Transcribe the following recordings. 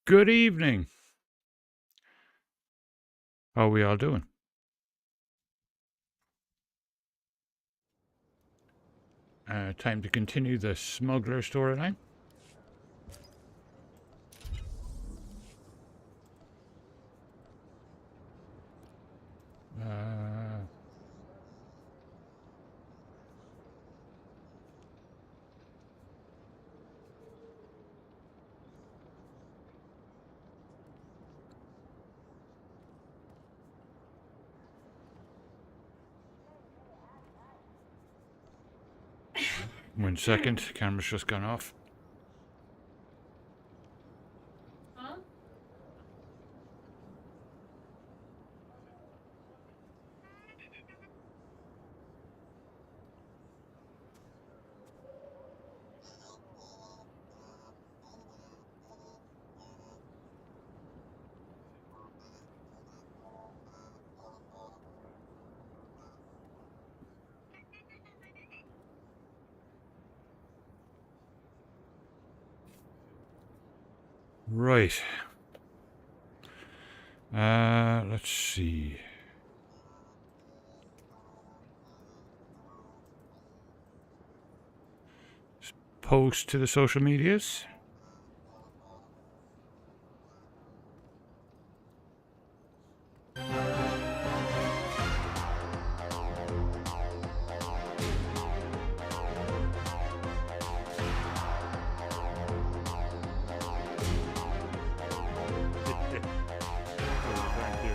Good evening. How are we all doing? Time to continue the smuggler storyline. Uh, one second, camera's just gone off. Right. Let's see. Post to the social medias. Thank you.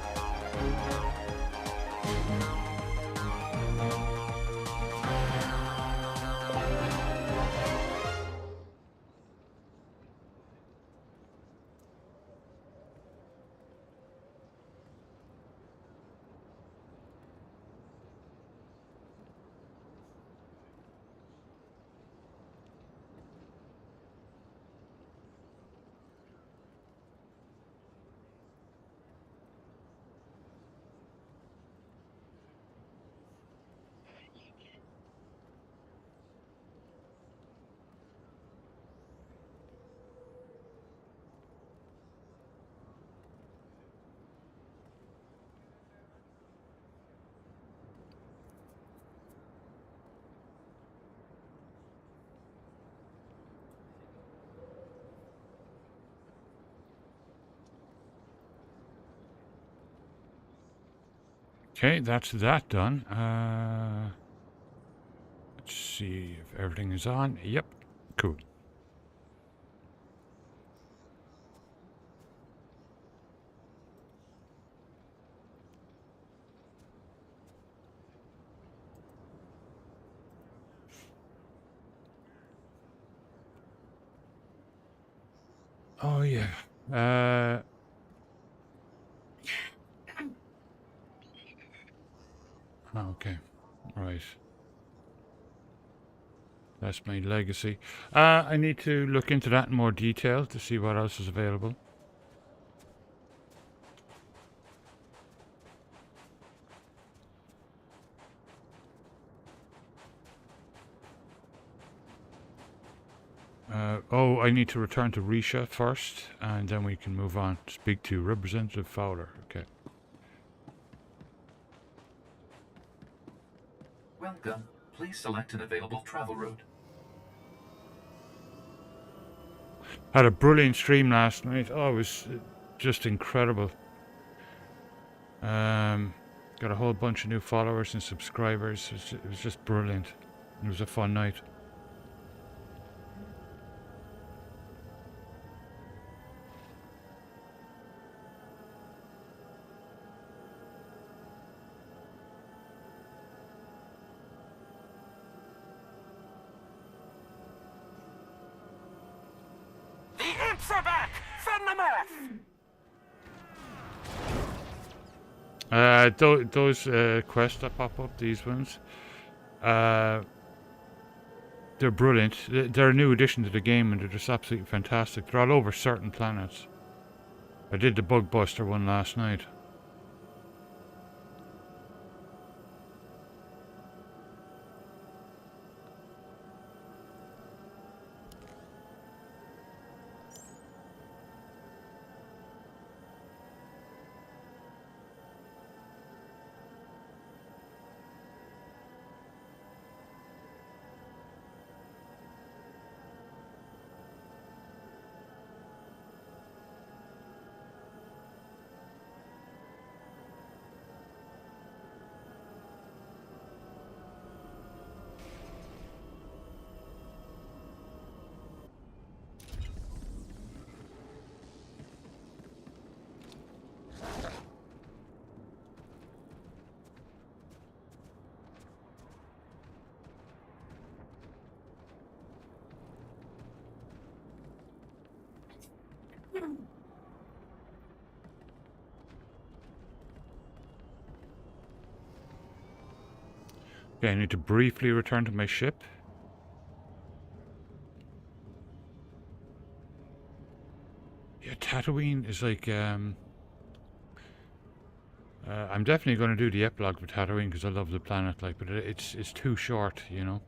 Okay, that's that done. Let's see if everything is on. Yep, cool. Oh yeah. Okay. Right. That's my legacy. I need to look into that in more detail to see what else is available. I need to return to Risha first, and then we can move on to speak to Representative Fowler. Okay. Welcome. Please select an available travel route. Had a brilliant stream last night. Oh, it was just incredible. Got a whole bunch of new followers and subscribers. It was just brilliant. It was a fun night. The imps are back! Fend them off! Those quests that pop up, these ones, they're brilliant. They're a new addition to the game, and they're just absolutely fantastic. They're all over certain planets. I did the Bug Buster one last night. Okay, I need to briefly return to my ship. Yeah, Tatooine is like, I'm definitely going to do the epilogue for Tatooine because I love the planet, like, but it's too short, you know?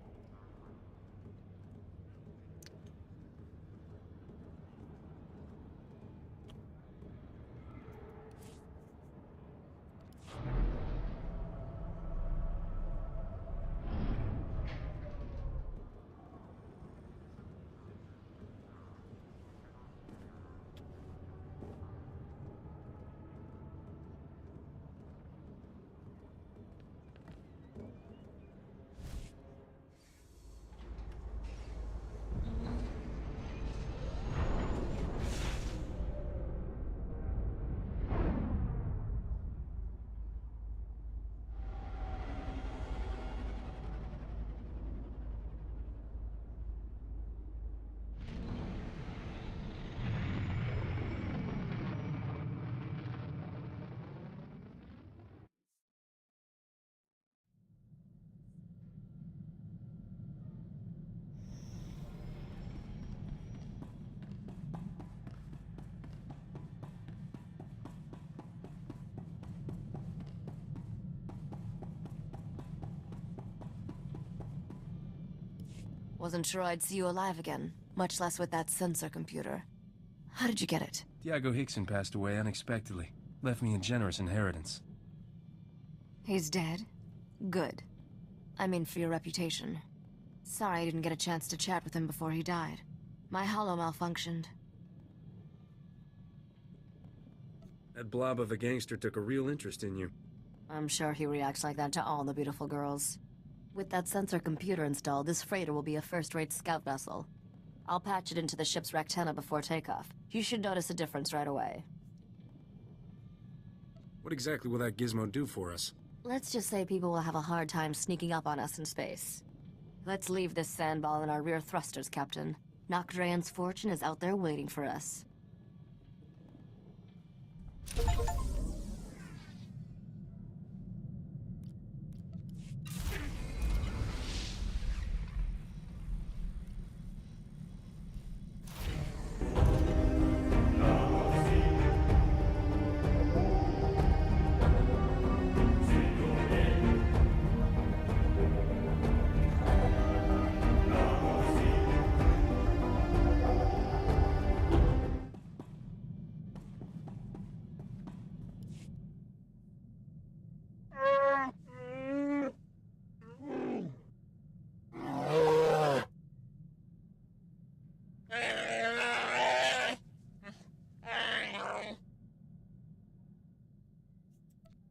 Wasn't sure I'd see you alive again, much less with that sensor computer. How did you get it? Diego Hickson passed away unexpectedly. Left me a generous inheritance. He's dead? Good. I mean for your reputation. Sorry I didn't get a chance to chat with him before he died. My holo malfunctioned. That blob of a gangster took a real interest in you. I'm sure he reacts like that to all the beautiful girls. With that sensor computer installed, this freighter will be a first-rate scout vessel. I'll patch it into the ship's rectenna before takeoff. You should notice a difference right away. What exactly will that gizmo do for us? Let's just say people will have a hard time sneaking up on us in space. Let's leave this sandball in our rear thrusters, Captain. Nocdrayan's fortune is out there waiting for us.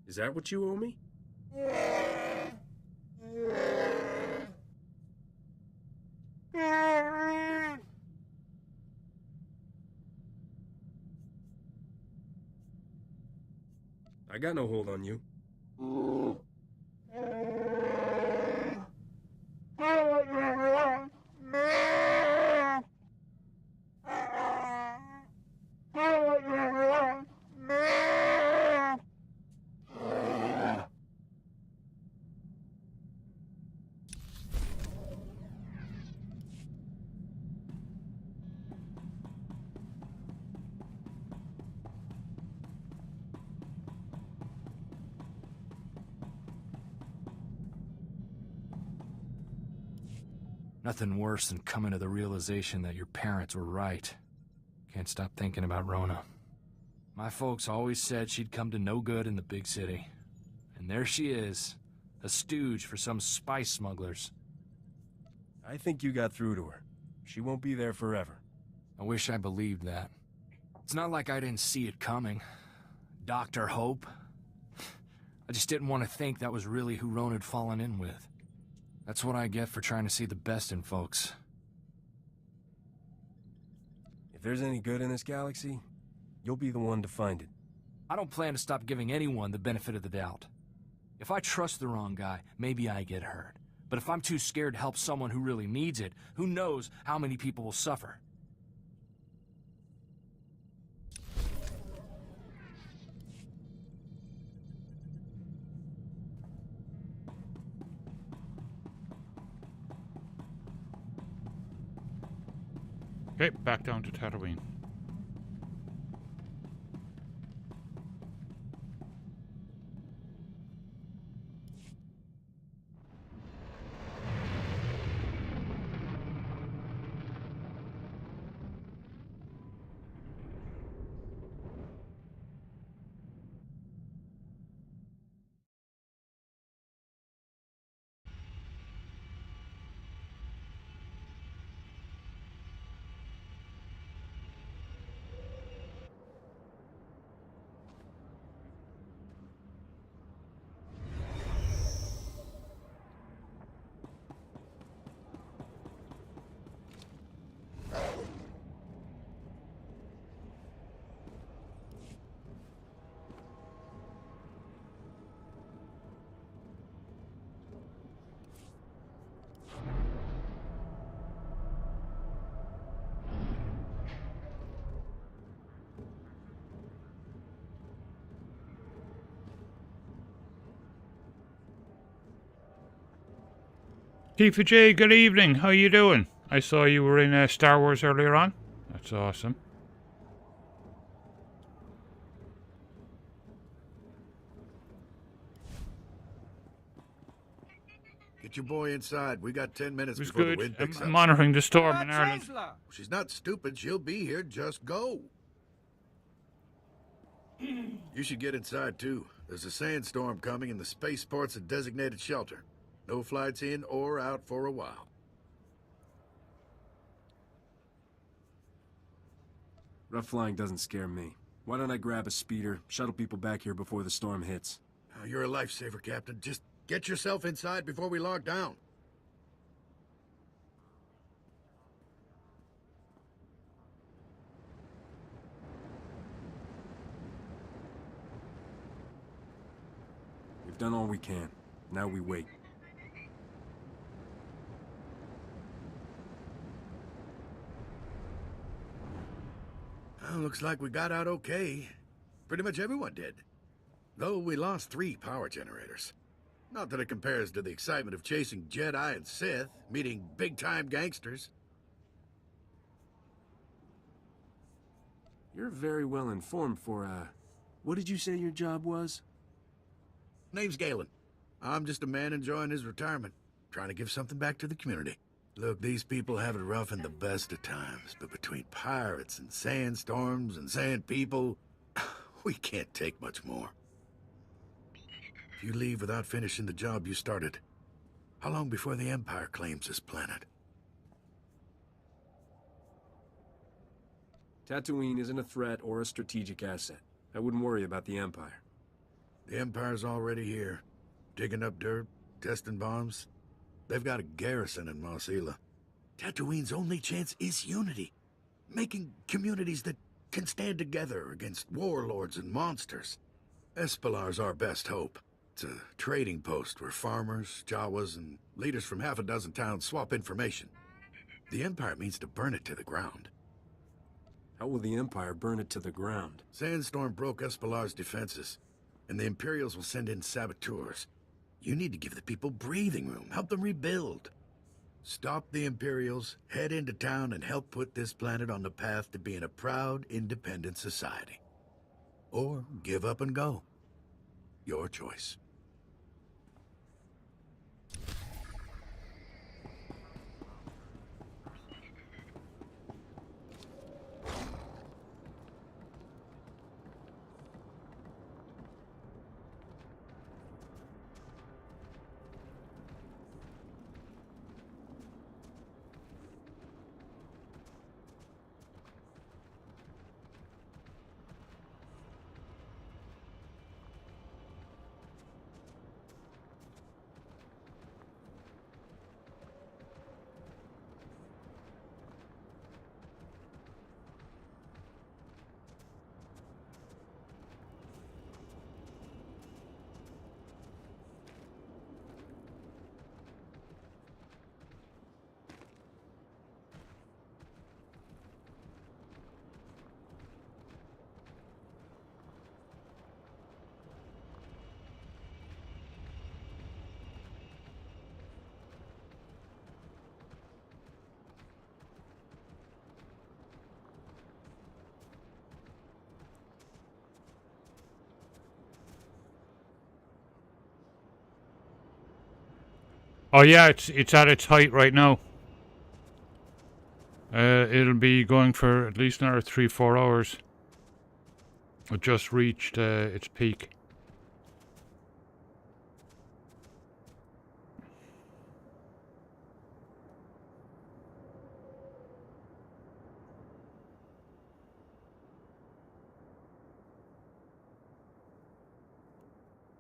Is that what you owe me? I got no hold on you. Nothing worse than coming to the realization that your parents were right. Can't stop thinking about Rona. My folks always said she'd come to no good in the big city. And there she is, a stooge for some spice smugglers. I think you got through to her. She won't be there forever. I wish I believed that. It's not like I didn't see it coming. Dr. Hope. I just didn't want to think that was really who Rona'd fallen in with. That's what I get for trying to see the best in folks. If there's any good in this galaxy, you'll be the one to find it. I don't plan to stop giving anyone the benefit of the doubt. If I trust the wrong guy, maybe I get hurt. But if I'm too scared to help someone who really needs it, who knows how many people will suffer? Okay, back down to Tatooine. Tifa J, good evening. How you doing? I saw you were in Star Wars earlier on. That's awesome. Get your boy inside. We got 10 minutes It was before the good. wind picks I'm up. monitoring the storm in Ireland. She's not stupid. She'll be here. Just go. You should get inside, too. There's a sandstorm coming and the spaceport's a designated shelter. No flights in or out for a while. Rough flying doesn't scare me. Why don't I grab a speeder, shuttle people back here before the storm hits? Now, you're a lifesaver, Captain. Just get yourself inside before we log down. We've done all we can. Now we wait. Well, looks like we got out okay. Pretty much everyone did. Though we lost 3 power generators. Not that it compares to the excitement of chasing Jedi and Sith, meeting big-time gangsters. You're very well informed for, what did you say your job was? Name's Galen. I'm just a man enjoying his retirement, trying to give something back to the community. Look, these people have it rough in the best of times, but between pirates and sandstorms and sand people, we can't take much more. If you leave without finishing the job you started, how long before the Empire claims this planet? Tatooine isn't a threat or a strategic asset. I wouldn't worry about the Empire. The Empire's already here, digging up dirt, testing bombs. They've got a garrison in Mosila. Tatooine's only chance is unity. Making communities that can stand together against warlords and monsters. Espalar's our best hope. It's a trading post where farmers, Jawas, and leaders from half a dozen towns swap information. The Empire means to burn it to the ground. How will the Empire burn it to the ground? Sandstorm broke Espalar's defenses, and the Imperials will send in saboteurs. You need to give the people breathing room, help them rebuild. Stop the Imperials, head into town, and help put this planet on the path to being a proud, independent society. Or give up and go. Your choice. Oh yeah, it's at its height right now. It'll be going for at least another 3-4 hours. It just reached its peak.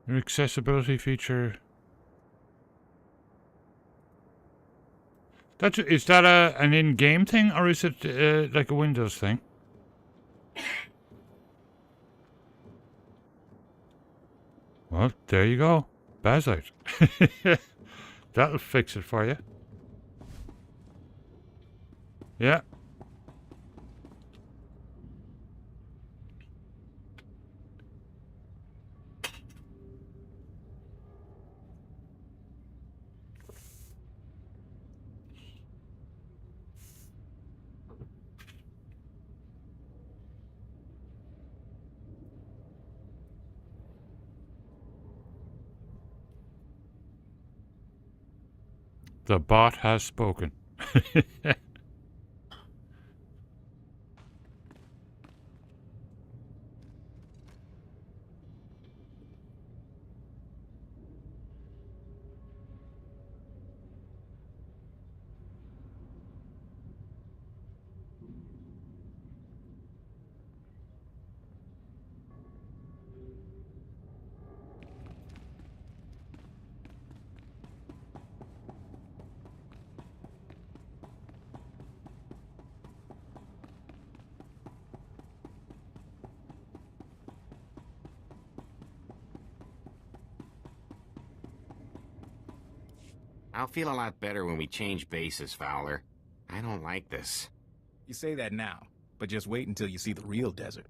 An accessibility feature. Is that an in-game thing, or is it like a Windows thing? Well, there you go. Bazite. That'll fix it for you. Yeah. The bot has spoken. I'll feel a lot better when we change bases, Fowler. I don't like this. You say that now, but just wait until you see the real desert.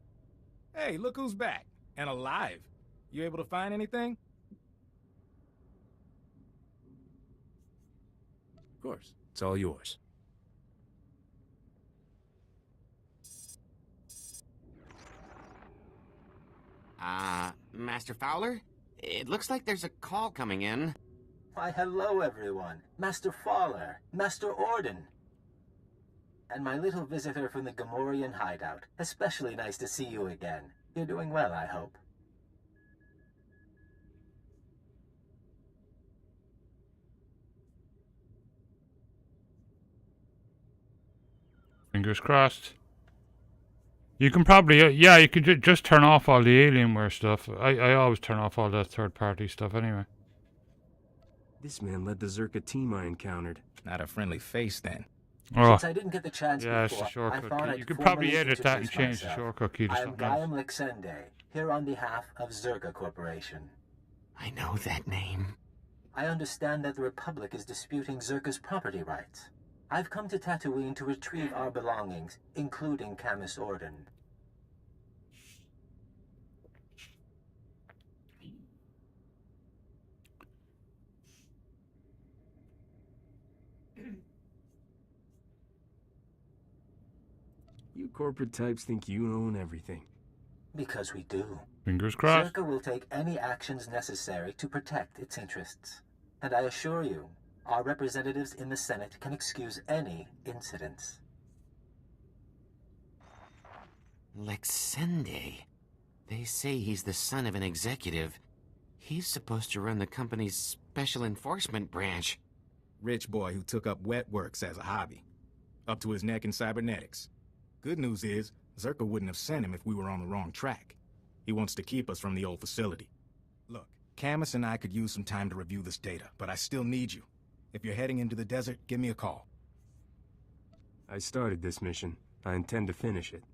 Hey, look who's back, and alive. You able to find anything? Of course. It's all yours. Master Fowler? It looks like there's a call coming in. Why, hello, everyone. Master Fowler, Master Orden, and my little visitor from the Gamorrean hideout. Especially nice to see you again. You're doing well, I hope. Fingers crossed. You can probably, yeah, you could just turn off all the Alienware stuff. I always turn off all that third-party stuff anyway. This man led the Zerka team I encountered. Not a friendly face, then. Oh, Since I didn't get the chance yeah, before, it's the I thought shortcut. I'd You could formally probably edit that and introduce change the myself. shortcut key to I am something else. Gaiam Lexende, here on behalf of Zerka Corporation. I know that name. I understand that the Republic is disputing Zerka's property rights. I've come to Tatooine to retrieve our belongings, including Camus Orden. You corporate types think you own everything. Because we do. Fingers crossed. Zerka will take any actions necessary to protect its interests. And I assure you, our representatives in the Senate can excuse any incidents. Lexende. They say he's the son of an executive. He's supposed to run the company's special enforcement branch. Rich boy who took up wet works as a hobby. Up to his neck in cybernetics. Good news is, Zerka wouldn't have sent him if we were on the wrong track. He wants to keep us from the old facility. Look, Camus and I could use some time to review this data, but I still need you. If you're heading into the desert, give me a call. I started this mission. I intend to finish it.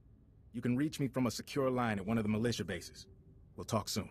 You can reach me from a secure line at one of the militia bases. We'll talk soon.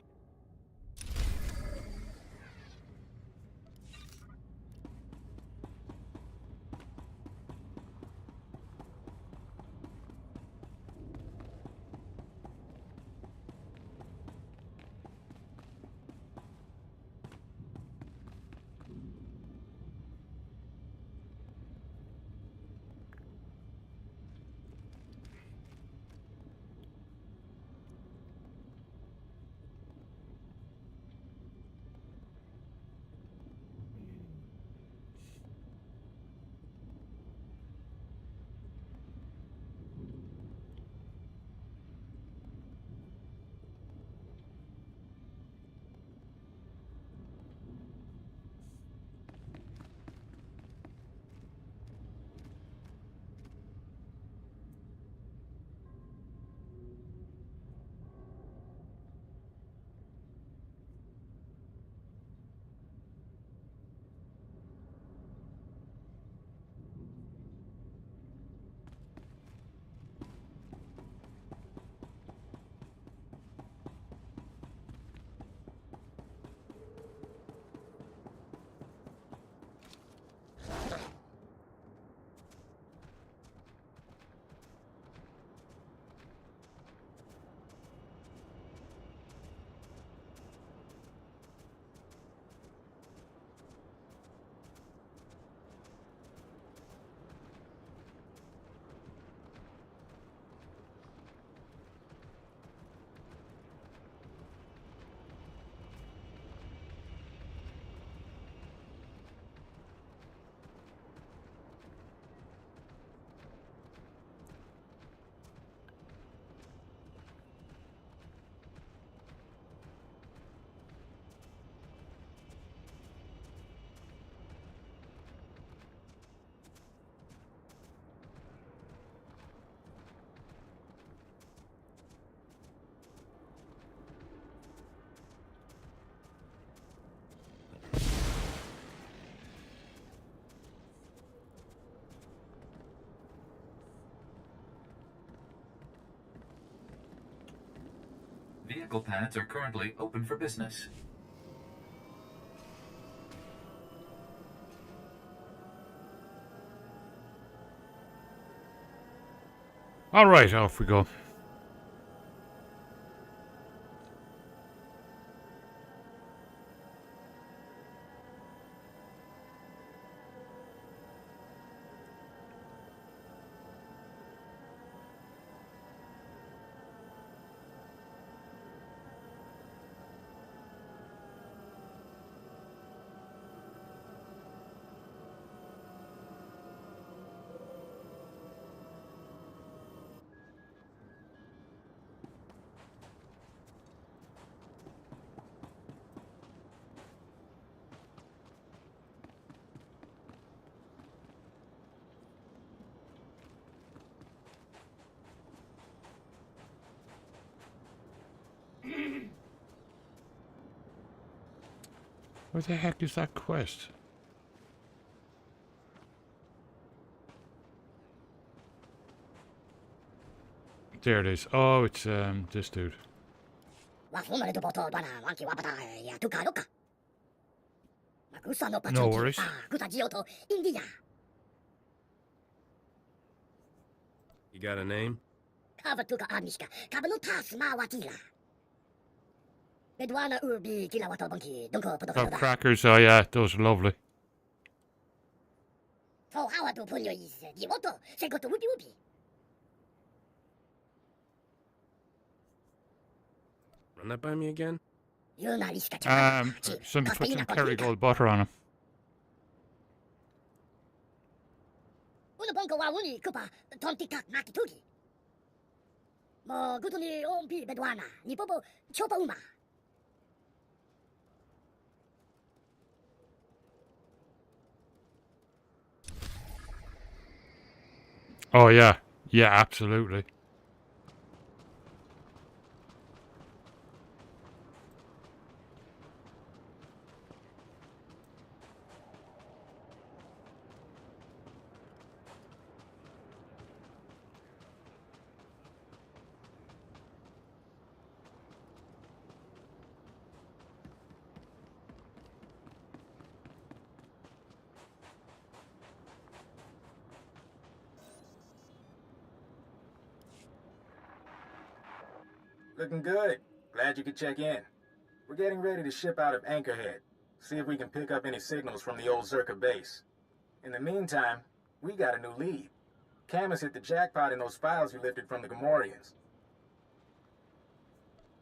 Vehicle pads are currently open for business. All right, off we go. Where the heck is that quest? There it is. Oh, it's this dude. No worries. You got a name? Oh, crackers. Oh, yeah, those are lovely. Run that by me again? Put some Kerrygold butter on them. Oh, yeah. Yeah, absolutely. Looking good. Glad you could check in. We're getting ready to ship out of Anchorhead. See if we can pick up any signals from the old Zerka base. In the meantime, we got a new lead. Camus hit the jackpot in those files you lifted from the Gamorreans.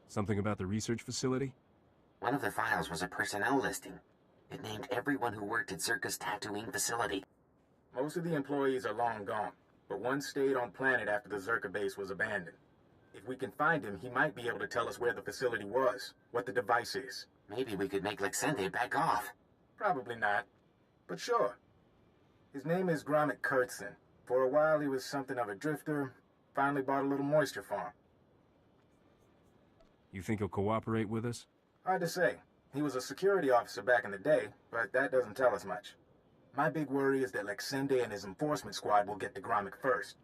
Something about the research facility? One of the files was a personnel listing. It named everyone who worked at Zerka's tattooing facility. Most of the employees are long gone, but one stayed on planet after the Zerka base was abandoned. If we can find him, he might be able to tell us where the facility was, what the device is. Maybe we could make Lexende back off. Probably not, but sure. His name is Gromit Kurtzon. For a while he was something of a drifter, finally bought a little moisture farm. You think he'll cooperate with us? Hard to say. He was a security officer back in the day, but that doesn't tell us much. My big worry is that Lexende and his enforcement squad will get to Gromit first.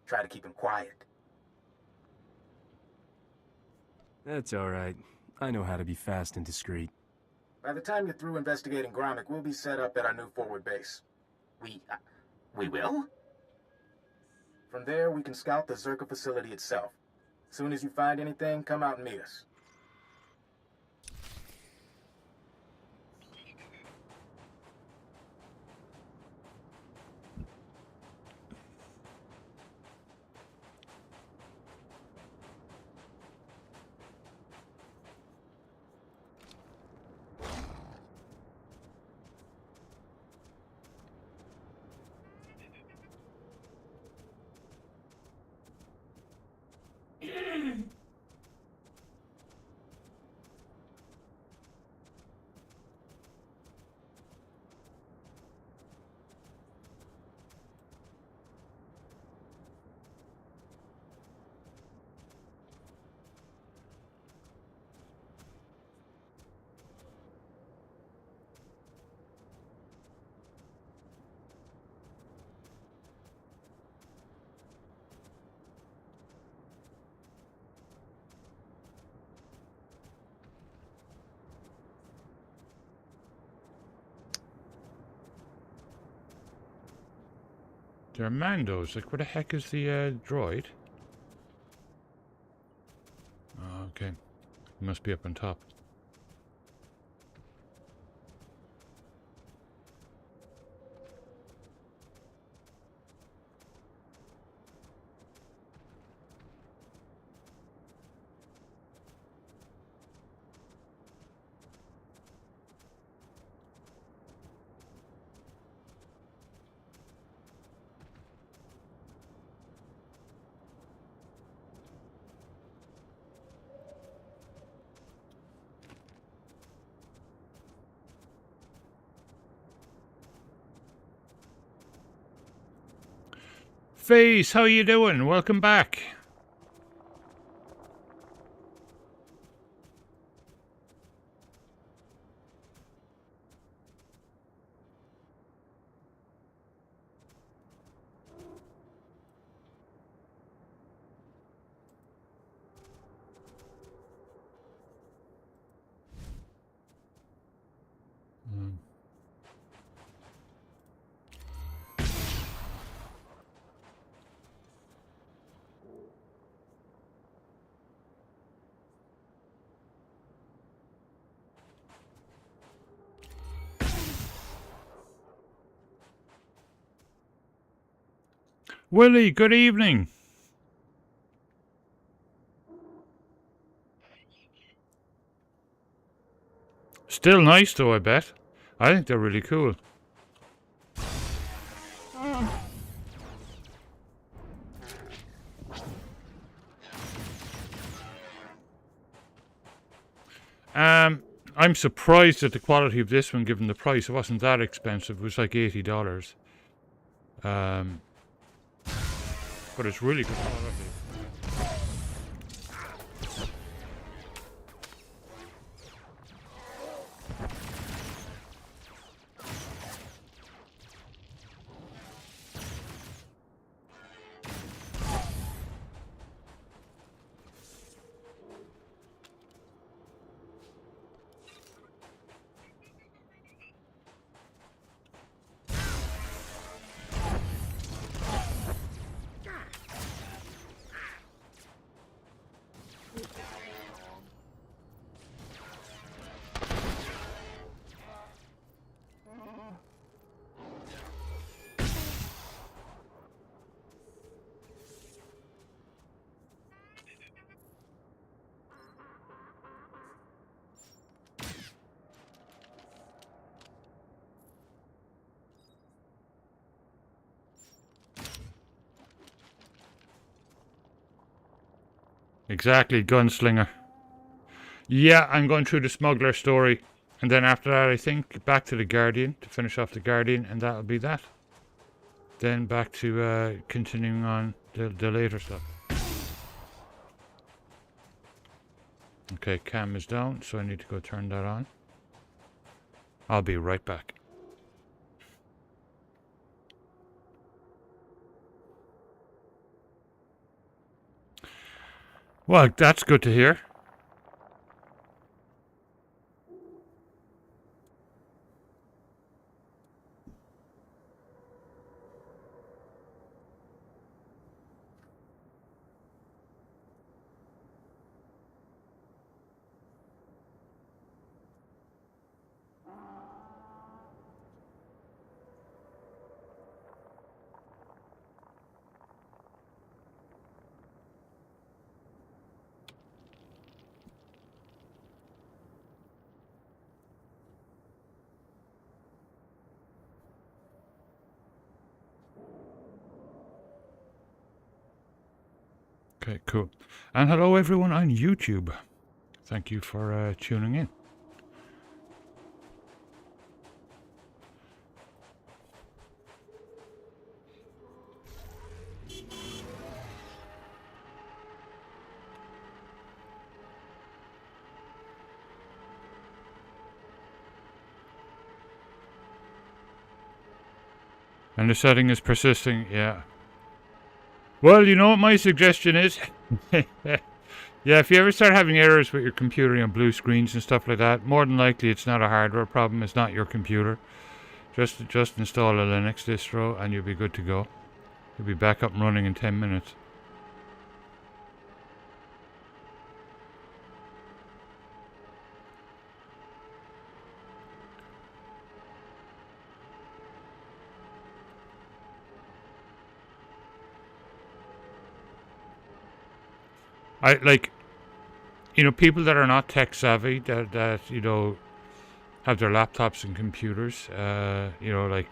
Try to keep him quiet. That's alright. I know how to be fast and discreet. By the time you're through investigating Gromit, we'll be set up at our new forward base. We will? From there, we can scout the Zerka facility itself. As soon as you find anything, come out and meet us. They're Mandos. Like, where the heck is the droid? Oh, okay. He must be up on top. Face, how you doing? Welcome back. Willie, good evening. Still nice though, I bet. I think they're really cool. I'm surprised at the quality of this one given the price. It wasn't that expensive. It was like $80. But it's really good quality. Exactly, gunslinger. Yeah, I'm going through the smuggler story. And then after that, I think, back to the Guardian to finish off the Guardian, and that'll be that. Then back to continuing on the later stuff. Okay, cam is down, so I need to go turn that on. I'll be right back. Well, that's good to hear. Okay, cool. And hello everyone on YouTube. Thank you for tuning in. And the setting is persisting, yeah. Well, you know what my suggestion is? Yeah, if you ever start having errors with your computer on blue screens and stuff like that, more than likely it's not a hardware problem, it's not your computer. Just install a Linux distro and you'll be good to go. He'll be back up and running in 10 minutes. I like, you know, people that are not tech savvy, that you know, have their laptops and computers. You know, like,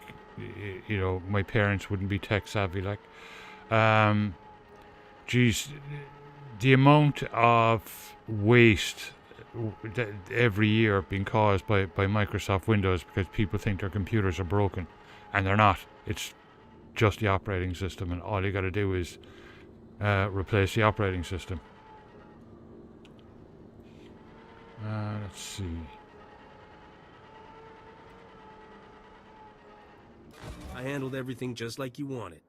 you know, my parents wouldn't be tech savvy. Like, geez, the amount of waste every year being caused by Microsoft Windows because people think their computers are broken, and they're not. It's just the operating system, and all you got to do is replace the operating system. Let's see. I handled everything just like you wanted.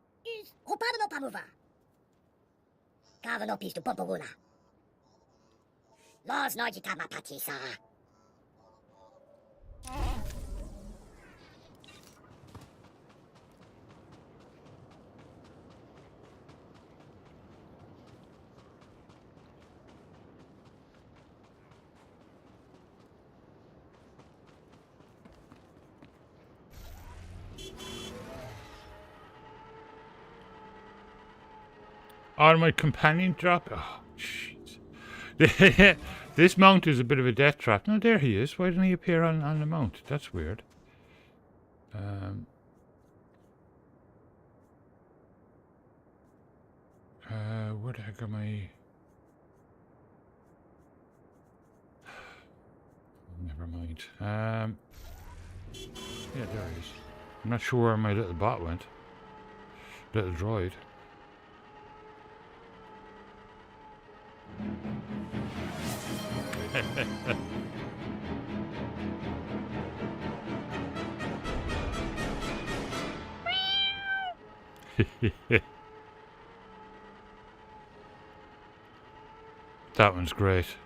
Oh, my companion drop. Oh, jeez. This mount is a bit of a death trap. No, there he is. Why didn't he appear on the mount? That's weird. Where the heck am I? Never mind. Yeah, there he is. I'm not sure where my little bot went. Little droid. That one's great.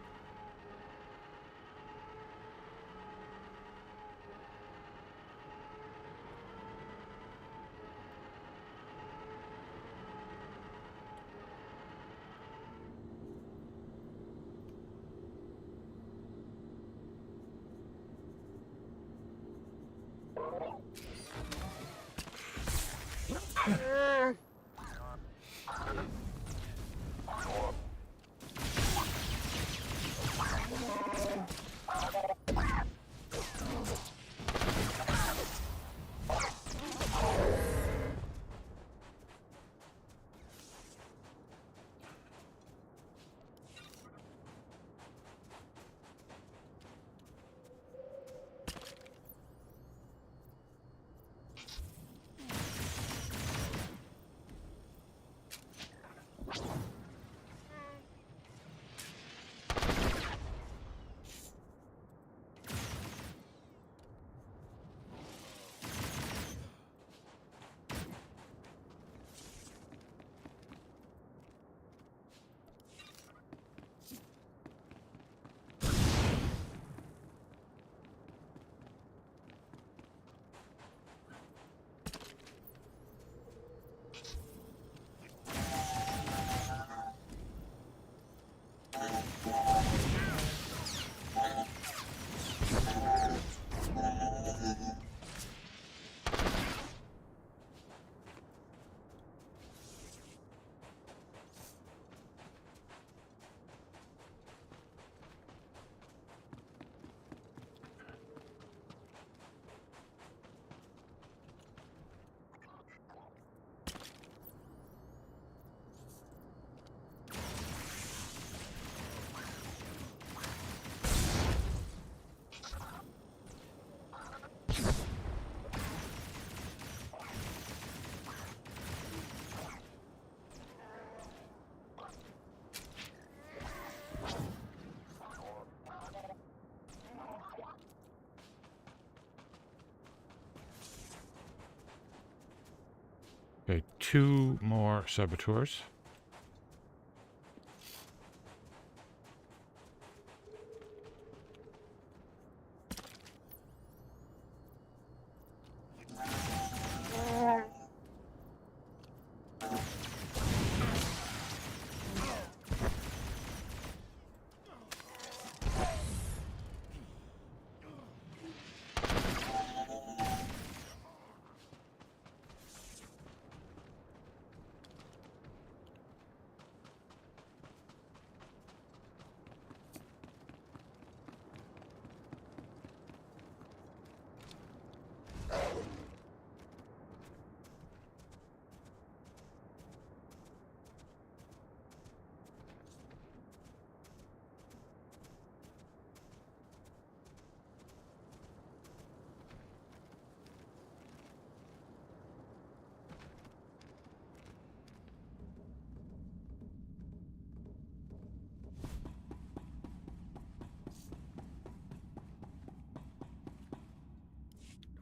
Okay, 2 more saboteurs.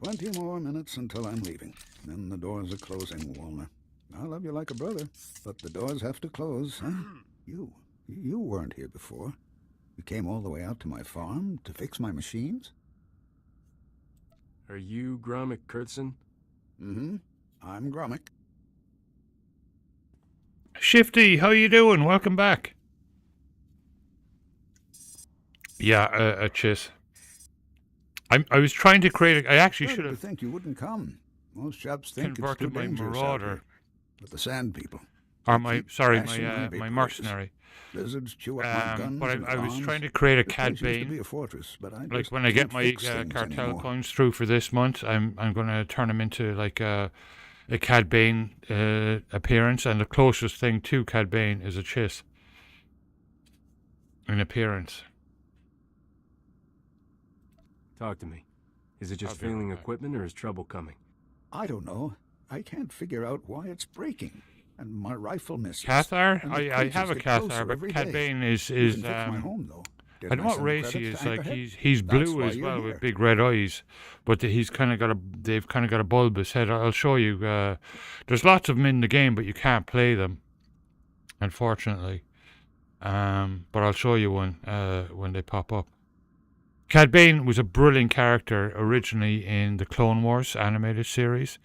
Plenty more minutes until I'm leaving. Then the doors are closing, Walner. I love you like a brother, but the doors have to close, huh? You weren't here before. You came all the way out to my farm to fix my machines? Are you Gromit Kurtzen? Mm-hmm. I'm Gromit. Shifty, how you doing? Welcome back. Yeah, a chiss. I was trying to create I actually should have think you wouldn't come. Most shops think it's converted too my dangerous out marauder. here. But the sand people. Or they my keep sorry, bashing my vaporators. mercenary. Lizards chew up my guns But and I was bombs. trying to create a This Cad place used to Bane. be a fortress, but I Like just when I get can't my fix things cartel anymore. coins through for this month, I'm gonna turn him into like a Cad Bane appearance, and the closest thing to Cad Bane is a chiss in appearance. Talk to me. Is it just I'll be right failing back. equipment or is trouble coming? I don't know. I can't figure out why it's breaking. And my rifle misses. Cathar? And the I have creatures a get Cathar, closer but every Cad day. Bane is You can fix my home, though. I don't know what race he is. Like he's That's blue why as you're well here. with big red eyes, but they've kind of got a bulbous head. I'll show you. There's lots of them in the game, but you can't play them, unfortunately. But I'll show you one when they pop up. Cad Bane was a brilliant character originally in the Clone Wars animated series,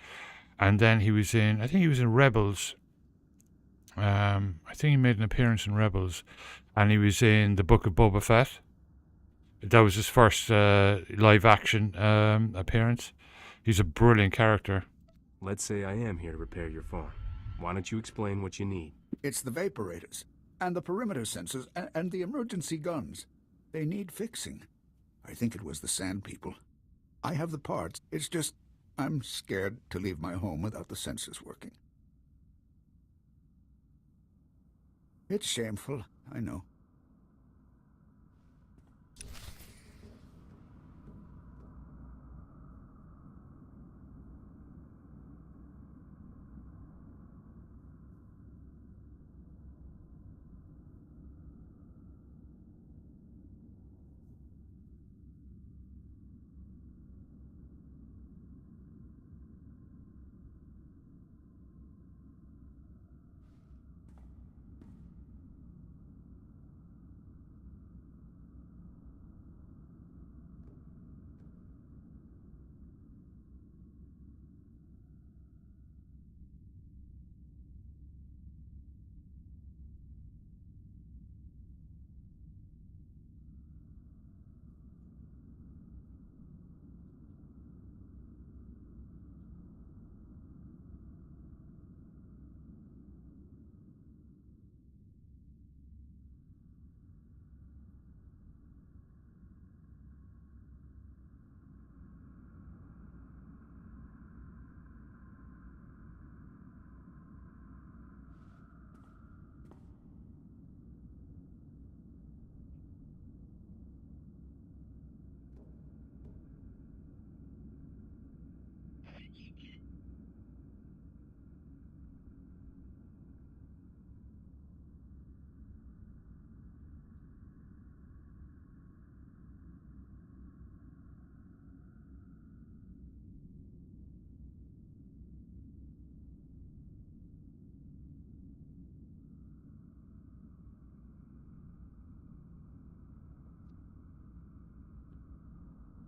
and then he was in. I think he was in Rebels. I think he made an appearance in Rebels, and he was in the Book of Boba Fett. That was his first live action appearance. He's a brilliant character. Let's say I am here to repair your farm. Why don't you explain what you need? It's the vaporators, and the perimeter sensors, and the emergency guns. They need fixing. I think it was the sand people. I have the parts. It's just, I'm scared to leave my home without the sensors working. It's shameful, I know.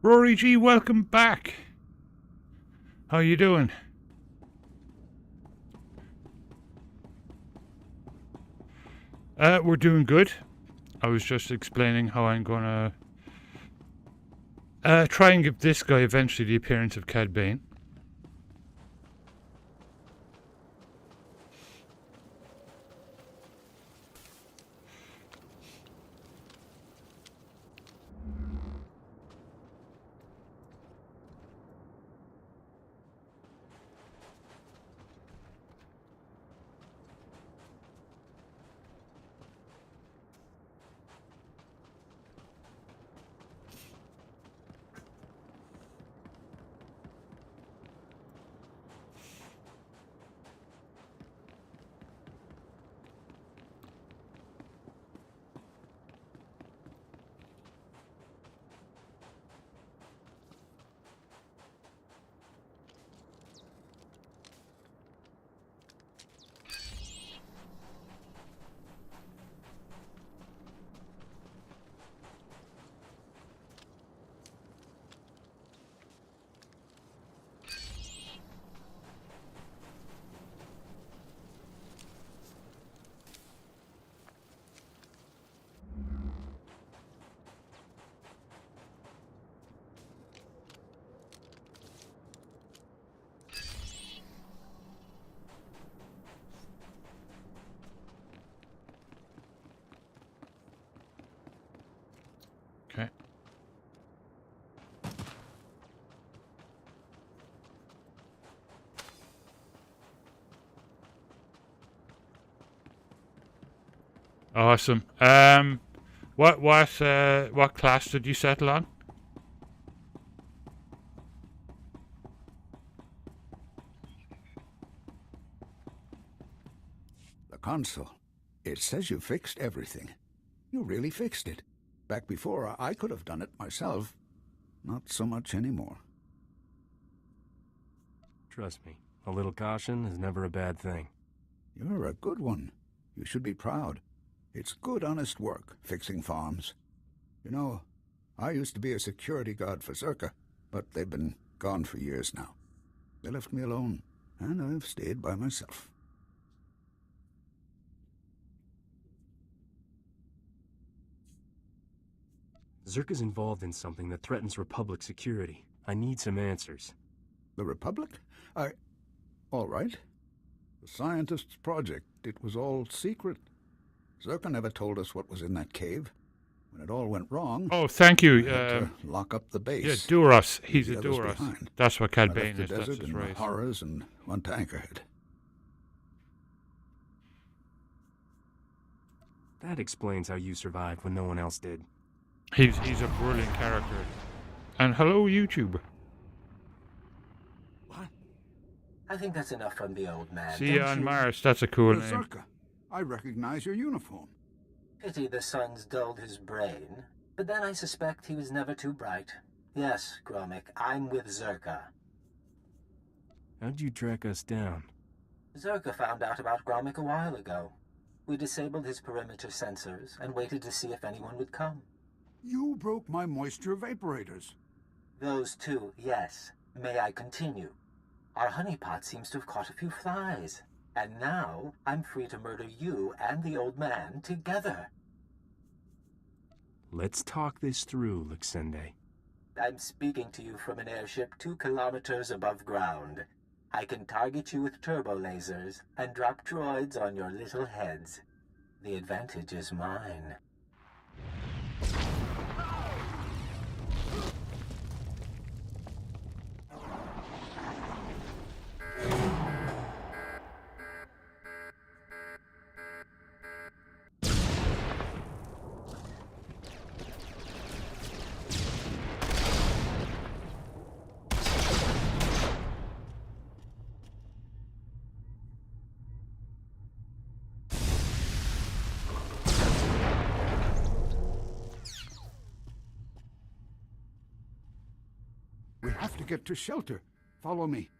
Rory G, welcome back. How you doing? We're doing good. I was just explaining how I'm gonna try and give this guy eventually the appearance of Cad Bane. Awesome. What class did you settle on? The console. It says you fixed everything. You really fixed it. Back before, I could have done it myself. Not so much anymore. Trust me, a little caution is never a bad thing. You're a good one. You should be proud. It's good, honest work, fixing farms. You know, I used to be a security guard for Zerka, but they've been gone for years now. They left me alone, and I've stayed by myself. Zerka's involved in something that threatens Republic security. I need some answers. The Republic? All right. The scientists' project, it was all secret. Zerka never told us what was in that cave. When it all went wrong... Oh, thank you. We had to lock up the base. Yeah, Duras. He's a The others Duras. behind. That's what Cad I Bane left the is. That's desert his and the race. horrors and went to Anchorhead. That explains how you survived when no one else did. He's a brilliant character. And hello, YouTube. I think that's enough from the old man. See you don't on you? Mars. That's a cool name. Zerka, I recognize your uniform. Pity the sun's dulled his brain. But then I suspect he was never too bright. Yes, Gromik, I'm with Zerka. How'd you track us down? Zerka found out about Gromik a while ago. We disabled his perimeter sensors and waited to see if anyone would come. You broke my moisture vaporators. Those two, yes. May I continue? Our honeypot seems to have caught a few flies. And now, I'm free to murder you and the old man together. Let's talk this through, Luxende. I'm speaking to you from an airship 2 kilometers above ground. I can target you with turbo lasers and drop droids on your little heads. The advantage is mine. We have to get to shelter. Follow me.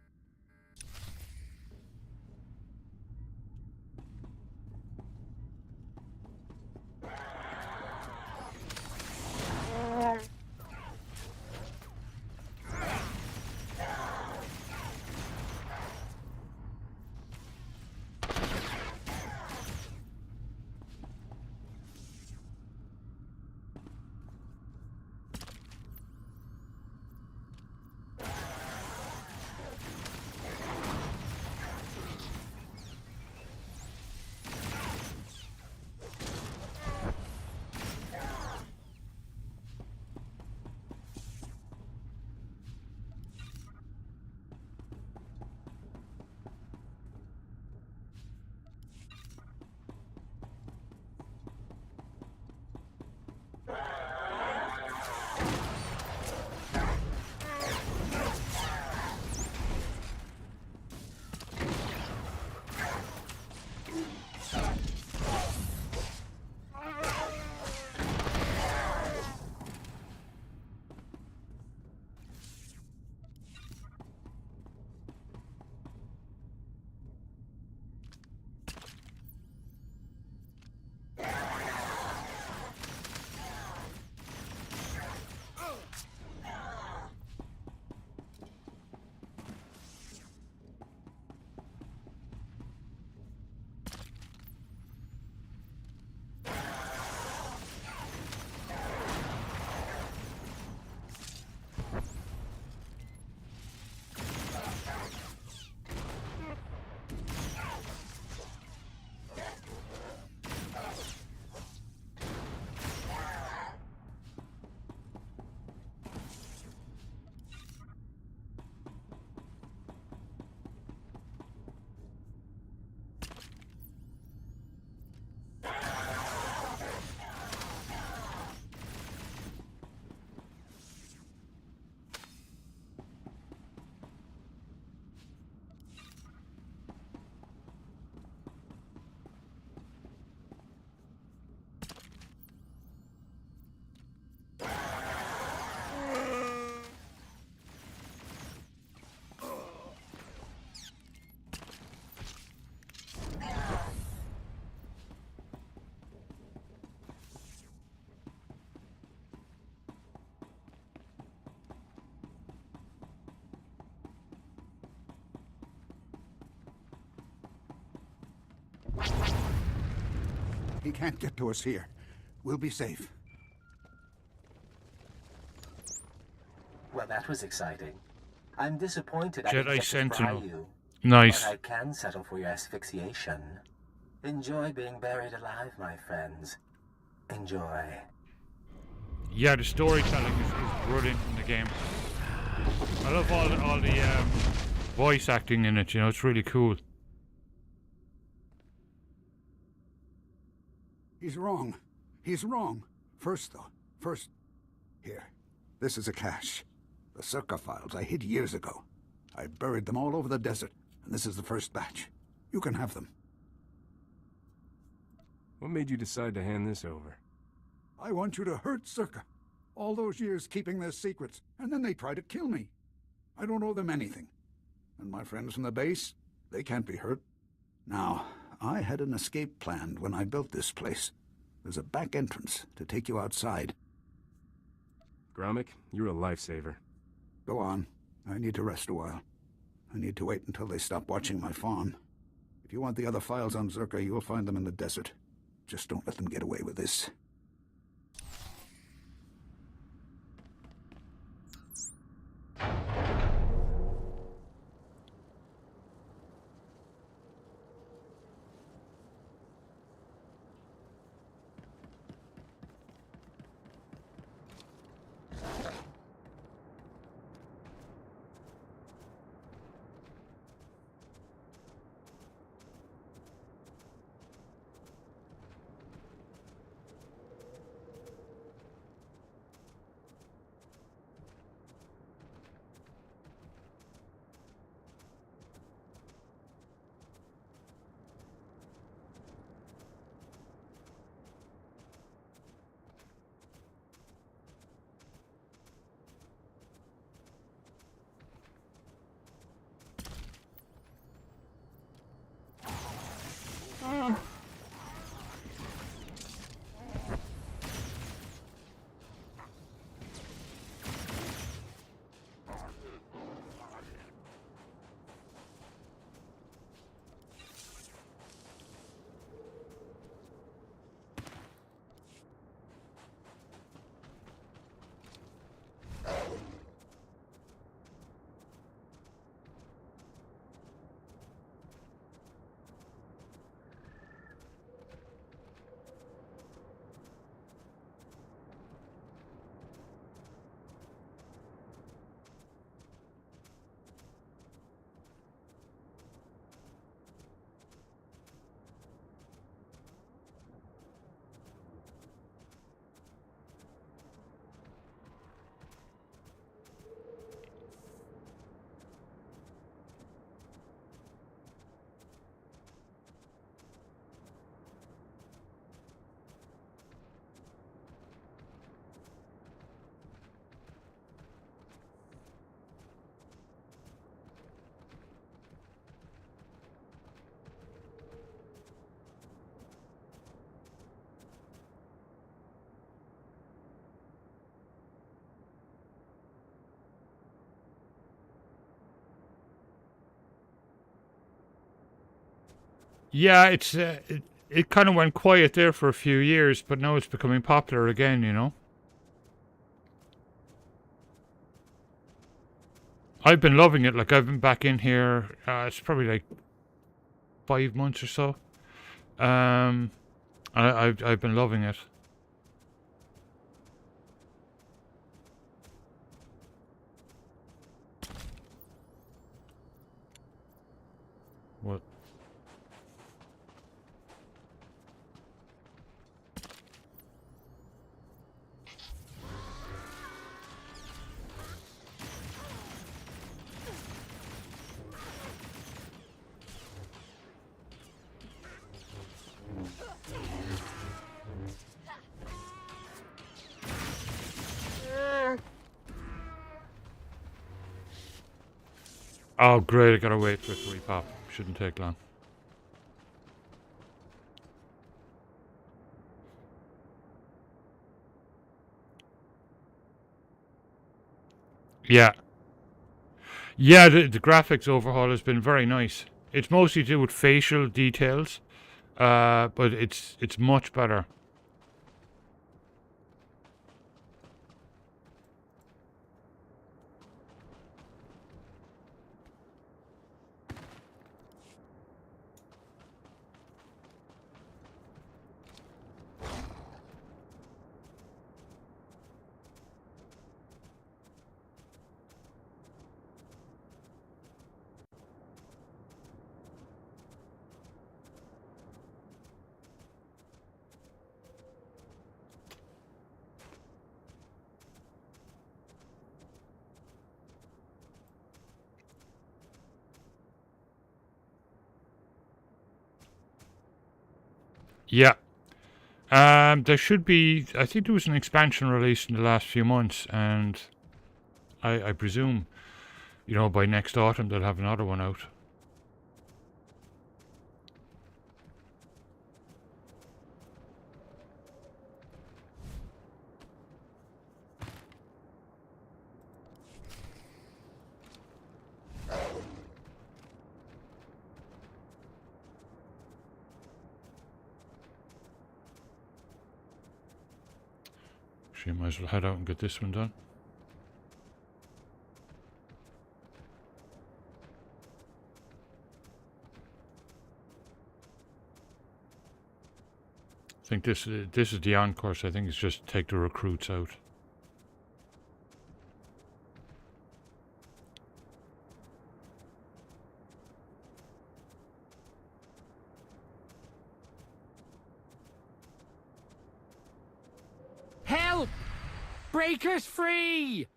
He can't get to us here. We'll be safe. Well, that was exciting. I'm disappointed I Jedi didn't get to Sentinel. fry you. Nice. But I can settle for your asphyxiation. Enjoy being buried alive, my friends. Enjoy. Yeah, the storytelling is brilliant in the game. I love all the voice acting in it, you know, it's really cool. He's wrong. He's wrong. First, here. This is a cache. The Circa files I hid years ago. I buried them all over the desert, and this is the first batch. You can have them. What made you decide to hand this over? I want you to hurt Circa. All those years keeping their secrets, and then they try to kill me. I don't owe them anything. And my friends from the base, they can't be hurt. Now, I had an escape planned when I built this place. There's a back entrance to take you outside. Gromit, you're a lifesaver. Go on. I need to rest a while. I need to wait until they stop watching my farm. If you want the other files on Zerka, you'll find them in the desert. Just don't let them get away with this. Yeah, it kind of went quiet there for a few years, but now it's becoming popular again, you know. I've been loving it. Like, I've been back in here, it's probably like 5 months or so. I've been loving it. What? Oh, great, I gotta wait for it to repop. Shouldn't take long. Yeah. Yeah, the graphics overhaul has been very nice. It's mostly to do with facial details. But it's much better. Yeah. There should be. I think there was an expansion released in the last few months, and I presume, you know, by next autumn they'll have another one out. She might as well head out and get this one done. I think this is the on course. I think it's just take the recruits out. Help! Breakers free!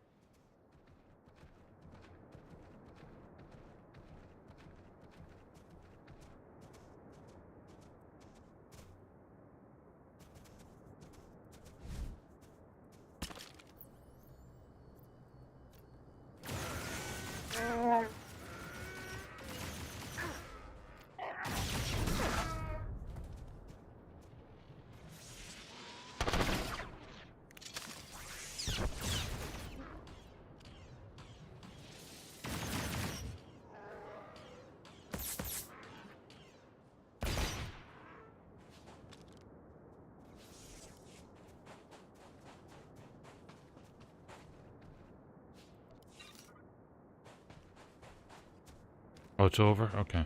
Oh, it's over? Okay.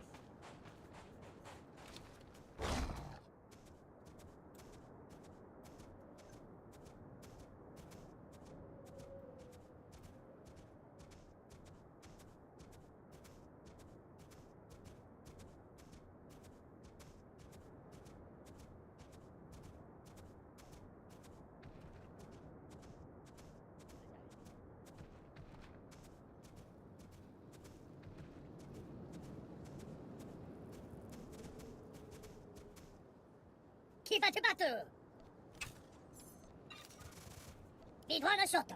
Keep at the battle. Need one shot.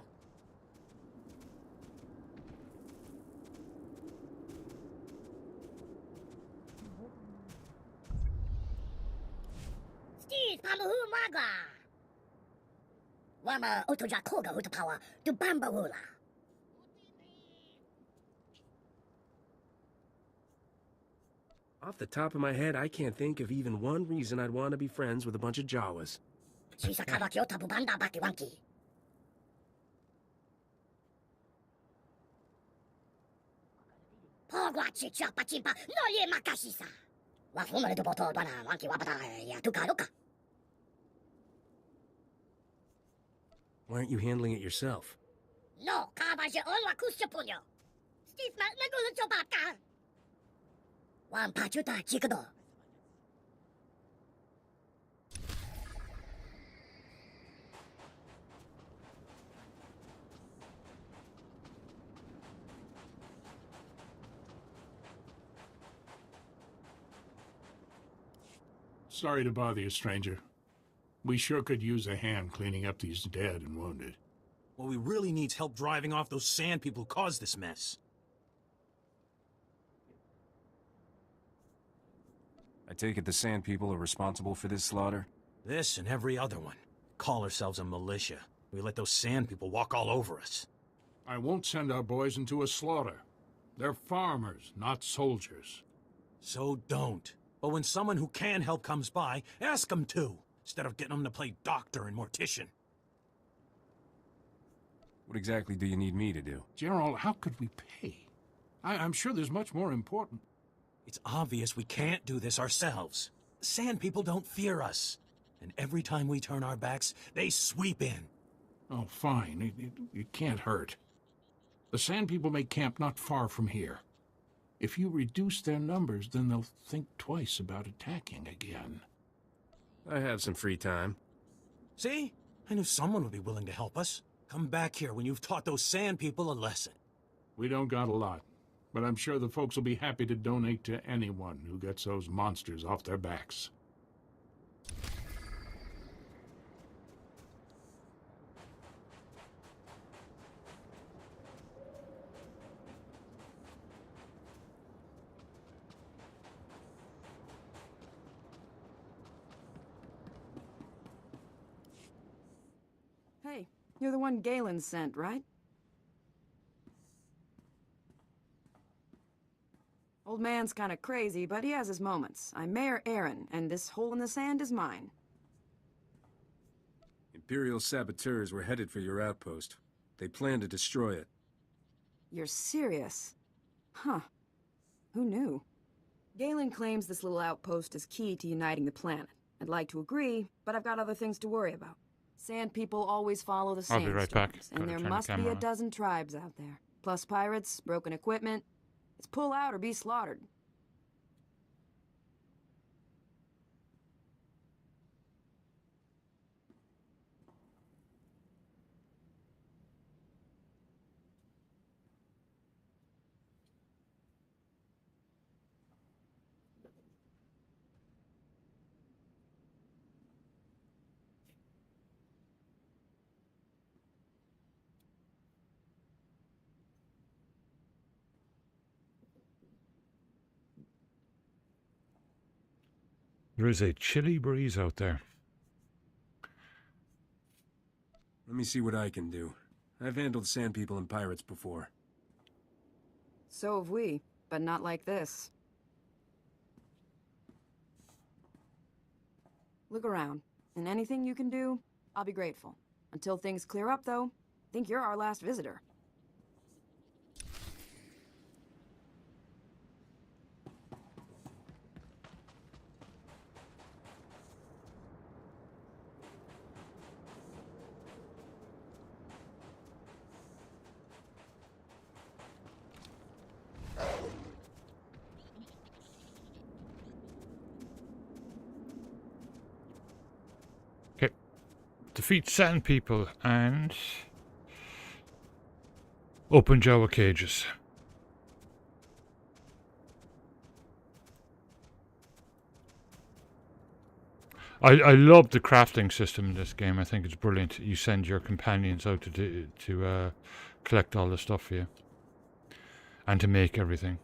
Steve Pamuhu Maga. Wama Otoja Koga with the power to Bambawula. Off the top of my head, I can't think of even one reason I'd want to be friends with a bunch of Jawas. Chisakabaki Otabubanda Bakiwanki. Pogwa Chicha Pachimpa, no ye Makashisa. Wafumare to Boto Dwana, Wanki Wabata, Yatukaruka. Why aren't you handling it yourself? No, Kabaja Olwa Kushapunyo. Steve Magula Chobaka. One Pachuta Chikado. Sorry to bother you, stranger. We sure could use a hand cleaning up these dead and wounded. What we really need's help driving off those sand people who caused this mess. I take it the Sand people are responsible for this slaughter? This and every other one. Call ourselves a militia. We let those sand people walk all over us. I won't send our boys into a slaughter. They're farmers, not soldiers. So don't. But when someone who can help comes by, ask them to, instead of getting them to play doctor and mortician. What exactly do you need me to do? General, how could we pay? I'm sure there's much more important. It's obvious we can't do this ourselves. Sand people don't fear us. And every time we turn our backs, they sweep in. Oh, fine. It can't hurt. The Sand people may camp not far from here. If you reduce their numbers, then they'll think twice about attacking again. I have some free time. See? I knew someone would be willing to help us. Come back here when you've taught those Sand people a lesson. We don't got a lot, but I'm sure the folks will be happy to donate to anyone who gets those monsters off their backs. Hey, you're the one Galen sent, right? Old man's kinda crazy, but he has his moments. I'm Mayor Aaron, and this hole in the sand is mine. Imperial saboteurs were headed for your outpost. They plan to destroy it. You're serious? Huh. Who knew? Galen claims this little outpost is key to uniting the planet. I'd like to agree, but I've got other things to worry about. Sand people always follow the I'll sandstorms, be right back. and Gotta there turn the must be camera a on. dozen tribes out there. Plus pirates, broken equipment. It's pull out or be slaughtered. There is a chilly breeze out there. Let me see what I can do. I've handled Sand people and pirates before. So have we, but not like this. Look around, and anything you can do, I'll be grateful. Until things clear up, though, I think you're our last visitor. Okay. Defeat Sand people and open Jawa cages. I love the crafting system in this game. I think it's brilliant. You send your companions out to collect all the stuff for you and to make everything.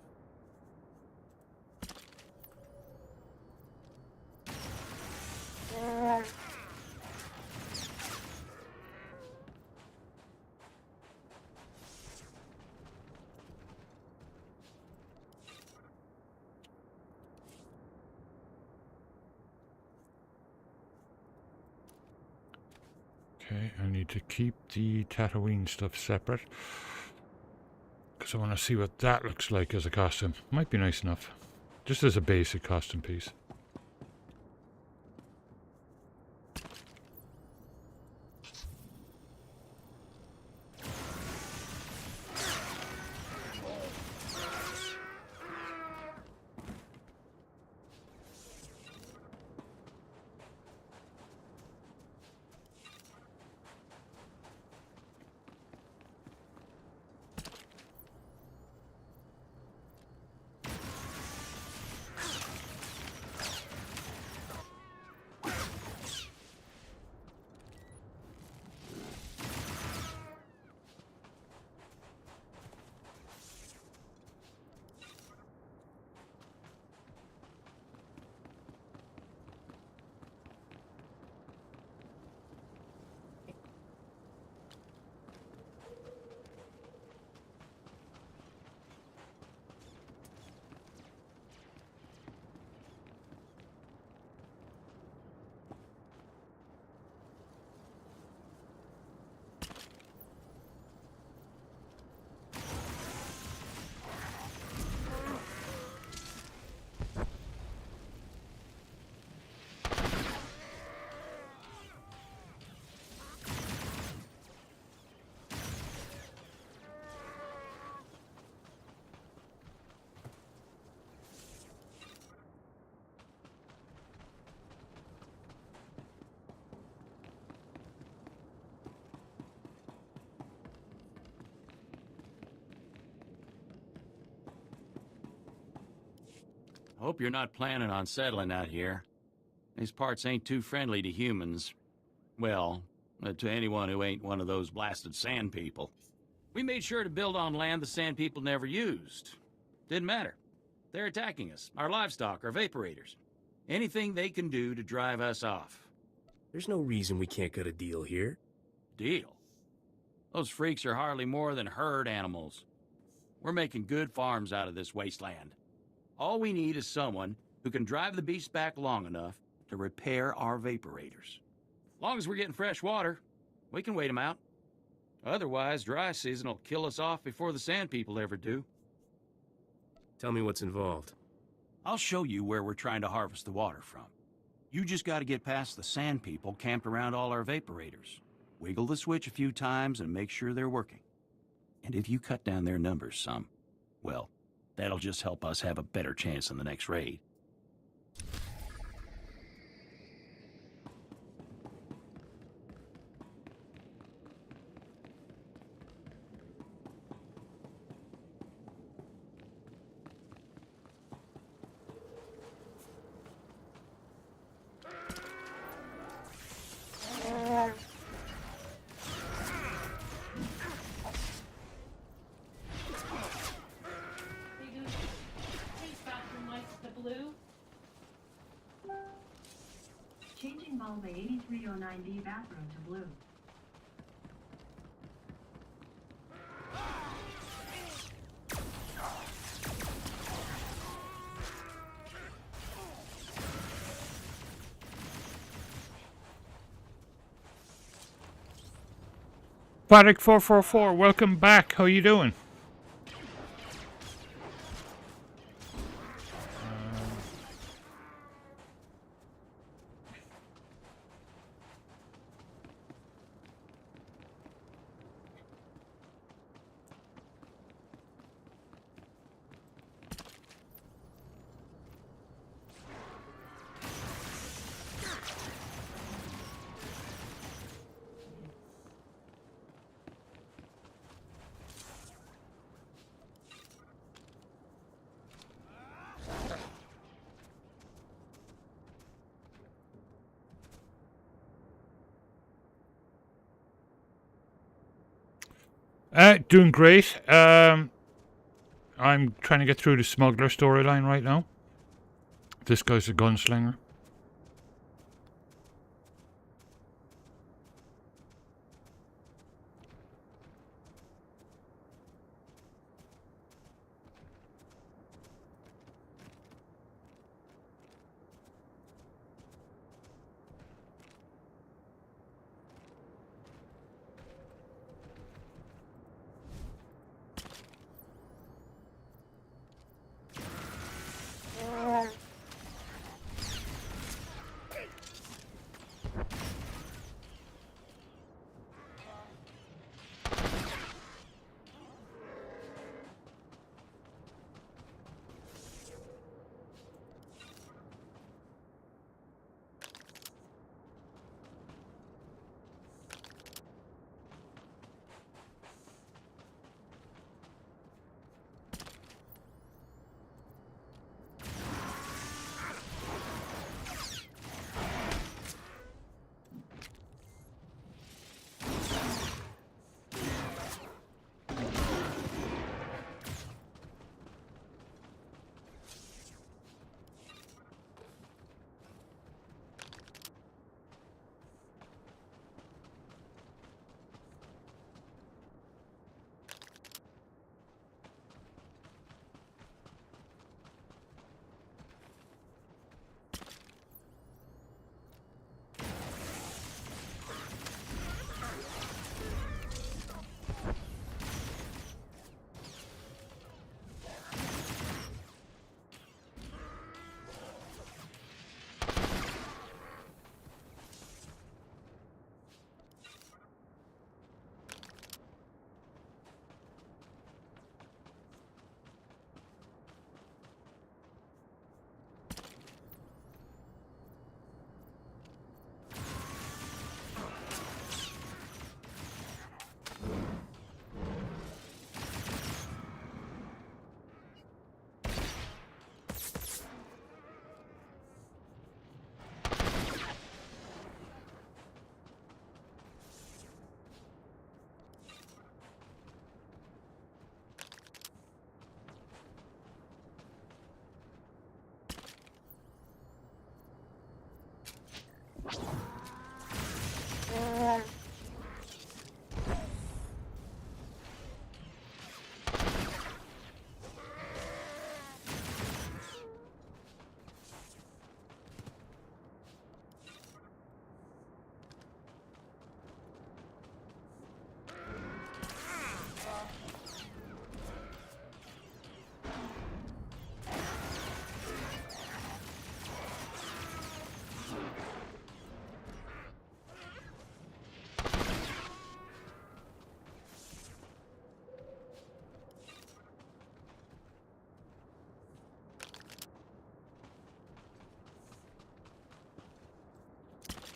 Okay, I need to keep the Tatooine stuff separate because I want to see what that looks like as a costume. Might be nice enough, just as a basic costume piece. Hope you're not planning on settling out here. These parts ain't too friendly to humans. Well, to anyone who ain't one of those blasted sand people. We made sure to build on land the sand people never used. Didn't matter. They're attacking us, our livestock, our vaporators. Anything they can do to drive us off. There's no reason we can't cut a deal here. Deal? Those freaks are hardly more than herd animals. We're making good farms out of this wasteland. All we need is someone who can drive the beast back long enough to repair our vaporators. Long as we're getting fresh water, we can wait them out. Otherwise, dry season will kill us off before the sand people ever do. Tell me what's involved. I'll show you where we're trying to harvest the water from. You just gotta get past the sand people camped around all our vaporators. Wiggle the switch a few times and make sure they're working. And if you cut down their numbers some, well, that'll just help us have a better chance in the next raid. Changing bulb 8309D bathroom to blue. Paddock 444, welcome back. How you doing? Doing great. I'm trying to get through the smuggler storyline right now. This guy's a gunslinger.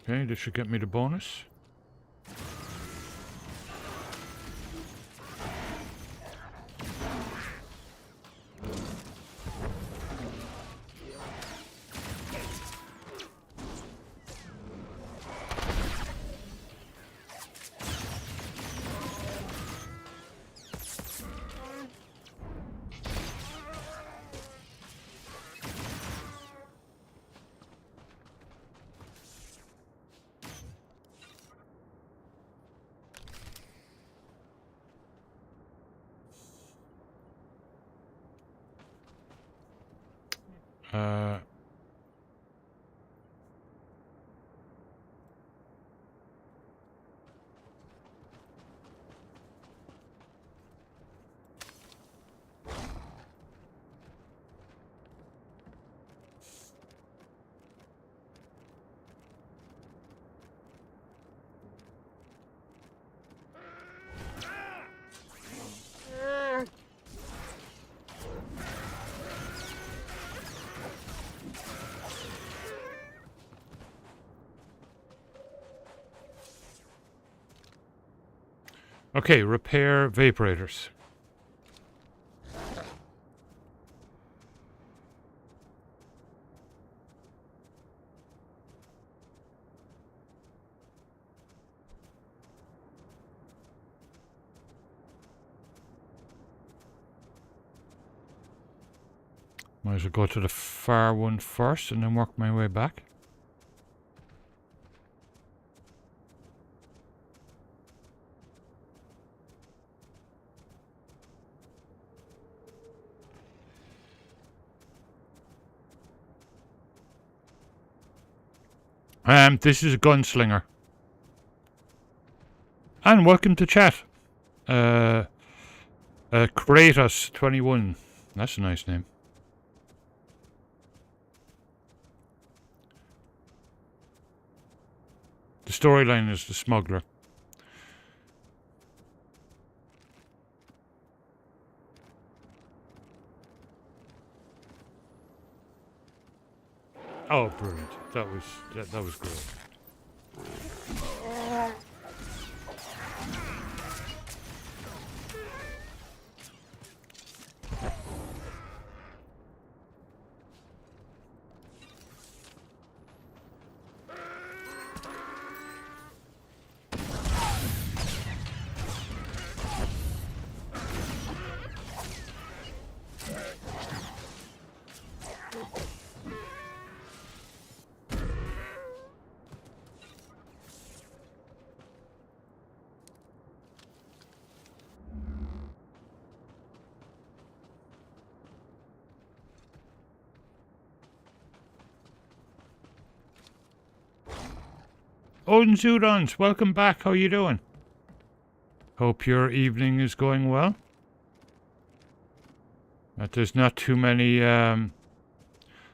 Okay, this should get me the bonus. Uh, okay, repair vaporators. Might as well go to the far one first and then work my way back. This is a gunslinger. And welcome to chat. Kratos21. That's a nice name. The storyline is the smuggler. Oh, brilliant. That was great. Odin Zudons, welcome back. How you doing? Hope your evening is going well. That there's not too many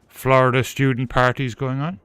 Florida student parties going on.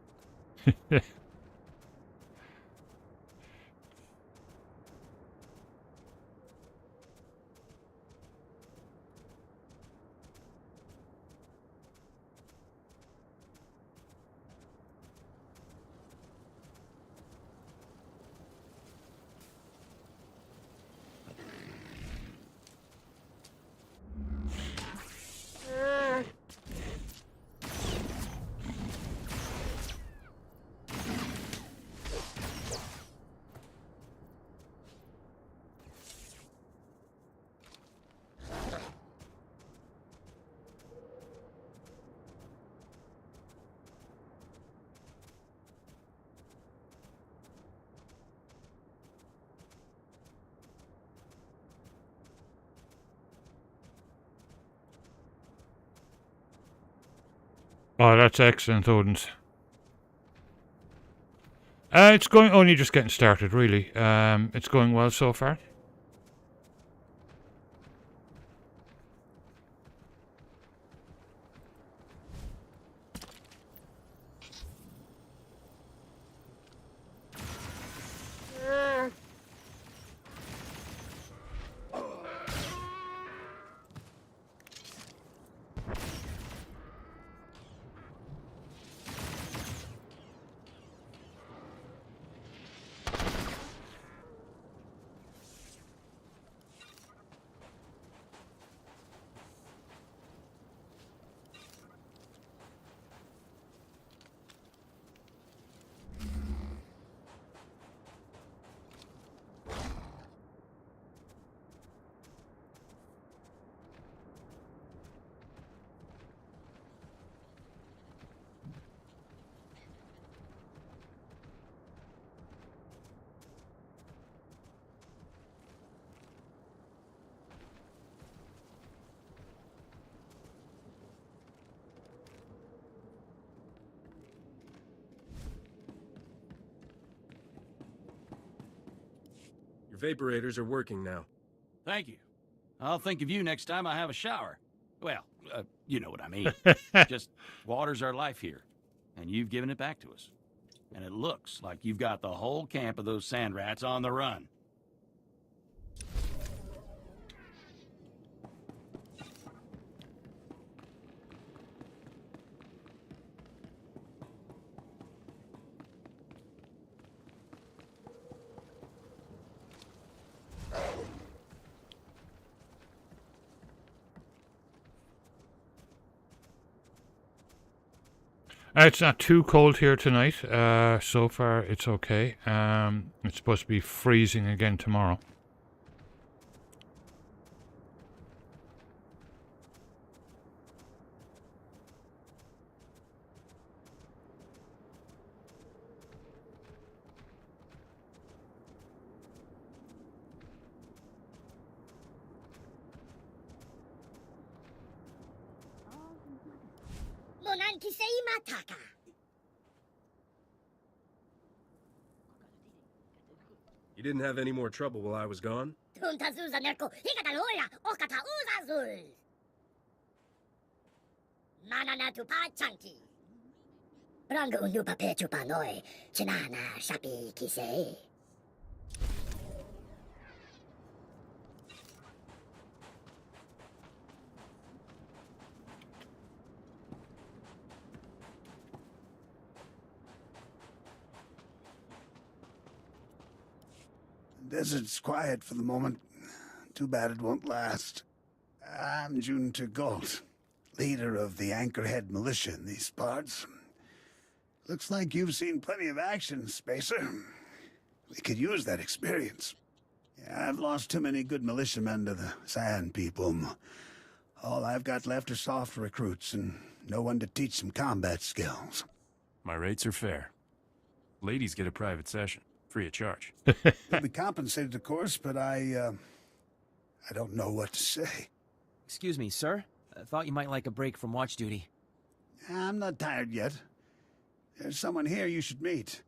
Oh, that's excellent, Odin's. It's going only just getting started, really. It's going well so far. Your vaporators are working now. Thank you. I'll think of you next time I have a shower. Well, you know what I mean. Just water's our life here, and you've given it back to us. And it looks like you've got the whole camp of those sand rats on the run. It's not too cold here tonight. So far, it's okay. It's supposed to be freezing again tomorrow. Monan kisei mataka. You didn't have any more trouble while I was gone? Tuntazuza nerko higataloya okata uzazul. Mananatu pa chanti. Rango unupa pechu panoi, chinana shapi kisei. Desert's quiet for the moment. Too bad it won't last. I'm June Gold, leader of the Anchorhead militia in these parts. Looks like you've seen plenty of action, Spacer. We could use that experience. Yeah, I've lost too many good militiamen to the Sand people. All I've got left are soft recruits and no one to teach them combat skills. My rates are fair. Ladies get a private session. Free of charge. I'll be compensated, of course, but I don't know what to say. Excuse me, sir. I thought you might like a break from watch duty. I'm not tired yet. There's someone here you should meet.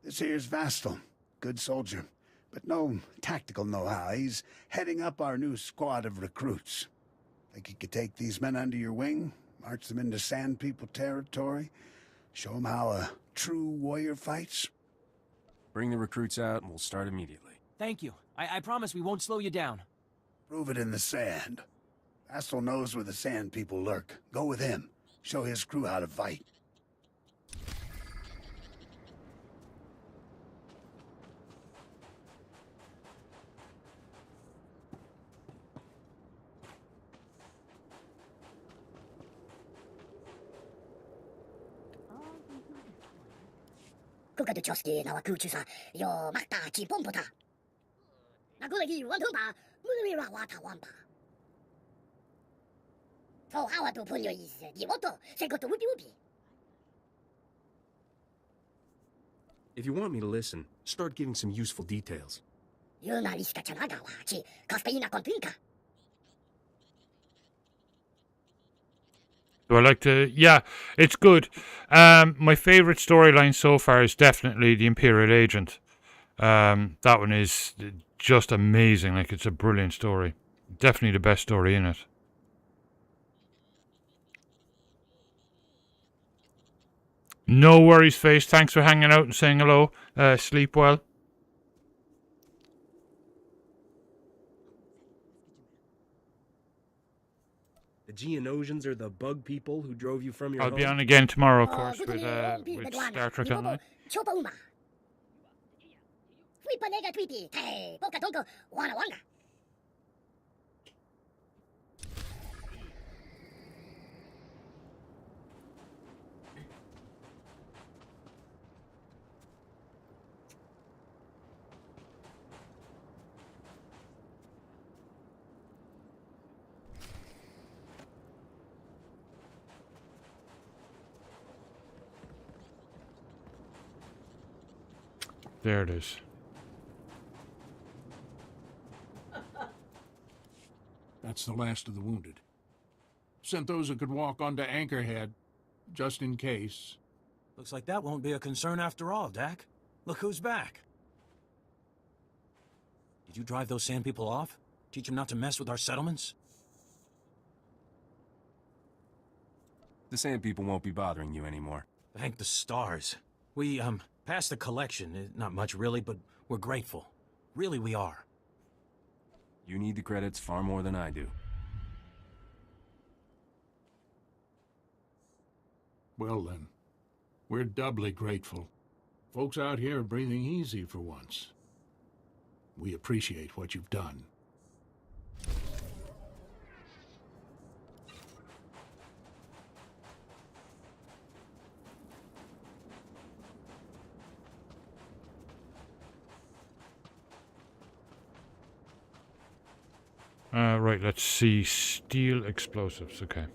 This here's Vastal. Good soldier, but no tactical know-how. He's heading up our new squad of recruits. Think you could take these men under your wing, march them into Sand People territory, show them how a true warrior fights? Bring the recruits out and we'll start immediately. Thank you. I promise we won't slow you down. Prove it in the sand. Vastal knows where the Sand People lurk. Go with him. Show his crew how to fight. Kuka de choski na wakuchusa yo makta chi pompota. Nakulagi wantumpa mulira wata wampa. To hawa to punyo is divoto sekoto wupi wupi. If you want me to listen, start giving some useful details. Yuna liska chanaga wa chi kaspeina kontinka. Do I like to? Yeah, it's good. My favourite storyline so far is definitely the Imperial Agent. That one is just amazing. Like, it's a brilliant story. Definitely the best story in it. No worries, Face. Thanks for hanging out and saying hello. Sleep well. The Geonosians are the bug people who drove you from your I'll home? be on again tomorrow, of course, with Star Trek Online. Chopa uma. Flipa nega tweety. Hey, poka tonko wana wanga. There it is. That's the last of the wounded. Sent those who could walk onto Anchorhead, just in case. Looks like that won't be a concern after all, Dak. Look who's back. Did you drive those sand people off? Teach them not to mess with our settlements? The sand people won't be bothering you anymore. Thank the stars. We, passed the collection. Not much, really, but we're grateful. Really, we are. You need the credits far more than I do. Well then, we're doubly grateful. Folks out here are breathing easy for once. We appreciate what you've done. Right, let's see. Steel explosives, okay.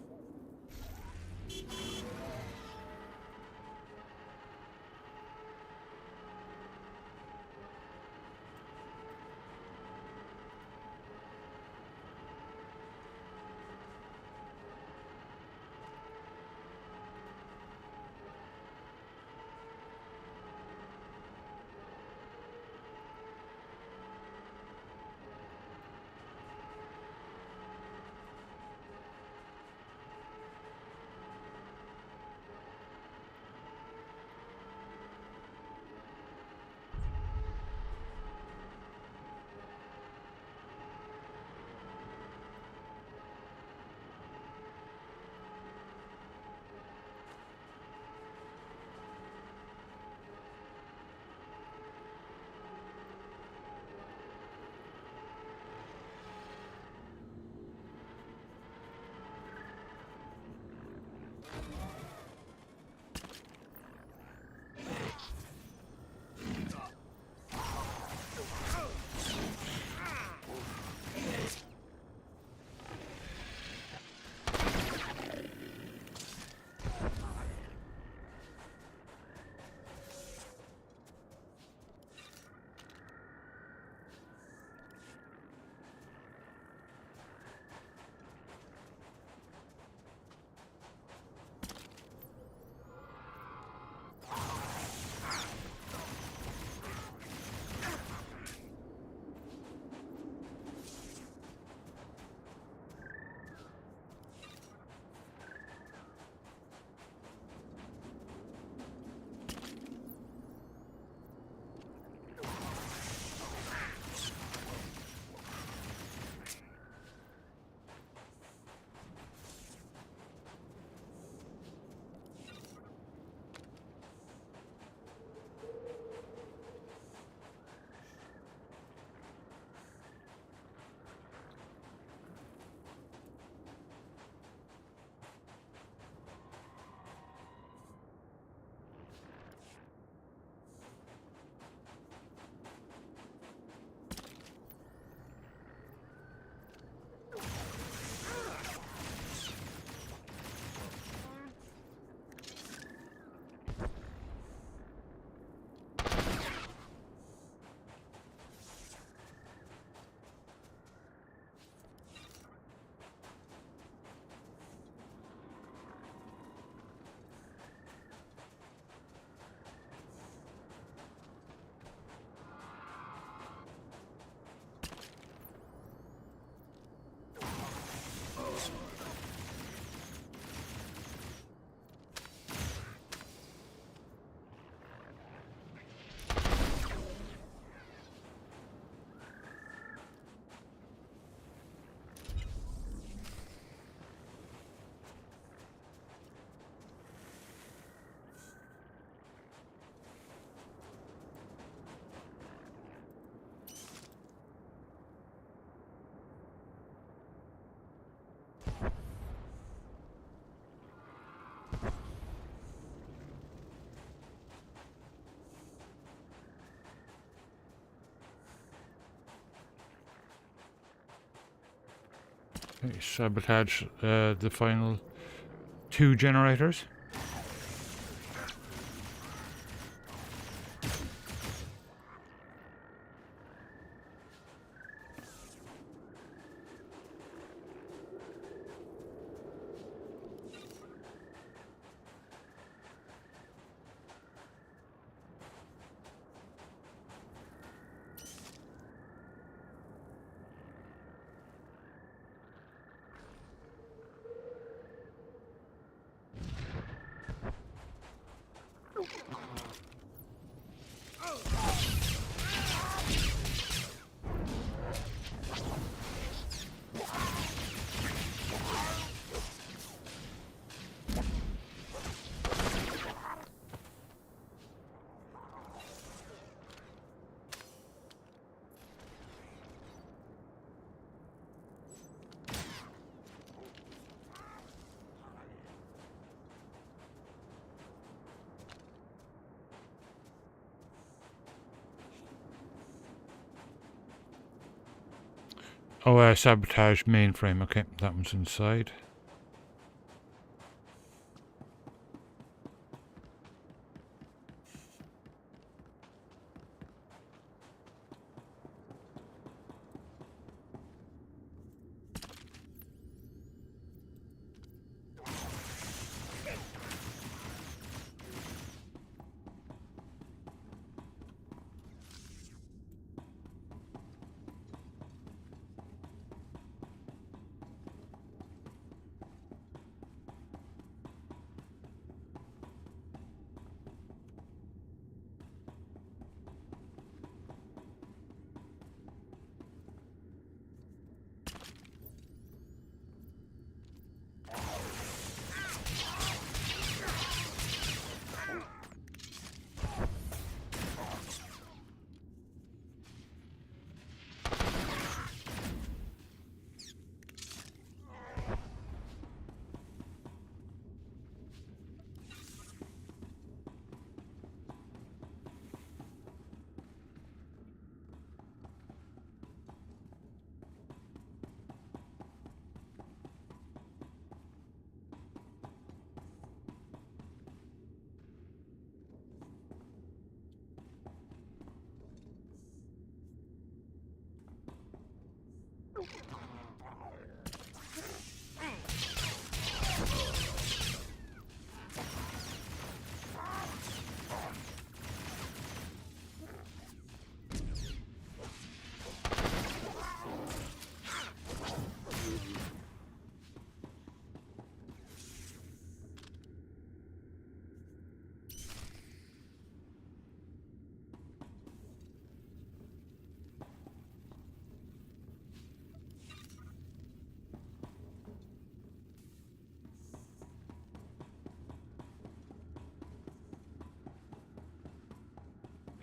Okay, sabotage the final 2 generators. Oh, sabotage mainframe. Okay, that one's inside.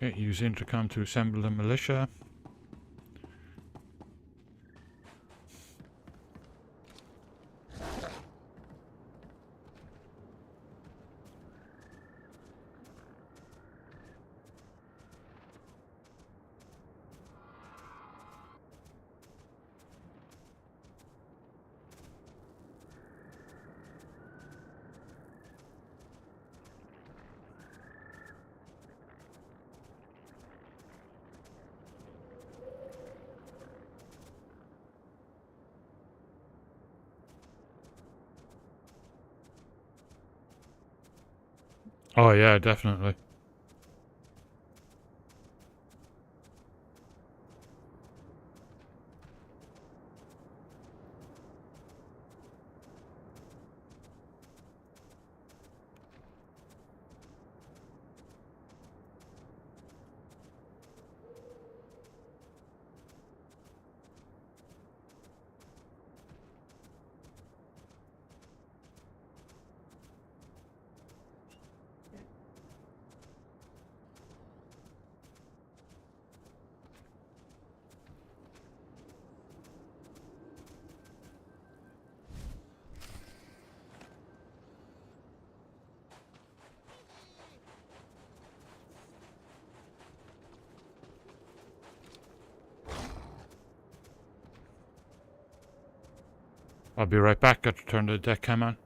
Okay, use intercom to assemble the militia. Oh yeah, definitely. I'll be right back. Got to turn the deck cam on.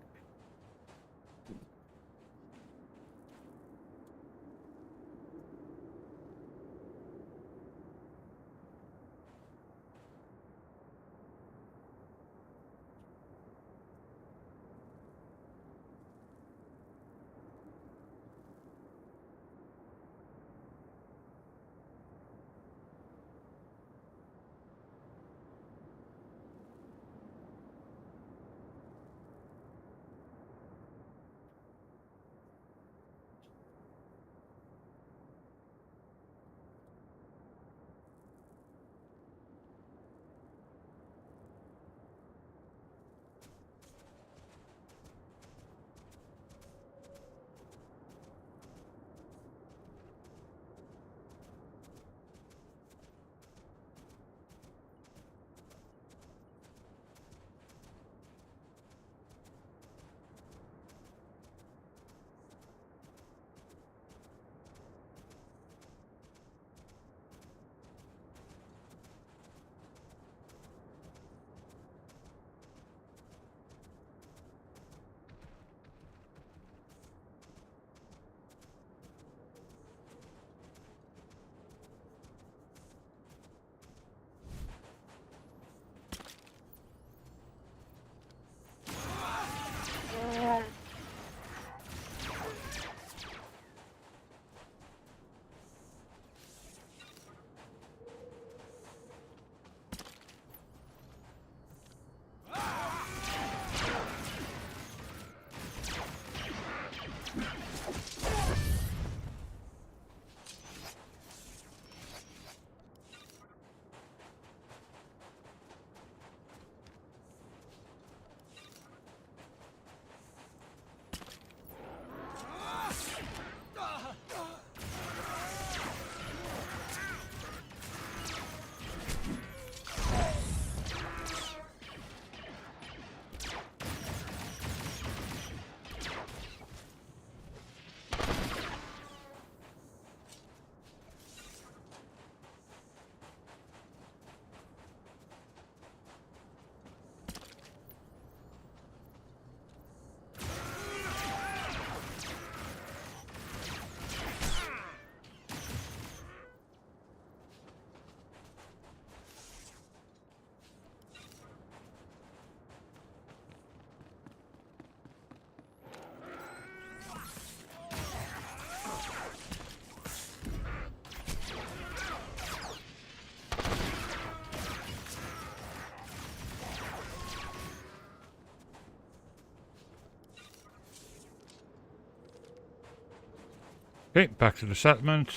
Okay, back to the settlement.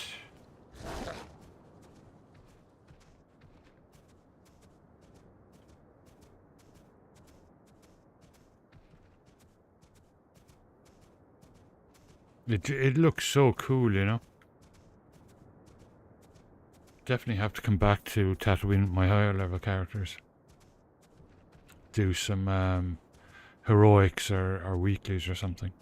It looks so cool, you know. Definitely have to come back to Tatooine with my higher level characters. Do some heroics or weeklies or something.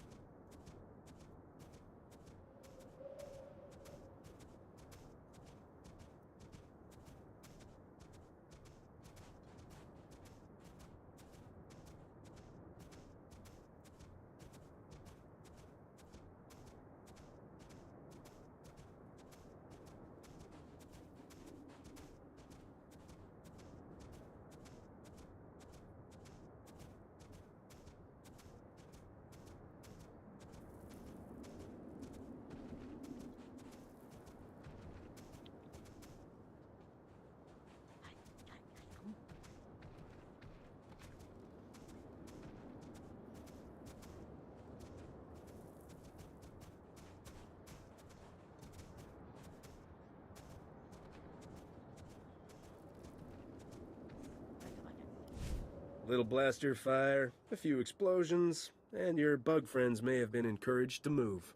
Little blaster fire, a few explosions, and your bug friends may have been encouraged to move.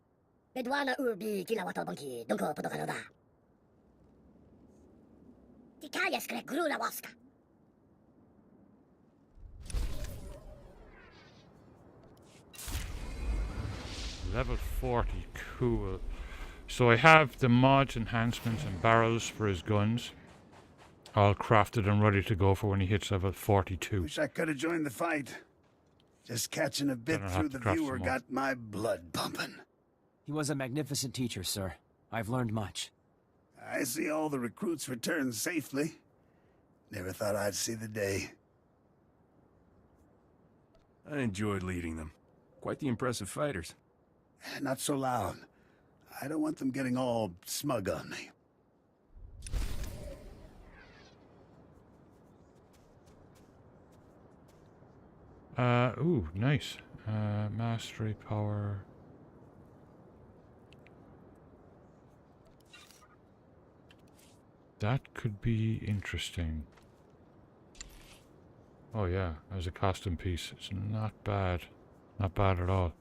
Bedwana urbi kilawato bangki dungko podokanoda. Tikaya skrek grula waska. Level 40, cool. So I have the mods, enhancements and barrels for his guns. All crafted and ready to go for when he hits level 42. Wish I could have joined the fight. Just catching a bit through the viewer got my blood pumping. He was a magnificent teacher, sir. I've learned much. I see all the recruits return safely. Never thought I'd see the day. I enjoyed leading them. Quite the impressive fighters. Not so loud. I don't want them getting all smug on me. Ooh, nice. Mastery power. That could be interesting. Oh yeah, as a costume piece, it's not bad. Not bad at all.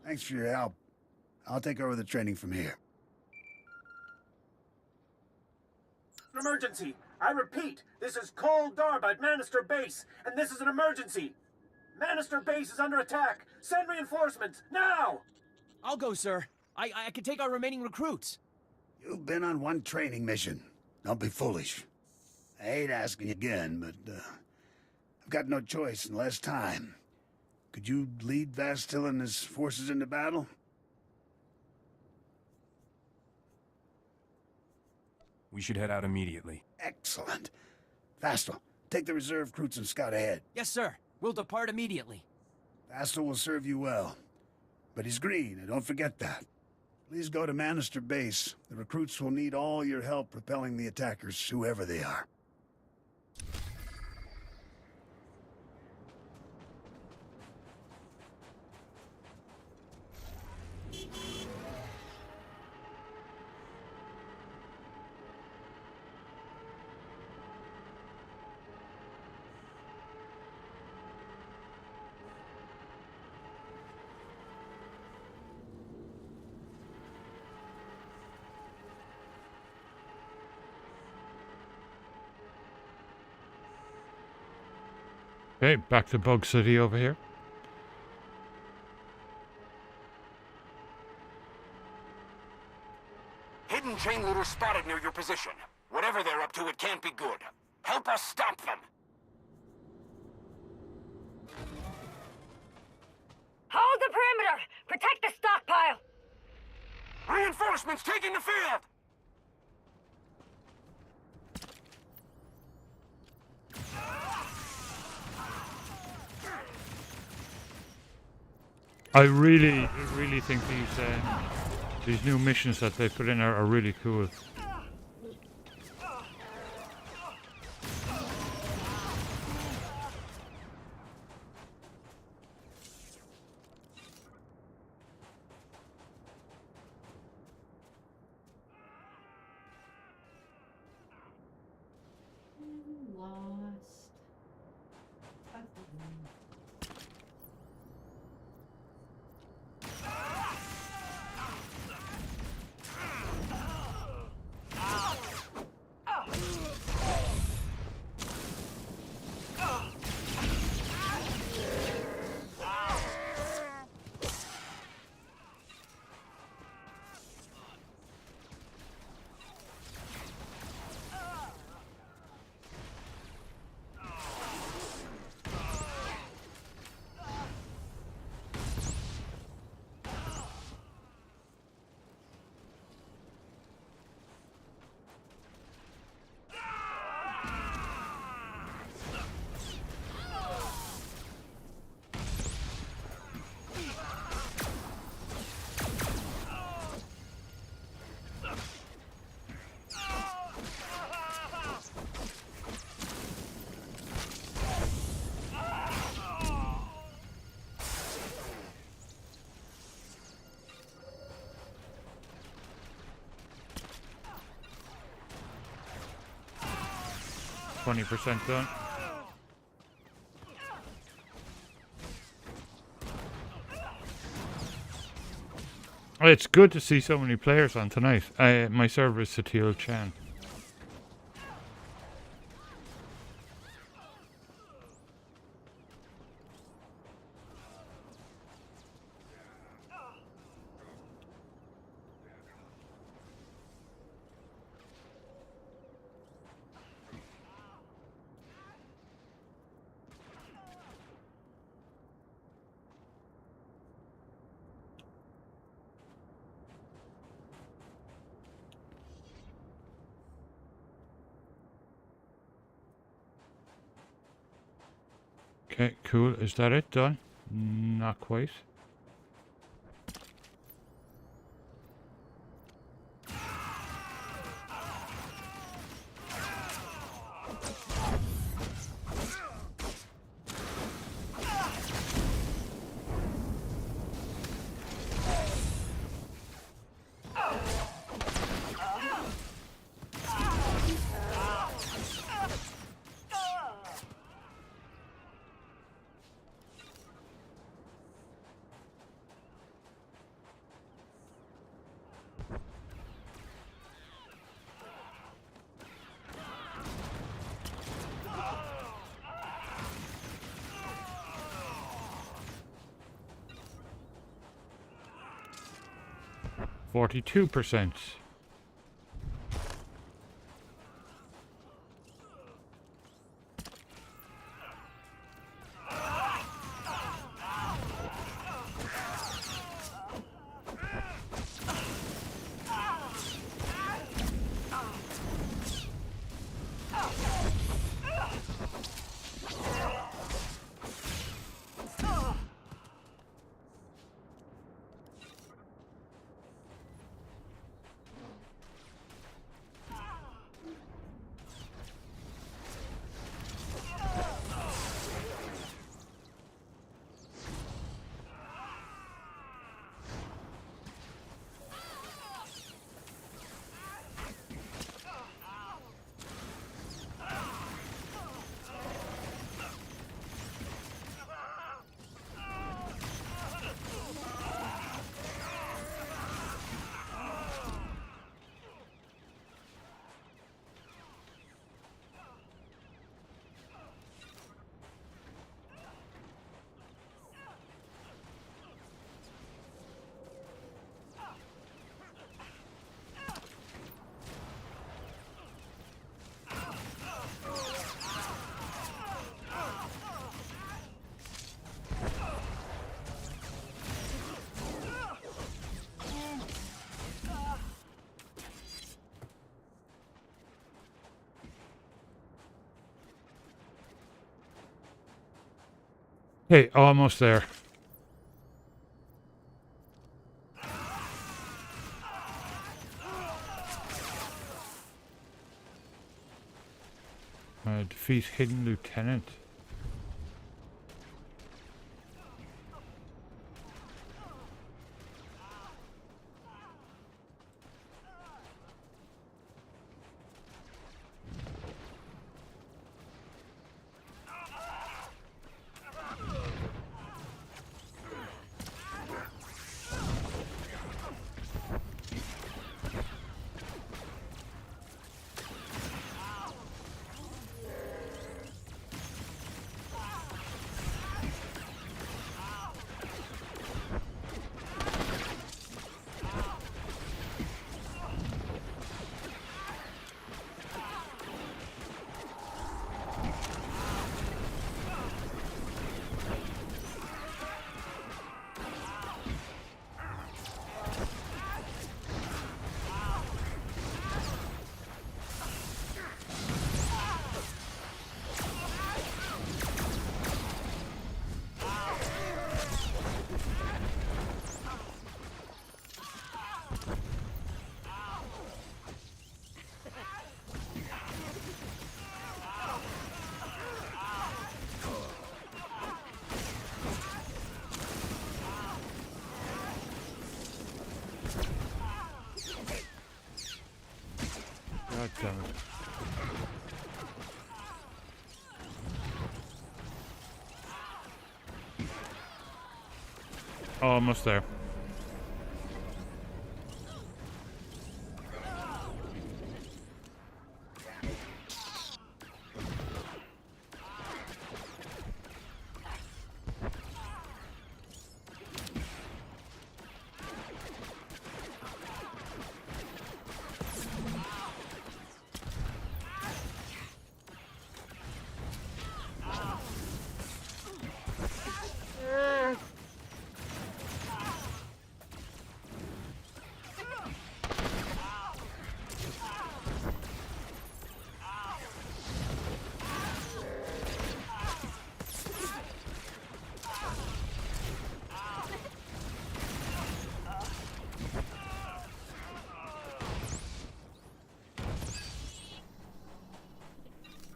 Thanks for your help. I'll take over the training from here. An emergency! I repeat, this is Cole Darb at Manister Base, and this is an emergency! Manister Base is under attack! Send reinforcements, now! I'll go, sir. I can take our remaining recruits. You've been on one training mission. Don't be foolish. I hate asking you again, but I've got no choice and less time. Could you lead Vastil and his forces into battle? We should head out immediately. Excellent. Vastil, take the reserve recruits and scout ahead. Yes, sir. We'll depart immediately. Vastil will serve you well. But he's green, and don't forget that. Please go to Manister Base. The recruits will need all your help repelling the attackers, whoever they are. Okay, back to Bug City over here. Hidden chain looters spotted near your position. Whatever they're up to, it can't be good. Help us stop them. Hold the perimeter! Protect the stockpile! Reinforcements taking the field! I really think these new missions that they put in are really cool. 20% done. Oh, it's good to see so many players on tonight. My server is Satele Shan. Okay, cool. Is that it? Done? Not quite. %. Hey, almost there. Defeat Hidden Lieutenant. God damn it. Almost there.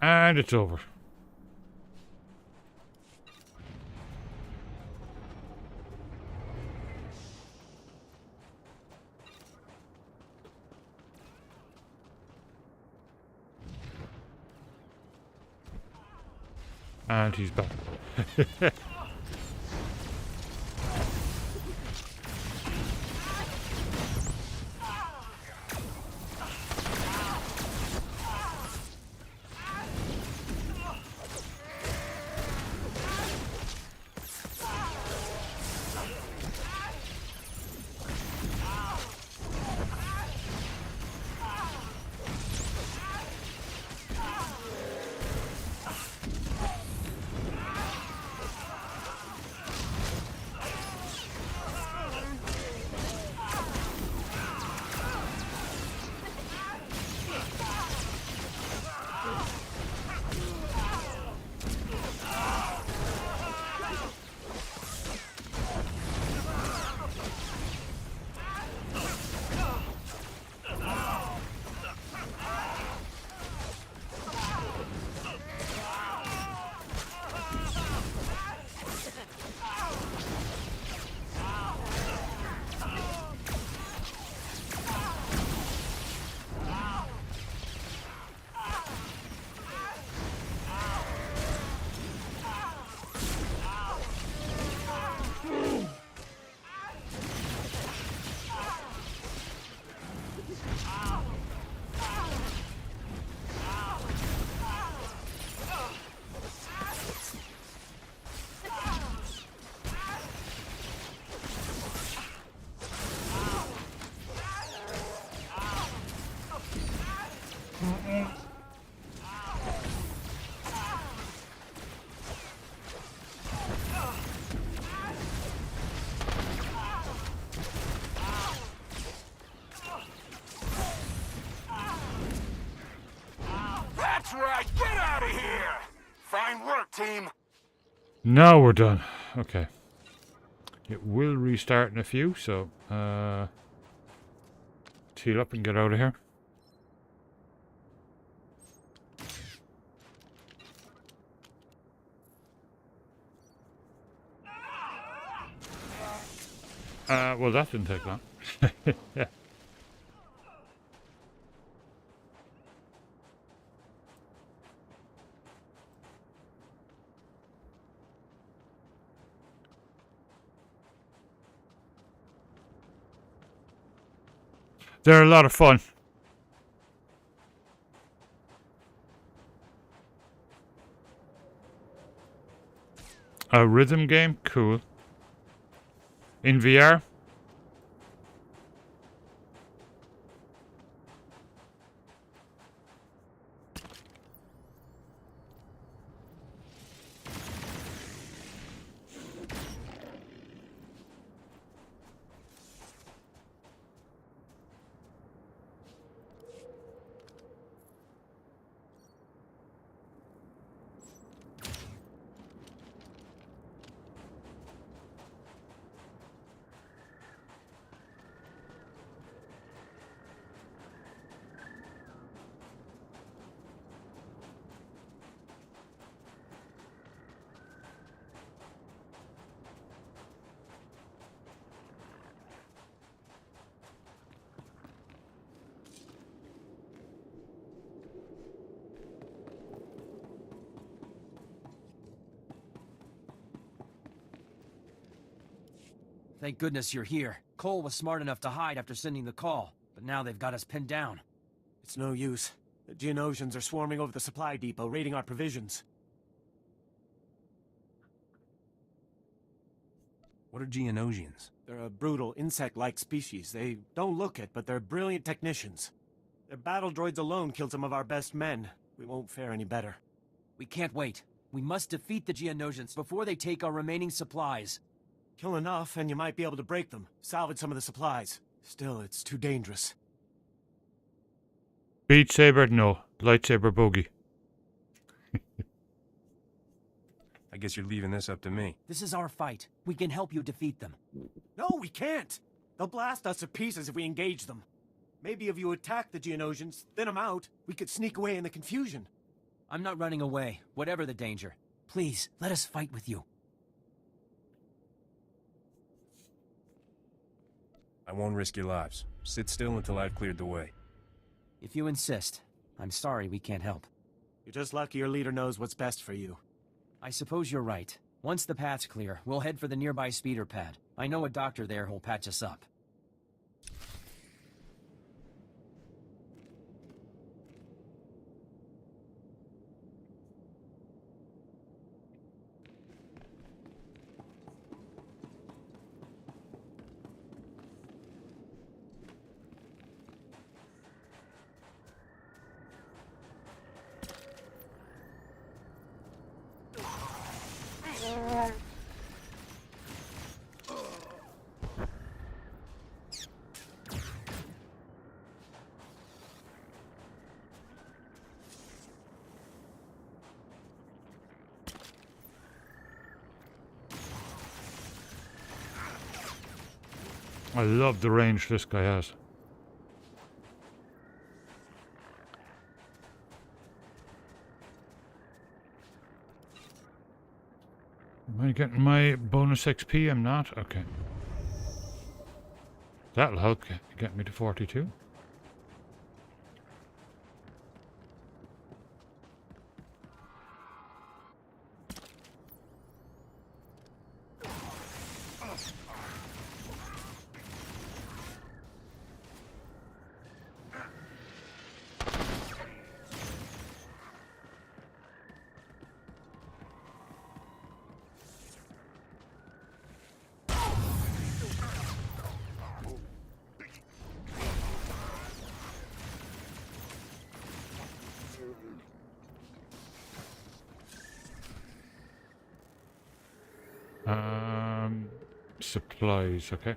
And it's over. And he's back. That's right! Get out of here! Fine work, team! Now we're done. Okay. It will restart in a few, so heal up and get out of here. Well, that didn't take long. Yeah. They're a lot of fun. A rhythm game? Cool. In VR? Thank goodness you're here. Cole was smart enough to hide after sending the call, but now they've got us pinned down. It's no use. The Geonosians are swarming over the supply depot, raiding our provisions. What are Geonosians? They're a brutal, insect-like species. They don't look it, but they're brilliant technicians. Their battle droids alone killed some of our best men. We won't fare any better. We can't wait. We must defeat the Geonosians before they take our remaining supplies. Kill enough, and you might be able to break them. Salvage some of the supplies. Still, it's too dangerous. Beat saber, no. Lightsaber bogey. I guess you're leaving this up to me. This is our fight. We can help you defeat them. No, we can't! They'll blast us to pieces if we engage them. Maybe if you attack the Geonosians, thin them out, we could sneak away in the confusion. I'm not running away, whatever the danger. Please, let us fight with you. I won't risk your lives. Sit still until I've cleared the way. If you insist. I'm sorry we can't help. You're just lucky your leader knows what's best for you. I suppose you're right. Once the path's clear, we'll head for the nearby speeder pad. I know a doctor there who'll patch us up. I love the range this guy has. Am I getting my bonus XP? I'm not? Okay. That'll help get me to 42. Supplies, okay.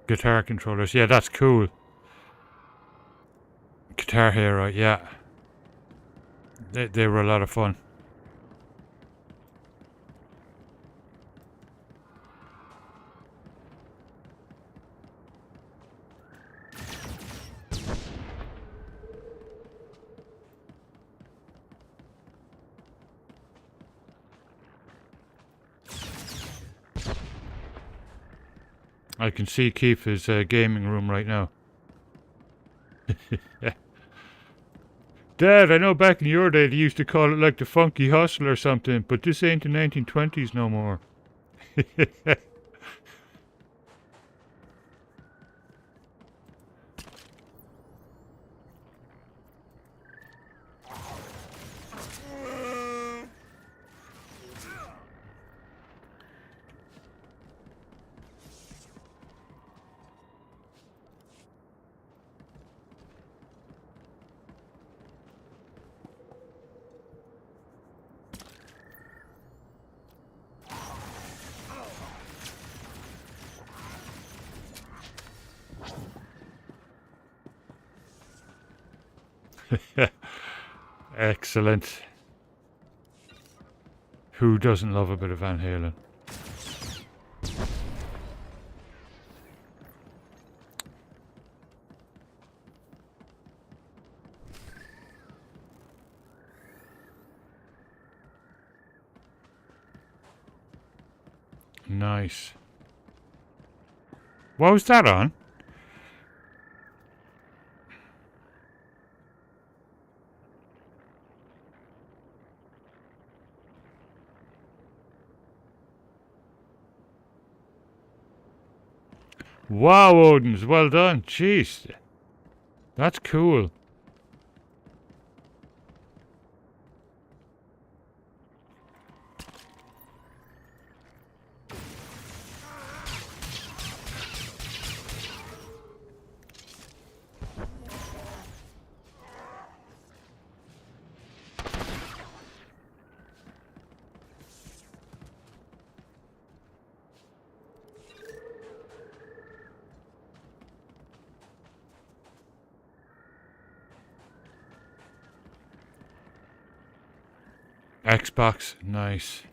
Guitar controllers, yeah, that's cool. Guitar Hero, yeah. They were a lot of fun. I can see Keith's gaming room right now. Dad, I know back in your day they used to call it like the Funky Hustle or something, but this ain't the 1920s no more. Excellent. Who doesn't love a bit of Van Halen? Nice. What was that on? Wow, Odins, well done. Jeez. That's cool. Xbox, nice.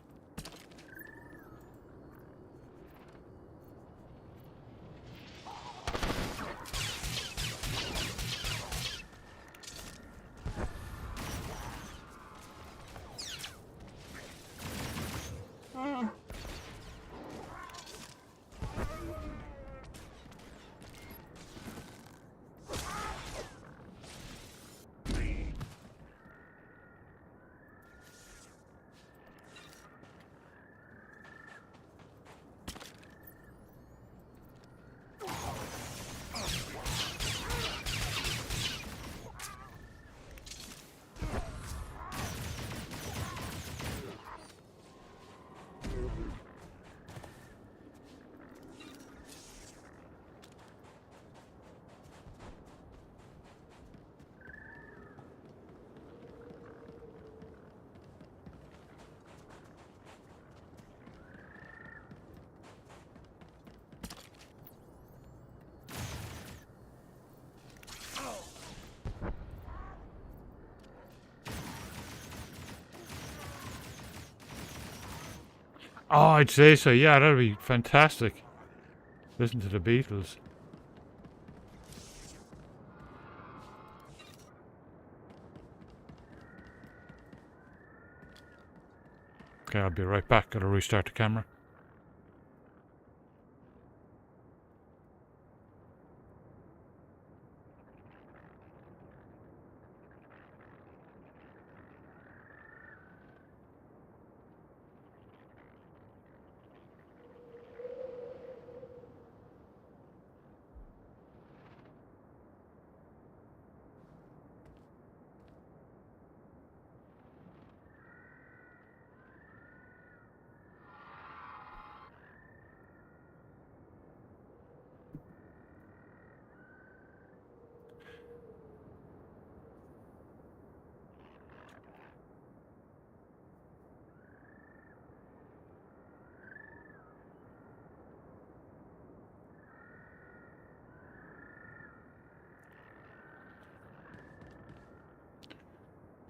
Oh, I'd say so. Yeah, that'd be fantastic. Listen to the Beatles. Okay, I'll be right back. Gotta restart the camera.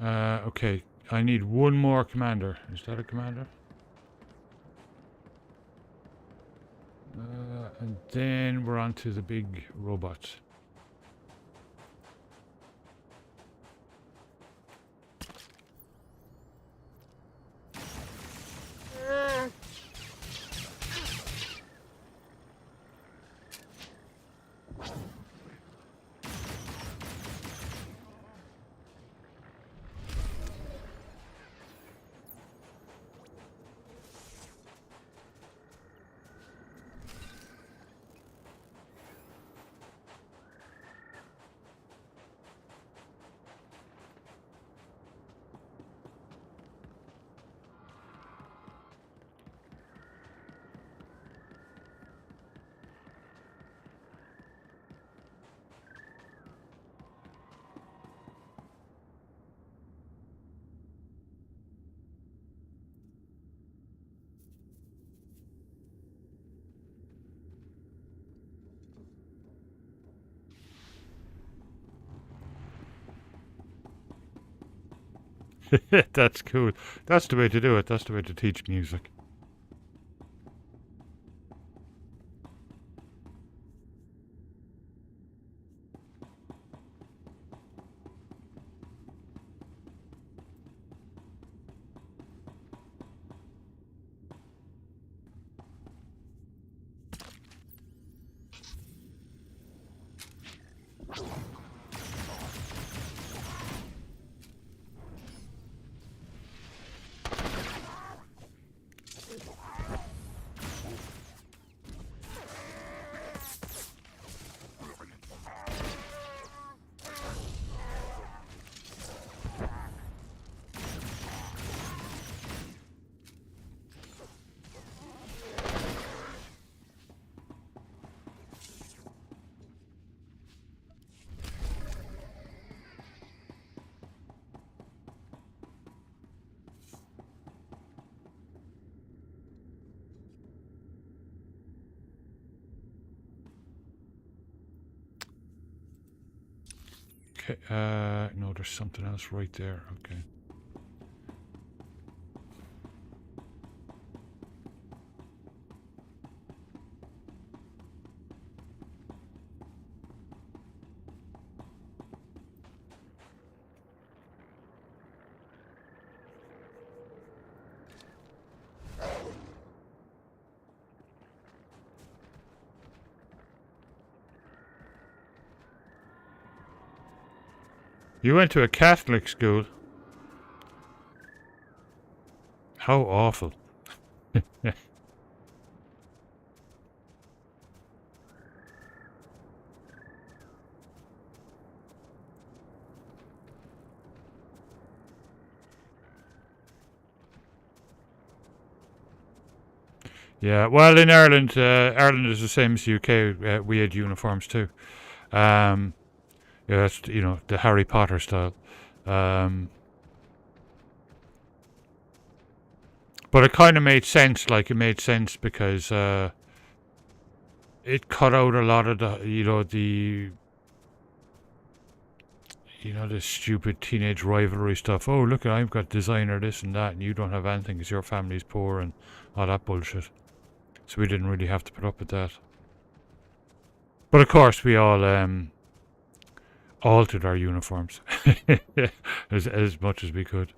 Okay, I need one more commander. Is that a commander? And then we're on to the big robots. That's cool. That's the way to do it. That's the way to teach music. Okay, no, there's something else right there. Okay. You went to a Catholic school? How awful. Yeah, well, in Ireland, Ireland is the same as UK. We had uniforms too. Yeah, that's, you know, the Harry Potter style. But it kind of made sense. Like, it made sense because it cut out a lot of the, the stupid teenage rivalry stuff. Oh, look, I've got designer this and that, and you don't have anything because your family's poor and all that bullshit. So we didn't really have to put up with that. But of course, we all altered our uniforms as much as we could.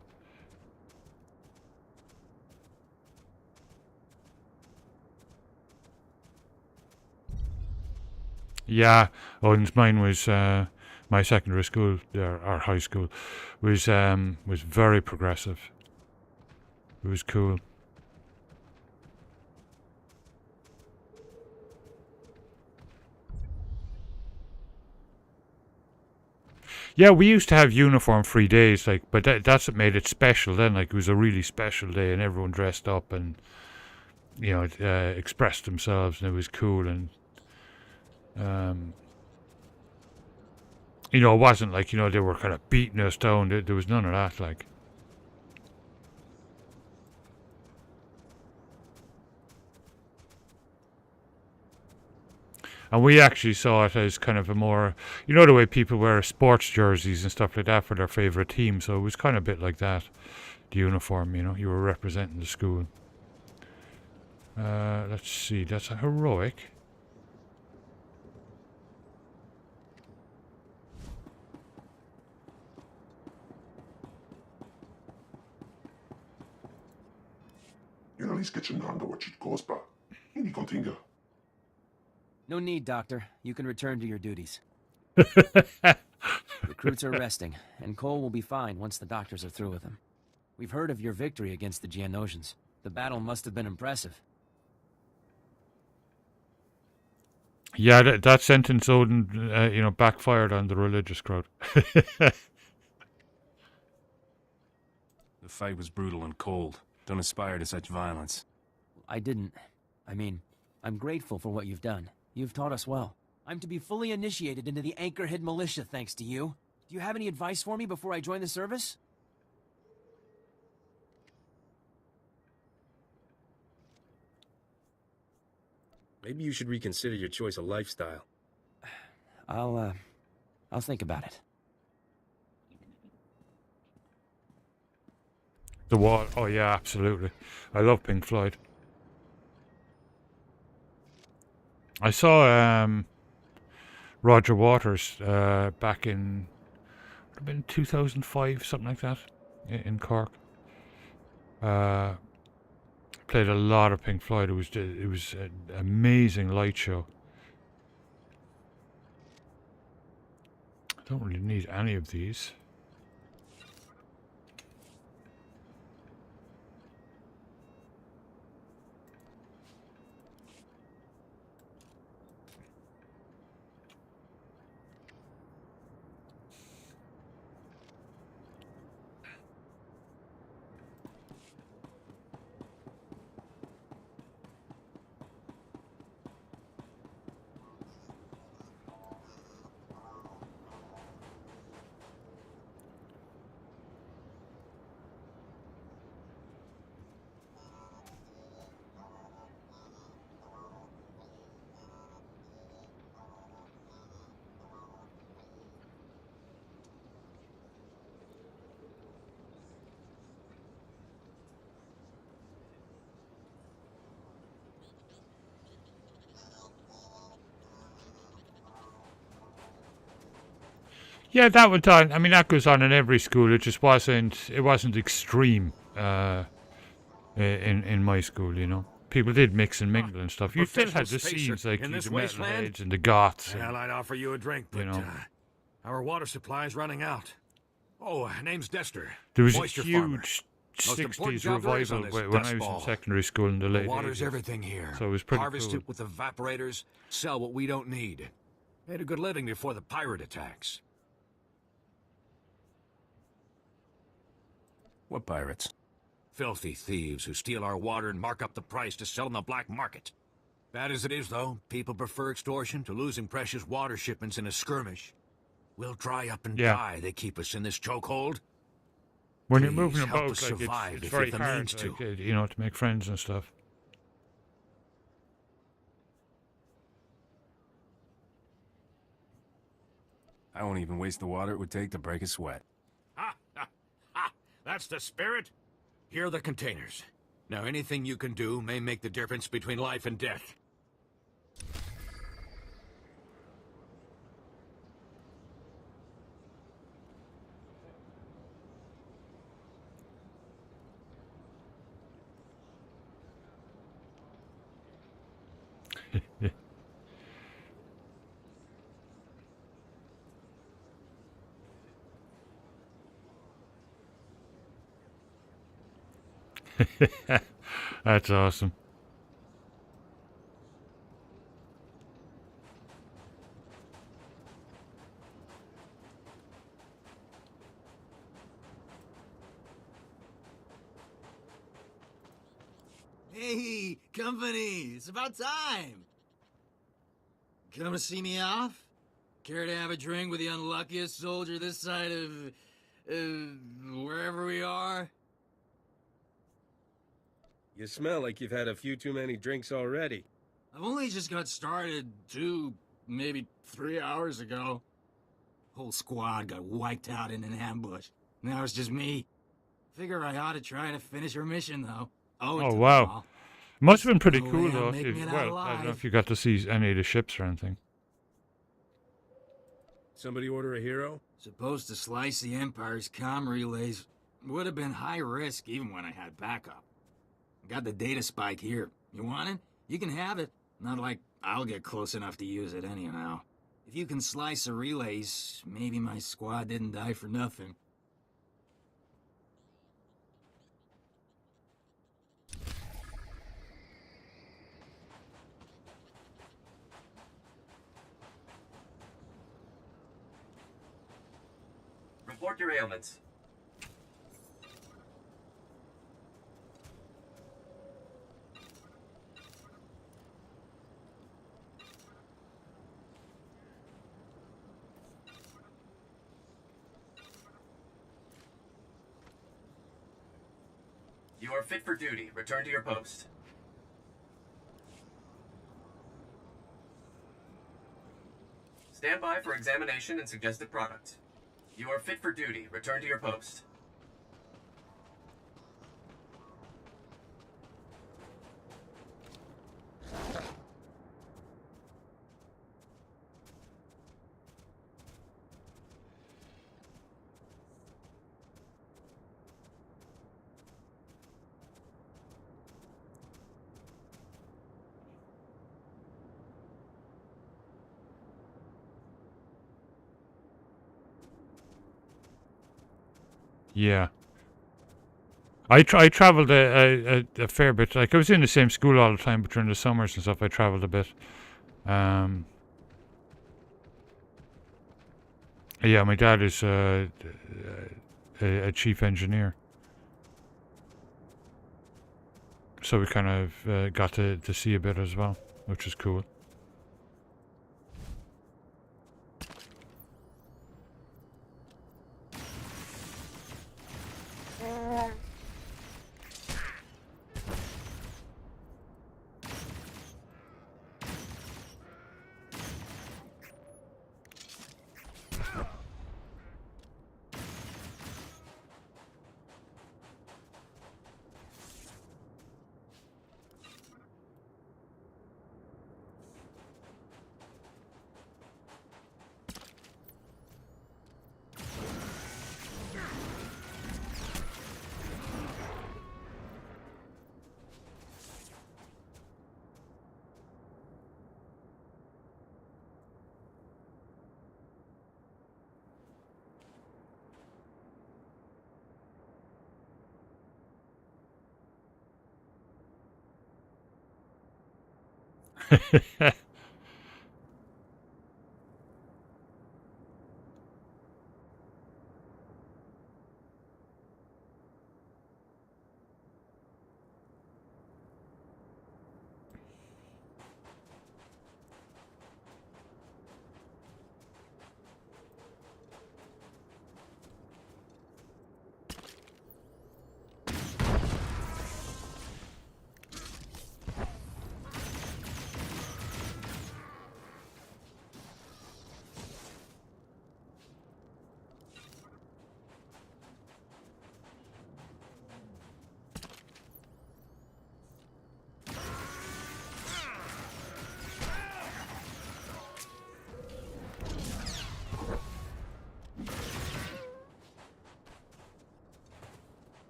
Yeah, and mine was my secondary school, our high school, was very progressive. It was cool. Yeah, we used to have uniform-free days, like, but that's what made it special then. Like, it was a really special day, and everyone dressed up and, expressed themselves, and it was cool. And it wasn't like, they were kind of beating us down. There was none of that, like. And we actually saw it as kind of a more, you know, the way people wear sports jerseys and stuff like that for their favourite team. So it was kind of a bit like that, the uniform, you know, you were representing the school. Let's see, that's a heroic. Yun at least get your nanga what you'd cause ba. Hindi kontinga. No need, Doctor. You can return to your duties. Recruits are resting, and Cole will be fine once the doctors are through with him. We've heard of your victory against the Geonosians. The battle must have been impressive. Yeah, that sentence, Odin, you know, backfired on the religious crowd. The fight was brutal and cold. Don't aspire to such violence. I didn't. I mean, I'm grateful for what you've done. You've taught us well. I'm to be fully initiated into the Anchorhead Militia thanks to you. Do you have any advice for me before I join the service? Maybe you should reconsider your choice of lifestyle. I'll think about it. The Wall. Oh yeah, absolutely. I love Pink Floyd. I saw Roger Waters back in, would have been 2005, something like that, in Cork. Played a lot of Pink Floyd. It was an amazing light show. I don't really need any of these. Yeah, that went on. I mean, that goes on in every school. It just wasn't. It wasn't extreme in my school. You know, people did mix and mingle and stuff. You still had the scenes like the metalheads and the goths. Well, I'd offer you a drink, but you know, our water supply's running out. Oh, name's Dester. there was a Moisture farmer. huge Most important 60s job there is on revival this when dust I was ball. in secondary school in the late The water's 80s. everything here. So it was pretty Harvest cool. it with evaporators, sell what we don't need. Made a good living before the pirate attacks. What pirates? Filthy thieves who steal our water and mark up the price to sell on the black market. Bad as it is, though, people prefer extortion to losing precious water shipments in a skirmish. We'll dry up and Yeah. die. They keep us in this chokehold. When you're Please moving help about, us like survive it's if very you've the hard, means to. like, you know, to make friends and stuff. I won't even waste the water it would take to break a sweat. Ha! Ha! Ha! That's the spirit. Here are the containers. Now, anything you can do may make the difference between life and death. That's awesome. Hey, company! It's about time! Come to see me off? Care to have a drink with the unluckiest soldier this side of... wherever we are? You smell like you've had a few too many drinks already. I've only just got started, too, maybe 3 hours ago. Whole squad got wiped out in an ambush. Now it's just me. Figure I ought to try to finish her mission, though. Oh, wow. Must have been pretty cool, though. Well, I don't know if you got to see any of the ships or anything. Somebody order a hero? Supposed to slice the Empire's comm relays. Would have been high risk even when I had backup. Got the data spike here. You want it? You can have it. Not like I'll get close enough to use it anyhow. If you can slice the relays, maybe my squad didn't die for nothing. Report your ailments. You are fit for duty. Return to your post. Stand by for examination and suggested product. You are fit for duty. Return to your post. Yeah. I traveled a fair bit. Like, I was in the same school all the time, but during the summers and stuff, I traveled a bit. Yeah, my dad is a chief engineer. So we kind of got to see a bit as well, which is cool.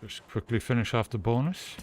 Just quickly finish off the bonus.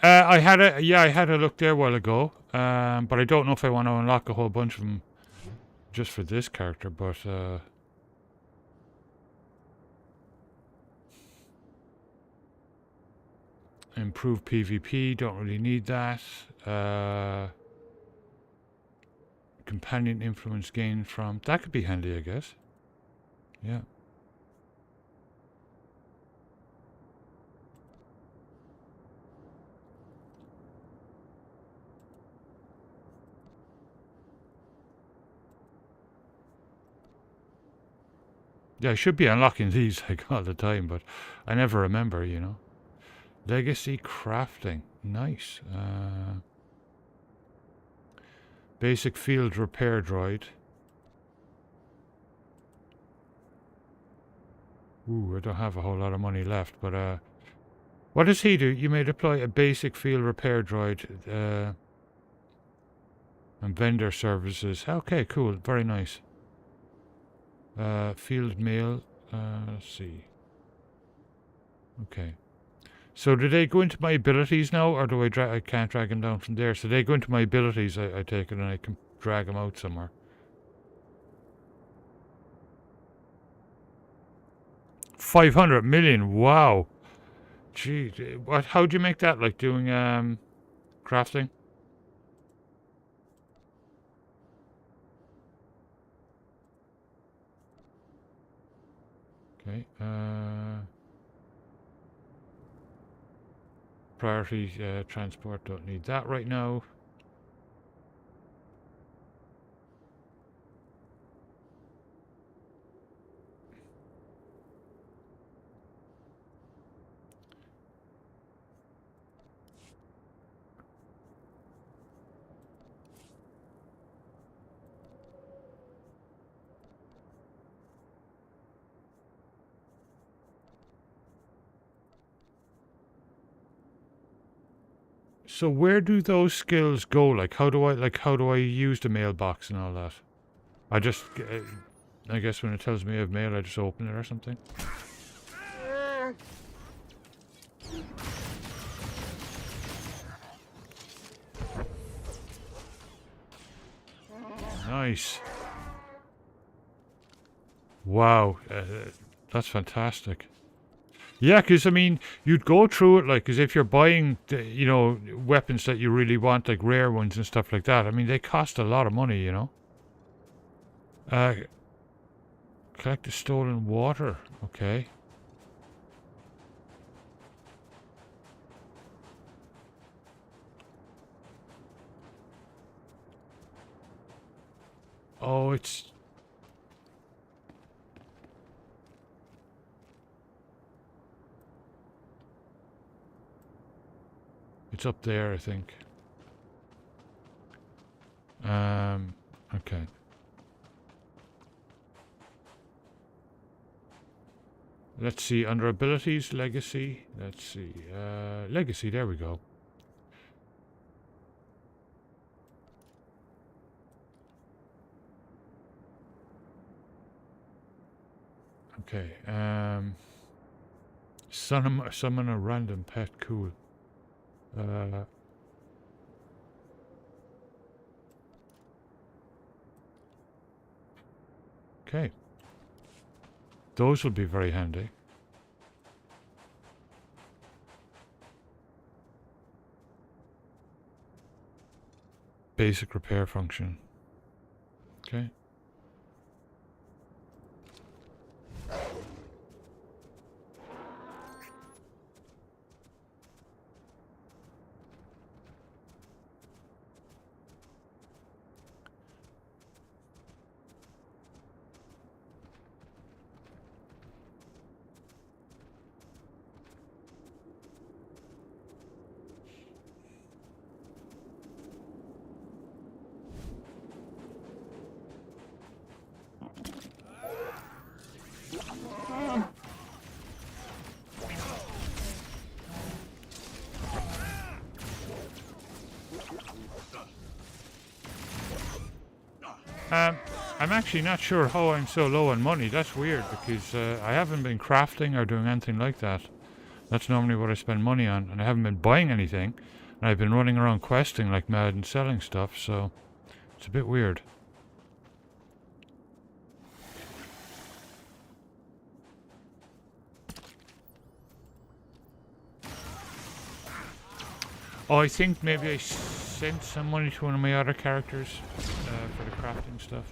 I had a look there a while ago, but I don't know if I want to unlock a whole bunch of them just for this character, but improve PvP, don't really need that. Companion influence gained from, that could be handy, I guess. Yeah. Yeah, I should be unlocking these like all the time, but I never remember, you know. Legacy crafting. Nice. Basic field repair droid. Ooh, I don't have a whole lot of money left, but what does he do? You may deploy a basic field repair droid and vendor services. Okay, cool. Very nice. Field mail. Let's see. Okay. So do they go into my abilities now, or do I can't drag them down from there? So they go into my abilities, I take it, and I can drag them out somewhere. $500 million. Wow. Gee, what? How do you make that? Like doing crafting? Okay. Priority transport. Don't need that right now. So where do those skills go? Like how do I use the mailbox and all that? I just I guess when it tells me I have mail, I just open it or something. Nice. Wow, that's fantastic. Yeah, because, I mean, you'd go through it, like, as if you're buying, you know, weapons that you really want, like rare ones and stuff like that. I mean, they cost a lot of money, you know. Collect the stolen water. Okay. Oh, it's... It's up there, I think. Okay. Let's see, under abilities, legacy. Let's see, legacy, there we go. Okay, summon a random pet, cool. Okay. Those will be very handy. Basic repair function. Okay. I'm actually not sure how I'm so low on money. That's weird because I haven't been crafting or doing anything like that. That's normally what I spend money on, and I haven't been buying anything, and I've been running around questing like mad and selling stuff, so it's a bit weird. Oh, I think maybe I sent some money to one of my other characters for the crafting stuff.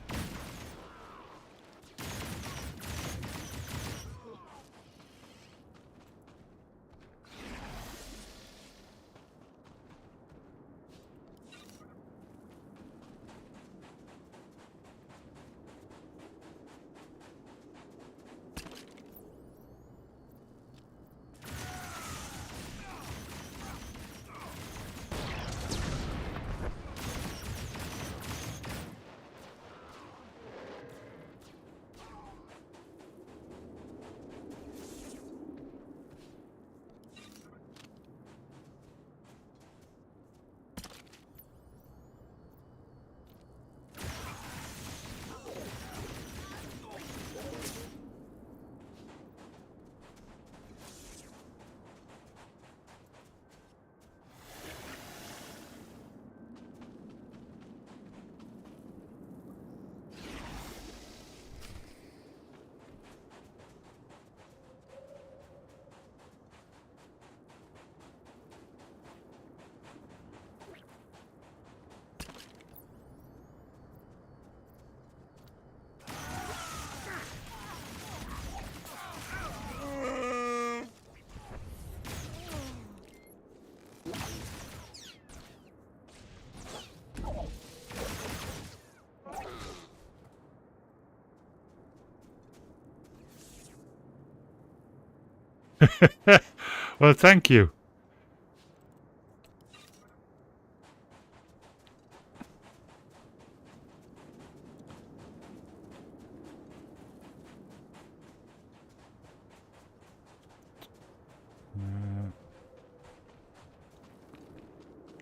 Well, thank you.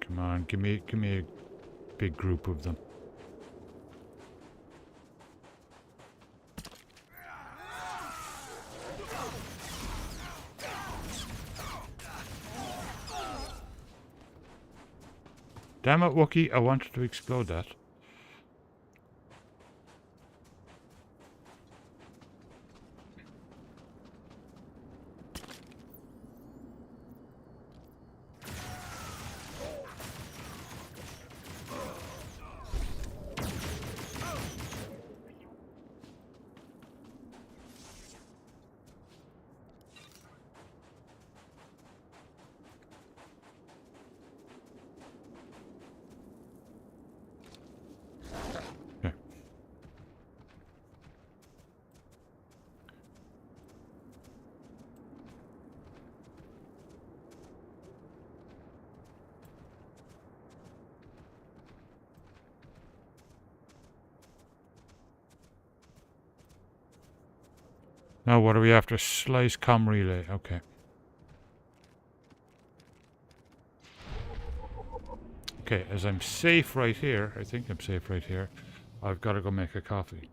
Come on, give me a big group of them. Damn it, Wookie, I wanted to explode that. Now what are we after? Slice com relay. Okay. Okay, as I'm safe right here, I think I'm safe right here, I've got to go make a coffee.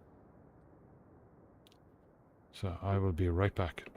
So I will be right back.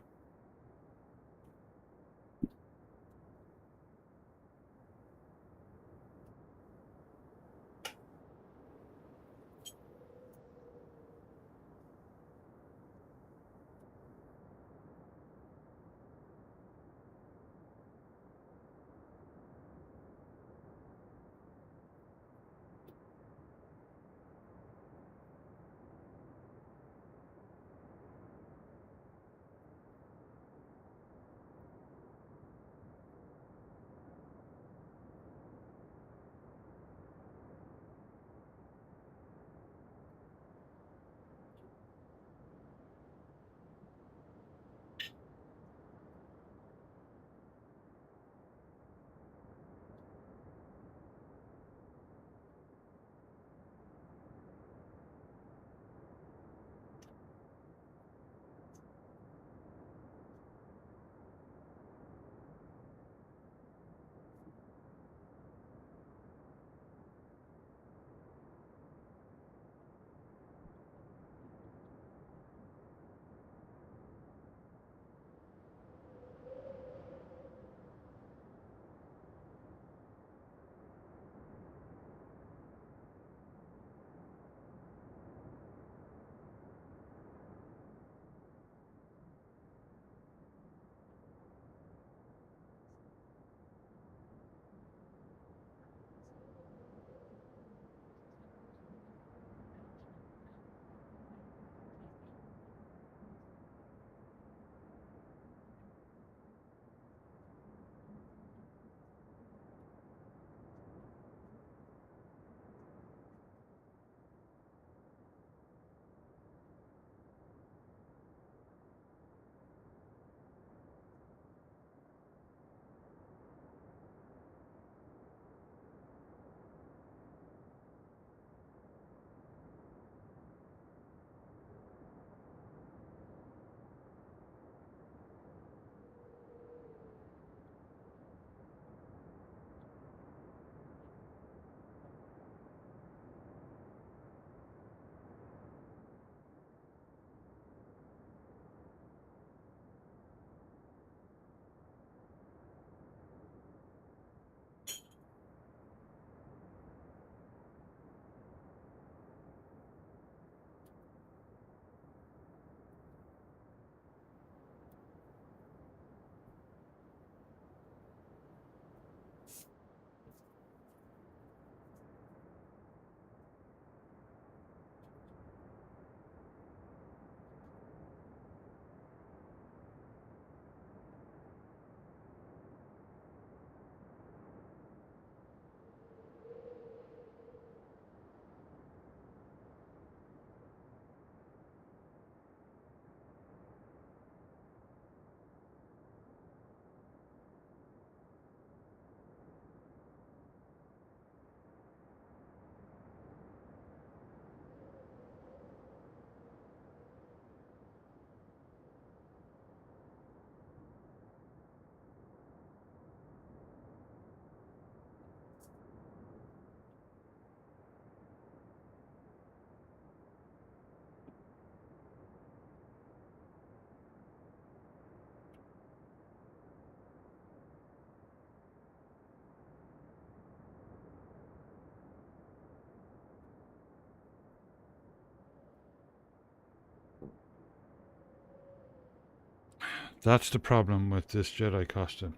That's the problem with this Jedi costume.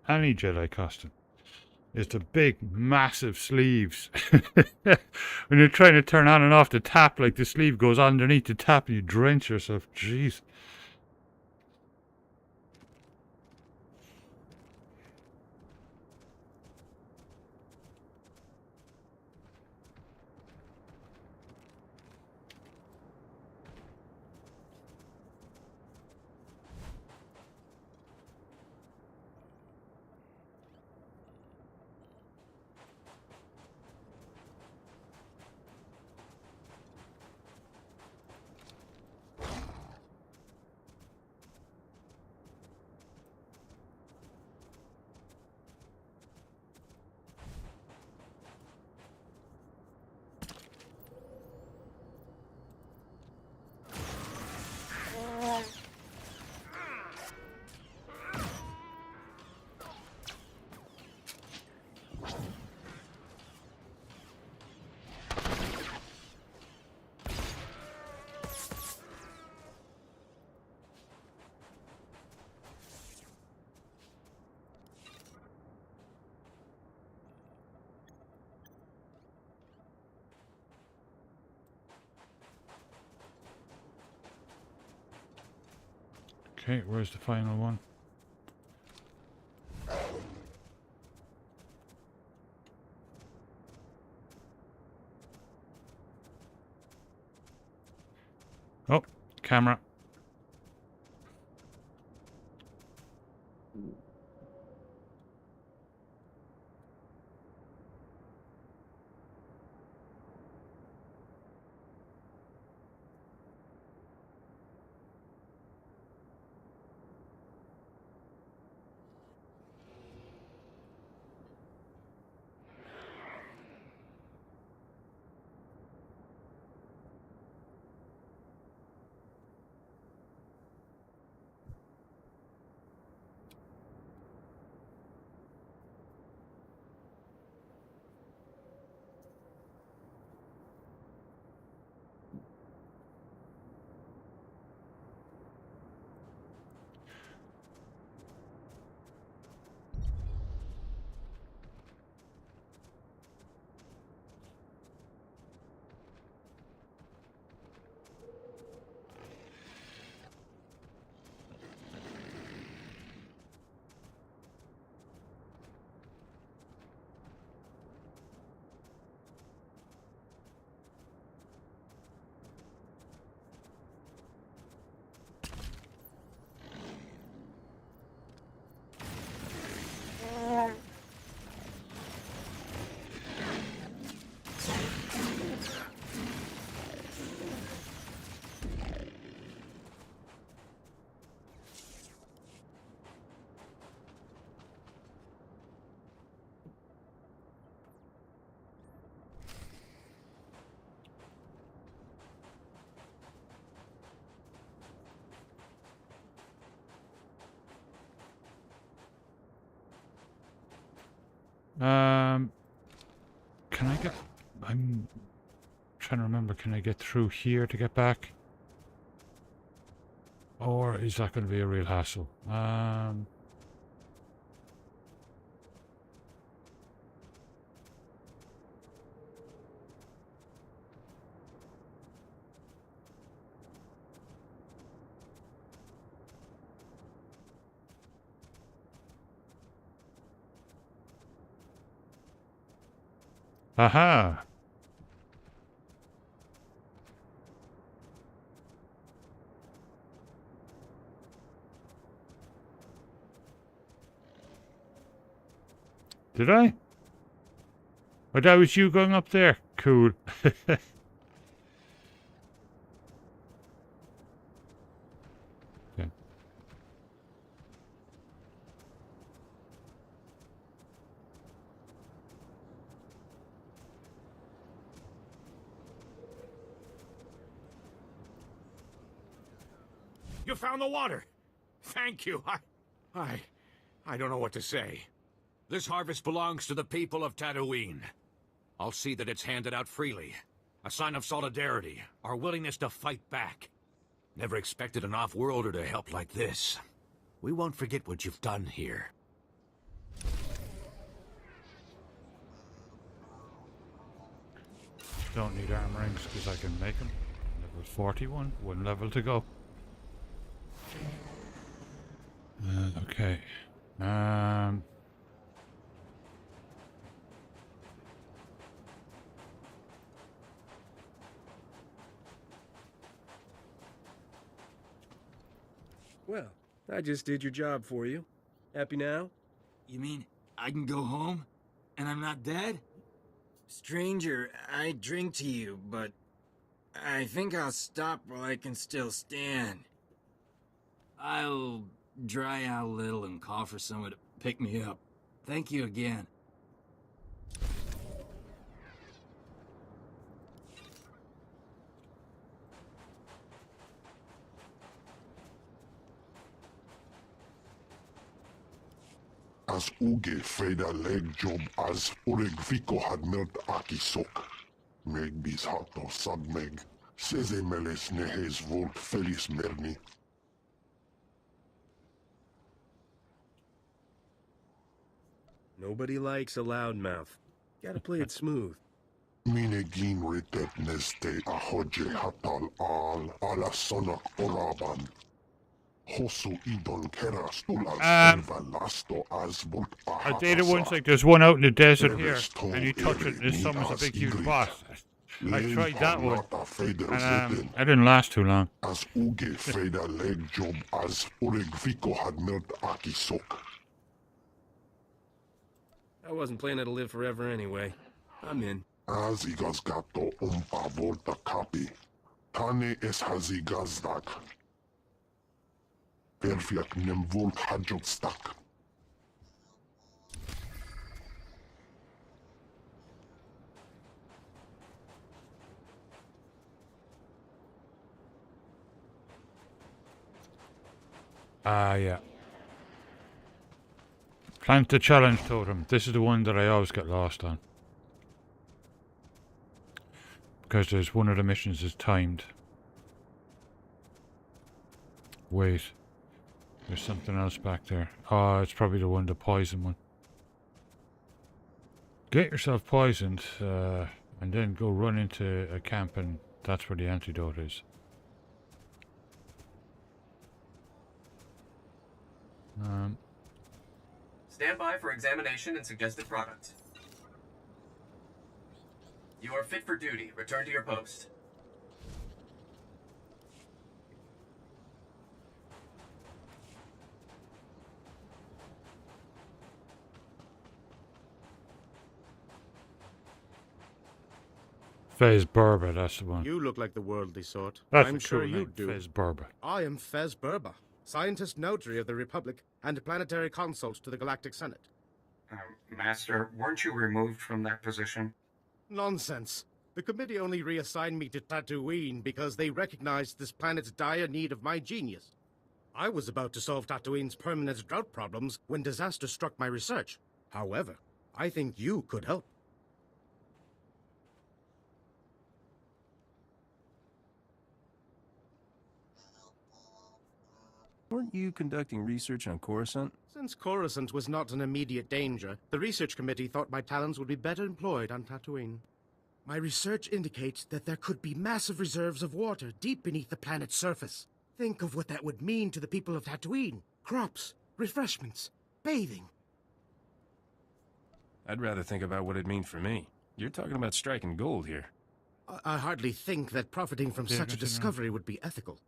Any Jedi costume. Is the big, massive sleeves. When you're trying to turn on and off the tap, like the sleeve goes underneath the tap and you drench yourself. Jeez. Okay, where's the final one? Oh, camera. Can I get... I'm trying to remember, can I get through here to get back? Or is that going to be a real hassle? Aha! Did I? Oh, that was you going up there. Cool. Okay. You found the water. Thank you. I don't know what to say. This harvest belongs to the people of Tatooine. I'll see that it's handed out freely. A sign of solidarity, our willingness to fight back. Never expected an off-worlder to help like this. We won't forget what you've done here. Don't need armor rings because I can make them. Level 41, 1 level to go. Okay. Well, I just did your job for you. Happy now? You mean I can go home? And I'm not dead? Stranger, I drink to you, but I think I'll stop while I can still stand. I'll dry out a little and call for someone to pick me up. Thank you again. As uge feda leg job as oreg viko had melt aki sok. Meg bis hato sad meg. Seze meles nehes volt felis merni. Nobody likes a loudmouth. Gotta play it smooth. Mine gin retet neste a hoje hatal al ala sonak oraban. Hosu idon kera stulas lasto as volt I did it once, like there's one out in the desert here, and you touch it, there's someone's a big huge boss. I tried that one, and I didn't last too long. As uge feda leg job as oreg viko had melt aki sok. I wasn't planning to live forever anyway. I'm in. As igas gato umpa volta kapi. Tane es hazi gazdak. Perfiak nem volt hajot stak. Yeah. Plant the challenge totem. This is the one that I always get lost on. Because there's one of the missions is timed. Wait. There's something else back there. Oh, it's probably the one, the poison one. Get yourself poisoned, and then go run into a camp, and that's where the antidote is. Stand by for examination and suggested product. You are fit for duty. Return to your post. Fez Berber, that's the one. You look like the worldly sort. That's I'm a sure cool you name, do. Fez Berber. I am Fez Berber, scientist notary of the Republic and planetary consult to the Galactic Senate. Master, weren't you removed from that position? Nonsense. The committee only reassigned me to Tatooine because they recognized this planet's dire need of my genius. I was about to solve Tatooine's permanent drought problems when disaster struck my research. However, I think you could help. Weren't you conducting research on Coruscant? Since Coruscant was not an immediate danger, the research committee thought my talents would be better employed on Tatooine. My research indicates that there could be massive reserves of water deep beneath the planet's surface. Think of what that would mean to the people of Tatooine. Crops, refreshments, bathing. I'd rather think about what it'd mean for me. You're talking about striking gold here. I hardly think that profiting from such a discovery would be ethical.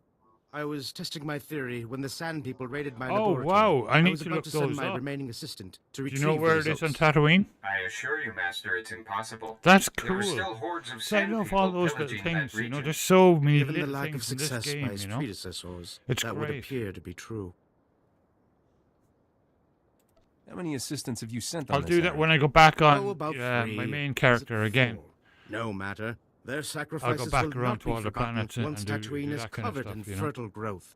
I was testing my theory when the Sand people raided my laboratory. Wow, I need was to about look to send those my up. remaining assistant to Do retrieve you know where the it is on results. Tatooine? I assure you, Master, it's impossible. That's There cool. are still hordes of So I sand love people all those little pillaging things, that you know, region. there's so many Given the little lack of things in this success game, by his you know. predecessors, It's that would great. appear to be true. How many assistants have you sent on I'll this do that errand? when I go back on about my 3. main character again. No matter. Their I'll sacrifices go back will around not to be all the forgotten planets and once do Tatooine is that kind of covered stuff, in you know. fertile growth.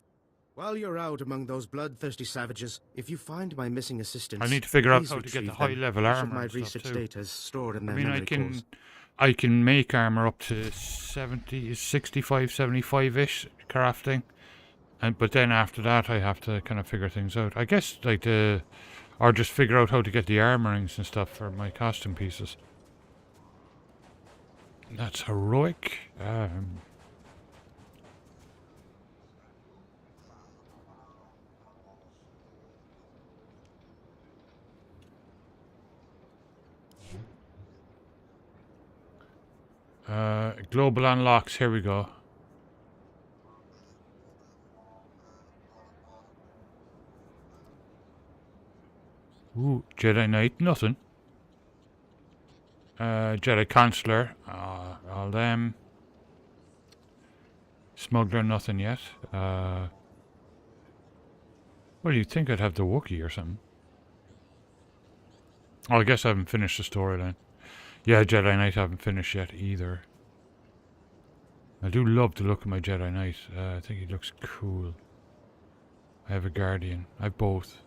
While you're out among those bloodthirsty savages, if you find my missing assistants, I need to figure out please how to get the retrieve high them. level Much of armor my and stuff research too. data is stored in I their mean, memory cores. I can make armor up to 65, 75-ish crafting. but then after that, I have to kind of figure things out. I guess like or just figure out how to get the armorings and stuff for my costume pieces. That's heroic. Global unlocks. Here we go. Ooh, Jedi Knight, nothing. Jedi Consular, all them. Smuggler, nothing yet. Well, you'd think I'd have the Wookiee or something. Oh, I guess I haven't finished the storyline. Yeah, Jedi Knight I haven't finished yet either. I do love the look of my Jedi Knight. I think he looks cool. I have a Guardian. I have both.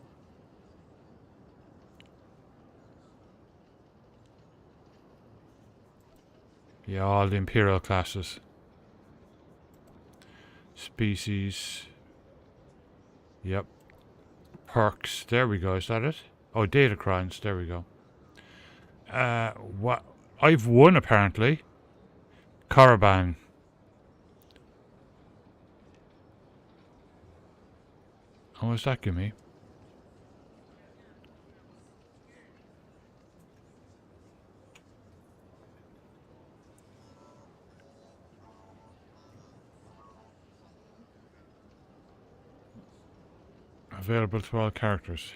Yeah, all the Imperial classes. Species. Yep. Perks. There we go. Is that it? Oh, Datacrons. There we go. What? I've won apparently. Caravan. Oh, what's that give me? Available to all characters.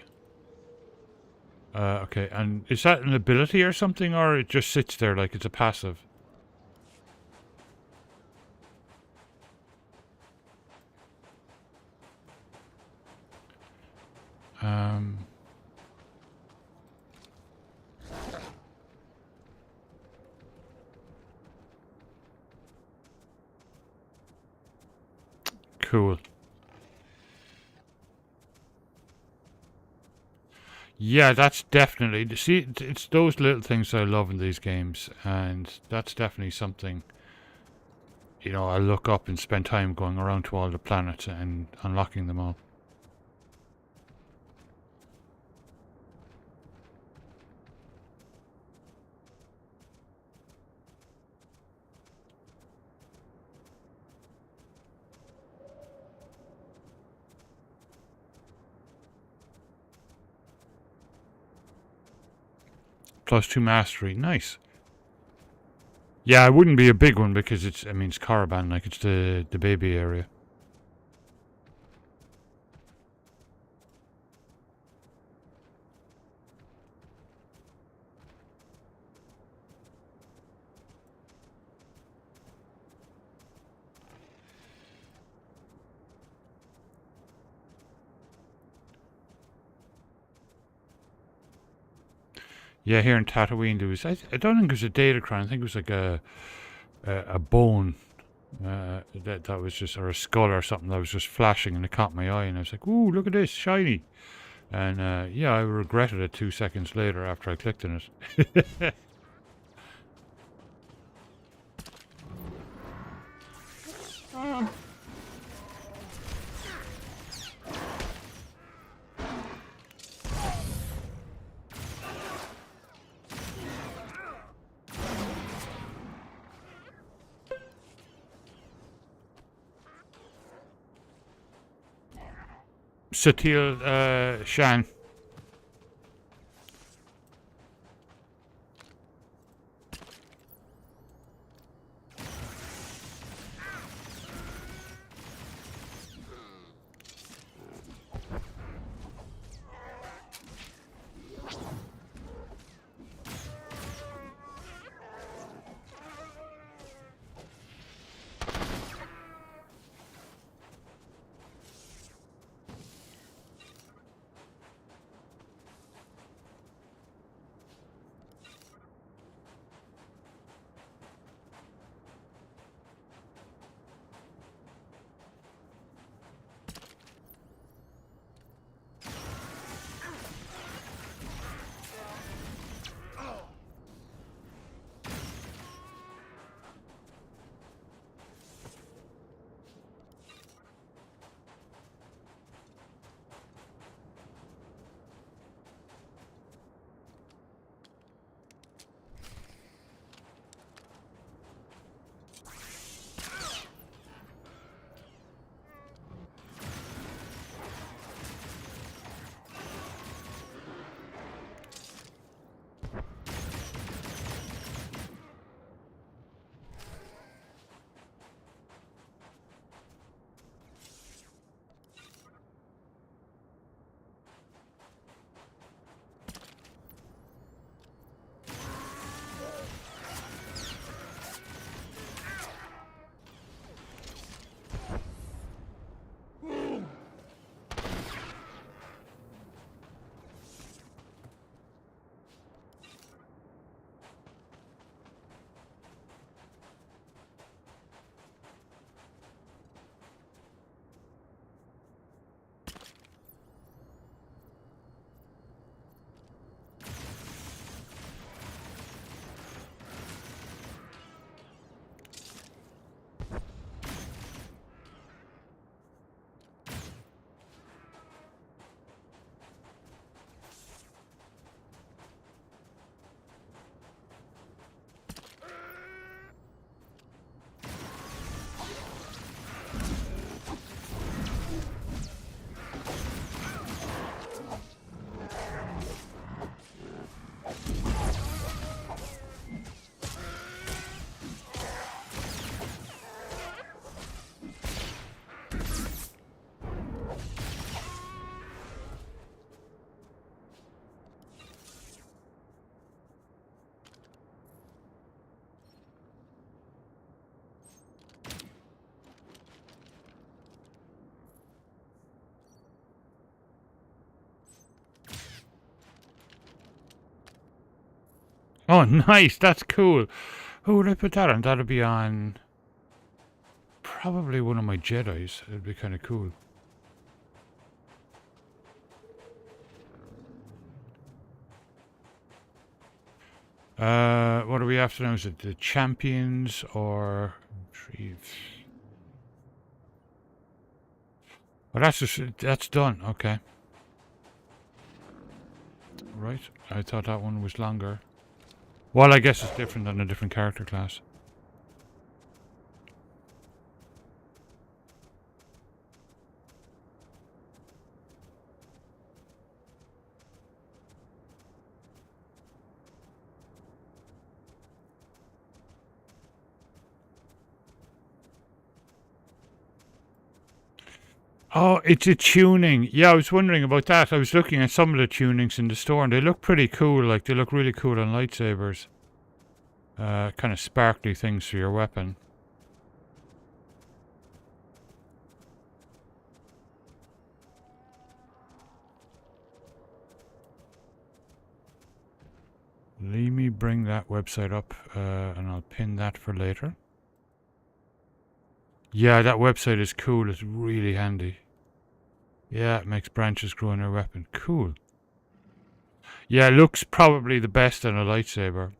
Okay, and is that an ability or something, or it just sits there like it's a passive? Cool. Yeah, that's definitely... See, it's those little things I love in these games, and that's definitely something, you know, I look up and spend time going around to all the planets and unlocking them all. +2 mastery. Nice. Yeah, it wouldn't be a big one because it's, I mean, it's Caravan, like it's the baby area. Yeah, here in Tatooine there was, I don't think it was a Datacron, I think it was like a bone that was just, or a skull or something that was just flashing, and it caught my eye and I was like, ooh, look at this, shiny. And yeah, I regretted it 2 seconds later after I clicked on it. Satele, Shan. Oh, nice. That's cool. Who would I put that on? That'll be on probably one of my Jedis. It'd be kind of cool. What are we after now? Is it the champions or retrieve? Oh, that's done. Okay. Right. I thought that one was longer. Well, I guess it's different than a different character class. Oh, it's a tuning. Yeah, I was wondering about that. I was looking at some of the tunings in the store and they look pretty cool. Like, they look really cool on lightsabers. Kind of sparkly things for your weapon. Let me bring that website up and I'll pin that for later. Yeah, that website is cool. It's really handy. Yeah, it makes branches grow in your weapon. Cool. Yeah, it looks probably the best on a lightsaber.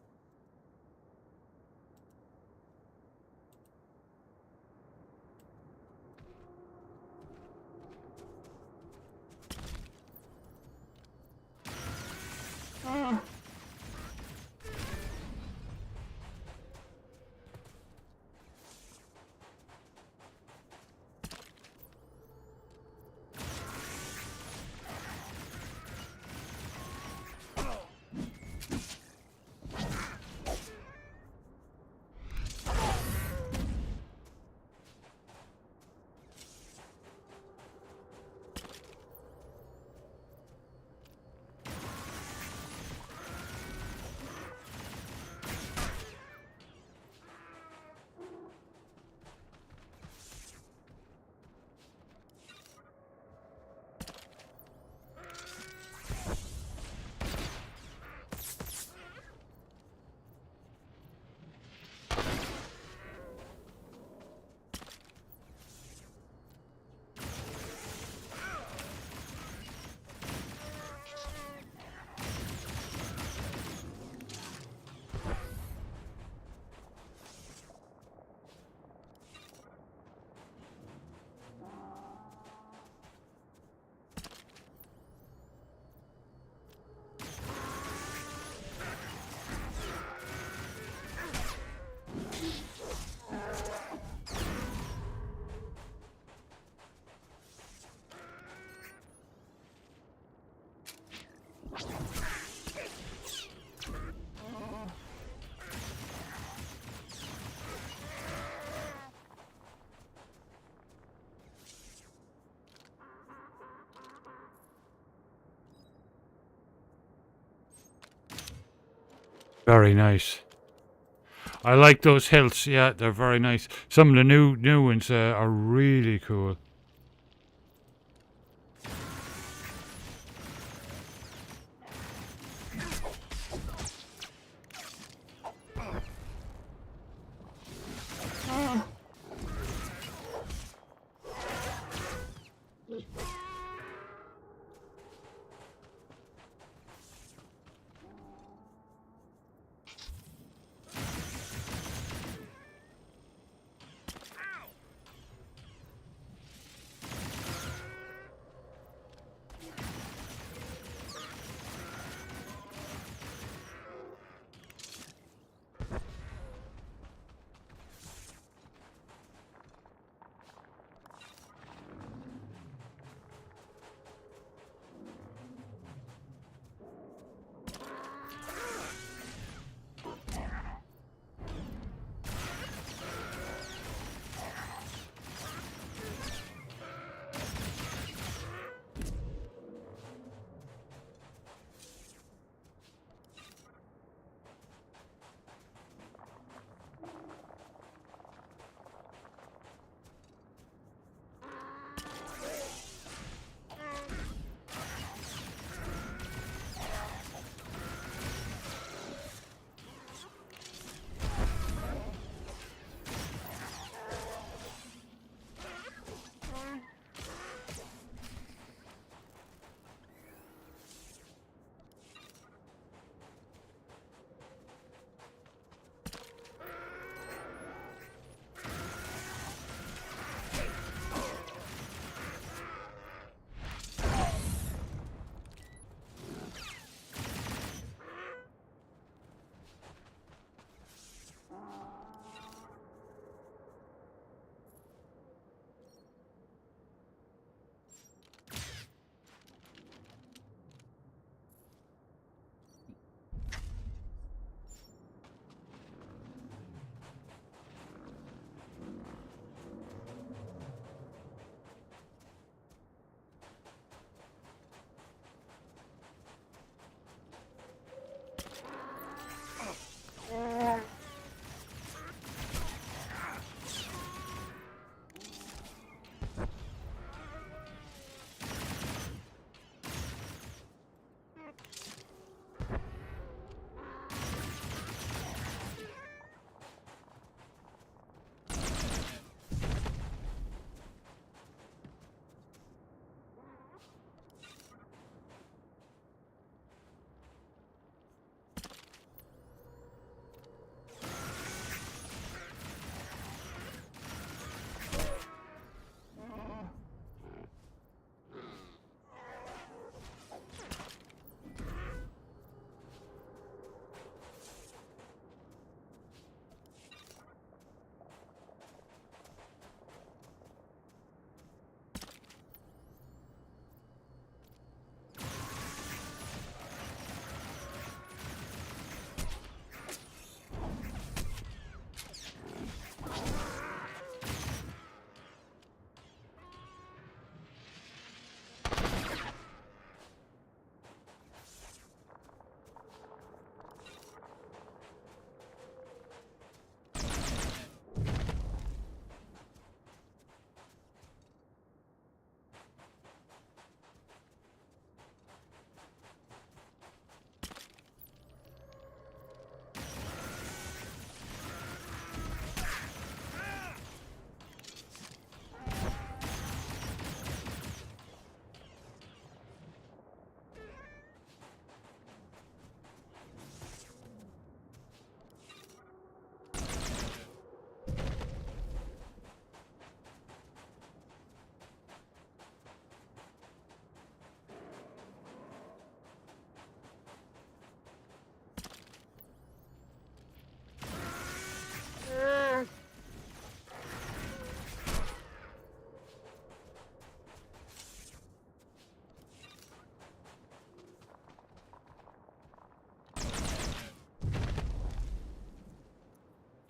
Very nice. I like those hilts. Yeah, they're very nice. Some of the new ones are really cool.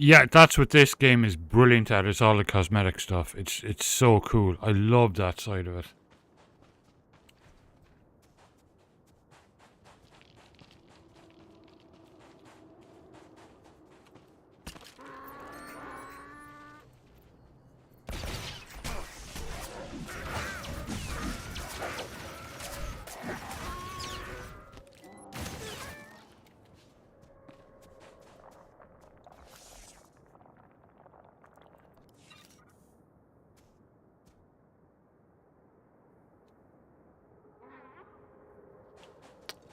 Yeah, that's what this game is brilliant at. It's all the cosmetic stuff. It's so cool. I love that side of it.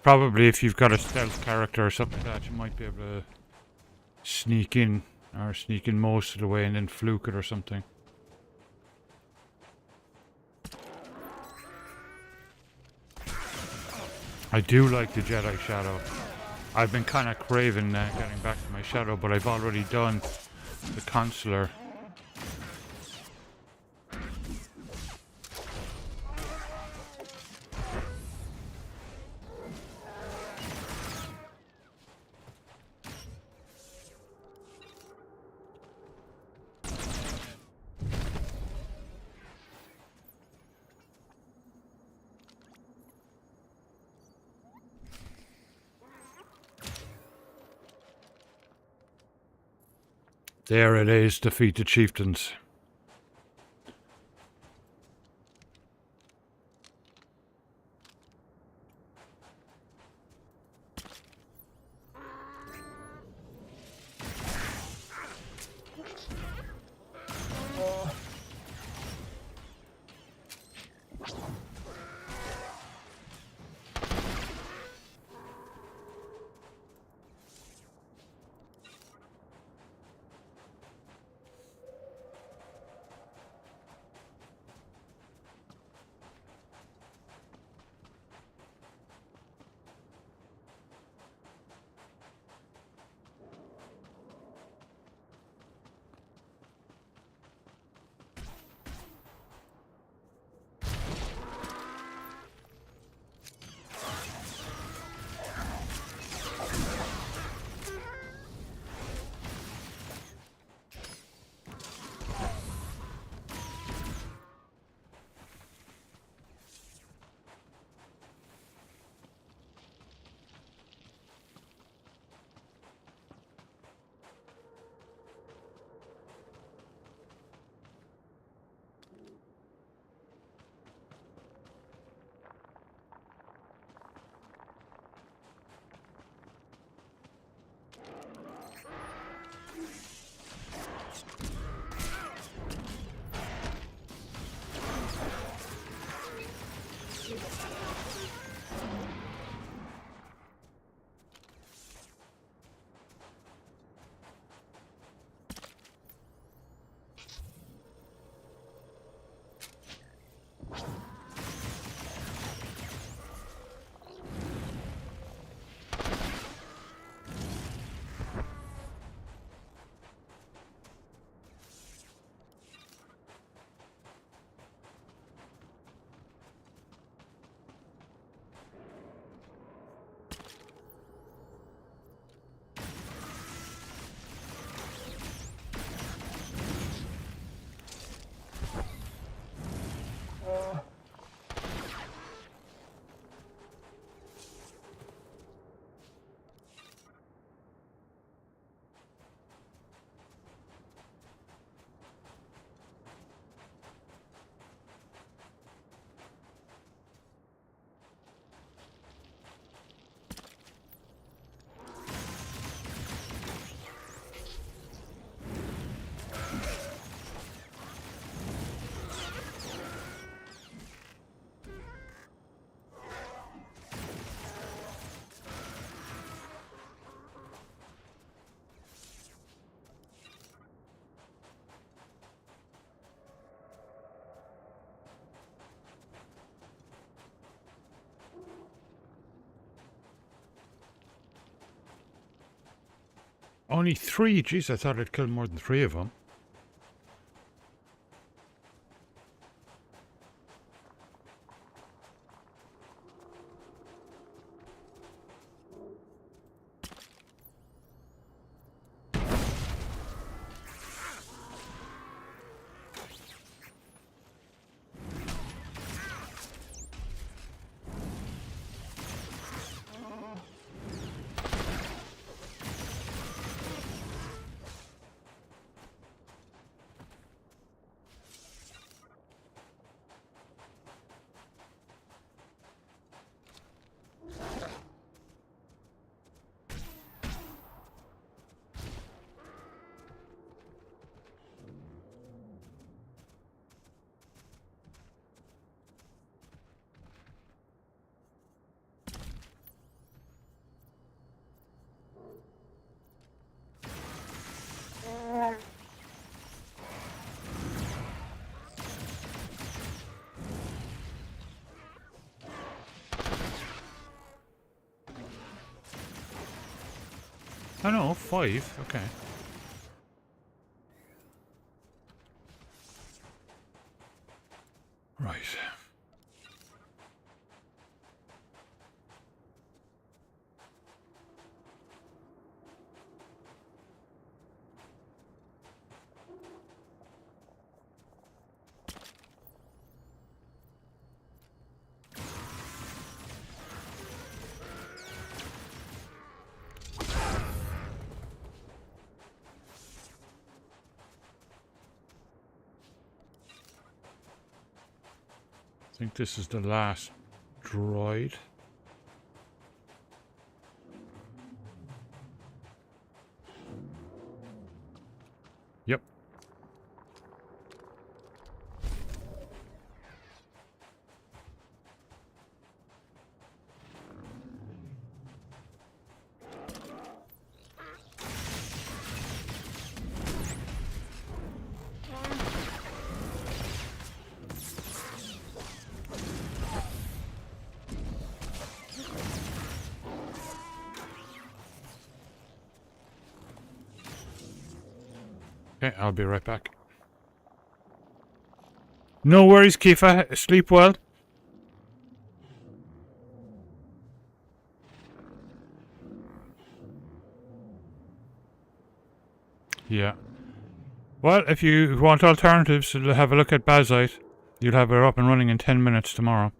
Probably if you've got a stealth character or something like that, you might be able to sneak in, or sneak in most of the way and then fluke it or something. I do like the Jedi Shadow. I've been kind of craving getting back to my Shadow, but I've already done the Consular. There it is, defeat the chieftains. Only 3? Jeez, I thought I'd killed more than 3 of them. Oh no, 5. Okay. Right. I think this is the last droid. Yep. Okay, I'll be right back. No worries, Kifa. Sleep well. Yeah. Well, if you want alternatives, have a look at Bazite. You'll have her up and running in 10 minutes tomorrow.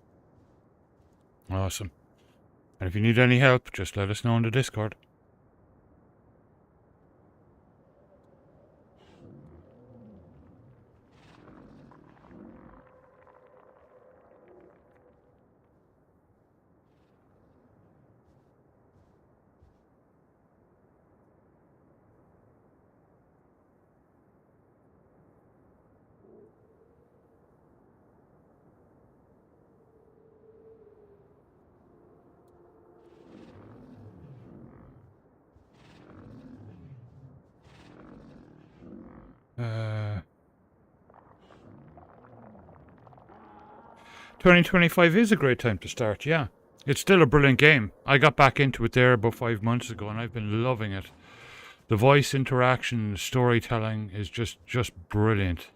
Awesome. And if you need any help, just let us know in the Discord. Uh... 2025 is a great time to start, yeah. It's still a brilliant game. I got back into it there about 5 months ago and I've been loving it. The voice interaction, the storytelling is just brilliant.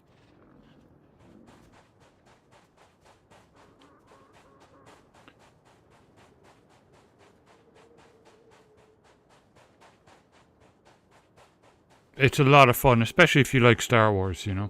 It's a lot of fun, especially if you like Star Wars, you know.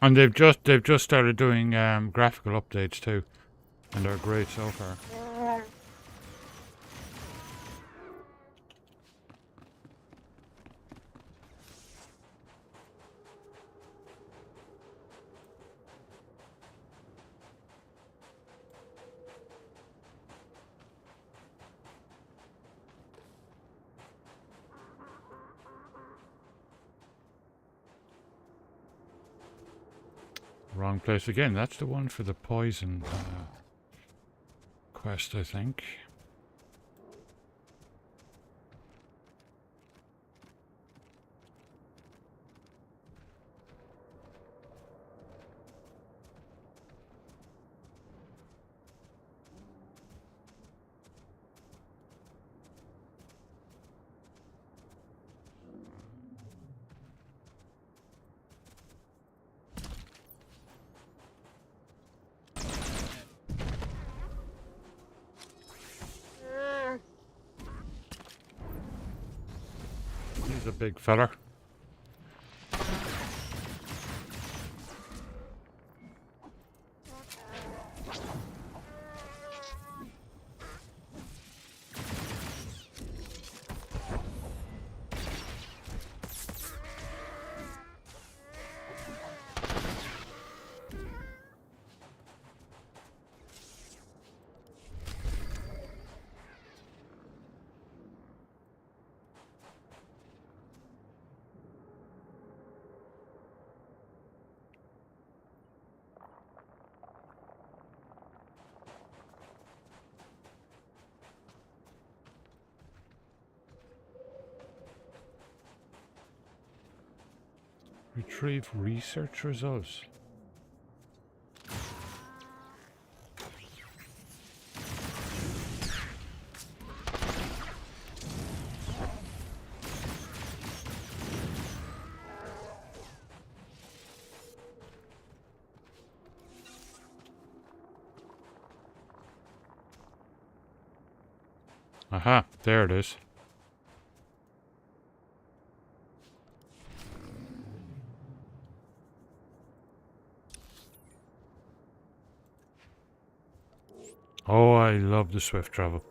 And they've just started doing graphical updates too, and they're great so far. Wrong place again. That's the one for the poison quest, I think. He's a big fella. Retrieve research results. Aha, there it is. Oh, I love the swift travel.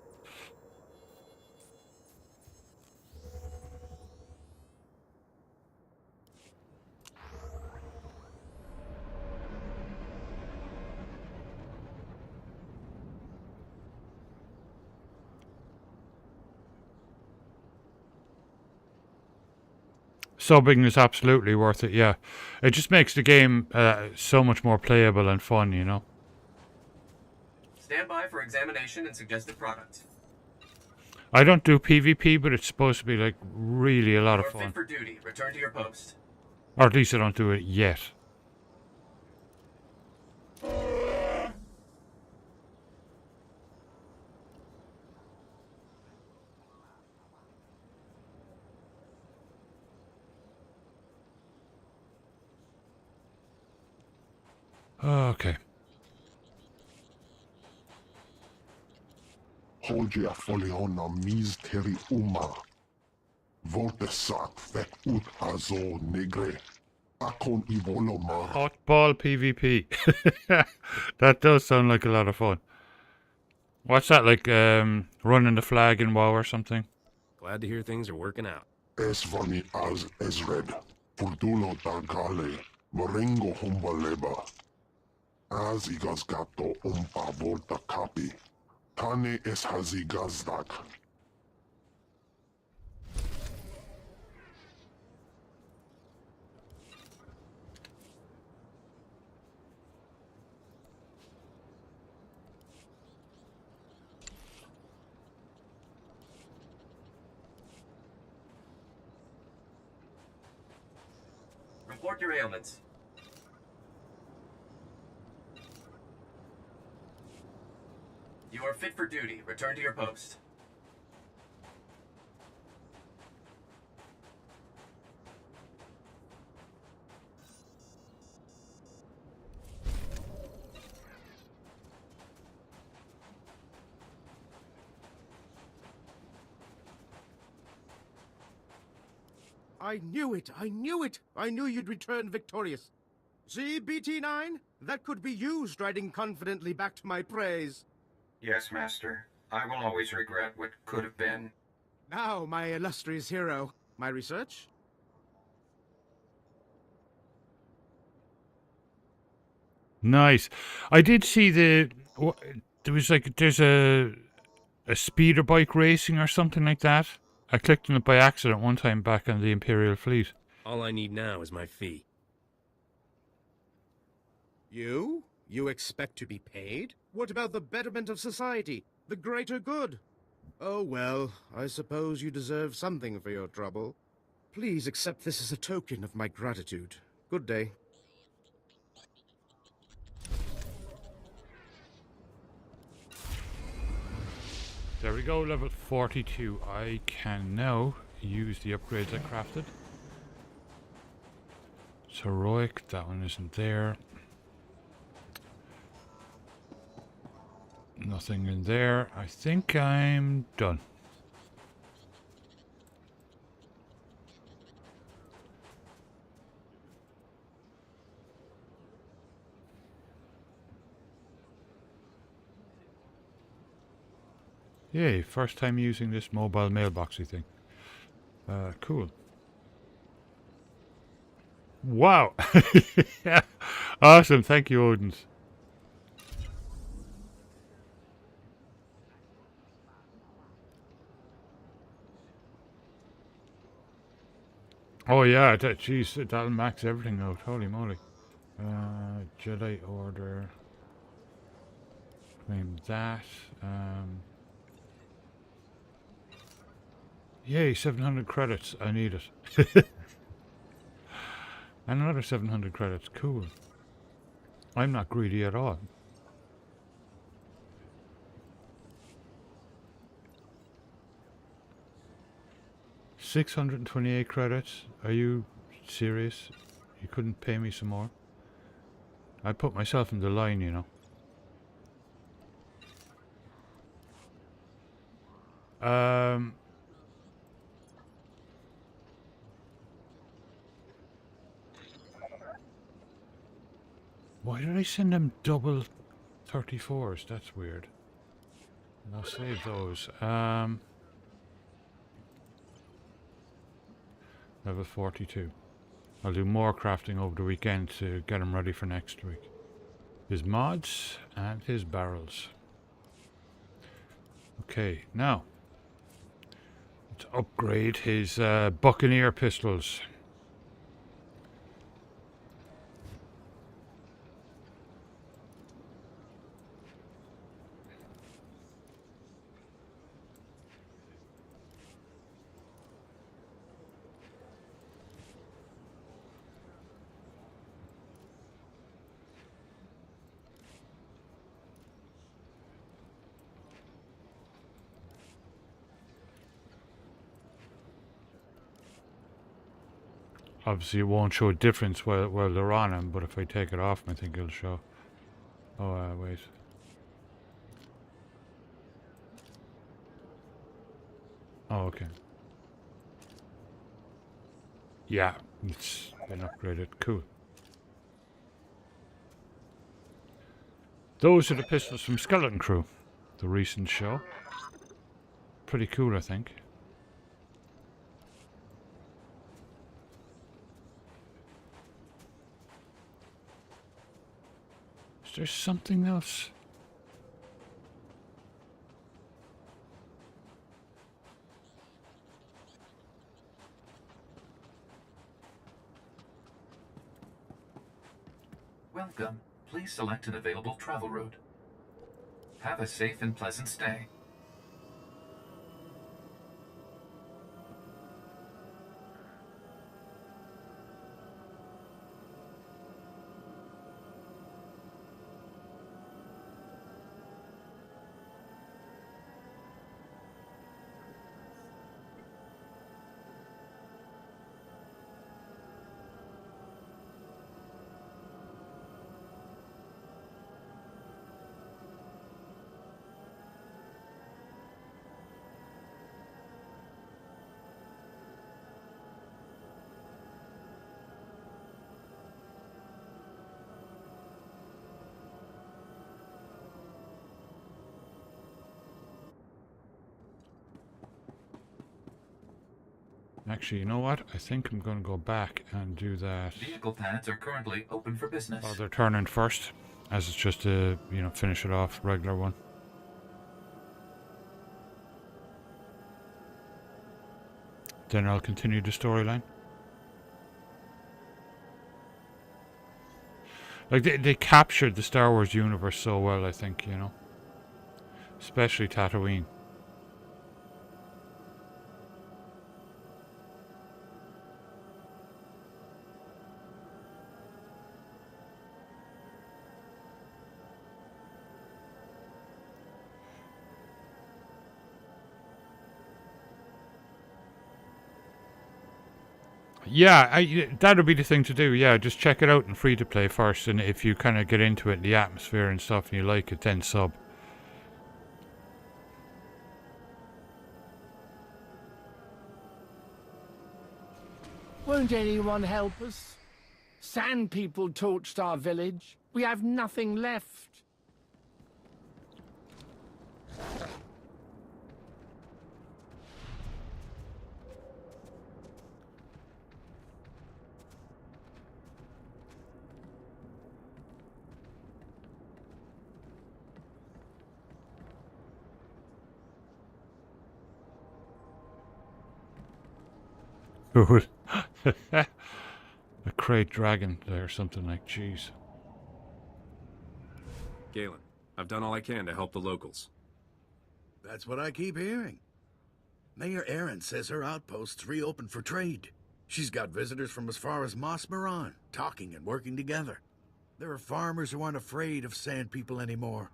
Subbing is absolutely worth it, yeah. It just makes the game so much more playable and fun, you know. Stand by for examination and suggested products. I don't do PvP, but it's supposed to be like really a lot of You are fun. fit for duty. Return to your post. Or at least I don't do it yet. Okay. Holge a foliona mis teri uma. Volte sat fek ut azo negre. Akon ivoloma. Hotball PvP. That does sound like a lot of fun. What's that, like running the flag in WoW or something? Glad to hear things are working out. Esvani az ezred. Furdulo dargale. Morengo humbaleba. Az igaz gato umpa volta kapi. Tane es hazigazdak. Report your ailments. You are fit for duty. Return to your post. I knew it! I knew it! I knew you'd return victorious. See, BT-9? That could be you striding confidently back to my praise. Yes, Master. I will always regret what could have been. Now, my illustrious hero. My research? Nice. I did see there was like there's a speeder bike racing or something like that. I clicked on it by accident one time back on the Imperial fleet. All I need now is my fee. You? You expect to be paid? What about the betterment of society? The greater good? Oh well, I suppose you deserve something for your trouble. Please accept this as a token of my gratitude. Good day. There we go, level 42. I can now use the upgrades I crafted. It's heroic, that one isn't there. Nothing in there. I think I'm done. Yay, first time using this mobile mailboxy thing. Cool. Wow! Awesome, thank you, Odins. Oh yeah, jeez, that'll max everything out. Holy moly. Jedi Order. Claim that. Yay, 700 credits. I need it. And another 700 credits. Cool. I'm not greedy at all. $628 credits? Are you serious? You couldn't pay me some more? I put myself in the line, you know. Why did I send them double 34s? That's weird. I'll save those. Level 42. I'll do more crafting over the weekend to get them ready for next week. His mods and his barrels. Okay, now let's upgrade his Buccaneer pistols. Obviously it won't show a difference while they're on them, but if I take it off, I think it'll show. Oh, wait. Oh, okay. Yeah, it's been upgraded. Cool. Those are the pistols from Skeleton Crew, the recent show. Pretty cool, I think. Is there something else? Welcome. Please select an available travel route. Have a safe and pleasant stay. Actually, you know what? I think I'm going to go back and do that. Vehicle pads are currently open for business. While they're turning first, as it's just a, finish it off, regular one. Then I'll continue the storyline. Like, they captured the Star Wars universe so well, I think, Especially Tatooine. Yeah, that would be the thing to do. Yeah, just check it out in free to play first, and if you kind of get into it, the atmosphere and stuff, and you like it, then sub. Won't anyone help us? Sand people torched our village. We have nothing left. A crate dragon there, something like, jeez. Galen, I've done all I can to help the locals. That's what I keep hearing. Mayor Erin says her outpost's reopened for trade. She's got visitors from as far as Mos Maran, talking and working together. There are farmers who aren't afraid of sand people anymore.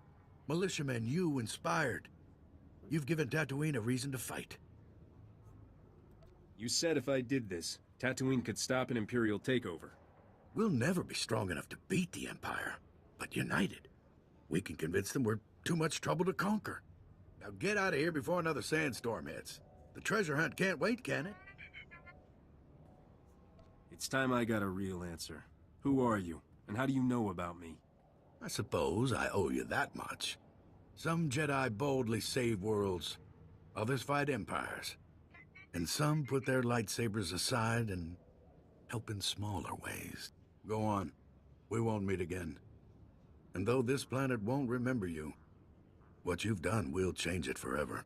Militiamen you inspired. You've given Tatooine a reason to fight. You said if I did this, Tatooine could stop an Imperial takeover. We'll never be strong enough to beat the Empire, but united, we can convince them we're too much trouble to conquer. Now get out of here before another sandstorm hits. The treasure hunt can't wait, can it? It's time I got a real answer. Who are you, and how do you know about me? I suppose I owe you that much. Some Jedi boldly save worlds, others fight empires. And some put their lightsabers aside and help in smaller ways. Go on. We won't meet again. And though this planet won't remember you, what you've done will change it forever.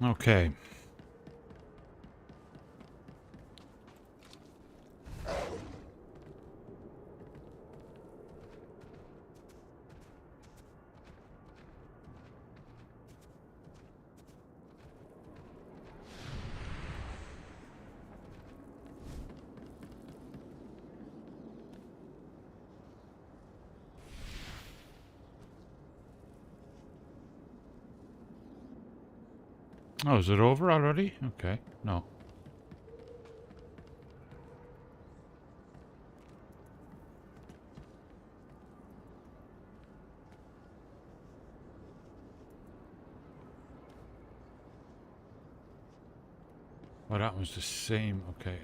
Okay. Oh, is it over already? Okay, no. Well, that was the same. Okay,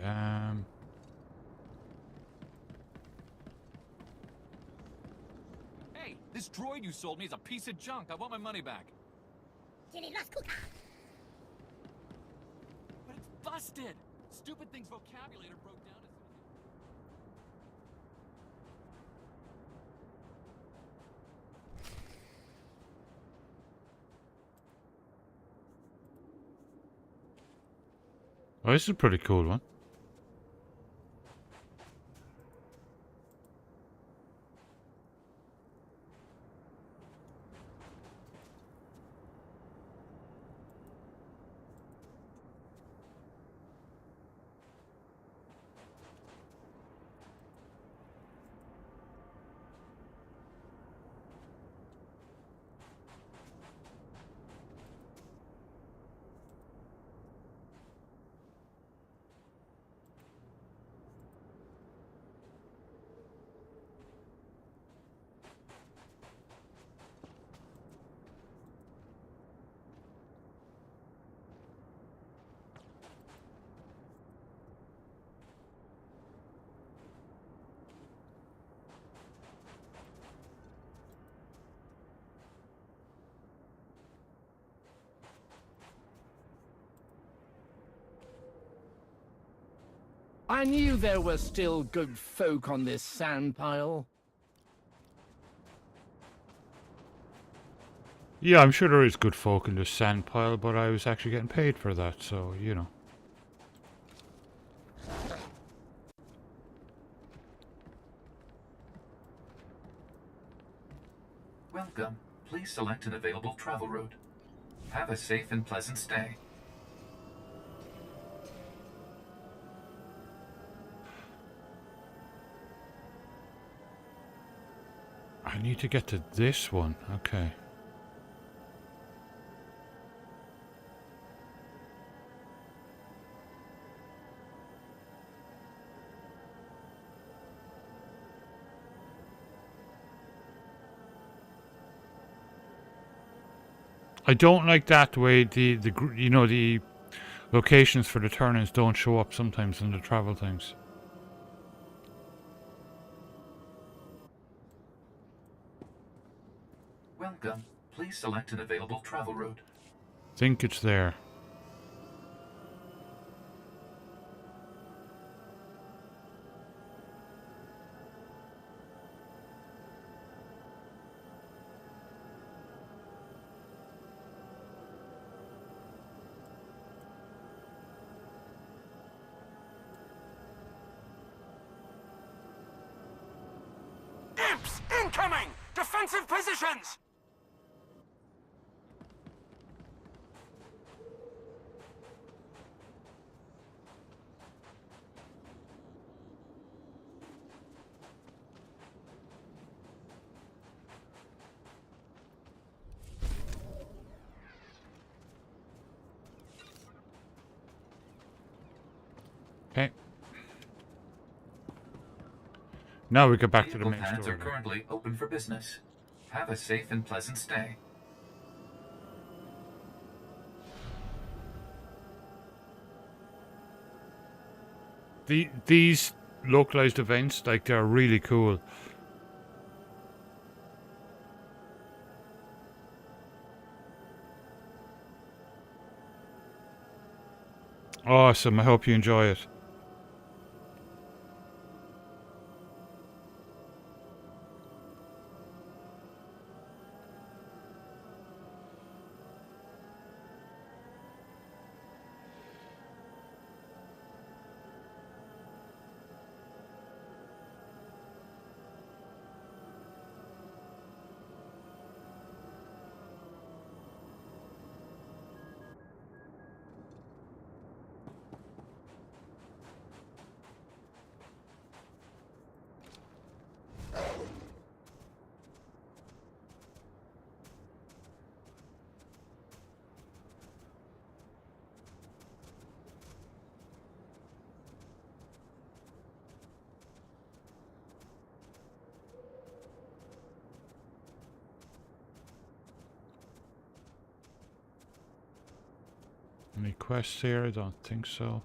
Hey, this droid you sold me is a piece of junk. I want my money back. But it's busted. Stupid thing's vocabulator broke down. oh, this is a pretty cool one. I knew there were still good folk on this sand pile. Yeah, I'm sure there is good folk in this sand pile, but I was actually getting paid for that, so, you know. Welcome. Please select an available travel route. Have a safe and pleasant stay. I need to get to this one. Okay. I don't like that the way the you know, the locations for the turn-ins don't show up sometimes in the travel things. Welcome. Please select an available travel route. Think it's there. Imps incoming! Defensive positions! Okay. Now we go back to the Vehicle main paths story. are currently open for business. Have a safe and pleasant stay. These localized events, like, they're really cool. Awesome. I hope you enjoy it. Any quests here? I don't think so.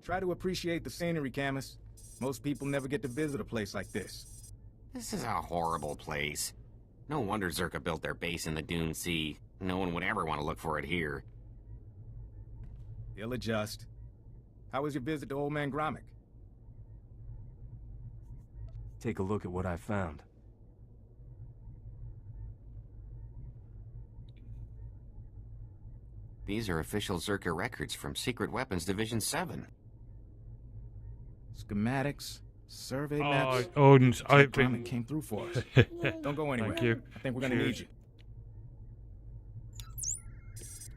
Try to appreciate the scenery, Camus. Most people never get to visit a place like this. This is a horrible place. No wonder Zerka built their base in the Dune Sea. No one would ever want to look for it here. They'll adjust. How was your visit to Old Man Gromit? Take a look at what I found. These are official Zerka records from Secret Weapons Division 7. Schematics, survey maps. Odin's, I've been... Gromit came through for us. Don't go anywhere. Thank you. I think we're gonna need you.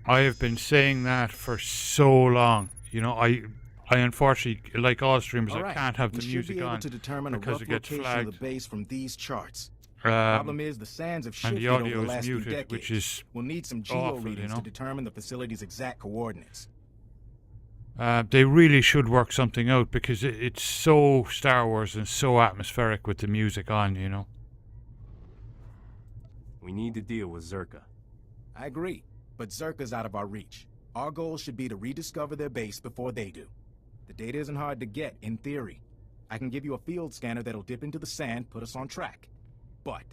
I have been saying that for so long. You know, I unfortunately, like all streamers, I can't have the music on to determine because a it rough gets location flagged. of the base from these charts. Problem is, the sands have and shifted the over audio the is last few muted, decades. which is We'll need some geo awful, readings you know? to determine the facility's exact coordinates. They really should work something out because it's so Star Wars and so atmospheric with the music on, you know. We need to deal with Zerka. I agree, but Zerka's out of our reach. Our goal should be to rediscover their base before they do. The data isn't hard to get, in theory. I can give you a field scanner that'll dip into the sand, put us on track. But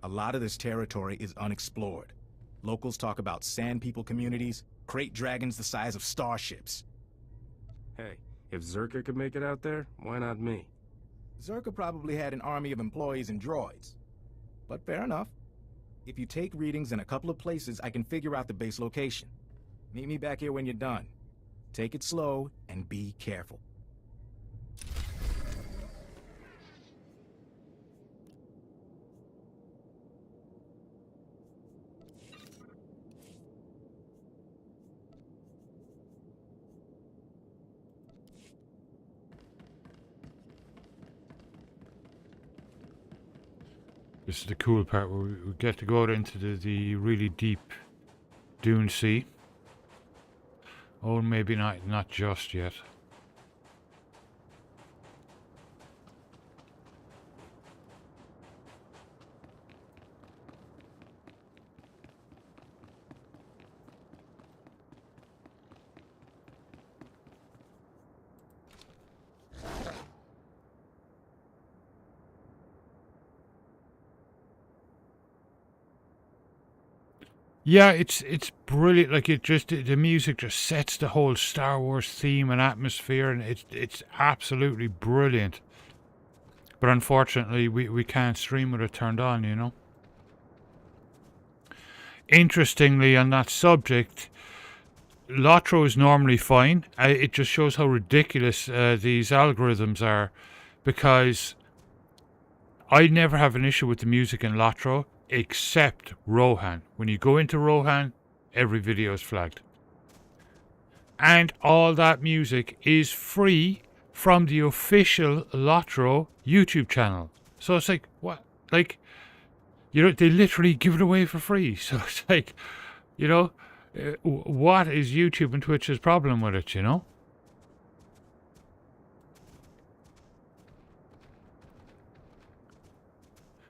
A lot of this territory is unexplored. Locals talk about sand people communities, crate dragons the size of starships. Hey, if Zerka could make it out there, why not me? Zerka probably had an army of employees and droids. But fair enough. If you take readings in a couple of places, I can figure out the base location. Meet me back here when you're done. Take it slow and be careful. This is the cool part where we get to go out into the really deep dune sea. Oh, maybe not just yet. Yeah, it's brilliant. Like the music just sets the whole Star Wars theme and atmosphere, and it's absolutely brilliant. But unfortunately, we can't stream with it turned on, you know. Interestingly, on that subject, Lotro is normally fine. It just shows how ridiculous these algorithms are, because I never have an issue with the music in Lotro, except Rohan. When you go into Rohan, every video is flagged. And all that music is free from the official Lotro YouTube channel. So it's like, what? Like, you know, they literally give it away for free. So it's like, you know, what is YouTube and Twitch's problem with it, you know?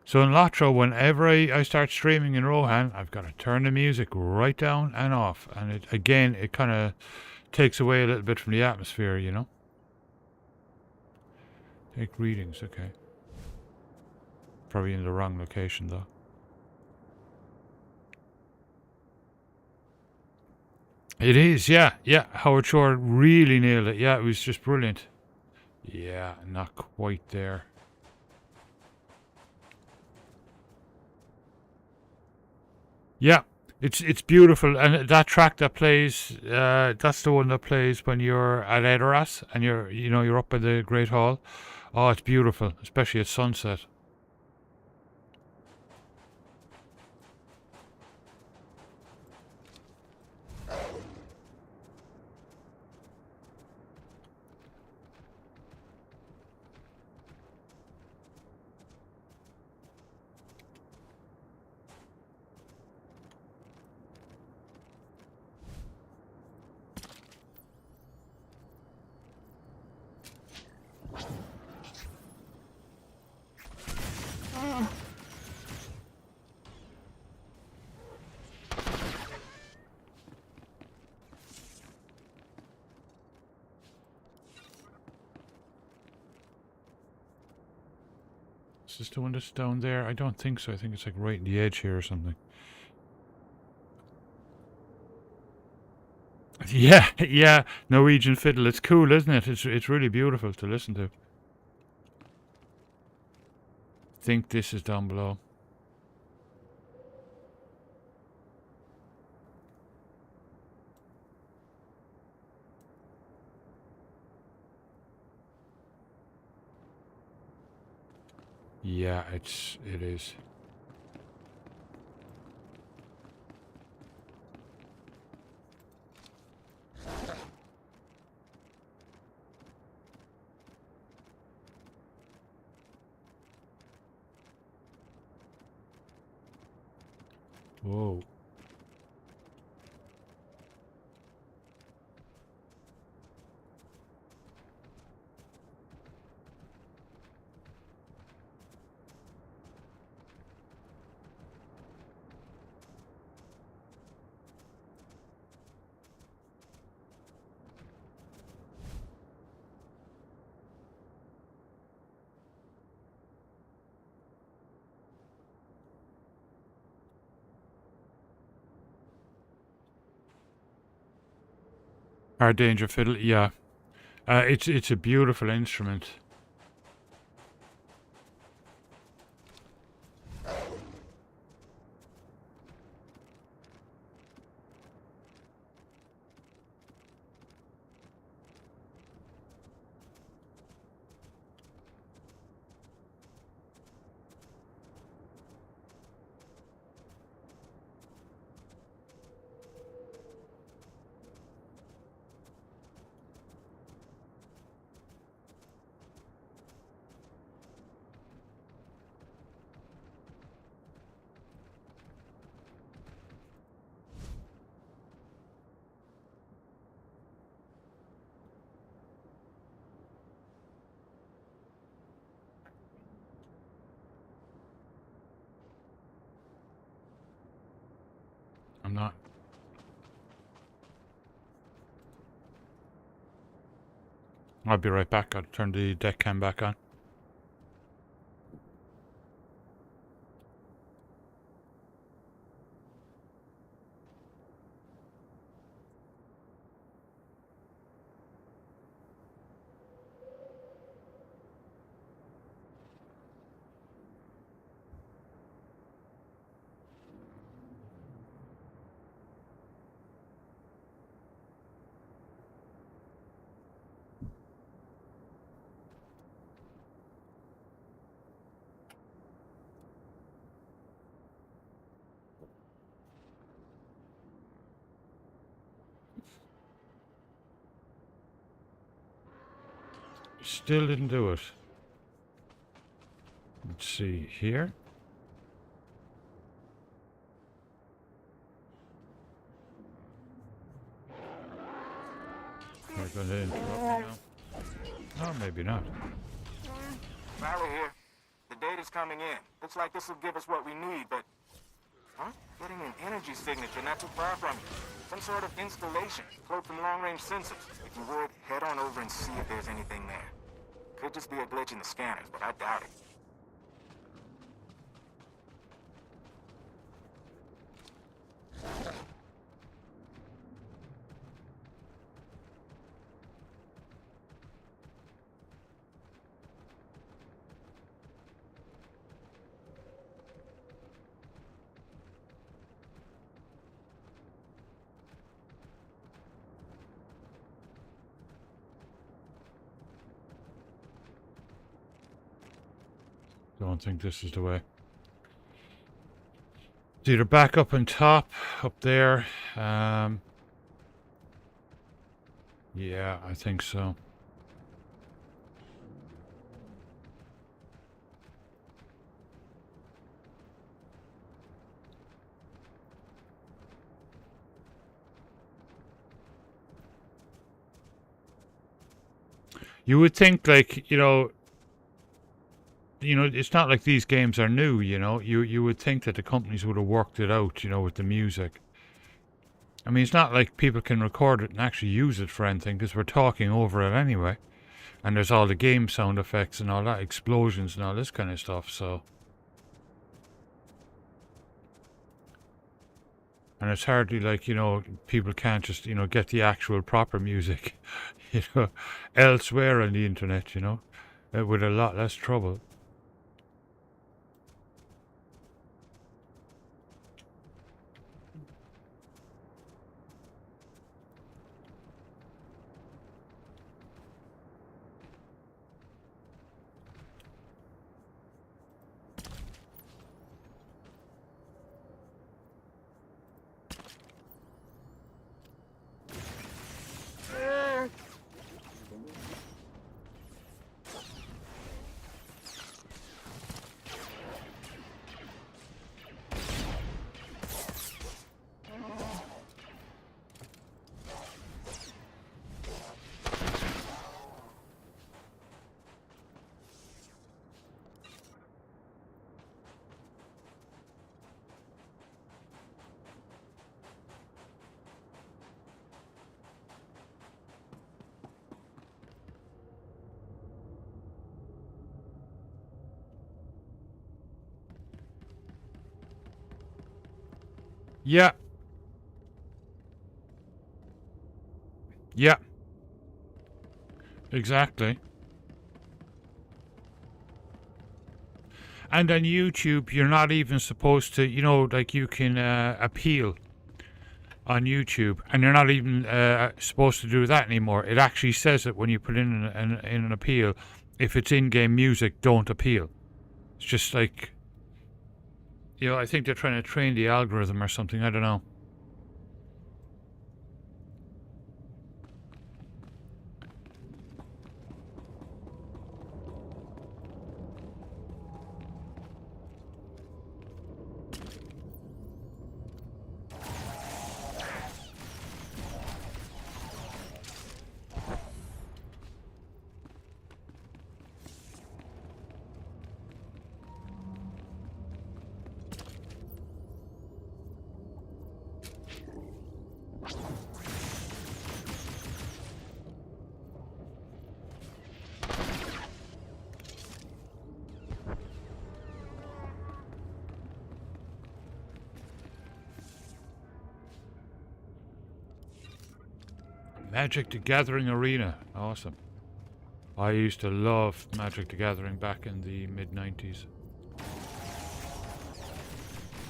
So in Lotro, whenever I start streaming in Rohan, I've got to turn the music right down and off. And it kind of takes away a little bit from the atmosphere, you know? Take readings, okay. Probably in the wrong location, though. It is, yeah. Howard Shore really nailed it. Yeah, it was just brilliant. Yeah, not quite there. Yeah, it's beautiful, and that track that plays, that's the one that plays when you're at Edoras and you're up by the Great Hall. Oh, it's beautiful, especially at sunset. Is this the one that's down there? I don't think so. I think it's like right in the edge here or something. Yeah, Norwegian fiddle. It's cool, isn't it? It's really beautiful to listen to. I think this is down below. Yeah, it is. Whoa. Our Danger Fiddle, yeah. It's a beautiful instrument. I'm not. I'll be right back. I'll turn the deck cam back on. Still didn't do it. Let's see here. We're going to interrupt me now. Or maybe not. Valley here. The data's coming in. Looks like this will give us what we need, but... Huh? Getting an energy signature not too far from you. Some sort of installation, cloaked from long-range sensors. If you would, head on over and see if there's anything there. Could just be a glitch in the scanners, but I doubt it. Don't think this is the way. It's either back up on top, up there. Yeah, I think so. You would think, like, you know, it's not like these games are new, you know. You would think that the companies would have worked it out, you know, with the music. I mean, it's not like people can record it and actually use it for anything, because we're talking over it anyway. And there's all the game sound effects and all that, explosions and all this kind of stuff, so... And it's hardly like, you know, people can't just, you know, get the actual proper music, you know, elsewhere on the internet, you know, with a lot less trouble. Yeah. Yeah. Exactly. And on YouTube, you're not even supposed to, you know, like you can appeal on YouTube, and you're not even supposed to do that anymore. It actually says it when you put in an appeal. If it's in-game music, don't appeal. It's just like, you know, I think they're trying to train the algorithm or something. I don't know. Magic the Gathering Arena. Awesome. I used to love Magic the Gathering back in the mid-90s.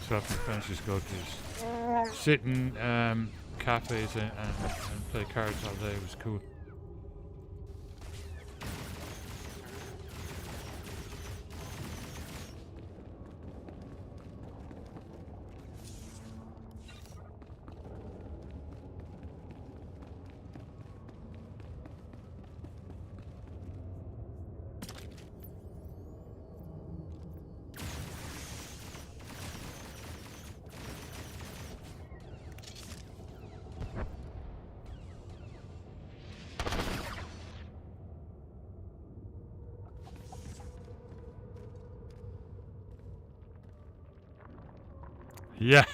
So my friends used to go to sit in cafes and play cards all day. It was cool. Yeah.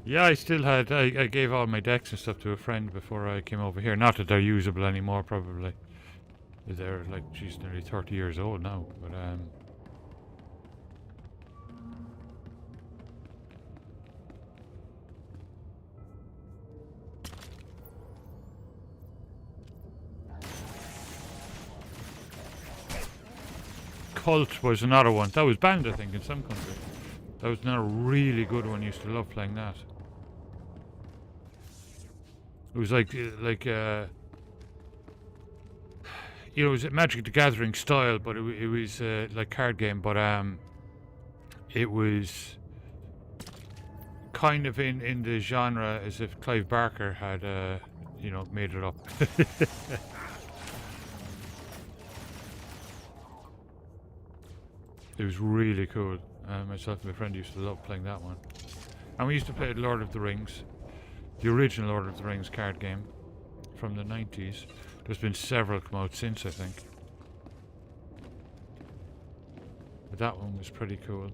Yeah, I still had, I gave all my decks and stuff to a friend before I came over here. Not that they're usable anymore, probably. They're like, geez, nearly 30 years old now, but Cult was another one. That was banned, I think, in some countries. That was another really good one. I used to love playing that. It was like you know, it was a Magic the Gathering style, but it was like card game, but it was kind of in the genre as if Clive Barker had you know, made it up. It was really cool. Myself and my friend used to love playing that one. And we used to play Lord of the Rings, the original Lord of the Rings card game from the 90s. There's been several come out since, I think. But that one was pretty cool.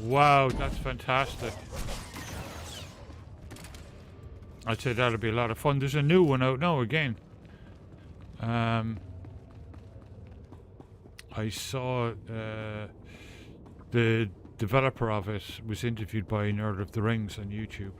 Wow, that's fantastic. I'd say that'll be a lot of fun. There's a new one out now again. I saw the developer of it was interviewed by Nerd of the Rings on YouTube.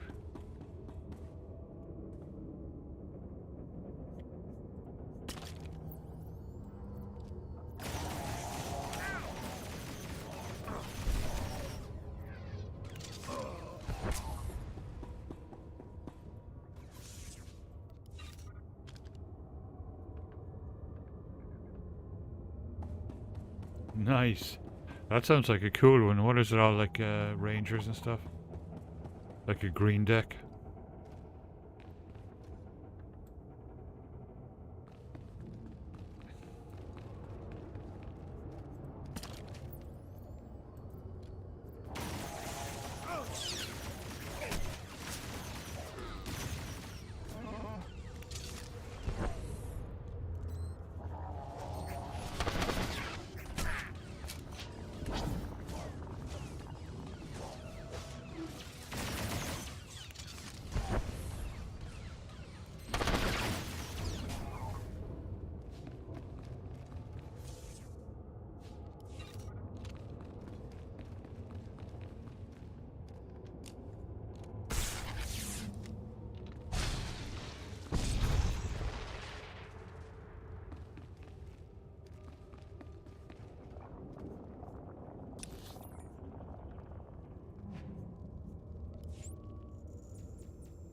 Nice. That sounds like a cool one. What is it all like, Rangers and stuff? Like a green deck?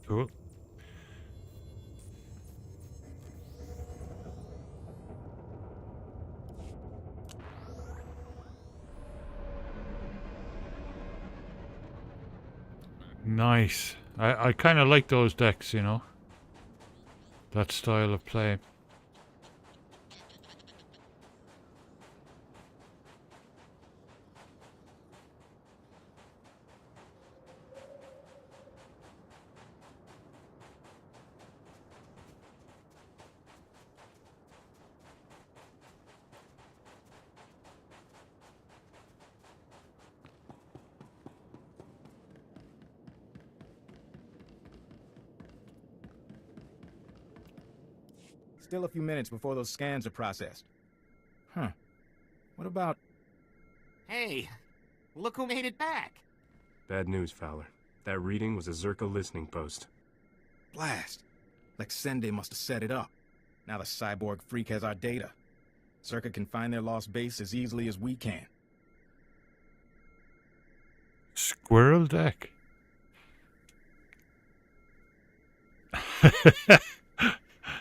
Cool. Nice. I kind of like those decks, you know. That style of play. Still a few minutes before those scans are processed. Huh. What about... Hey, look who made it back. Bad news, Fowler. That reading was a Zerka listening post. Blast! Lexende must have set it up. Now the cyborg freak has our data. Zerka can find their lost base as easily as we can. Squirrel deck.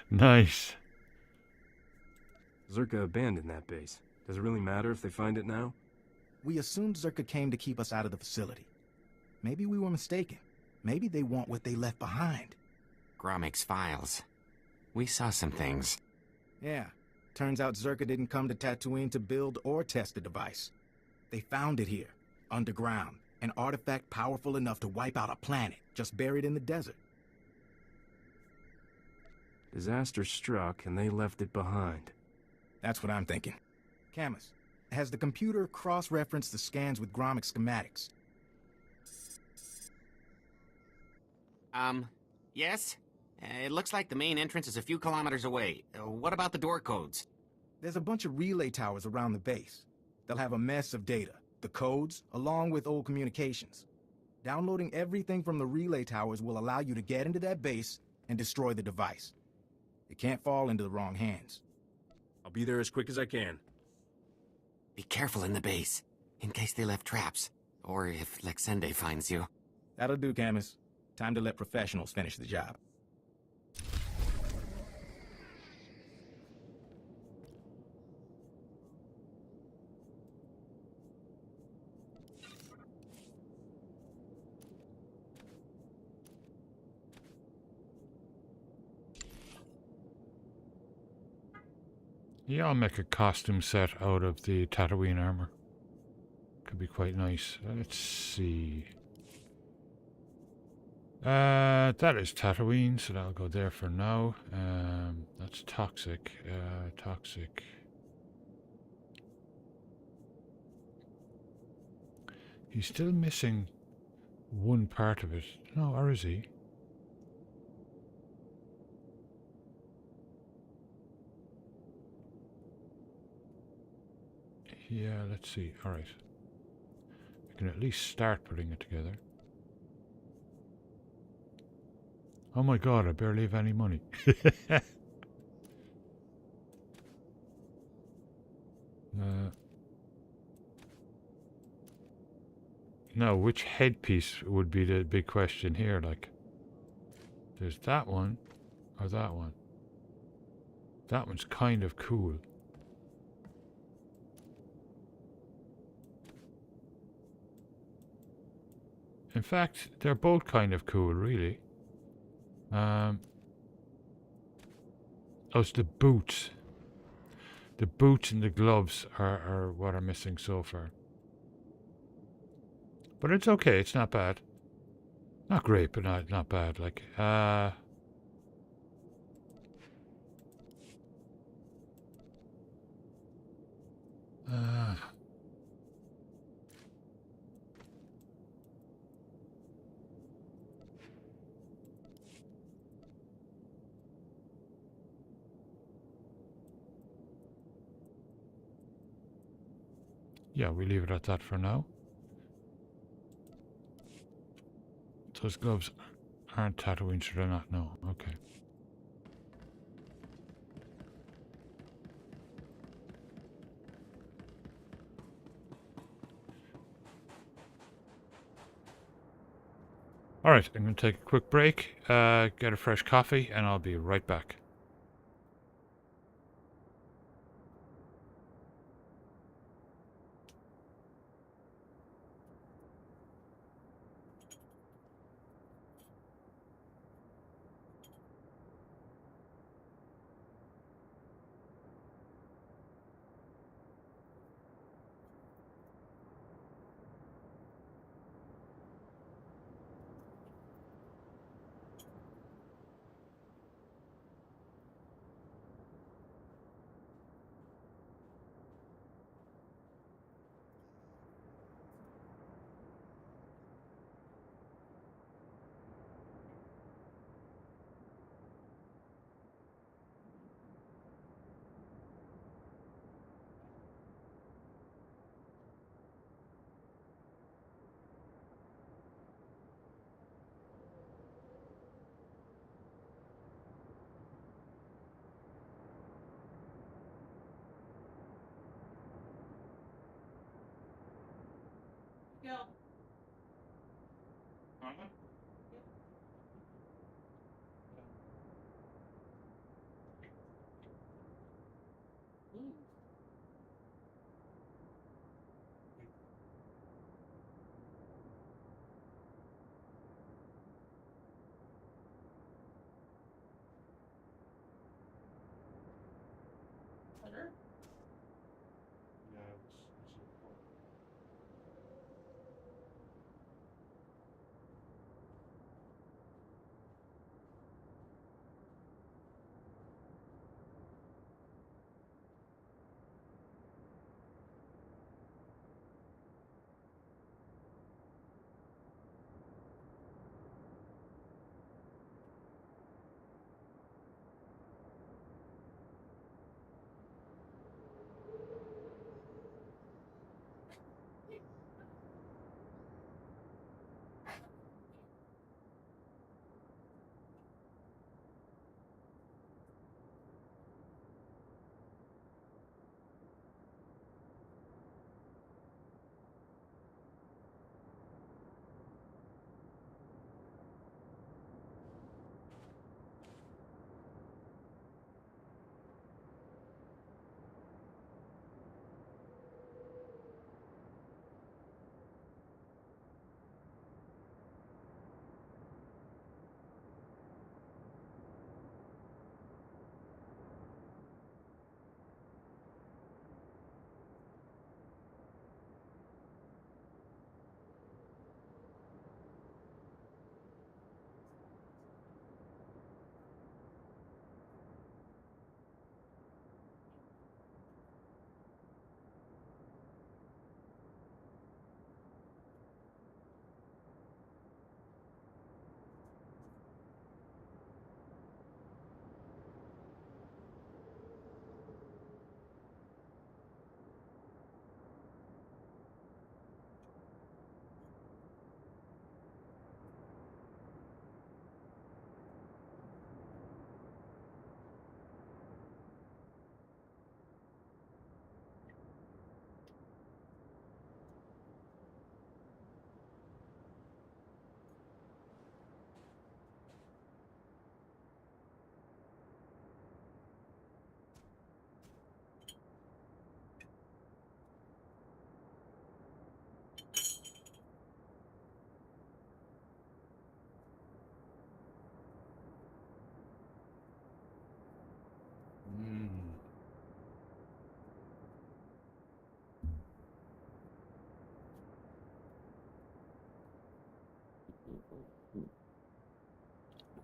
Nice. Zerka abandoned that base. Does it really matter if they find it now? We assumed Zerka came to keep us out of the facility. Maybe we were mistaken. Maybe they want what they left behind. Gromik's files. We saw some things. Yeah. Turns out Zerka didn't come to Tatooine to build or test the device. They found it here, underground. An artifact powerful enough to wipe out a planet, just buried in the desert. Disaster struck and they left it behind. That's what I'm thinking. Camus, has the computer cross-referenced the scans with Gromik schematics? Yes? It looks like the main entrance is a few kilometers away. What about the door codes? There's a bunch of relay towers around the base. They'll have a mess of data, the codes, along with old communications. Downloading everything from the relay towers will allow you to get into that base and destroy the device. It can't fall into the wrong hands. I'll be there as quick as I can. Be careful in the base, in case they left traps, or if Lexende finds you. That'll do, Camus. Time to let professionals finish the job. Yeah, I'll make a costume set out of the Tatooine armor. Could be quite nice. Let's see. That is Tatooine, so that'll go there for now. That's toxic. Toxic. He's still missing one part of it. No, or is he? Yeah, let's see. Alright. We can at least start putting it together. Oh my god, I barely have any money. Now, which headpiece would be the big question here? Like, there's that one, or that one. That one's kind of cool. In fact, they're both kind of cool, really. Oh, it's the boots. The boots and the gloves are what are missing so far. But it's okay, it's not bad. Not great, but not bad. Like, yeah, we leave it at that for now. Those gloves aren't Tatooine, should I not know? Okay. Alright, I'm going to take a quick break, get a fresh coffee, and I'll be right back.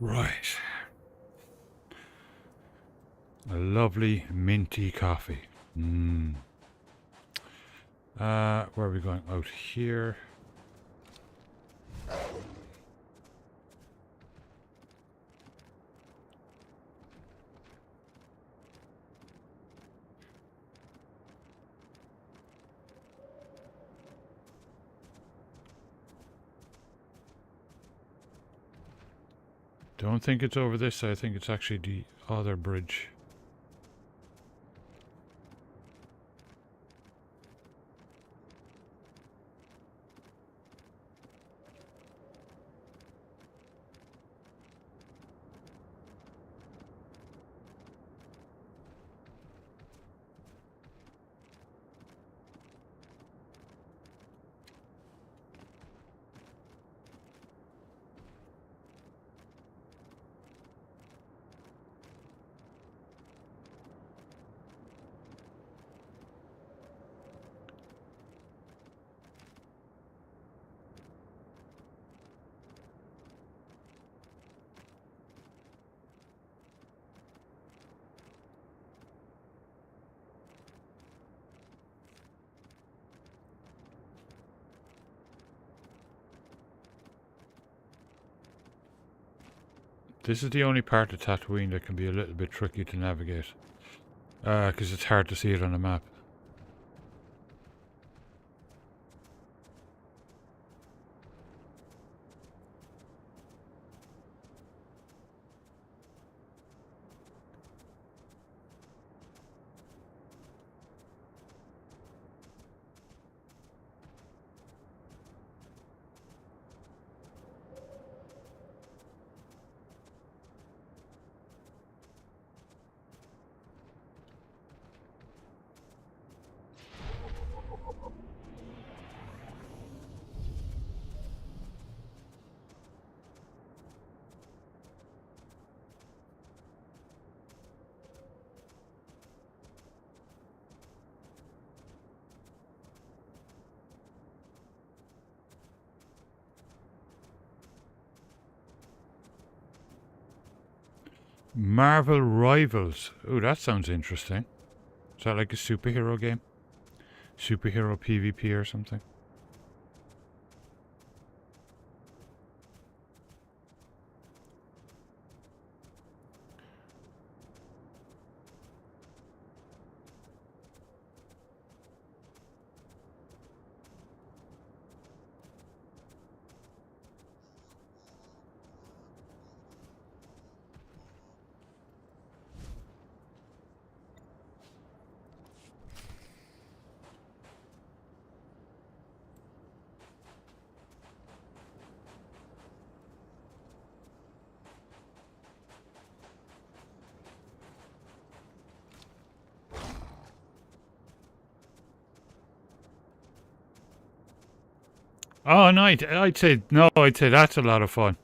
Right. A lovely minty coffee. Where are we going? Out here. Don't think it's over this side. I think it's actually the other bridge. This is the only part of Tatooine that can be a little bit tricky to navigate. Because it's hard to see it on the map. Marvel Rivals. Oh, that sounds interesting. Is that like a superhero game? Superhero PvP or something? Oh, no, I'd say that's a lot of fun.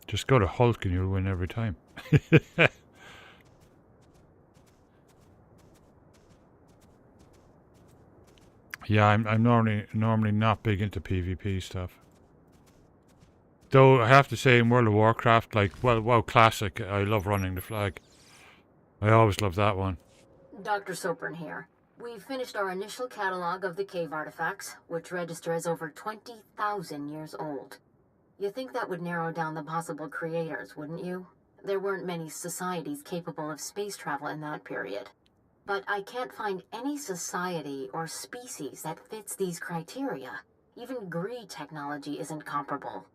Just go to Hulk and you'll win every time. Yeah, I'm normally not big into PvP stuff. Though I have to say, in World of Warcraft, like WoW Classic, I love running the flag. I always love that one. Dr. Sopran here. We've finished our initial catalog of the cave artifacts, which register as over 20,000 years old. You think that would narrow down the possible creators, wouldn't you? There weren't many societies capable of space travel in that period. But I can't find any society or species that fits these criteria. Even Gree technology isn't comparable.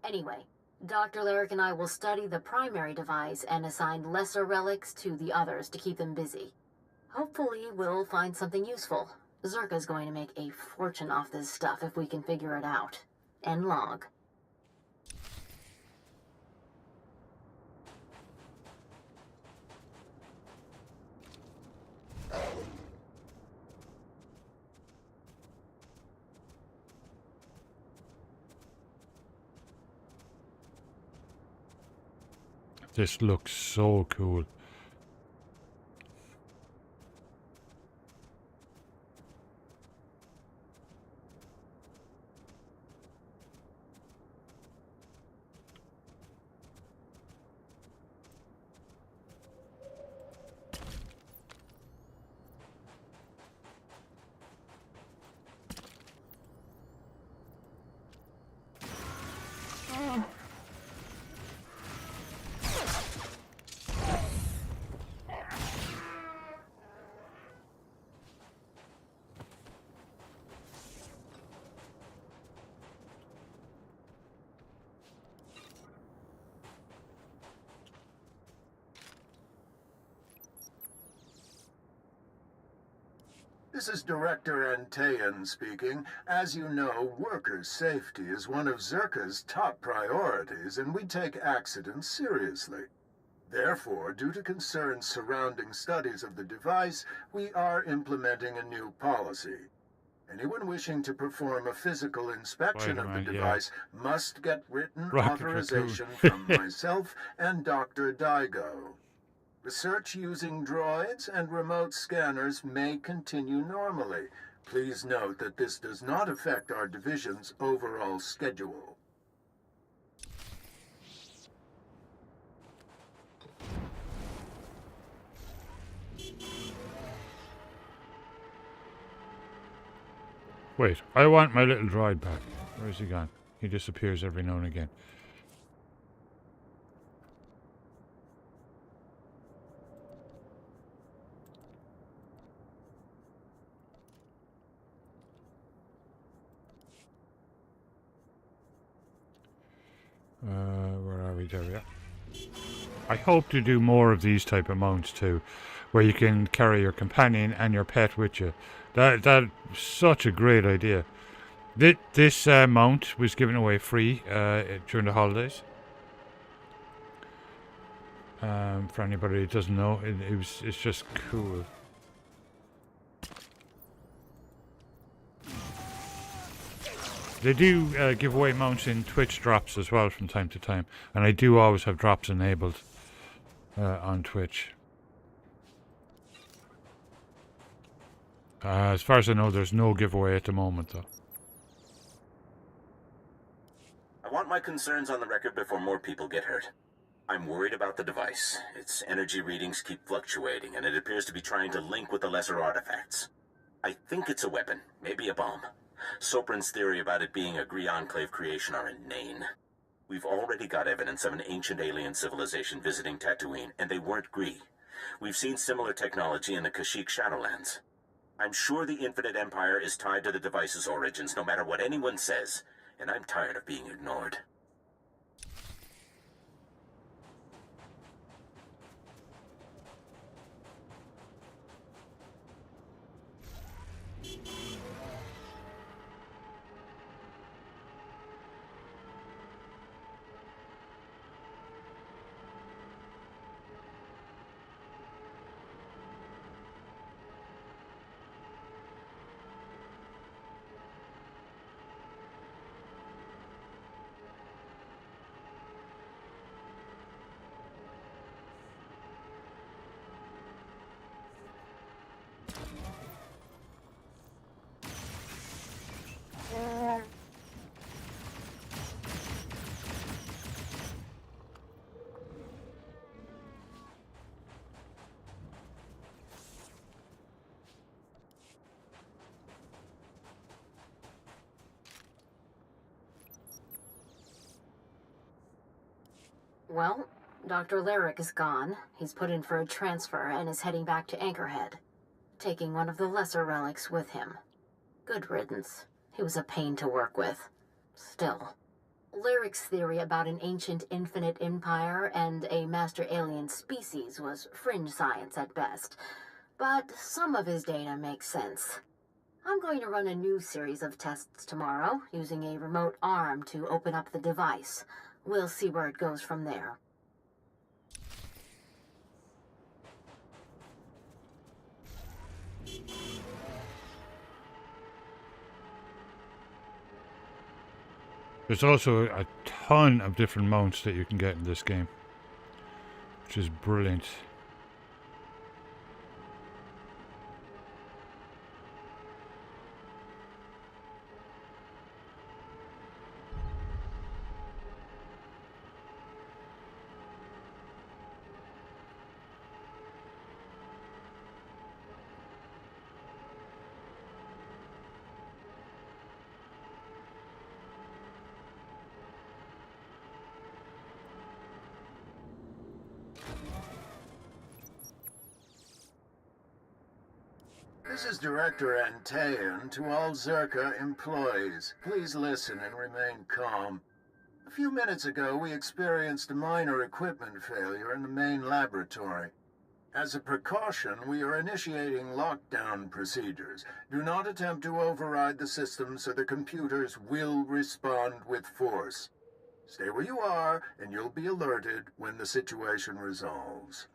Anyway, Dr. Lyric and I will study the primary device and assign lesser relics to the others to keep them busy. Hopefully, we'll find something useful. Zerka's going to make a fortune off this stuff if we can figure it out. End log. This looks so cool. This is Director Antaean speaking. As you know, workers' safety is one of Zerka's top priorities, and we take accidents seriously. Therefore, due to concerns surrounding studies of the device, we are implementing a new policy. Anyone wishing to perform a physical inspection of the device must get written authorization from myself and Dr. Daigo. Research using droids and remote scanners may continue normally. Please note that this does not affect our division's overall schedule. Wait, I want my little droid back. Where's he gone? He disappears every now and again. Where are we? There we are. I hope to do more of these type of mounts too, where you can carry your companion and your pet with you. That's such a great idea. This mount was given away free during the holidays. For anybody who doesn't know, it's just cool. They do give away mounts in Twitch drops as well from time to time, and I do always have drops enabled on Twitch. As far as I know, there's no giveaway at the moment, though. I want my concerns on the record before more people get hurt. I'm worried about the device. Its energy readings keep fluctuating, and it appears to be trying to link with the lesser artifacts. I think it's a weapon, maybe a bomb. Sopran's theory about it being a Gree Enclave creation are inane. We've already got evidence of an ancient alien civilization visiting Tatooine, and they weren't Gree. We've seen similar technology in the Kashyyyk Shadowlands. I'm sure the Infinite Empire is tied to the device's origins, no matter what anyone says, and I'm tired of being ignored. Well, Dr. Lyric is gone. He's put in for a transfer and is heading back to Anchorhead, taking one of the lesser relics with him. Good riddance. He was a pain to work with. Still. Lyric's theory about an ancient infinite empire and a master alien species was fringe science at best, but some of his data makes sense. I'm going to run a new series of tests tomorrow, using a remote arm to open up the device. We'll see where it goes from there. There's also a ton of different mounts that you can get in this game, which is brilliant. This is Director Antaean to all Zerka employees. Please listen and remain calm. A few minutes ago, we experienced a minor equipment failure in the main laboratory. As a precaution, we are initiating lockdown procedures. Do not attempt to override the system, so the computers will respond with force. Stay where you are, and you'll be alerted when the situation resolves.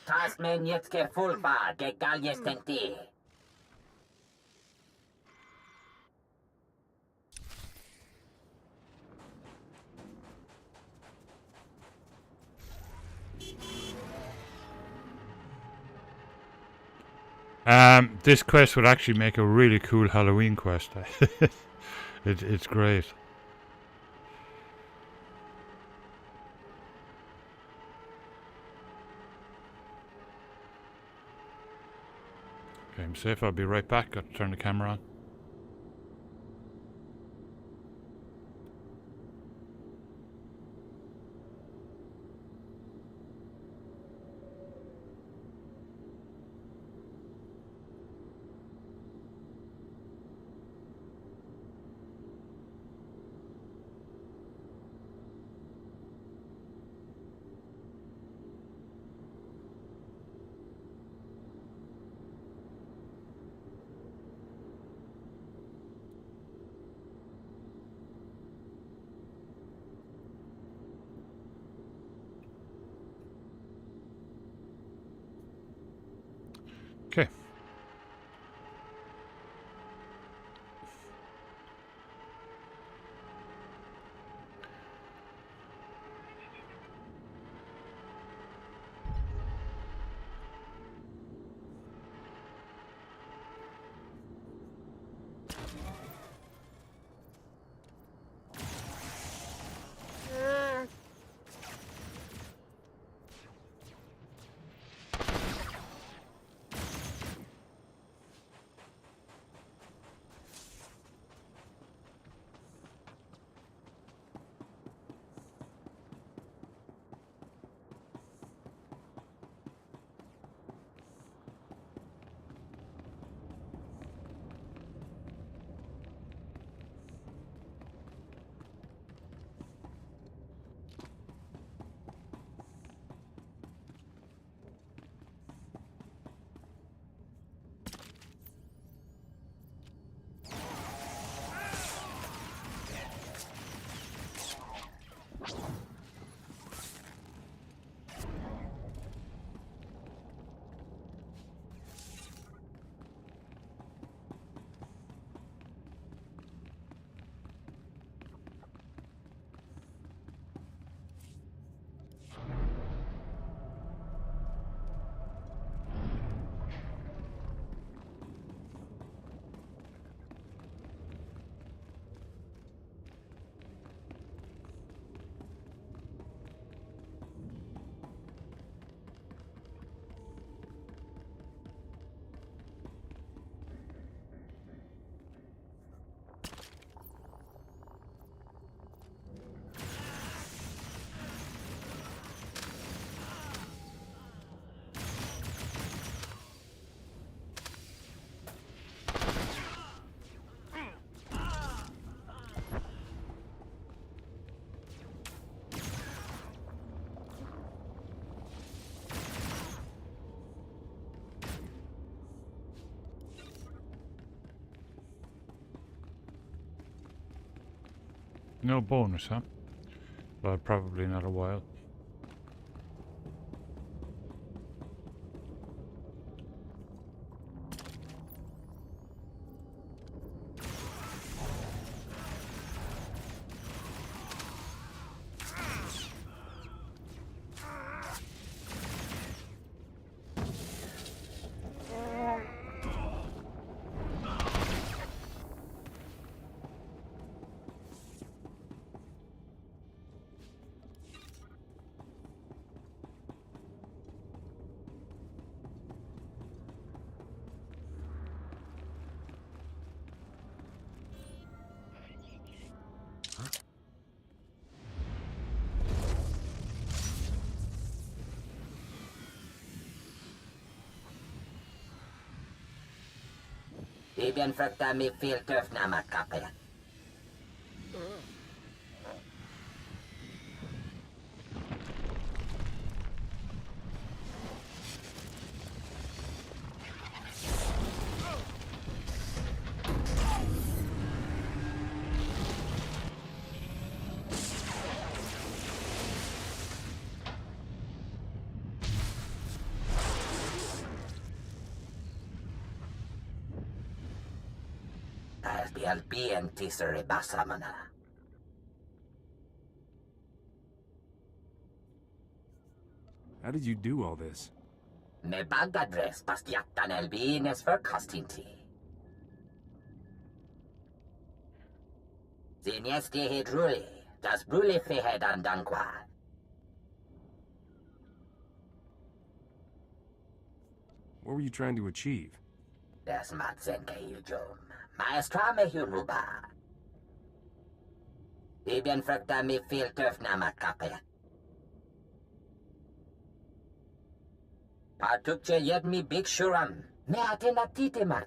Tas menieckie fulpa, gegal jestem ty. This quest would actually make a really cool Halloween quest. It's great. I'm safe. I'll be right back. Got to turn the camera on. Okay. No bonus, huh? Well, probably not a while. Ibyan fakta mi filter na makapel. BLB teaser basa mo na. How did you do all this? Me bag address pastiaktan LB nes for Kostinti. Ziniesti hidruli, das bruli fehed andankwa. What were you trying to achieve? Das macht Jom. Maestra me hunuba. Ibn frekta mi filter na makape. Patukche yet mi big shuram. Me atena titimat.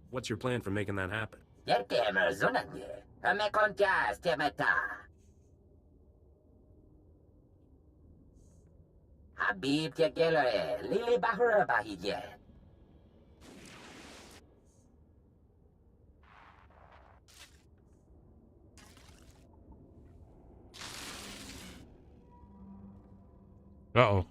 What's your plan for making that happen? Yertemer zunanye. Me kontia stemeta. Habib tegelere. Lili bahura bahije. Uh-oh.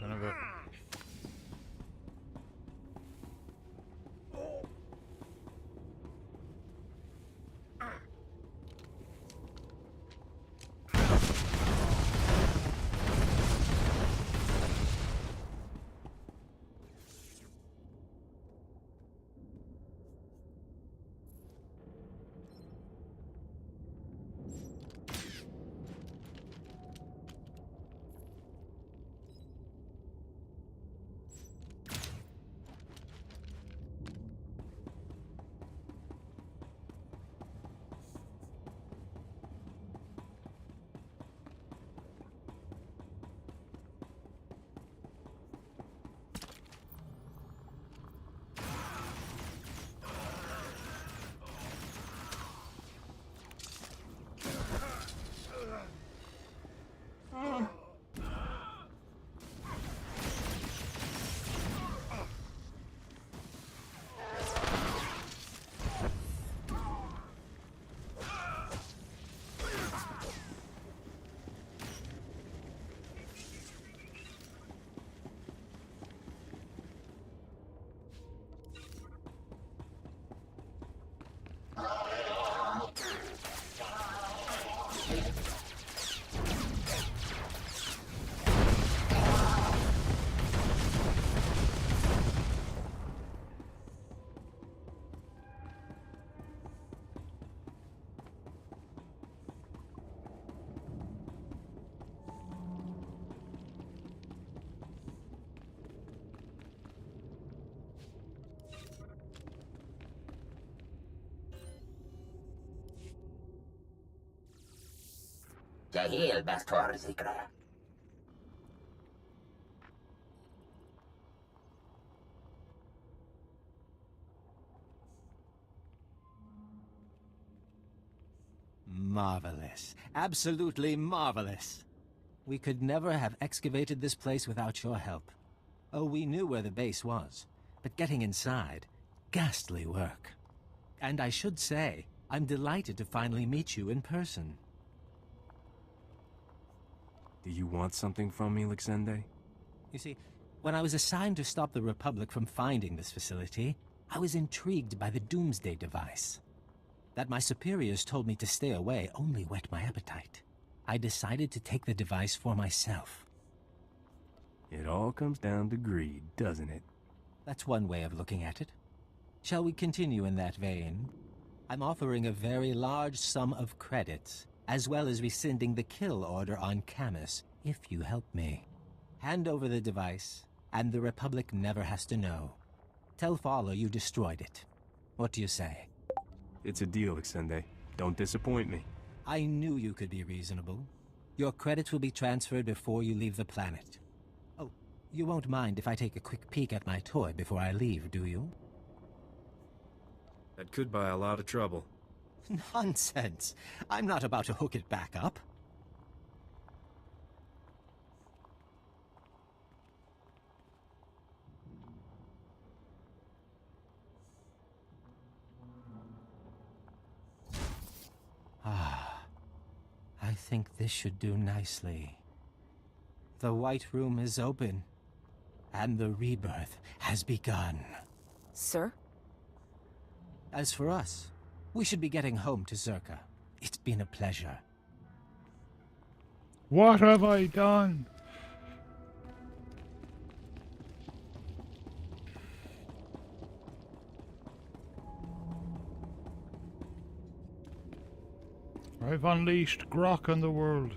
Kind of a... Jahil bestor zikra. Marvelous. Absolutely marvelous. We could never have excavated this place without your help. Oh, we knew where the base was, but getting inside, ghastly work. And I should say, I'm delighted to finally meet you in person. Do you want something from me, Lixende? You see, when I was assigned to stop the Republic from finding this facility, I was intrigued by the Doomsday device. That my superiors told me to stay away only whet my appetite. I decided to take the device for myself. It all comes down to greed, doesn't it? That's one way of looking at it. Shall we continue in that vein? I'm offering a very large sum of credits, as well as rescinding the kill order on Camus, if you help me. Hand over the device, and the Republic never has to know. Tell Fowler you destroyed it. What do you say? It's a deal, Exende. Don't disappoint me. I knew you could be reasonable. Your credits will be transferred before you leave the planet. Oh, you won't mind if I take a quick peek at my toy before I leave, do you? That could buy a lot of trouble. Nonsense. I'm not about to hook it back up. I think this should do nicely. The White Room is open, and the rebirth has begun. Sir? As for us, we should be getting home to Zerka. It's been a pleasure. What have I done? I've unleashed Grok on the world.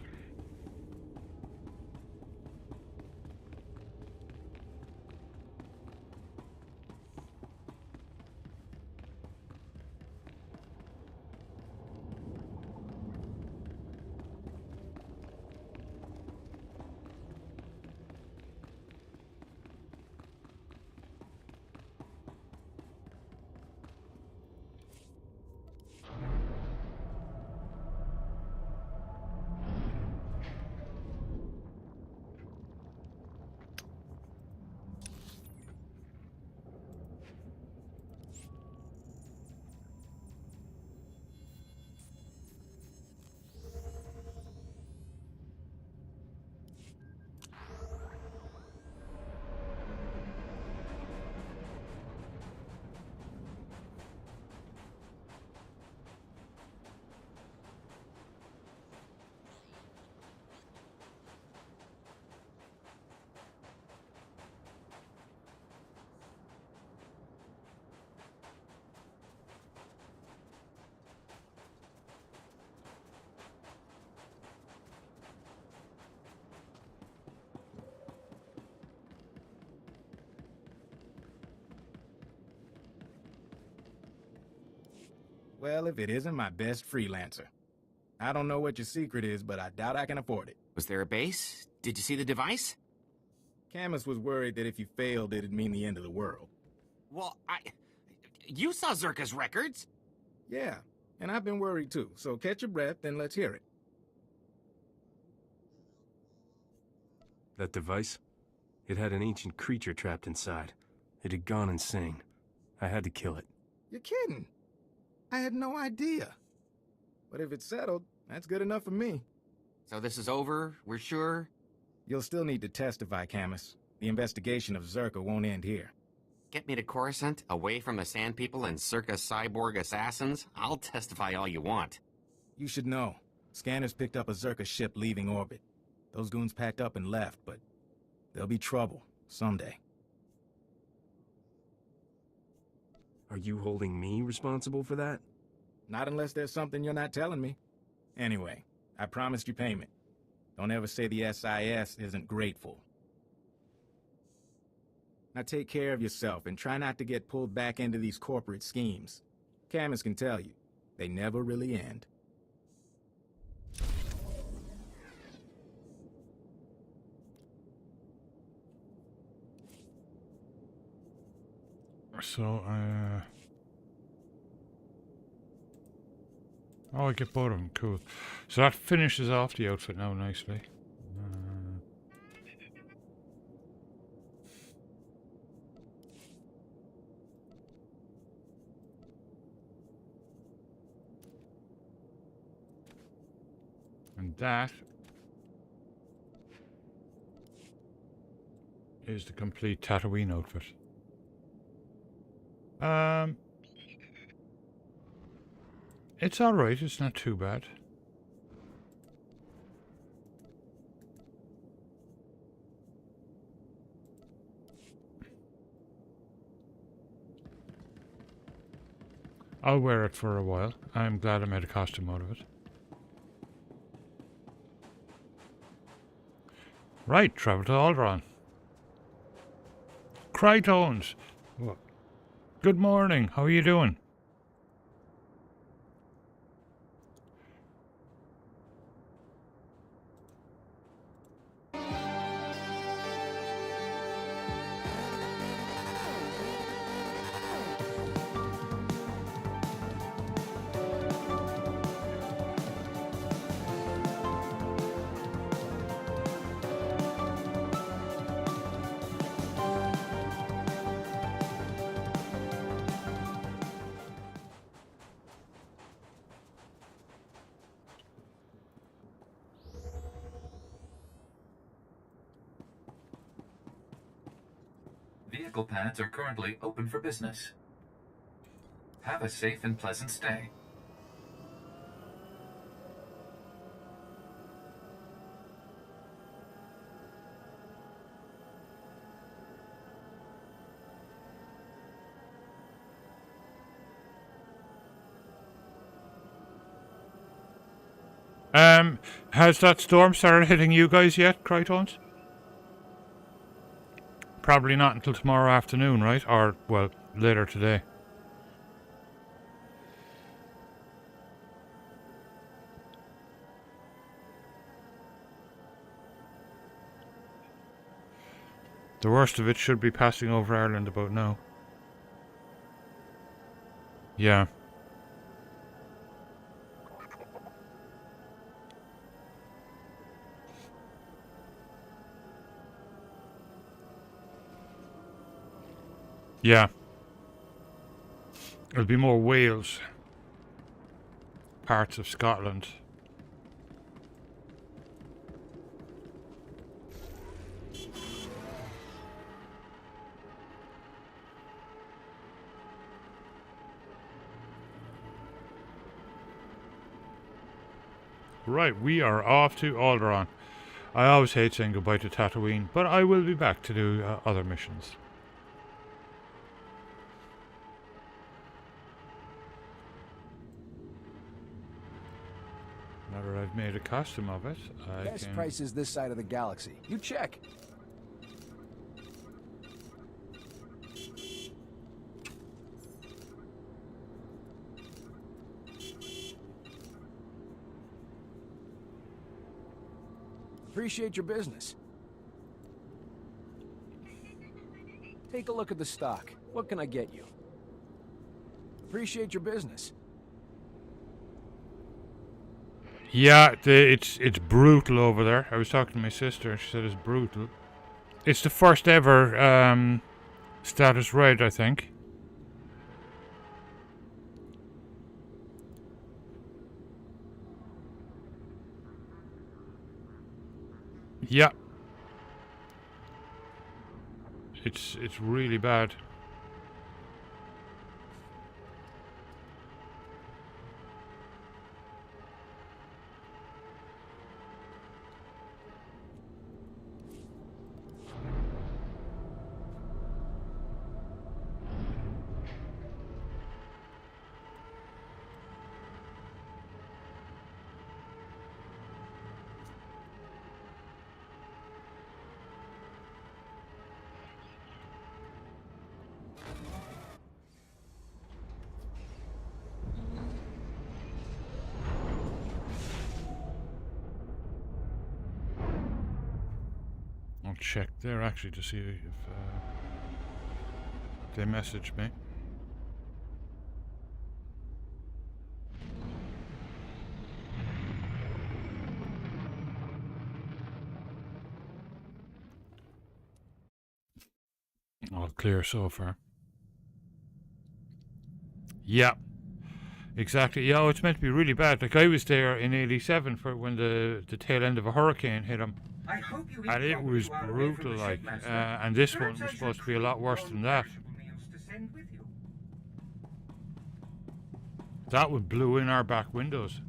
Well, if it isn't my best freelancer. I don't know what your secret is, but I doubt I can afford it. Was there a base? Did you see the device? Camus was worried that if you failed, it'd mean the end of the world. Well, you saw Zerka's records. Yeah, and I've been worried too, so catch your breath and let's hear it. That device? It had an ancient creature trapped inside. It had gone insane. I had to kill it. You're kidding. I had no idea. But if it's settled, that's good enough for me. So this is over? We're sure? You'll still need to testify, Camus. The investigation of Zerka won't end here. Get me to Coruscant, away from the Sand People and Circa cyborg assassins? I'll testify all you want. You should know. Scanners picked up a Zerka ship leaving orbit. Those goons packed up and left, but there'll be trouble someday. Are you holding me responsible for that? Not unless there's something you're not telling me. Anyway, I promised you payment. Don't ever say the SIS isn't grateful. Now take care of yourself and try not to get pulled back into these corporate schemes. Camus can tell you, they never really end. So, oh, I get both of them. Cool. So that finishes off the outfit now nicely. And that is the complete Tatooine outfit. It's alright, it's not too bad. I'll wear it for a while. I'm glad I made a costume out of it. Right, travel to Alderaan. Crytones! Good morning, how are you doing? vehicle pads are currently open for business. Have a safe and pleasant stay. Has that storm started hitting you guys yet, Crytones? Probably not until tomorrow afternoon, right? Or, well, later today. The worst of it should be passing over Ireland about now. Yeah. Yeah. It'll be more Wales. Parts of Scotland. Right, we are off to Alderaan. I always hate saying goodbye to Tatooine, but I will be back to do other missions. Now that I've made a costume of it, Best prices this side of the galaxy. You check. Appreciate your business. Take a look at the stock. What can I get you? Appreciate your business. Yeah, it's brutal over there. I was talking to my sister and she said it's brutal. It's the first ever status raid, I think. Yeah. It's really bad. I'll check there actually to see if they messaged me. All clear so far. Yeah. Exactly. Yeah, oh, it's meant to be really bad. Like I was there in '87 for when the tail end of a hurricane hit him. And it was brutal, like, and this one was supposed to be a lot worse than that. That one blew in our back windows.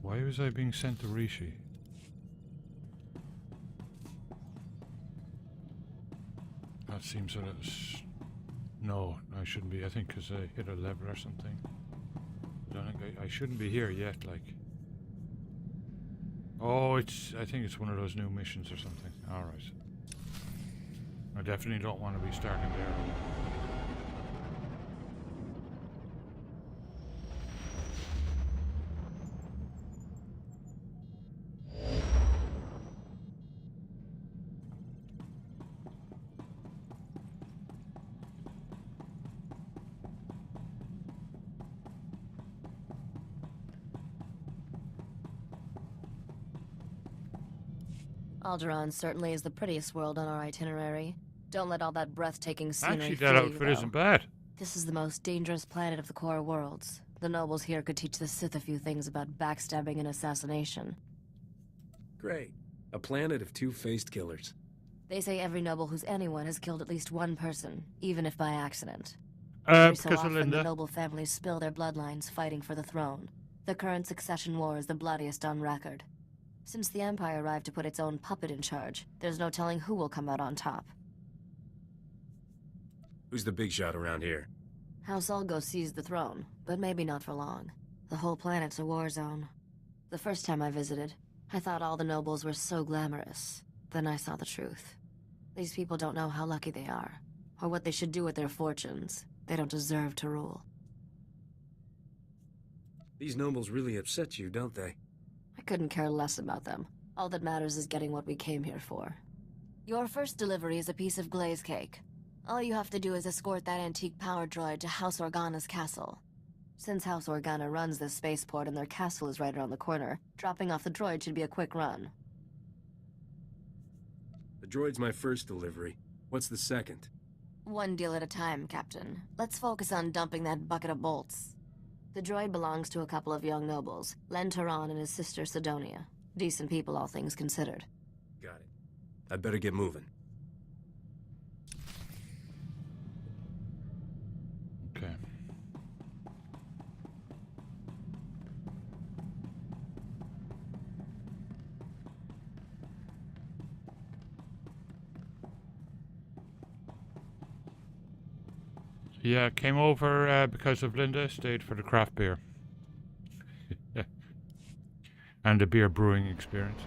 Why was I being sent to Rishi? That seems that it's... No, I shouldn't be. I think because I hit a level or something. I don't think I shouldn't be here yet, like... Oh, it's... I think it's one of those new missions or something. Alright. I definitely don't want to be starting there. Alderaan certainly is the prettiest world on our itinerary. Don't let all that breathtaking scenery Actually, fool that you, outfit though. isn't bad. This is the most dangerous planet of the core worlds. The nobles here could teach the Sith a few things about backstabbing and assassination. Great. A planet of two-faced killers. They say every noble who's anyone has killed at least one person, even if by accident. Every so Because of often, Linda. the noble families spill their bloodlines fighting for the throne. The current succession war is the bloodiest on record. Since the Empire arrived to put its own puppet in charge, there's no telling who will come out on top. Who's the big shot around here? House Ulgo seized the throne, but maybe not for long. The whole planet's a war zone. The first time I visited, I thought all the nobles were so glamorous. Then I saw the truth. These people don't know how lucky they are, or what they should do with their fortunes. They don't deserve to rule. These nobles really upset you, don't they? I couldn't care less about them. All that matters is getting what we came here for. Your first delivery is a piece of glaze cake. All you have to do is escort that antique power droid to House Organa's castle. Since House Organa runs this spaceport and their castle is right around the corner, dropping off the droid should be a quick run. The droid's my first delivery. What's the second? One deal at a time, Captain. Let's focus on dumping that bucket of bolts. The droid belongs to a couple of young nobles, Len Turan and his sister Sidonia. Decent people, all things considered. Got it. I'd better get moving. Okay. Yeah, came over because of Linda, stayed for the craft beer. And the beer brewing experience.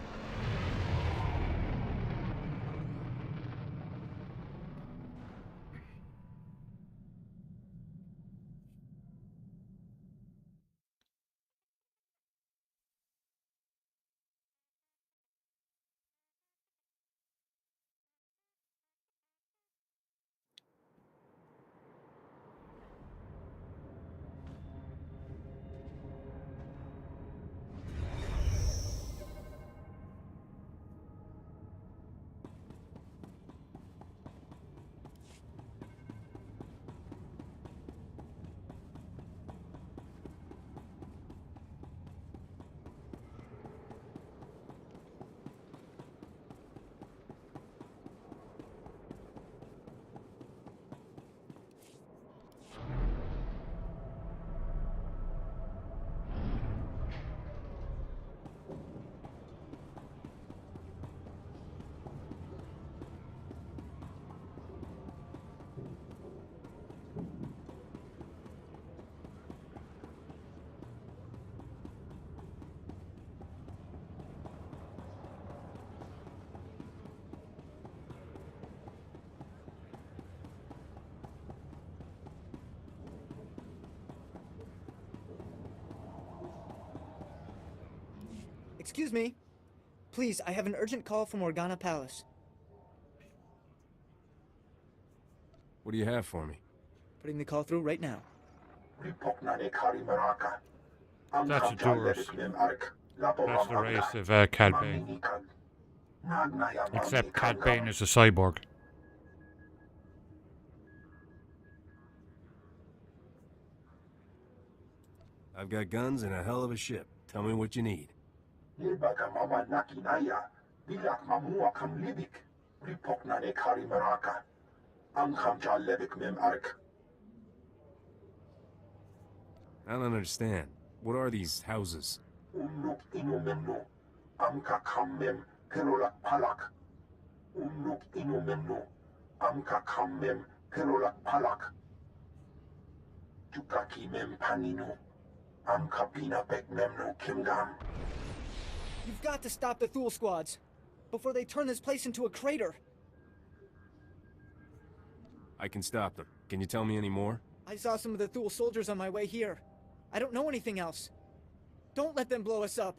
Excuse me. Please, I have an urgent call from Organa Palace. What do you have for me? Putting the call through right now. That's a Doris. That's the race of Cad Bane. Except Cad Bane is a cyborg. I've got guns and a hell of a ship. Tell me what you need. I don't understand. What are these houses? You've got to stop the Thule squads before they turn this place into a crater. I can stop them. Can you tell me any more? I saw some of the Thule soldiers on my way here. I don't know anything else. Don't let them blow us up.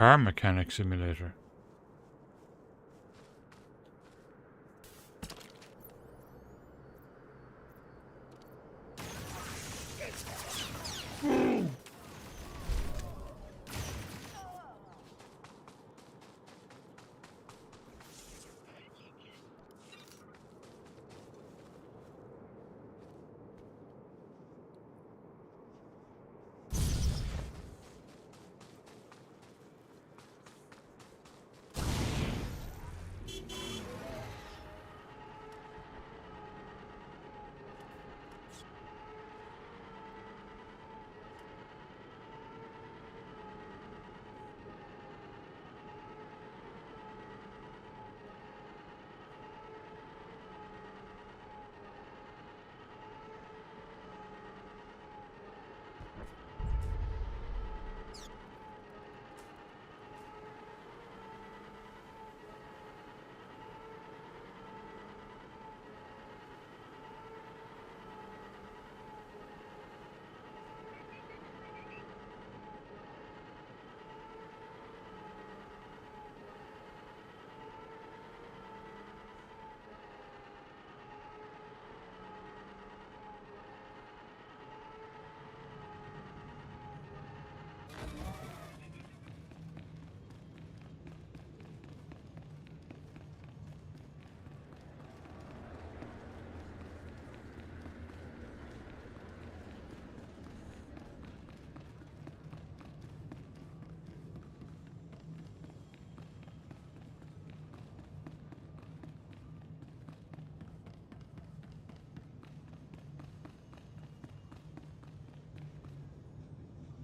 Car mechanic simulator.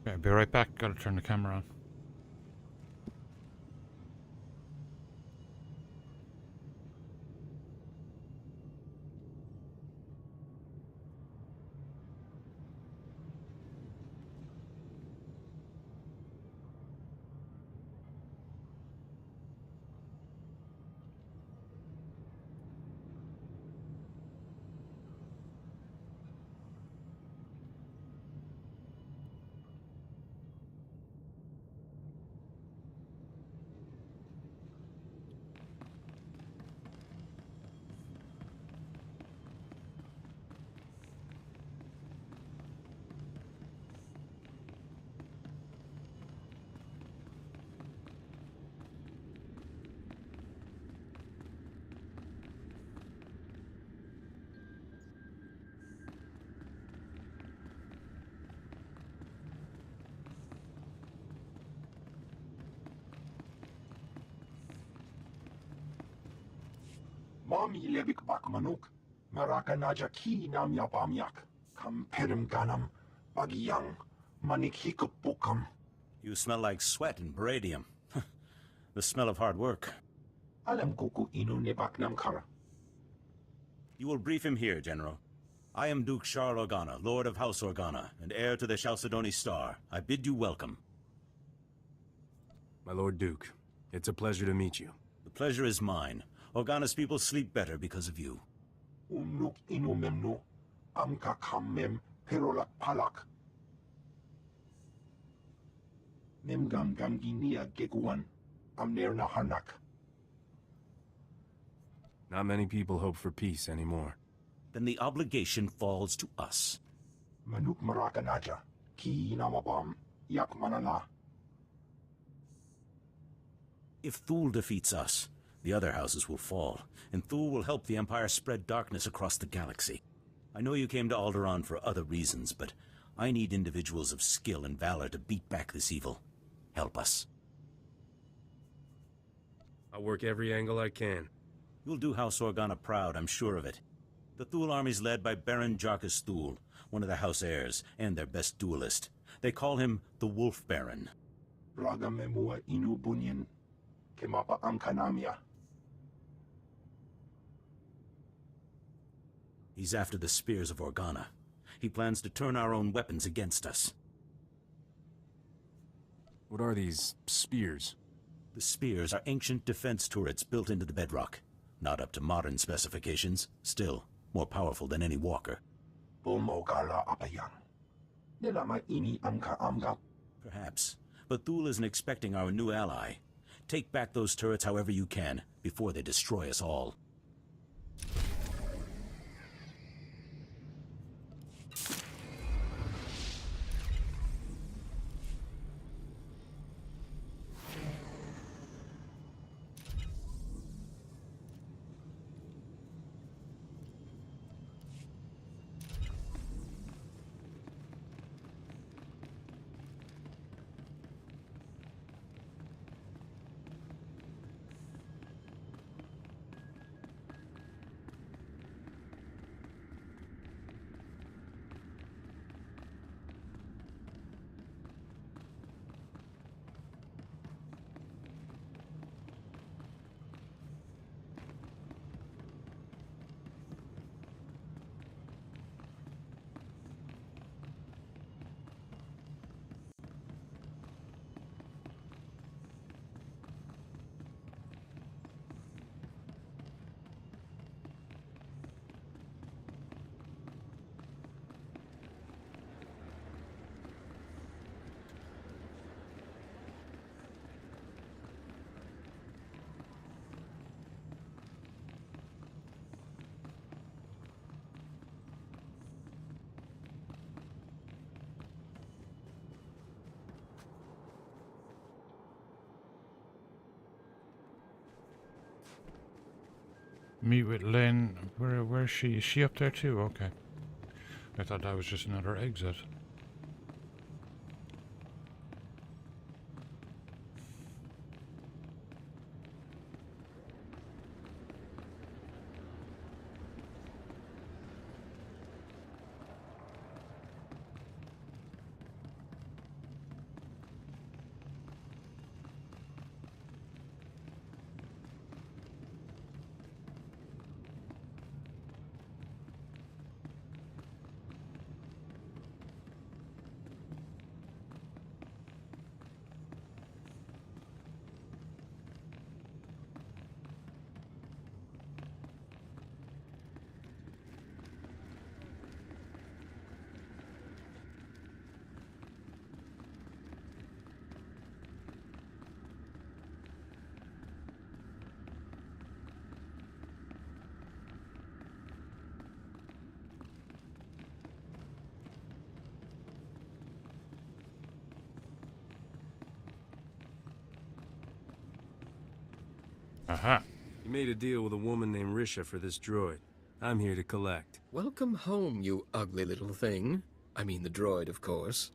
Okay, I'll be right back. Gotta turn the camera on. Mami levik bakmanuk, marakanaja ki nam yapamyak, kam perim ganam, bagiyang, manik hikupukam. You smell like sweat and beradium. The smell of hard work. Alam kuku inu nebaknam kara. You will brief him here, General. I am Duke Charles Organa, Lord of House Organa, and heir to the Chalcedony Star. I bid you welcome. My Lord Duke, it's a pleasure to meet you. The pleasure is mine. Organa's people sleep better because of you. Unuk inu memnu, amka kammem perolak palak. Memgam gamginia geguan, amner nahanak. Not many people hope for peace anymore. Then the obligation falls to us. Manuk marakanaja, ki namabam, yak manala. If Thule defeats us, the other houses will fall, and Thule will help the Empire spread darkness across the galaxy. I know you came to Alderaan for other reasons, but I need individuals of skill and valor to beat back this evil. Help us. I'll work every angle I can. You'll do House Organa proud, I'm sure of it. The Thule army's led by Baron Jarkus Thule, one of the House heirs, and their best duelist. They call him the Wolf Baron. Raga memua inu bunyan, kemapa amkanamia. He's after the spears of Organa. He plans to turn our own weapons against us. What are these spears? The spears are ancient defense turrets built into the bedrock. Not up to modern specifications, still more powerful than any walker. Bomogala apayang. Nilama ini amka amga. Perhaps, Bethul isn't expecting our new ally. Take back those turrets however you can, before they destroy us all. Meet with Lynn. Where's she? Is she up there too? Okay. I thought that was just another exit. Aha. You made a deal with a woman named Risha for this droid. I'm here to collect. Welcome home, you ugly little thing. I mean the droid, of course.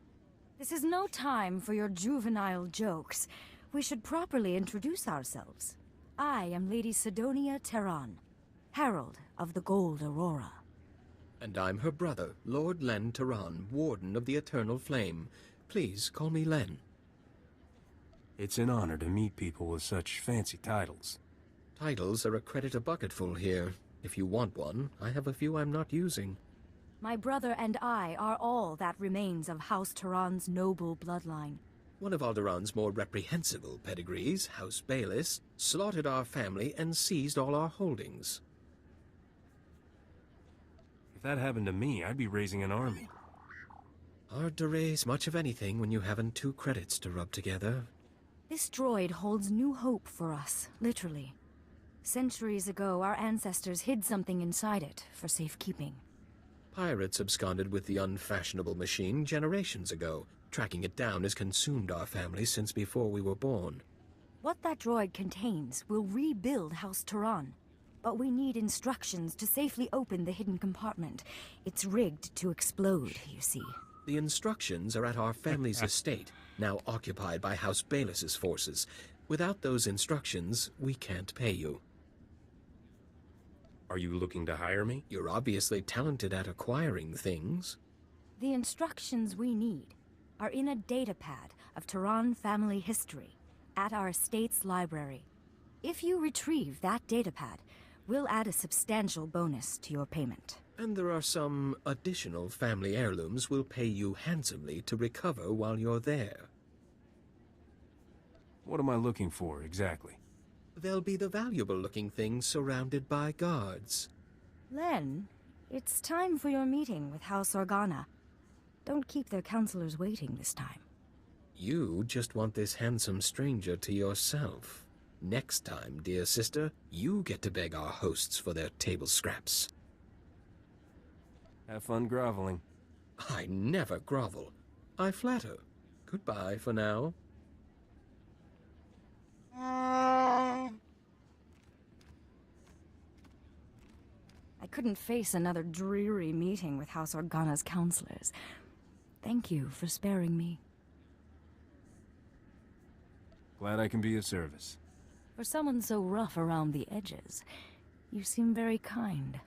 This is no time for your juvenile jokes. We should properly introduce ourselves. I am Lady Sidonia Terran, Herald of the Gold Aurora. And I'm her brother, Lord Len Terran, Warden of the Eternal Flame. Please call me Len. It's an honor to meet people with such fancy titles. Titles are a credit a bucketful here. If you want one, I have a few I'm not using. My brother and I are all that remains of House Terran's noble bloodline. One of Alderaan's more reprehensible pedigrees, House Bayless, slaughtered our family and seized all our holdings. If that happened to me, I'd be raising an army. Hard to raise much of anything when you haven't two credits to rub together. This droid holds new hope for us, literally. Centuries ago, our ancestors hid something inside it for safekeeping. Pirates absconded with the unfashionable machine generations ago. Tracking it down has consumed our family since before we were born. What that droid contains will rebuild House Terran. But we need instructions to safely open the hidden compartment. It's rigged to explode, you see. The instructions are at our family's estate, now occupied by House Bayless's forces. Without those instructions, we can't pay you. Are you looking to hire me? You're obviously talented at acquiring things. The instructions we need are in a datapad of Terran family history at our estate's library. If you retrieve that datapad, we'll add a substantial bonus to your payment. And there are some additional family heirlooms we'll pay you handsomely to recover while you're there. What am I looking for, exactly? They'll be the valuable-looking things surrounded by guards. Len, it's time for your meeting with House Organa. Don't keep their counselors waiting this time. You just want this handsome stranger to yourself. Next time, dear sister, you get to beg our hosts for their table scraps. Have fun groveling. I never grovel. I flatter. Goodbye for now. I couldn't face another dreary meeting with House Organa's counselors. Thank you for sparing me. Glad I can be of service. For someone so rough around the edges, you seem very kind.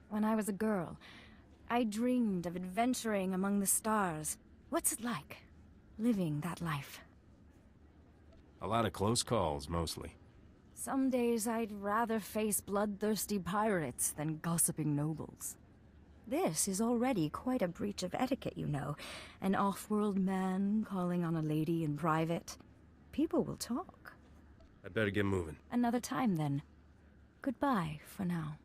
When I was a girl, I dreamed of adventuring among the stars. What's it like, living that life? A lot of close calls, mostly. Some days I'd rather face bloodthirsty pirates than gossiping nobles. This is already quite a breach of etiquette, you know. An off-world man calling on a lady in private. People will talk. I'd better get moving. Another time, then. Goodbye for now.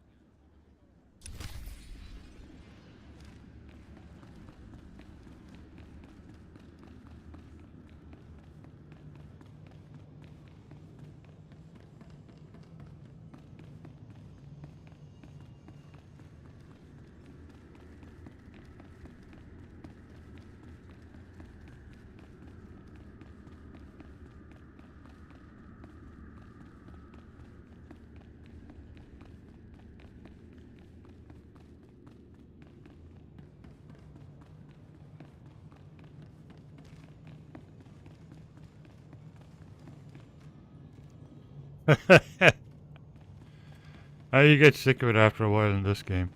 You get sick of it after a while in this game.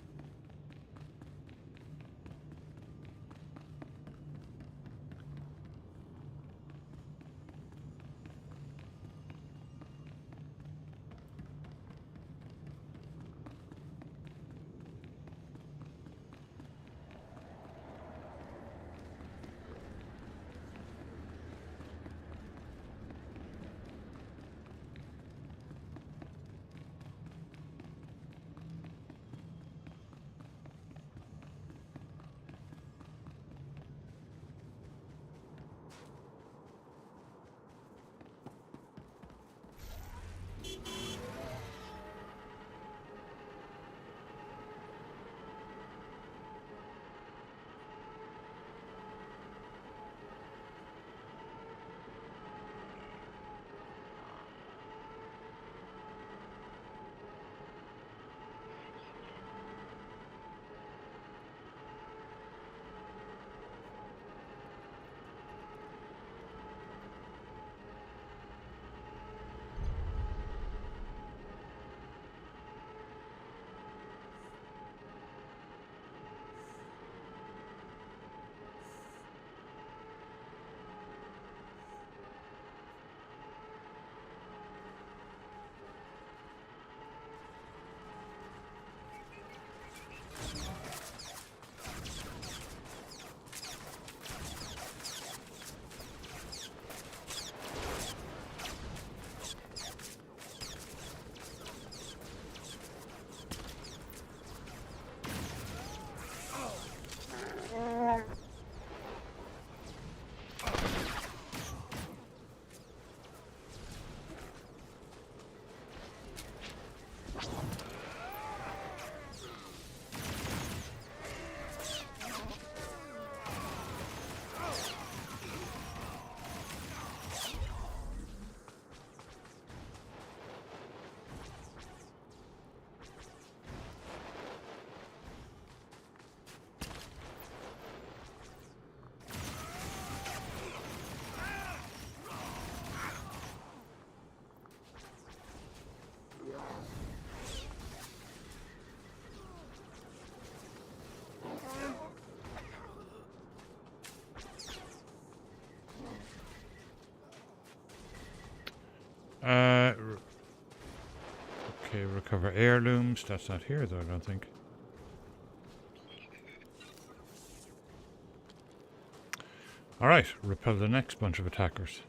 Okay, recover heirlooms. That's not here, though, I don't think. Alright, repel the next bunch of attackers.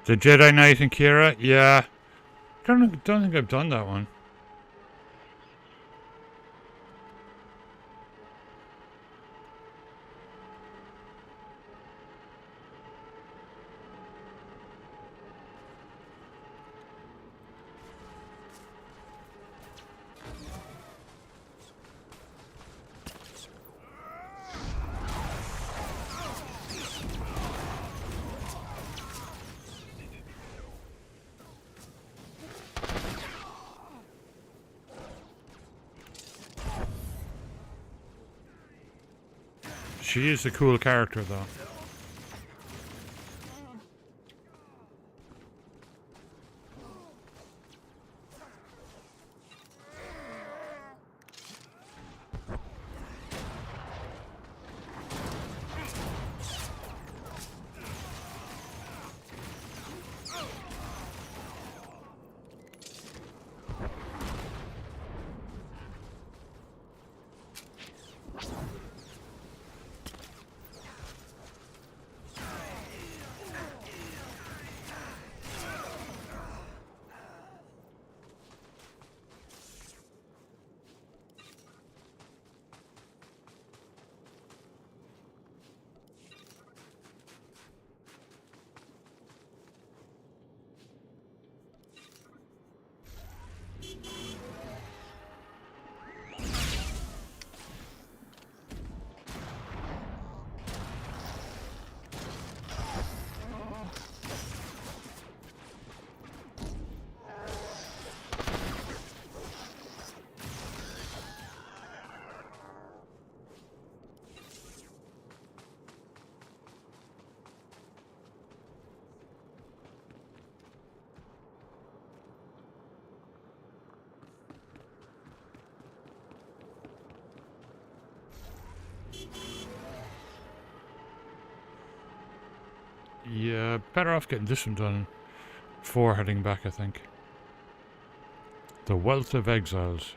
The Jedi Knight and Kira? Yeah. Don't think I've done that one. She is a cool character, though. Yeah, better off getting this one done before heading back, I think. The Wealth of Exiles.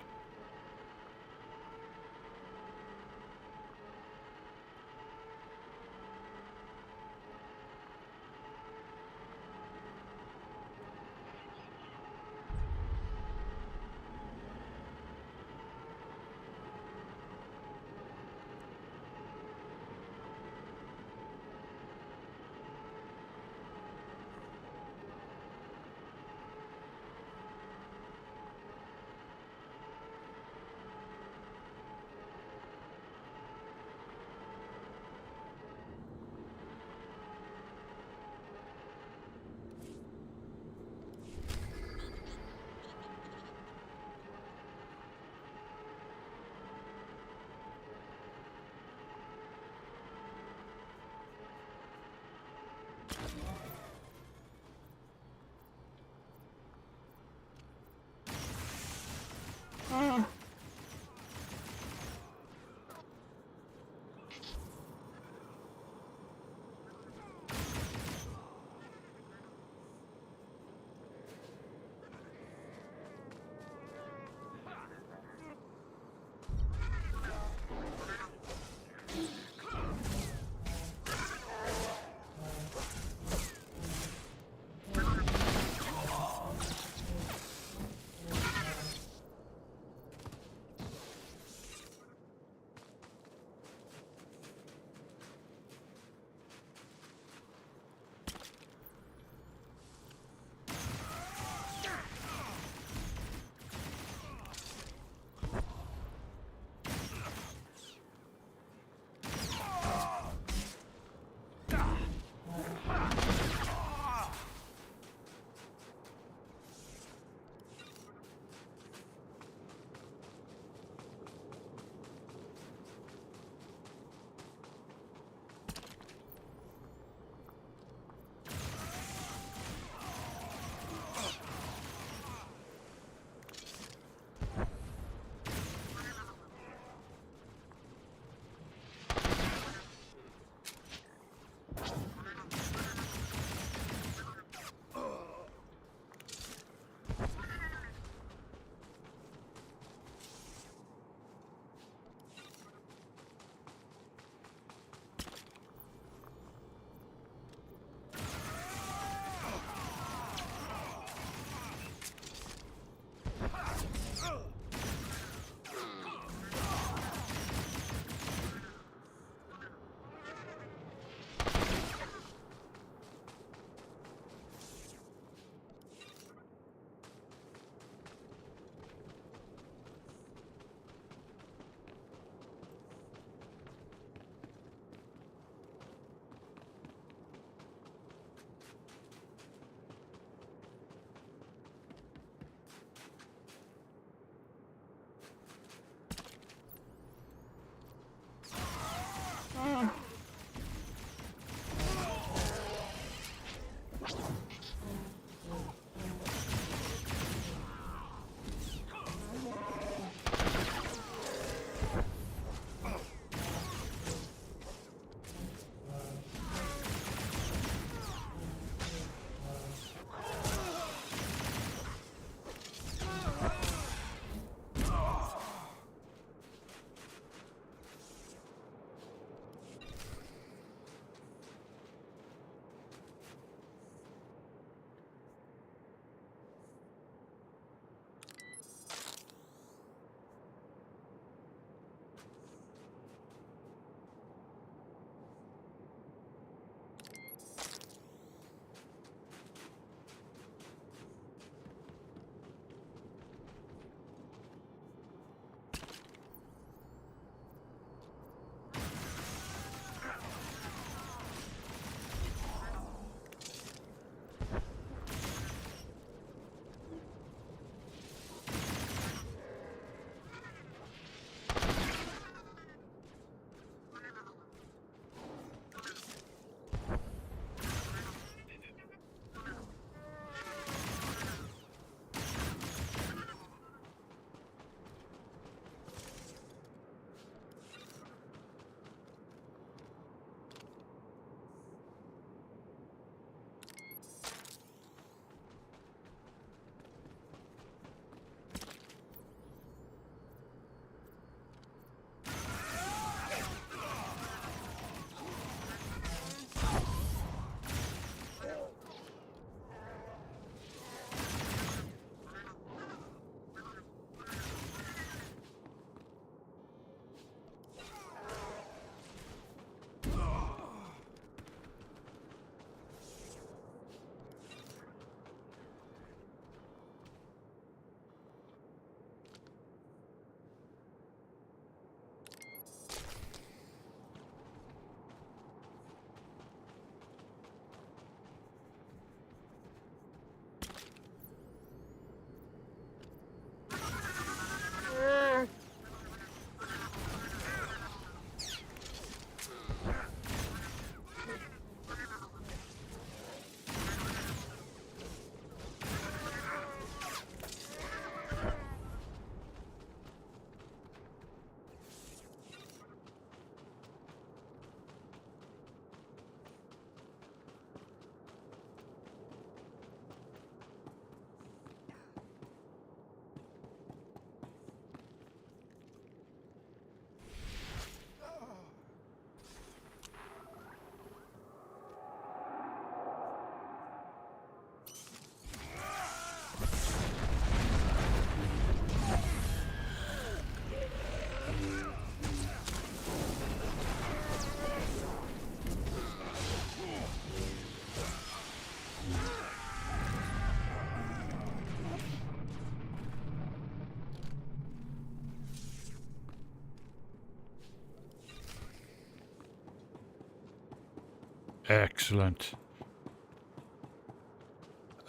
Excellent.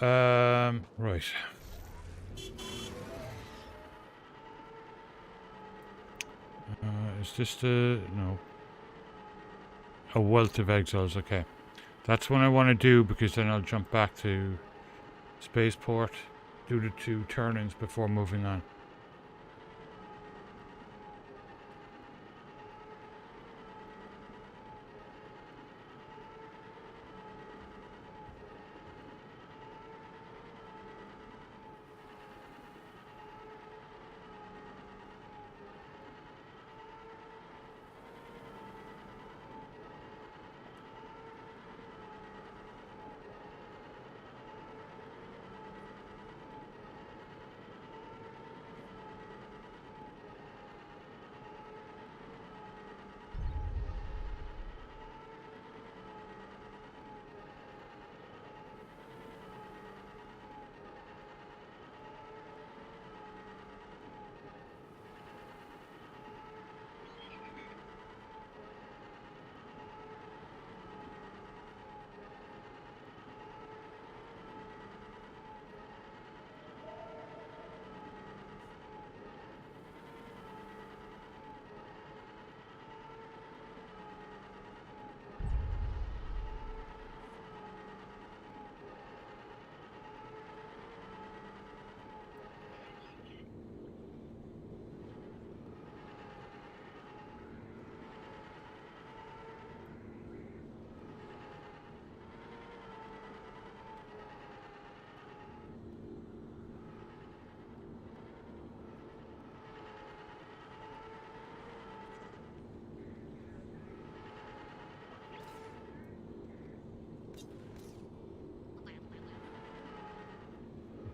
Right. Is this the... No. A wealth of exiles, okay. That's what I want to do, because then I'll jump back to Spaceport, do the 2 turn-ins before moving on.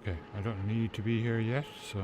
Okay, I don't need to be here yet, so...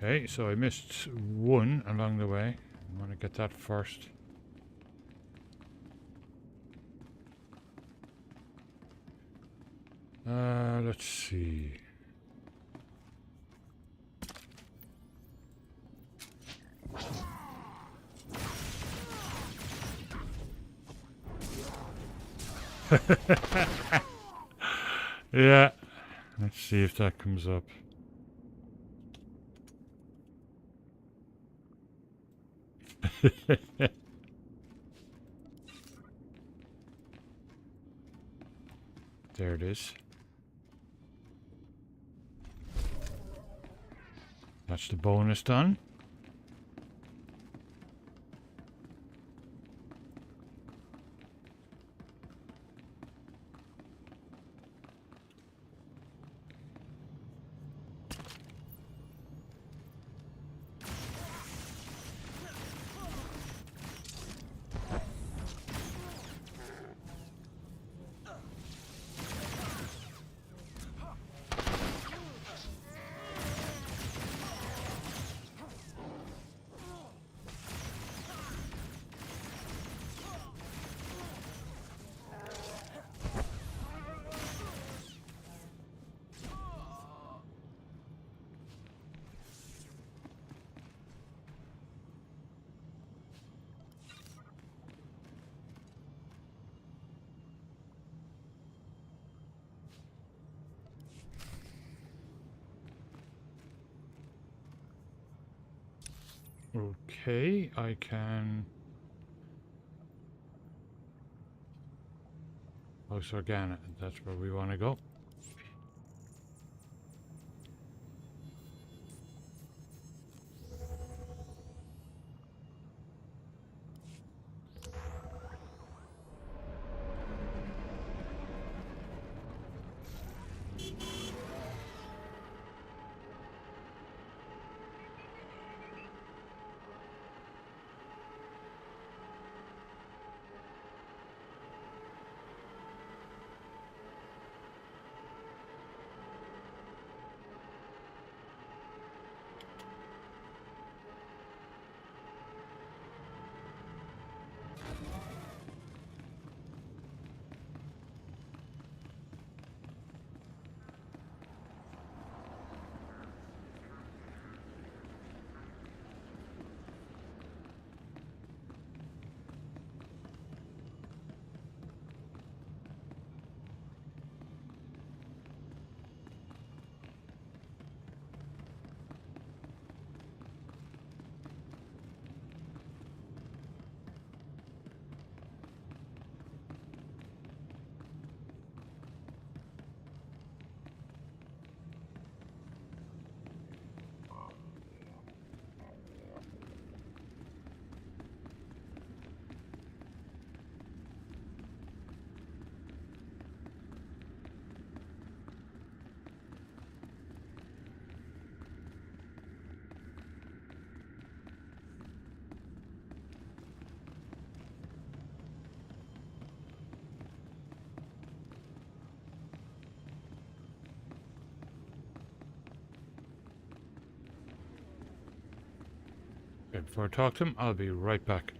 Okay, so I missed one along the way. I want to get that first. Let's see. Yeah. Let's see if that comes up. There it is. That's the bonus done. Okay, I can... House Organa, that's where we want to go. Okay, before I talk to him, I'll be right back.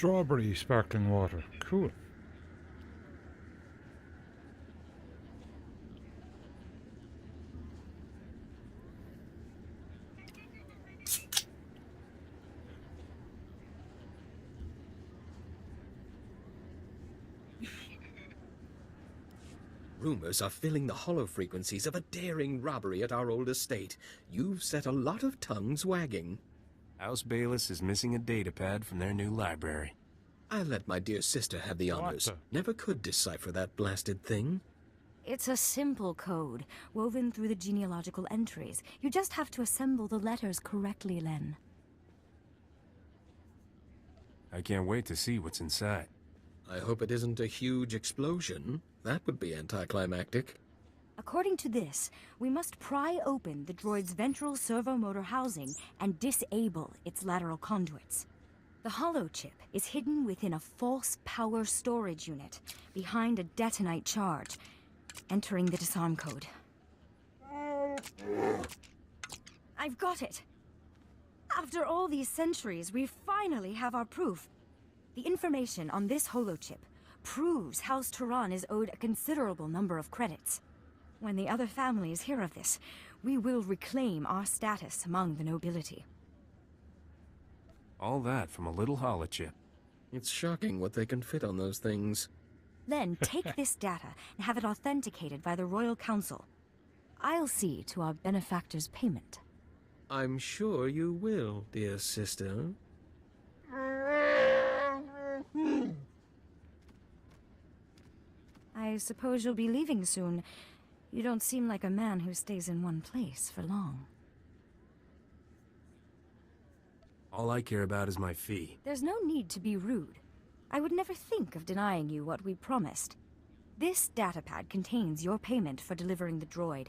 Strawberry sparkling water. Cool. Rumors are filling the hollow frequencies of a daring robbery at our old estate. You've set a lot of tongues wagging. House Bayless is missing a datapad from their new library. I let my dear sister have the honors. Never could decipher that blasted thing. It's a simple code, woven through the genealogical entries. You just have to assemble the letters correctly, Len. I can't wait to see what's inside. I hope it isn't a huge explosion. That would be anticlimactic. According to this, we must pry open the droid's ventral servomotor housing and disable its lateral conduits. The holochip is hidden within a false power storage unit, behind a detonite charge, entering the disarm code. I've got it! After all these centuries, we finally have our proof. The information on this holochip proves House Turan is owed a considerable number of credits. When the other families hear of this, we will reclaim our status among the nobility. All that from a little holochip. It's shocking what they can fit on those things. Then take this data and have it authenticated by the Royal Council. I'll see to our benefactor's payment. I'm sure you will, dear sister. I suppose you'll be leaving soon. You don't seem like a man who stays in one place for long. All I care about is my fee. There's no need to be rude. I would never think of denying you what we promised. This datapad contains your payment for delivering the droid.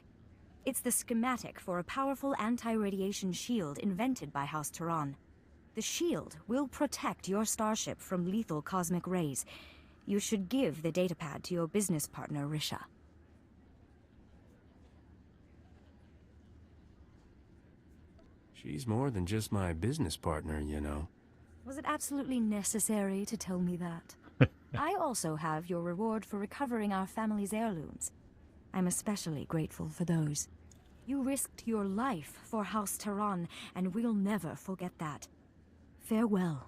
It's the schematic for a powerful anti-radiation shield invented by House Turan. The shield will protect your starship from lethal cosmic rays. You should give the datapad to your business partner, Risha. She's more than just my business partner, you know. Was it absolutely necessary to tell me that? I also have your reward for recovering our family's heirlooms. I'm especially grateful for those. You risked your life for House Turan, and we'll never forget that. Farewell.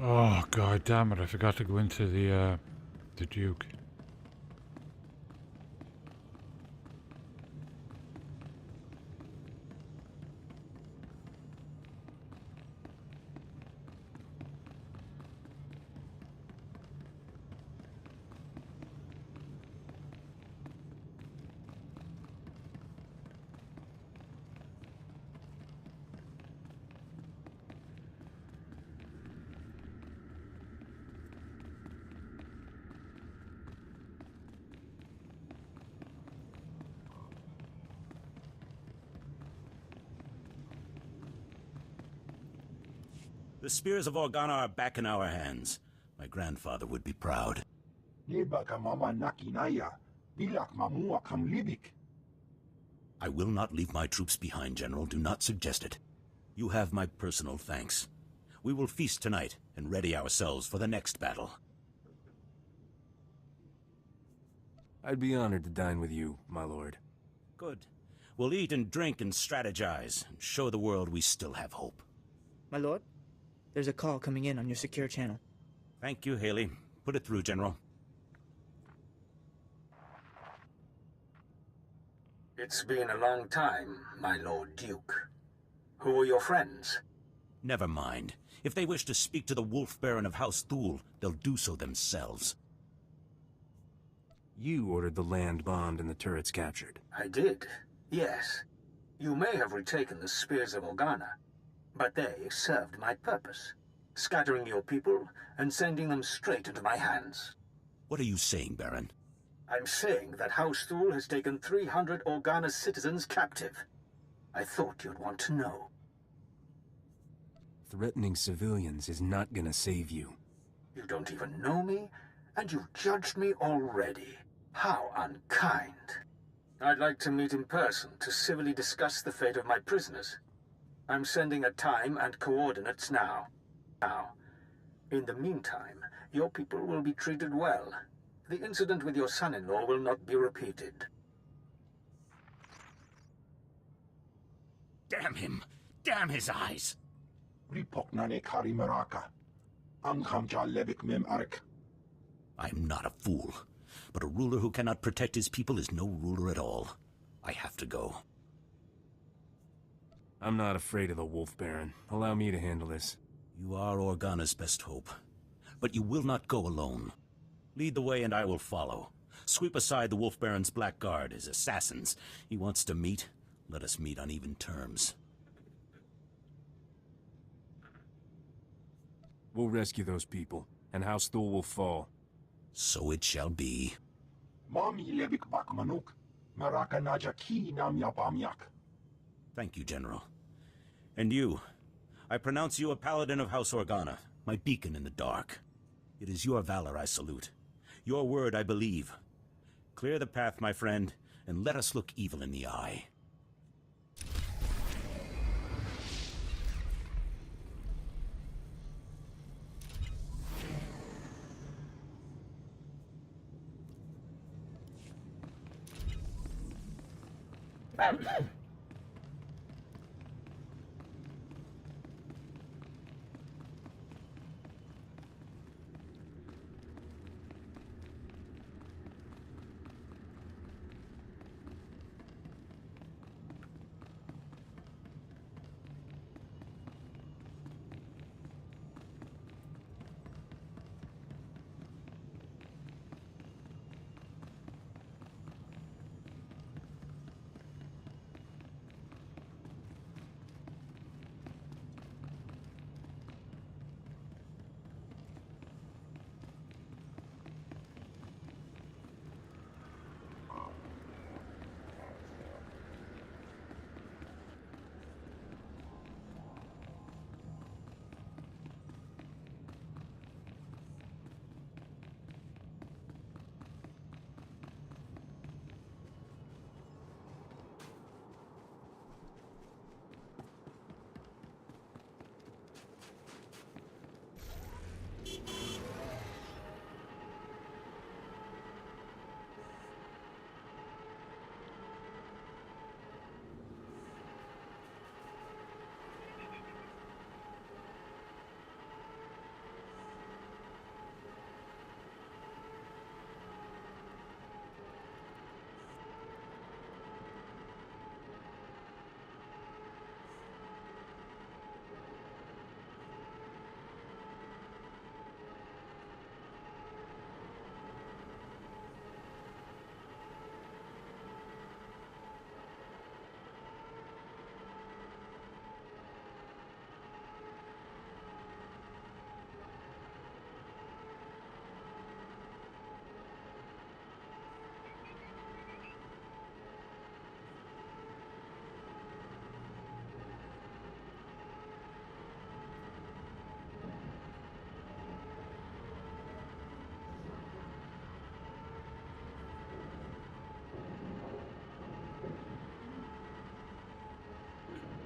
Oh, god damn it, I forgot to go into the Duke. The spears of Organa are back in our hands. My grandfather would be proud. I will not leave my troops behind, General. Do not suggest it. You have my personal thanks. We will feast tonight and ready ourselves for the next battle. I'd be honored to dine with you, my lord. Good. We'll eat and drink and strategize, and show the world we still have hope. My lord, there's a call coming in on your secure channel. Thank you, Haley. Put it through, General. It's been a long time, my Lord Duke. Who are your friends? Never mind. If they wish to speak to the Wolf Baron of House Thule, they'll do so themselves. You ordered the land bombed and the turrets captured. I did, yes. You may have retaken the Spears of Organa, but they served my purpose, scattering your people and sending them straight into my hands. What are you saying, Baron? I'm saying that House Thule has taken 300 Organa citizens captive. I thought you'd want to know. Threatening civilians is not gonna save you. You don't even know me, and you've judged me already. How unkind. I'd like to meet in person to civilly discuss the fate of my prisoners. I'm sending a time and coordinates now. In the meantime, your people will be treated well. The incident with your son-in-law will not be repeated. Damn him! Damn his eyes! I'm not a fool, but a ruler who cannot protect his people is no ruler at all. I have to go. I'm not afraid of the Wolf Baron. Allow me to handle this. You are Organa's best hope, but you will not go alone. Lead the way and I will follow. Sweep aside the Wolf Baron's Black Guard, his assassins. He wants to meet. Let us meet on even terms. We'll rescue those people, and House Thule will fall. So it shall be. Thank you, General. And you, I pronounce you a paladin of House Organa, my beacon in the dark. It is your valor I salute. Your word I believe. Clear the path, my friend, and let us look evil in the eye.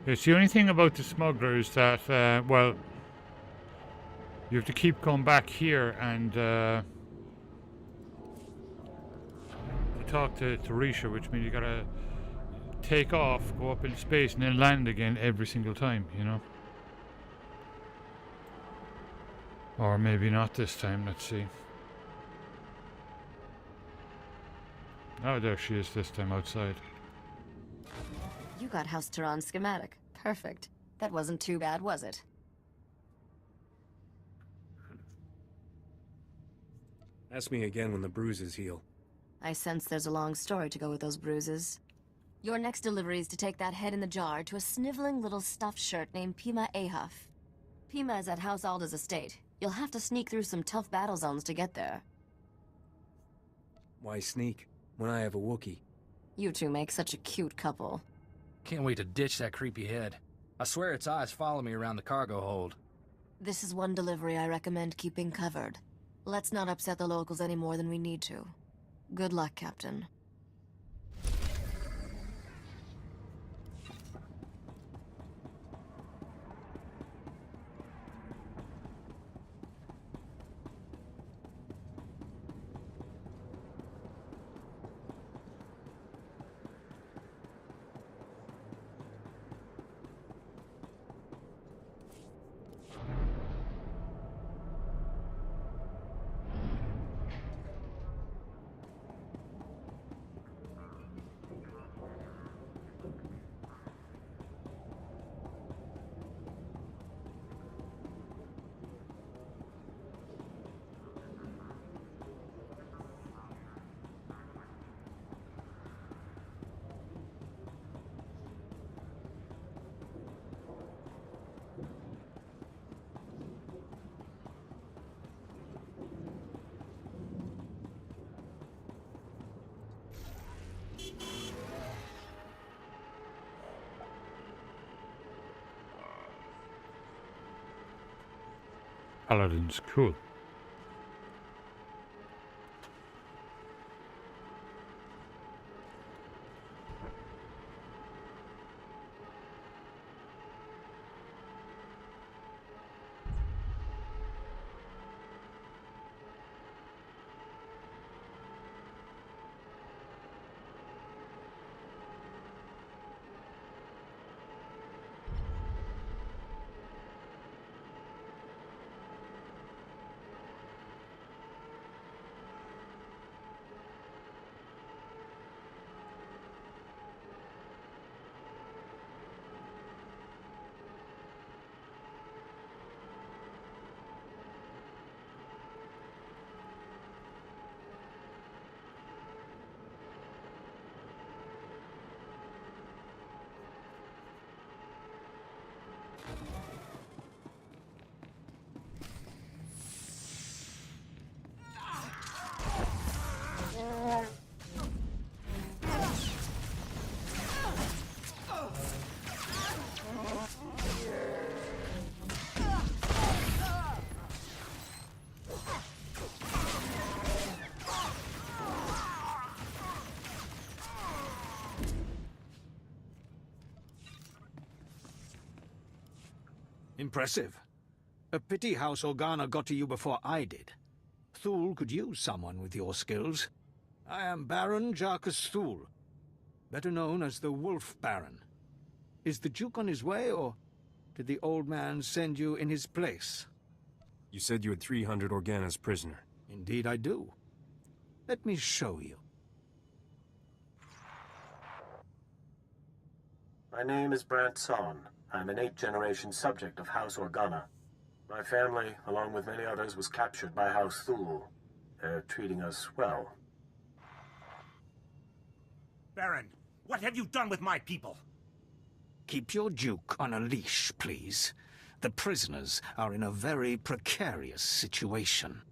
It's the only thing about the smugglers that, well, you have to keep going back here and to talk to Risha, which means you gotta take off, go up into space, and then land again every single time, you know? Or maybe not this time, let's see. Oh, there she is this time outside. You got House Tehran's schematic. Perfect. That wasn't too bad, was it? Ask me again when the bruises heal. I sense there's a long story to go with those bruises. Your next delivery is to take that head in the jar to a sniveling little stuffed shirt named Pima Ahuf. Pima is at House Alda's estate. You'll have to sneak through some tough battle zones to get there. Why sneak, when I have a Wookiee? You two make such a cute couple. Can't wait to ditch that creepy head. I swear its eyes follow me around the cargo hold. This is one delivery I recommend keeping covered. Let's not upset the locals any more than we need to. Good luck, Captain. Paladin's cool. Impressive. A pity House Organa got to you before I did. Thule could use someone with your skills. I am Baron Jarkus Thule, better known as the Wolf Baron. Is the Duke on his way, or did the old man send you in his place? You said you had 300 Organas prisoner. Indeed I do. Let me show you. My name is Brant Shan. I'm an 8th-generation subject of House Organa. My family, along with many others, was captured by House Thule. They're treating us well. Baron, what have you done with my people? Keep your Duke on a leash, please. The prisoners are in a very precarious situation.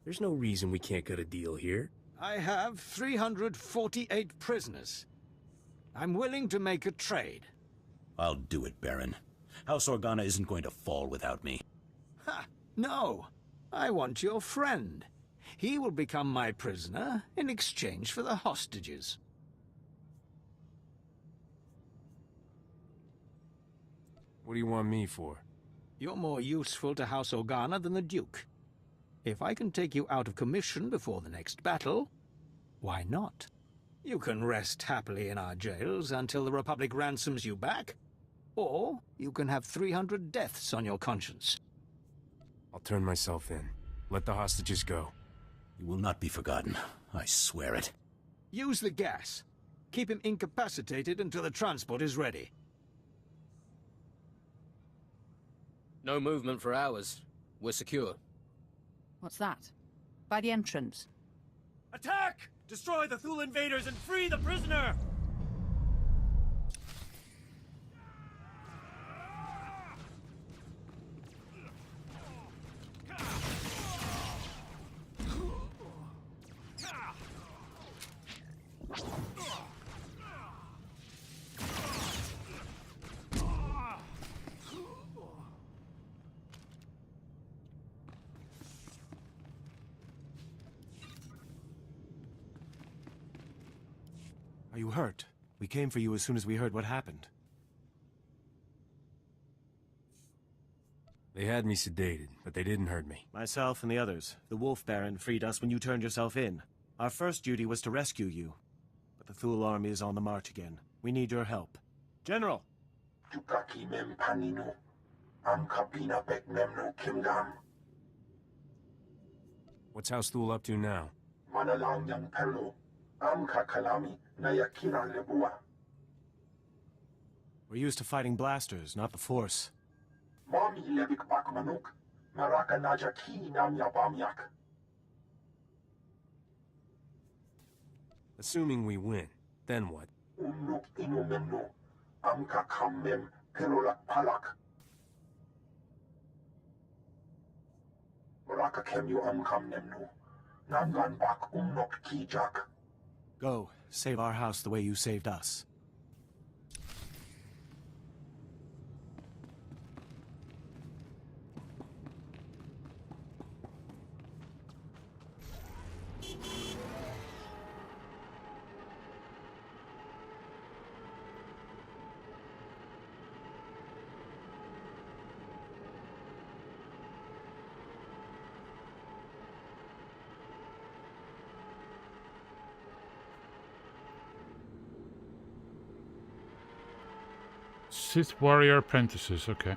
There's no reason we can't get a deal here. I have 348 prisoners. I'm willing to make a trade. I'll do it, Baron. House Organa isn't going to fall without me. Ha! No. I want your friend. He will become my prisoner in exchange for the hostages. What do you want me for? You're more useful to House Organa than the Duke. If I can take you out of commission before the next battle, why not? You can rest happily in our jails until the Republic ransoms you back. Or you can have 300 deaths on your conscience. I'll turn myself in. Let the hostages go. You will not be forgotten. I swear it. Use the gas. Keep him incapacitated until the transport is ready. No movement for hours. We're secure. What's that? By the entrance. Attack! Destroy the Thule invaders and free the prisoner! Are you hurt? We came for you as soon as we heard what happened. They had me sedated, but they didn't hurt me. Myself and the others. The Wolf Baron freed us when you turned yourself in. Our first duty was to rescue you. But the Thule army is on the march again. We need your help. General! What's House Thule up to now? We're used to fighting blasters, not the Force. Assuming we win, then what? Go, save our house the way you saved us. Sith warrior apprentices, okay.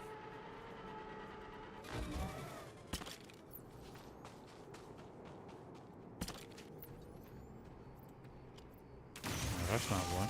No, that's not one.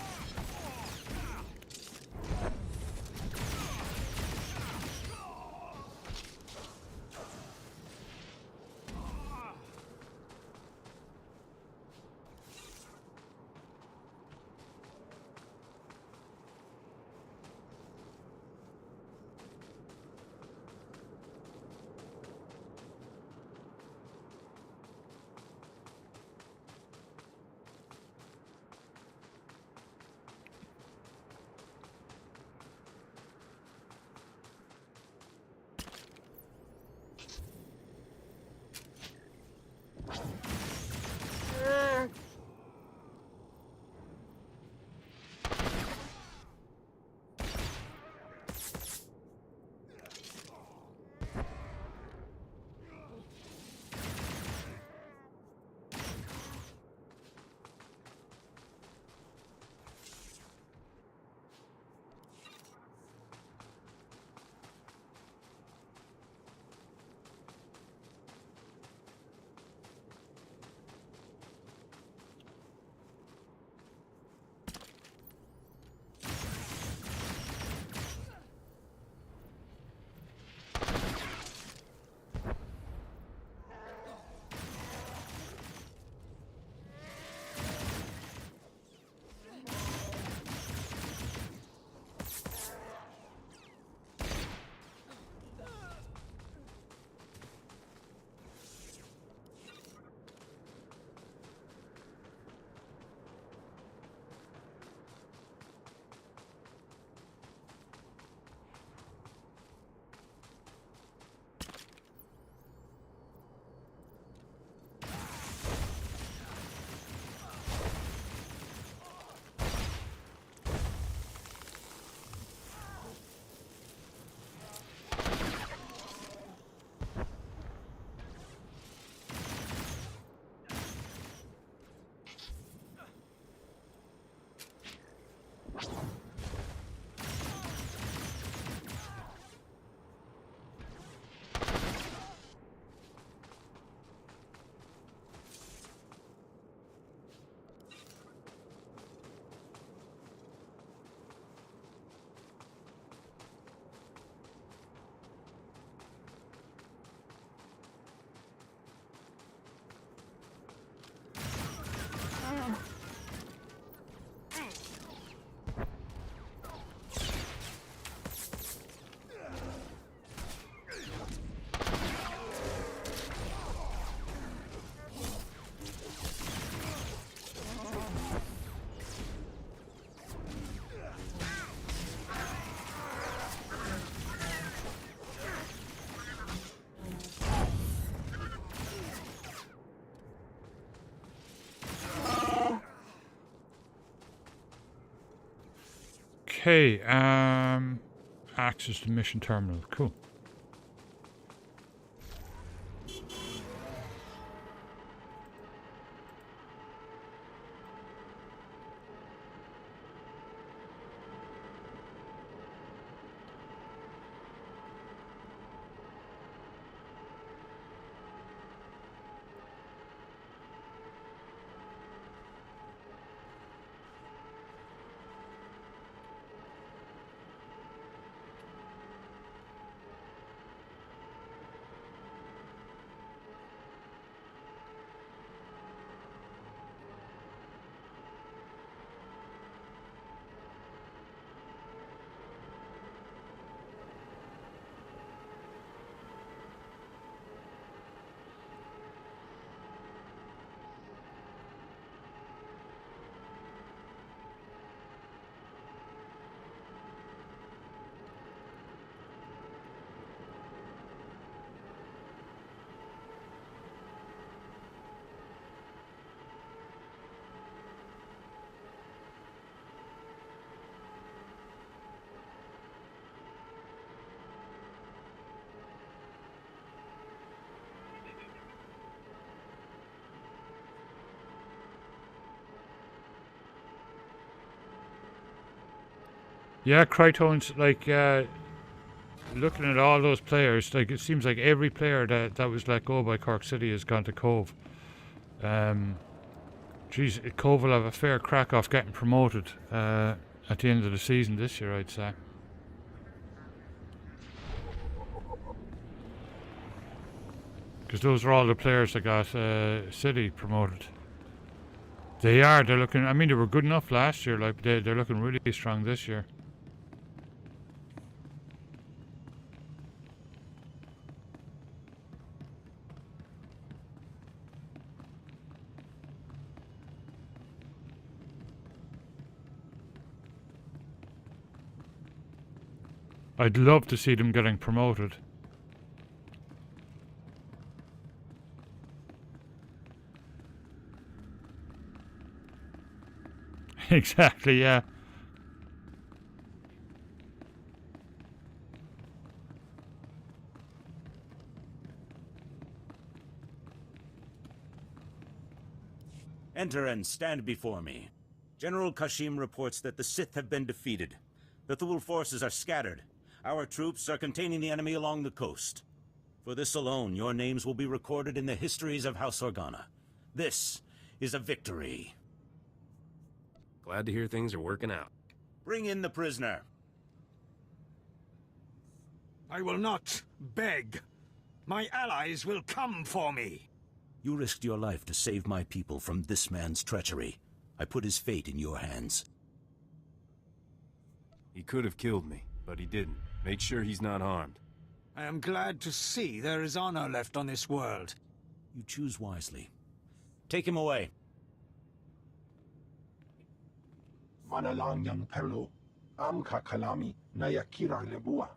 Okay, access to mission terminal. Cool. Yeah, Crichton's like looking at all those players. Like it seems like every player that was let go by Cork City has gone to Cove. Geez, Cove will have a fair crack off getting promoted at the end of the season this year, I'd say. Because those are all the players that got City promoted. They are. They're looking. I mean, they were good enough last year. Like they're looking really strong this year. I'd love to see them getting promoted. Exactly, yeah. Enter and stand before me. General Kashim reports that the Sith have been defeated. The Thule forces are scattered. Our troops are containing the enemy along the coast. For this alone, your names will be recorded in the histories of House Organa. This is a victory. Glad to hear things are working out. Bring in the prisoner. I will not beg. My allies will come for me. You risked your life to save my people from this man's treachery. I put his fate in your hands. He could have killed me, but he didn't. Made sure he's not harmed. I am glad to see there is honor left on this world. You choose wisely. Take him away. Manalanyang Perlo, Amka Kalami, Nayakira Lebua.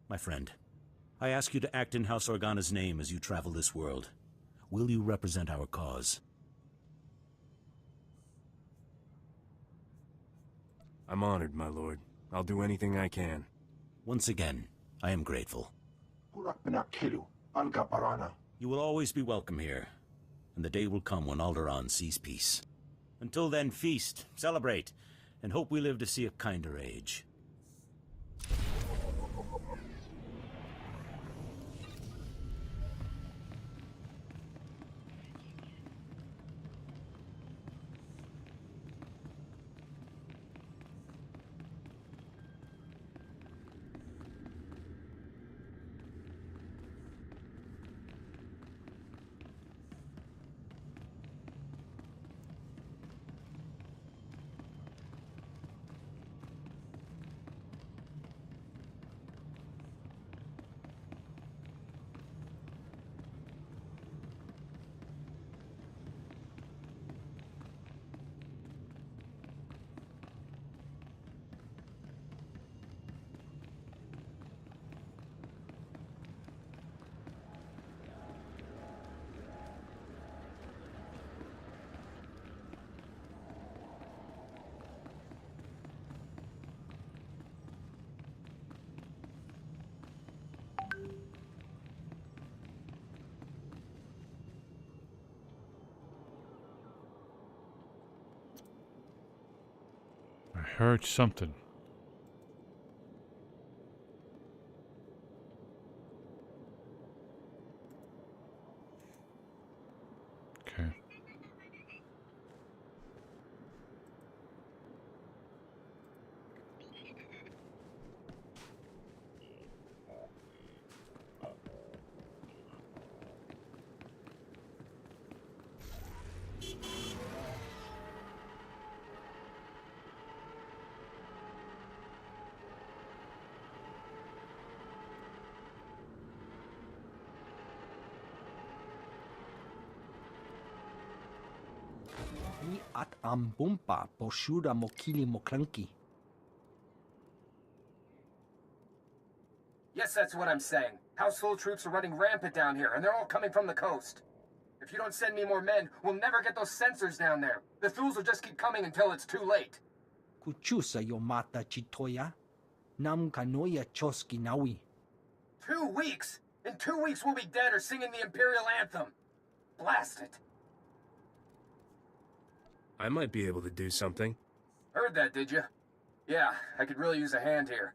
My friend, I ask you to act in House Organa's name as you travel this world. Will you represent our cause? I'm honored, my lord. I'll do anything I can. Once again, I am grateful. You will always be welcome here, and the day will come when Alderaan sees peace. Until then, feast, celebrate, and hope we live to see a kinder age. heard something. Okay. Ni at ambumpa poshura mokili moklanki. Yes, that's what I'm saying. Household troops are running rampant down here, and they're all coming from the coast. If you don't send me more men, we'll never get those sensors down there. The Thules will just keep coming until it's too late. Kuchusa yomata chitoya. Nam kanoya choski nawi. 2 weeks? In 2 weeks we'll be dead or singing the Imperial Anthem. Blast it. I might be able to do something. Heard that, did you? Yeah, I could really use a hand here.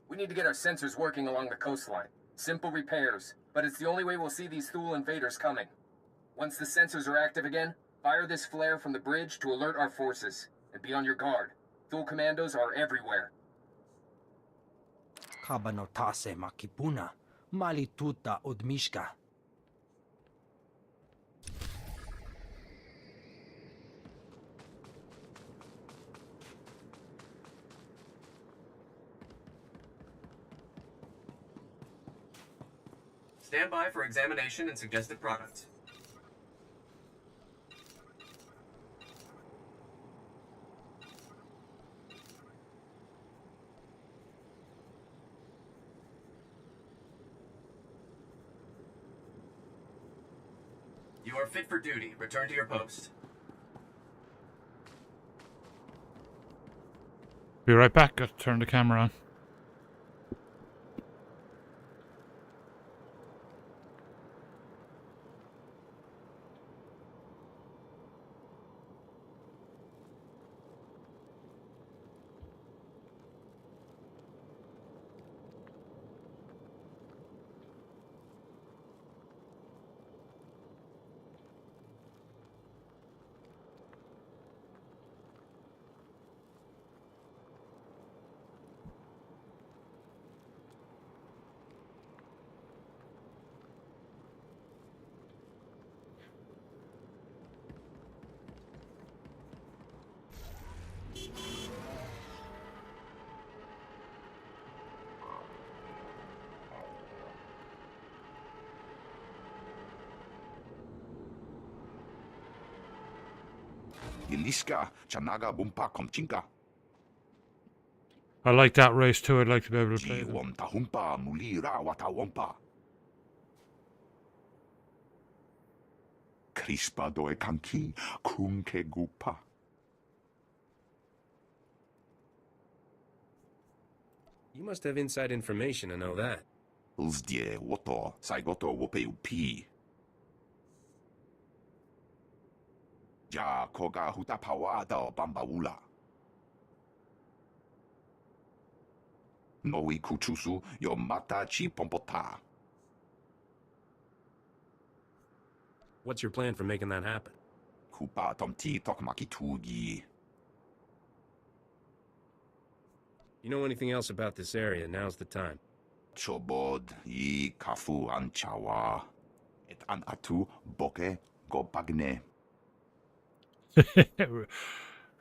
We need to get our sensors working along the coastline. Simple repairs, but it's the only way we'll see these Thule invaders coming. Once the sensors are active again, fire this flare from the bridge to alert our forces. And be on your guard. Thule commandos are everywhere. Kabanotase makipuna. Malituta odmishka. Stand by for examination and suggested products. You are fit for duty. Return to your post. Be right back. Got to turn the camera on. Iliska, Chanaga Bumpa Komchinka. I like that race too. I'd like to be able to play them. Wamtahumpa Mulira Watawampa. Crispa doe kanki kunke gupa. You must have inside information to know that. Uzdie woto saigoto wope upi. Ja koga huta pawada bambaula. Noi kuchusu yo mata chi pompota. What's your plan for making that happen? Kupa tomti tokmaki tugi. You know anything else about this area? Now's the time. Chobod I kafu anchawa. Et an atu boke go bagne.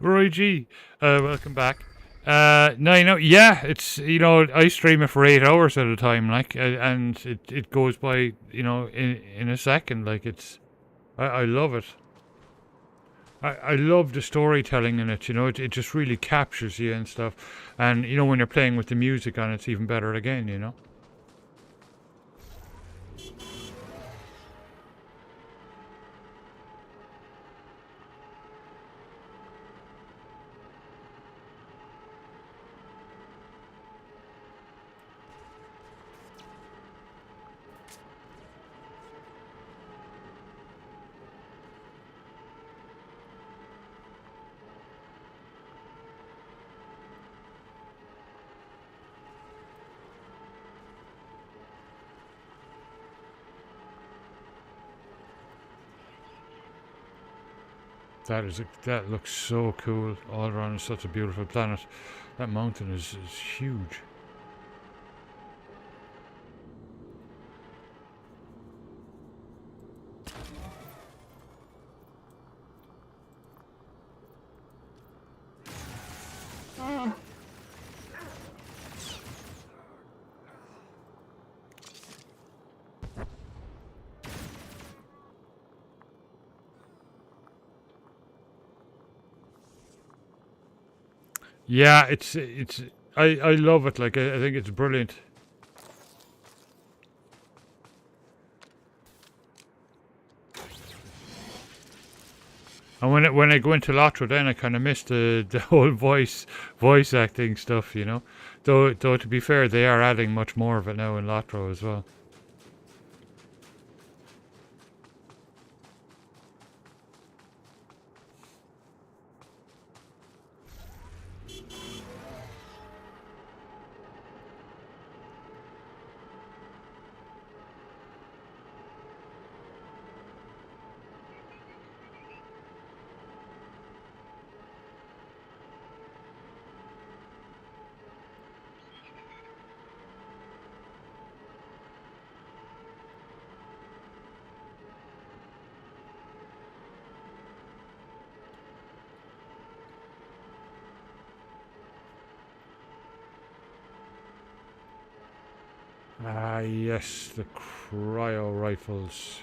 Roy G, welcome back. No, yeah, it's, I stream it for 8 hours at a time, like, and it goes by, in a second, like, I love it. I love the storytelling in it, it just really captures you and stuff, and, when you're playing with the music on it, it's even better again, that looks so cool all around. It's such a beautiful planet. That mountain is huge. Yeah, I love it. Like I think it's brilliant. And when I go into Lotro, then I kind of miss the whole voice acting stuff, you know. Though to be fair, they are adding much more of it now in Lotro as well. Ah, yes, the cryo rifles.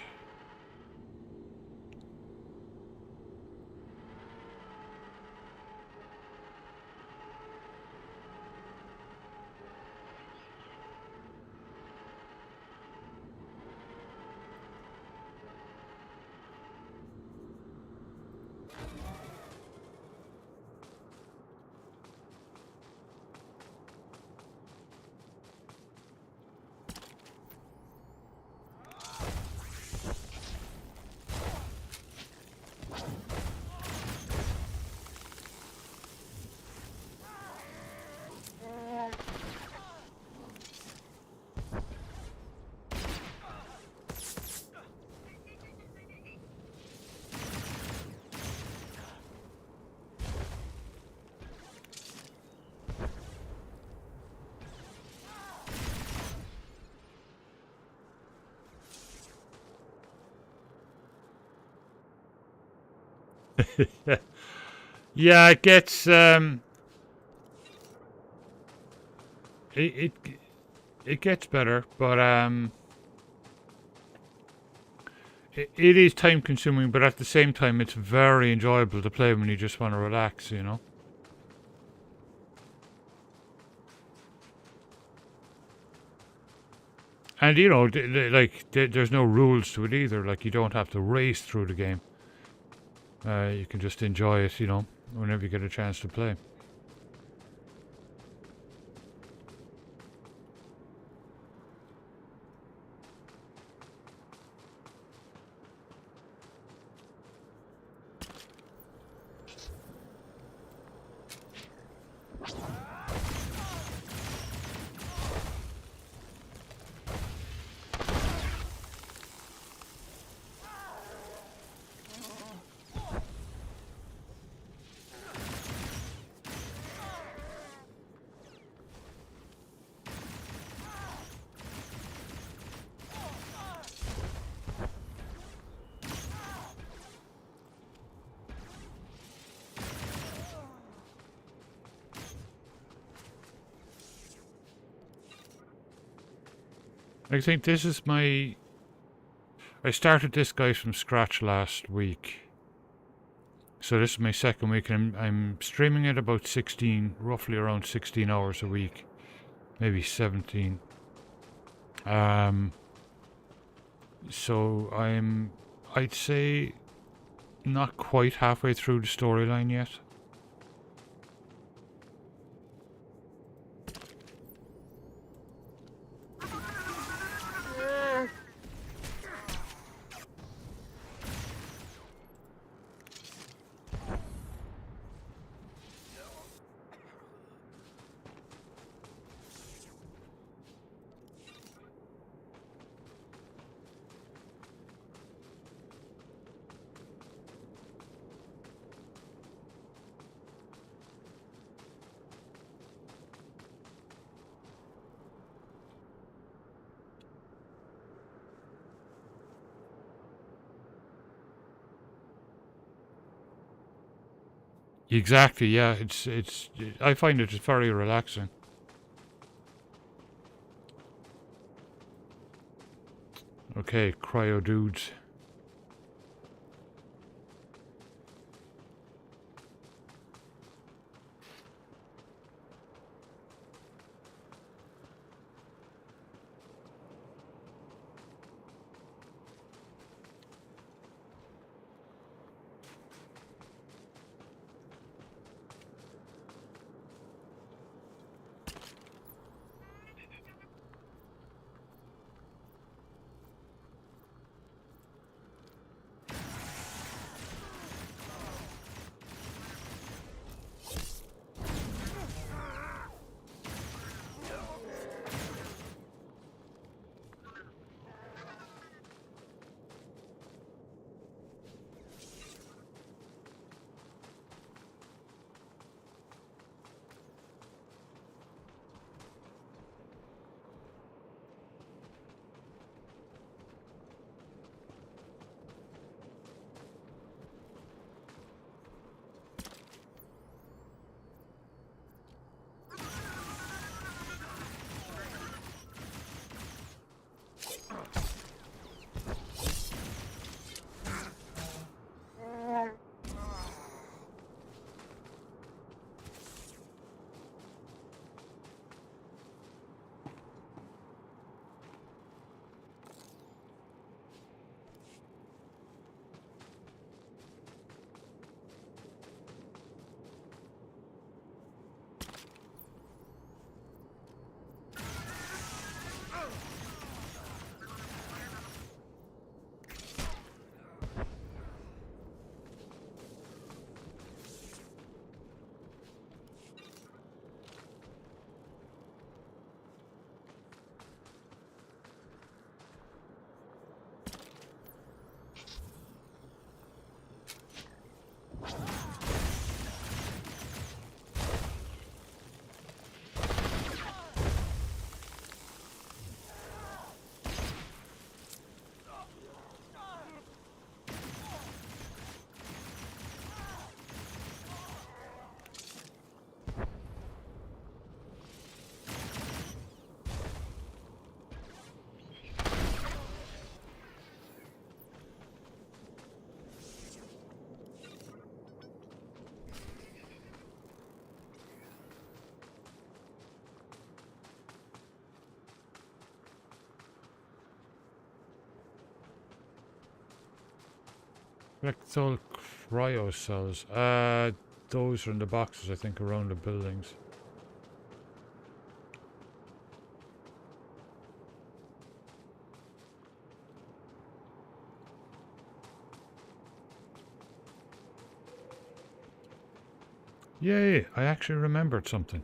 Yeah, it gets it gets better, but it is time consuming, but at the same time it's very enjoyable to play when you just want to relax, you know. And you know, there's no rules to it either. Like, you don't have to race through the game. You can just enjoy it, you know, whenever you get a chance to play. I think this is my... I started this guy from scratch last week. So this is my second week, and I'm streaming it about 16, roughly around 16 hours a week. Maybe 17. So I'd say, not quite halfway through the storyline yet. Exactly, yeah. I find it just very relaxing. Okay, cryo dudes. Rectal cryo cells. Those are in the boxes, I think, around the buildings. Yay! I actually remembered something.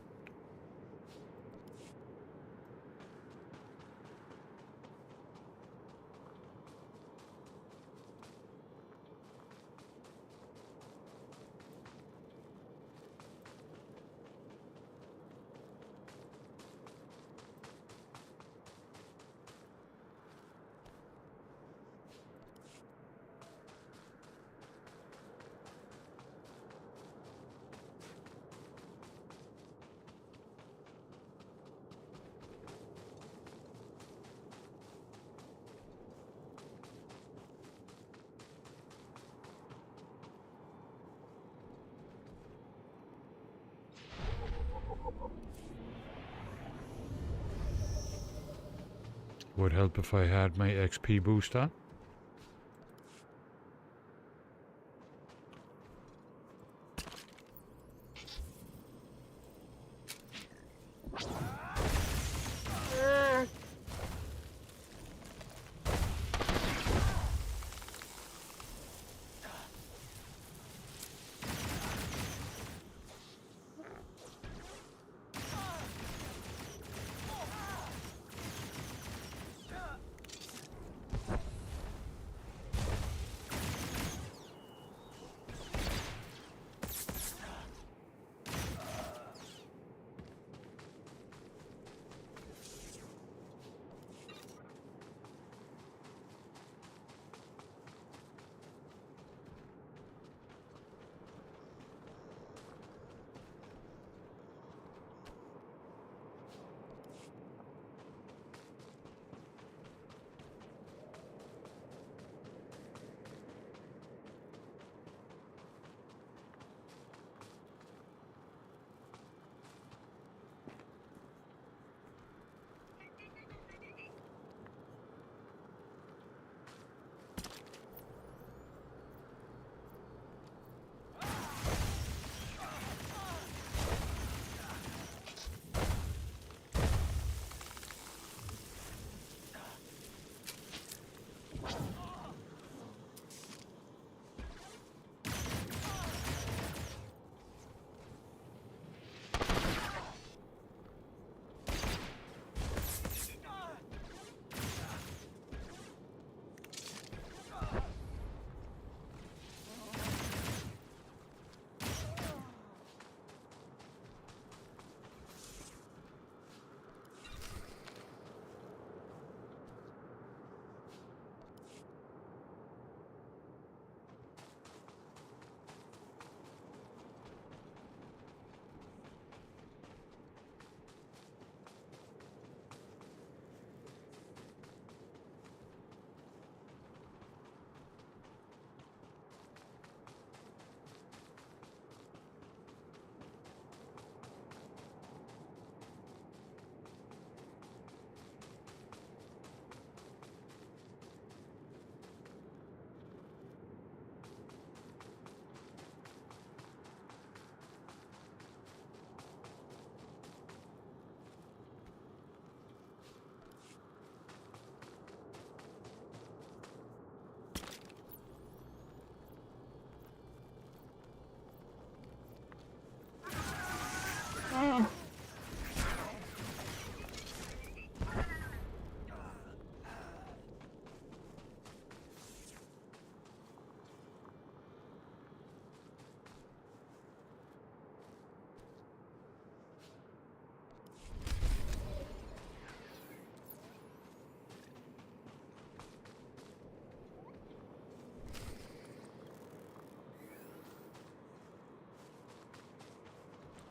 Would help if I had my XP boost on.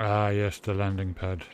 Ah, yes, the landing pad.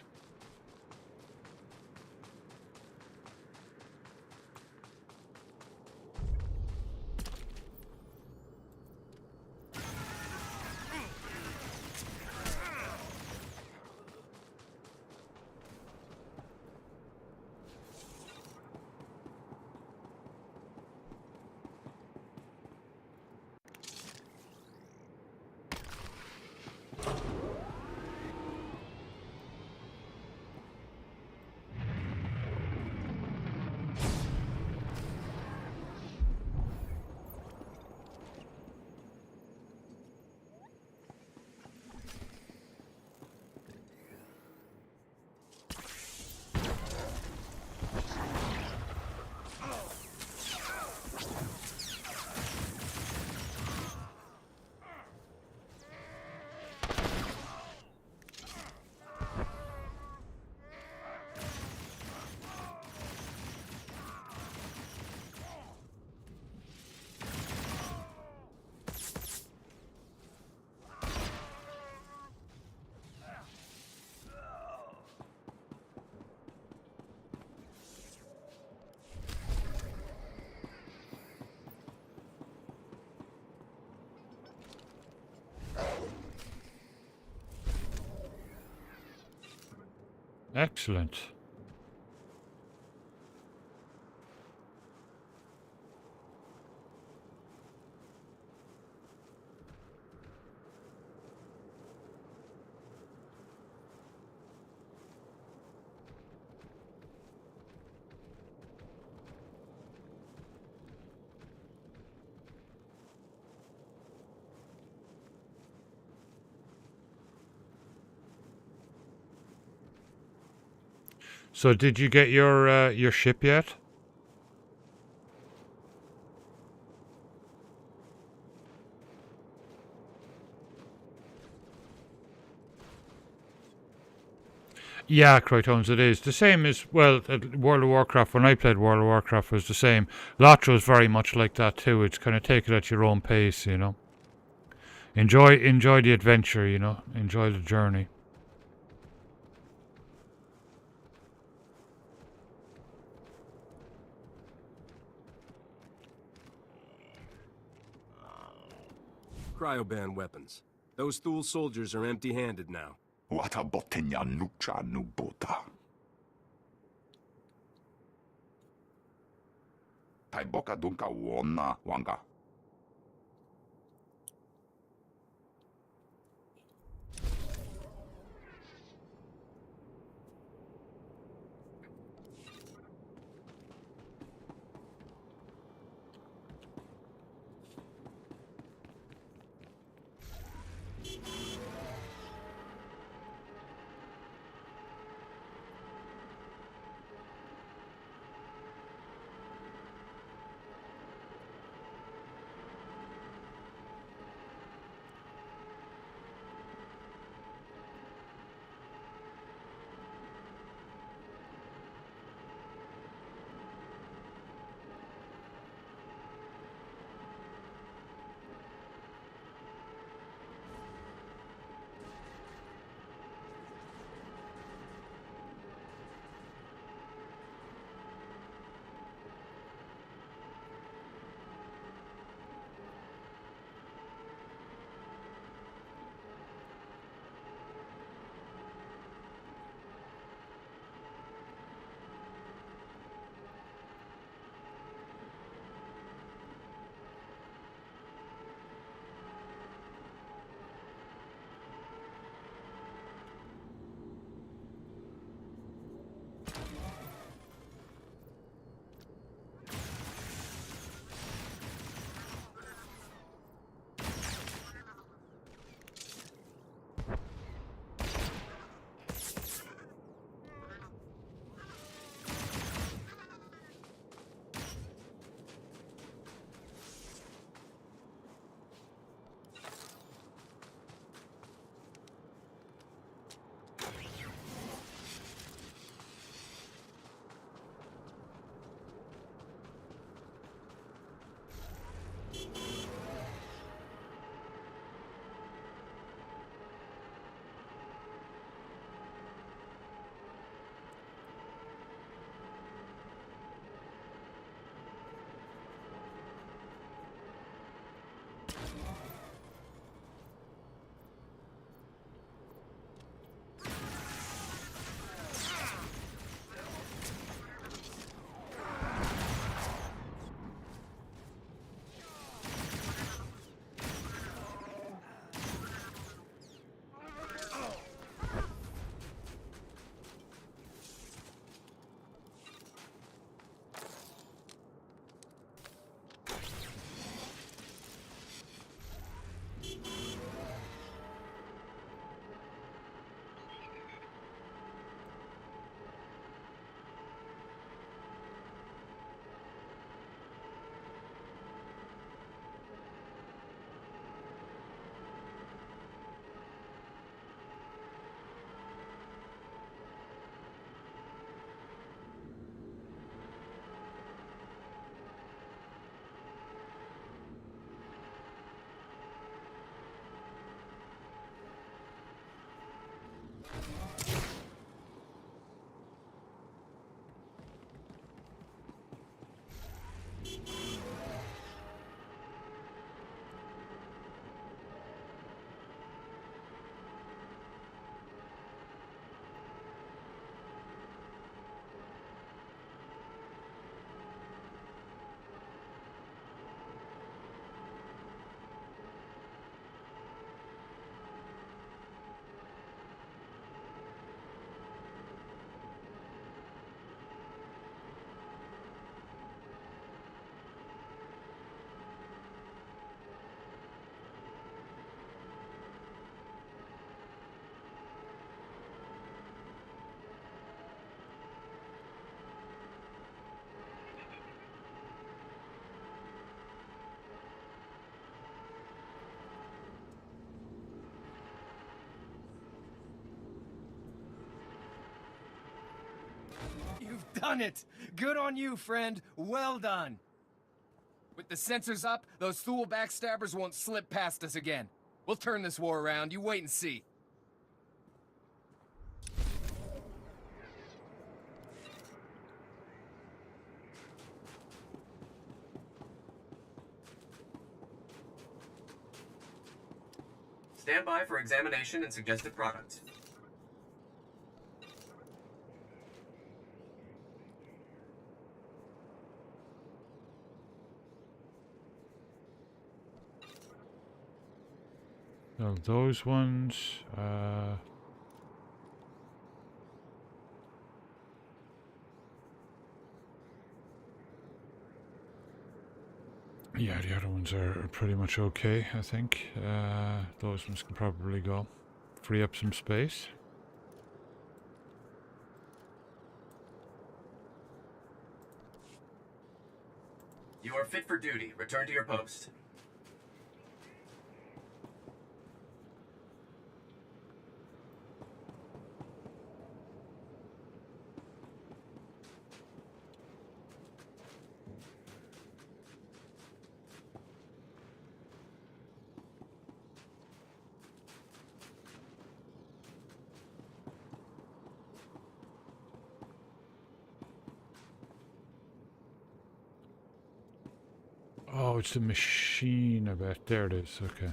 Excellent. So did you get your ship yet? Yeah, Crichton's it is. The same as, well, at World of Warcraft, when I played World of Warcraft, was the same. Lotra was very much like that too. It's kind of take it at your own pace, you know. Enjoy the adventure, you know. Enjoy the journey. Cryoban weapons. Those Thule soldiers are empty-handed now. Wata botenya nucha nubota. Taiboka dunka wona wanga. You've done it! Good on you, friend. Well done. With the sensors up, those Thule backstabbers won't slip past us again. We'll turn this war around. You wait and see. Stand by for examination and suggested products. So those ones, yeah, the other ones are pretty much okay, I think. Those ones can probably go. Free up some space. You are fit for duty. Return to your post. Oh, it's the machine, I bet. There it is, okay.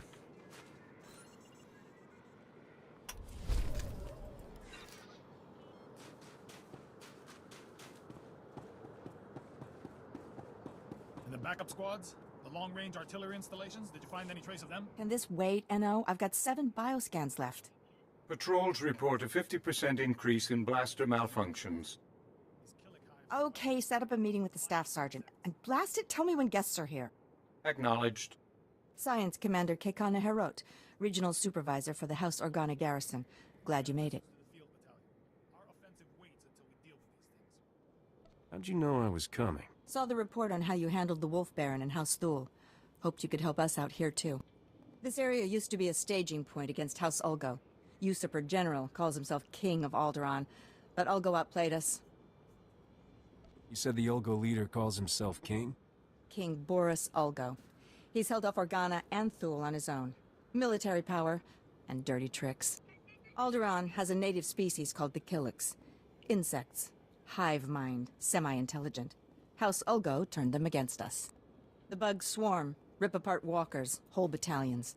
And the backup squads? The long-range artillery installations? Did you find any trace of them? Can this wait, NO? I've got 7 bioscans left. Patrols report a 50% increase in blaster malfunctions. Okay, set up a meeting with the staff sergeant. And blast it, tell me when guests are here. Acknowledged. Science Commander Kekana Herot, Regional Supervisor for the House Organa Garrison. Glad you made it. How'd you know I was coming? Saw the report on how you handled the Wolf Baron and House Thule. Hoped you could help us out here, too. This area used to be a staging point against House Ulgo. Usurper General calls himself King of Alderaan, but Ulgo outplayed us. You said the Ulgo leader calls himself king? King Boris Ulgo. He's held off Organa and Thule on his own. Military power and dirty tricks. Alderaan has a native species called the Killiks. Insects. Hive mind. Semi-intelligent. House Ulgo turned them against us. The bugs swarm, Rip apart walkers, whole battalions.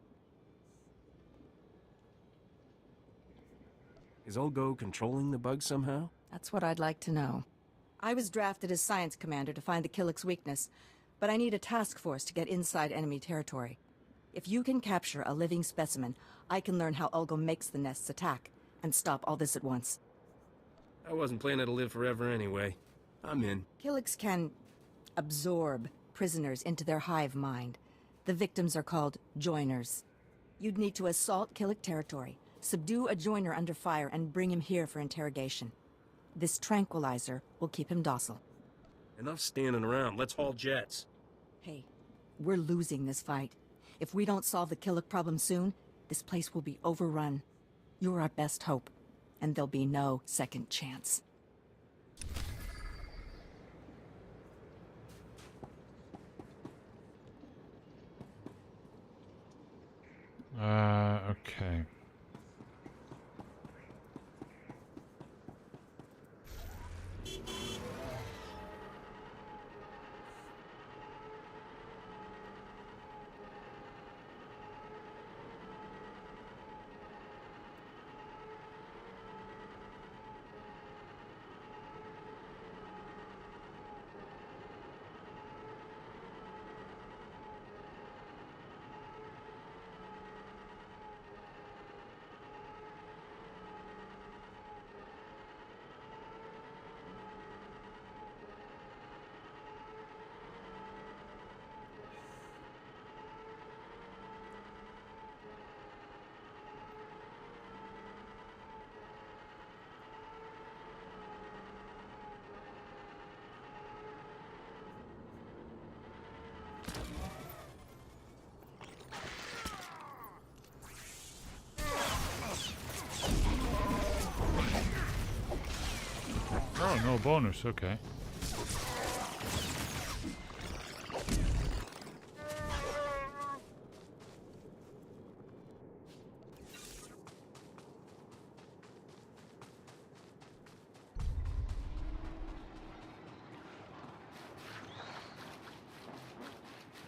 Is Olgo controlling the bug somehow? That's what I'd like to know. I was drafted as science commander to find the Killik's weakness, but I need a task force to get inside enemy territory. If you can capture a living specimen, I can learn how Olgo makes the nests attack, and stop all this at once. I wasn't planning to live forever anyway. I'm in. Killiks can absorb prisoners into their hive mind. The victims are called joiners. You'd need to assault Killik territory, subdue a joiner under fire, and bring him here for interrogation. This tranquilizer will keep him docile. Enough standing around. Let's haul jets. Hey, we're losing this fight. If we don't solve the Killik problem soon, this place will be overrun. You're our best hope, and there'll be no second chance. Okay. Oh, no bonus, okay.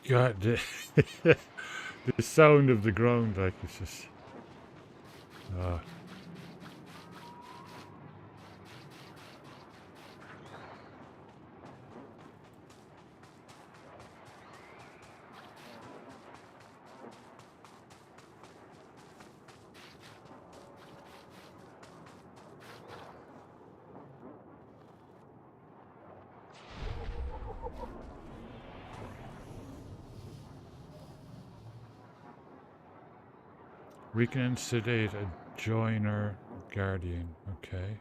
God, the sound of the ground, like, it's just... Weaken and sedate a joiner guardian. Okay.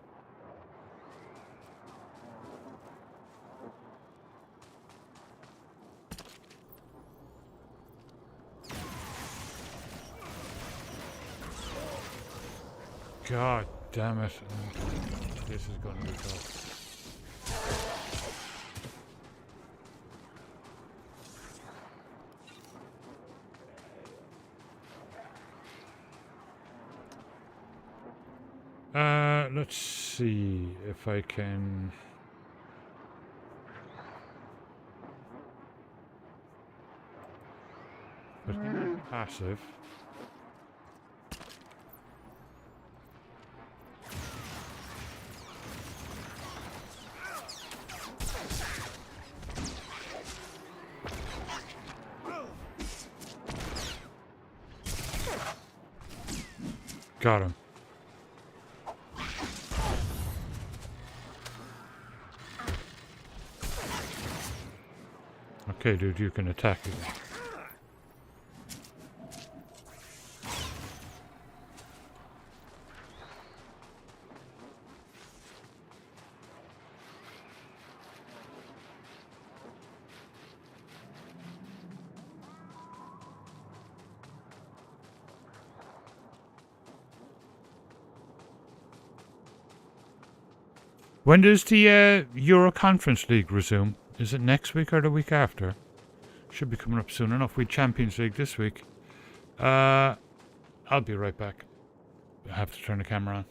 God damn it. This is going to be tough. Let's see if I can... But passive. Got him. Okay, dude, you can attack again. When does the Euro Conference League resume? Is it next week or the week after? Should be coming up soon enough. We Champions League this week. I'll be right back. I have to turn the camera on.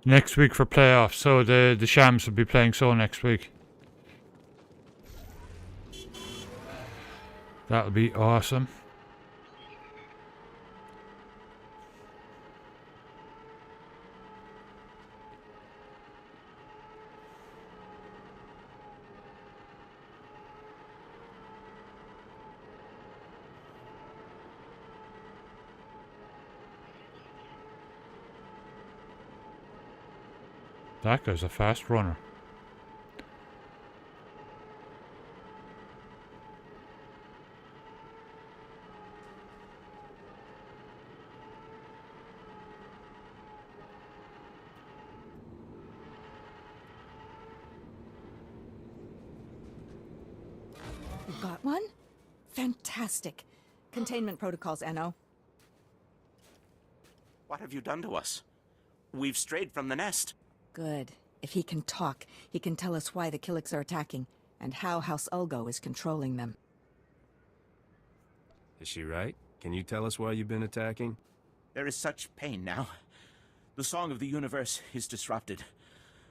Next week for playoffs, so the Shams will be playing so next week. That'll be awesome. That guy's a fast runner. You got one? Fantastic. Containment protocols, NO. What have you done to us? We've strayed from the nest. Good. If he can talk, he can tell us why the Killiks are attacking, and how House Ulgo is controlling them. Is she right? Can you tell us why you've been attacking? There is such pain now. The song of the universe is disrupted.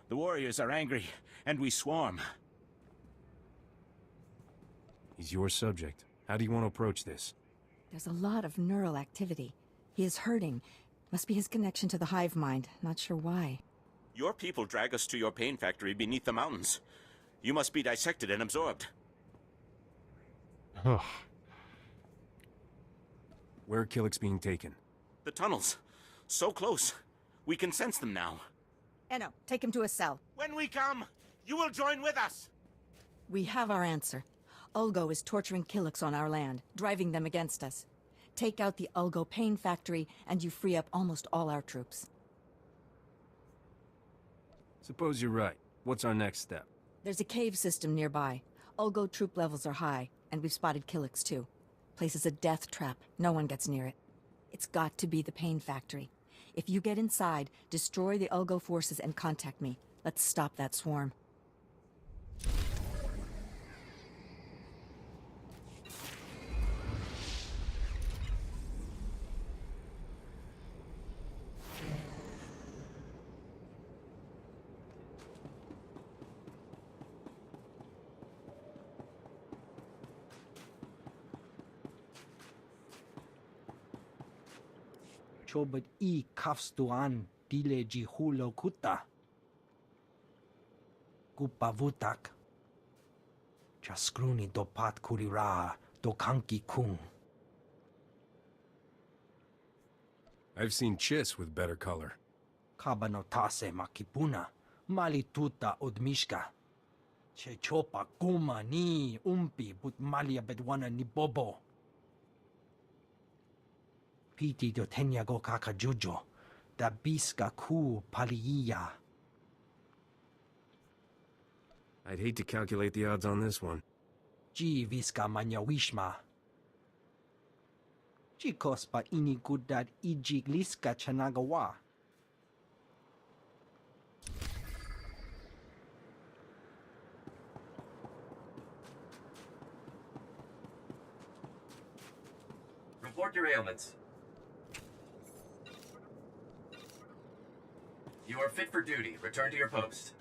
The warriors are angry, and we swarm. He's your subject. How do you want to approach this? There's a lot of neural activity. He is hurting. Must be his connection to the hive mind. Not sure why. Your people drag us to your pain factory beneath the mountains. You must be dissected and absorbed. Ugh. Where are Killiks being taken? The tunnels. So close. We can sense them now. Eno, take him to a cell. When we come, you will join with us. We have our answer. Ulgo is torturing Killiks on our land, driving them against us. Take out the Ulgo pain factory, and you free up almost all our troops. Suppose you're right. What's our next step? There's a cave system nearby. Ulgo troop levels are high, and we've spotted Killiks too. Place is a death trap. No one gets near it. It's got to be the pain factory. If you get inside, destroy the Ulgo forces and contact me. Let's stop that swarm. Chobot I kafstuan dile jihulo kuta. Kupavutak. Chaskruni dopat kurira dokanki kung. I've seen Chiss with better color. Kabanotase makipuna. Malituta odmishka. Chechopa kuma ni umpi but malia bedwana ni bobo. Piti do tenyago kakajujo, da biska ku paliya. I'd hate to calculate the odds on this one. Ji viska manyawishma. Chikospa ini gudad ijigliska chanagawa. Report your ailments. You are fit for duty. Return to your post.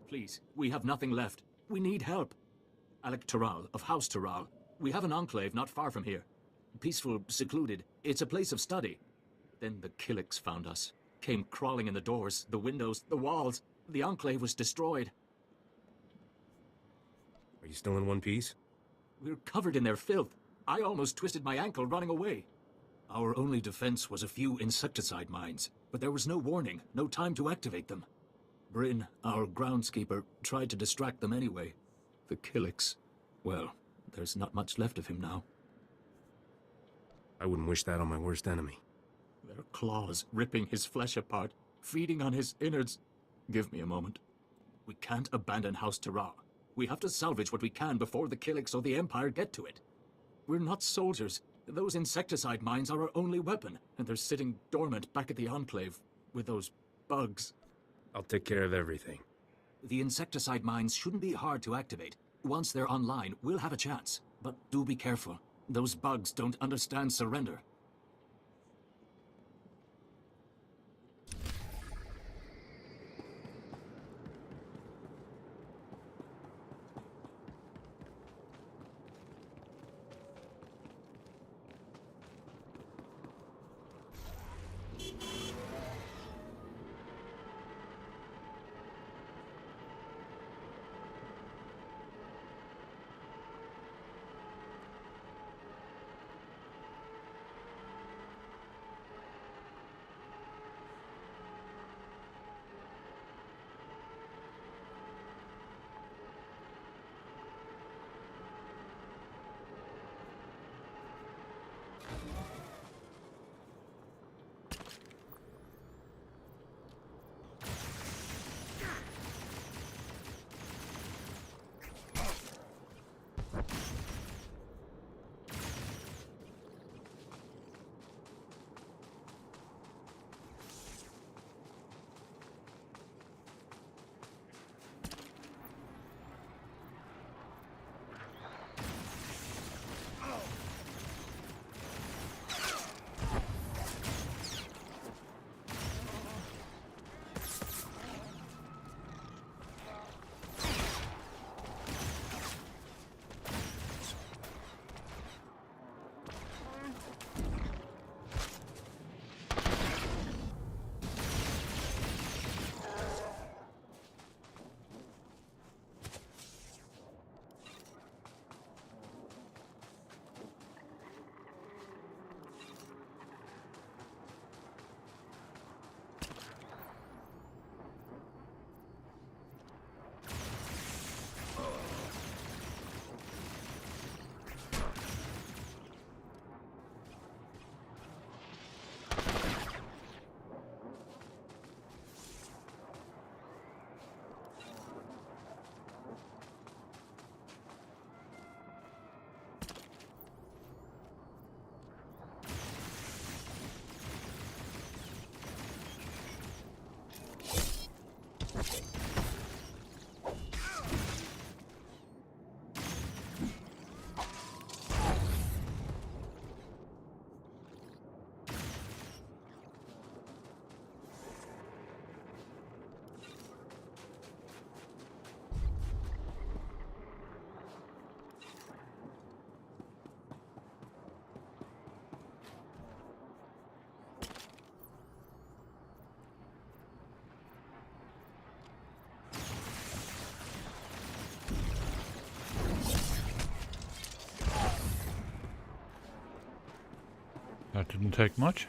Please, we have nothing left. We need help. Alec Taral of House Taral. We have an enclave not far from here. Peaceful, secluded. It's a place of study. Then the Killiks found us. Came crawling in the doors, the windows, the walls. The enclave was destroyed. Are you still in one piece? We're covered in their filth. I almost twisted my ankle running away. Our only defense was a few insecticide mines, but there was no warning, no time to activate them. Bryn, our groundskeeper, tried to distract them anyway. The Killiks, well, there's not much left of him now. I wouldn't wish that on my worst enemy. Their claws ripping his flesh apart, feeding on his innards. Give me a moment. We can't abandon House Terra. We have to salvage what we can before the Killiks or the Empire get to it. We're not soldiers. Those insecticide mines are our only weapon, and they're sitting dormant back at the Enclave with those bugs. I'll take care of everything. The insecticide mines shouldn't be hard to activate. Once they're online, we'll have a chance. But do be careful. Those bugs don't understand surrender. That didn't take much.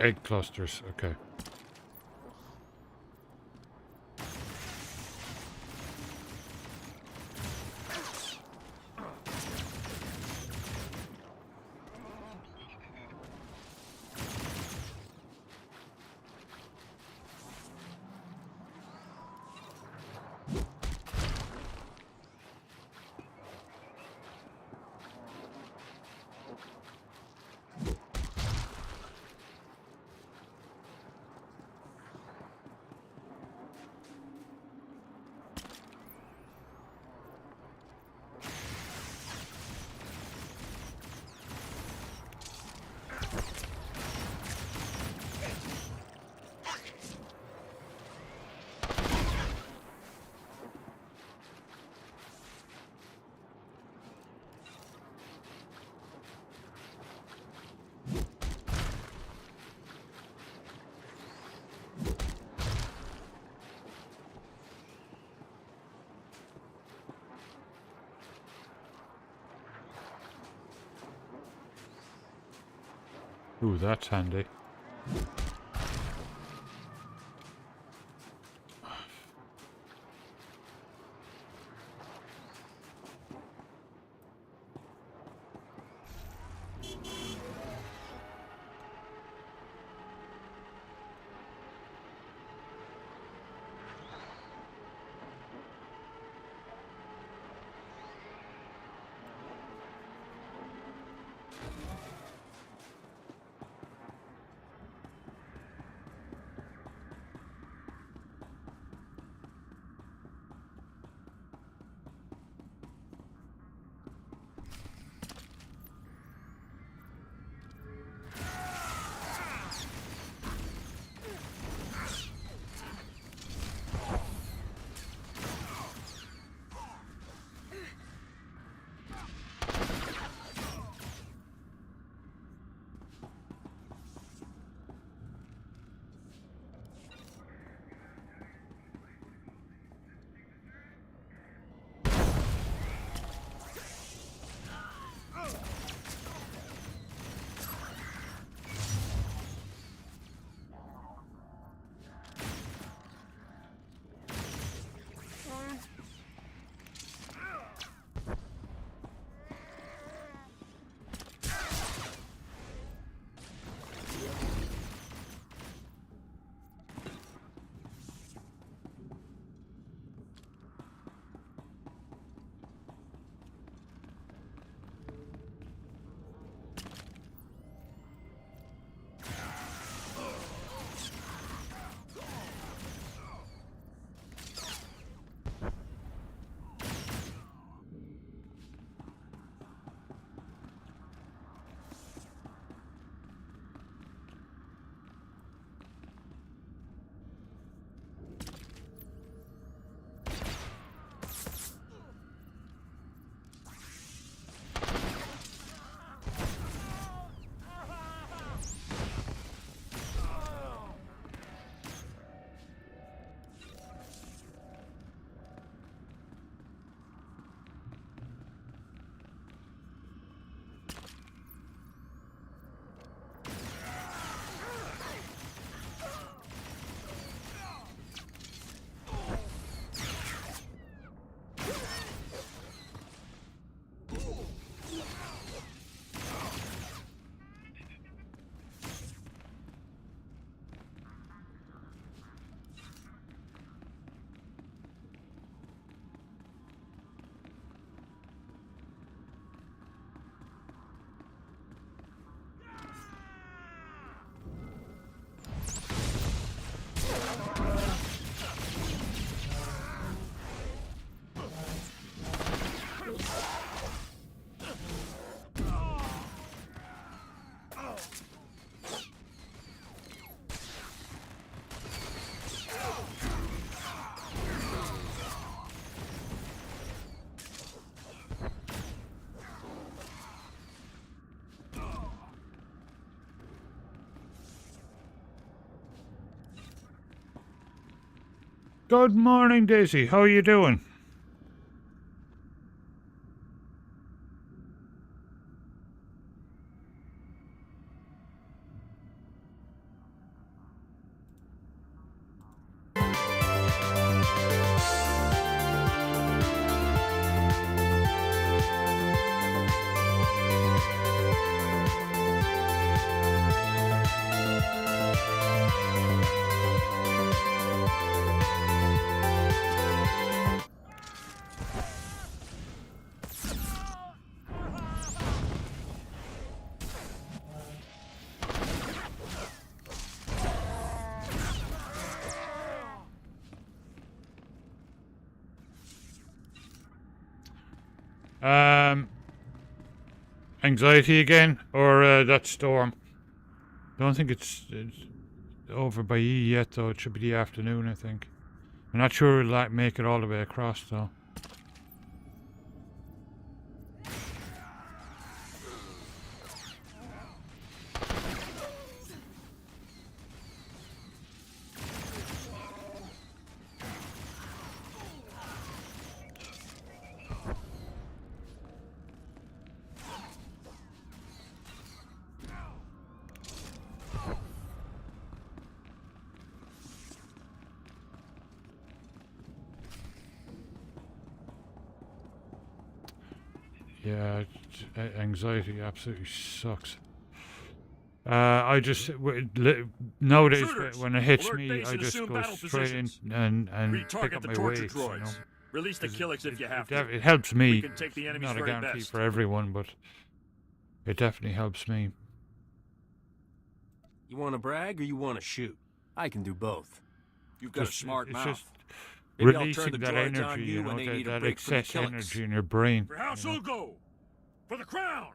Egg clusters, okay. Ooh, that's handy. Good morning, Daisy. How are you doing? Anxiety again, or that storm? Don't think it's over by E yet, though. It should be the afternoon, I think. I'm not sure we'll make it all the way across, though. Yeah, anxiety absolutely sucks. I just nowadays when it hits me, I just go straight in and pick up my weights. You know, Release the Killiks if you have to. it helps me. We can take the enemy's Not a very guarantee best. for everyone, but it definitely helps me. You want to brag or you want to shoot? I can do both. You've got a smart It's mouth. just Maybe I'll turn releasing the that droids on energy, you you know, when they need a that break from the excess Killiks. energy in your brain. For House Ulgo! For the crown!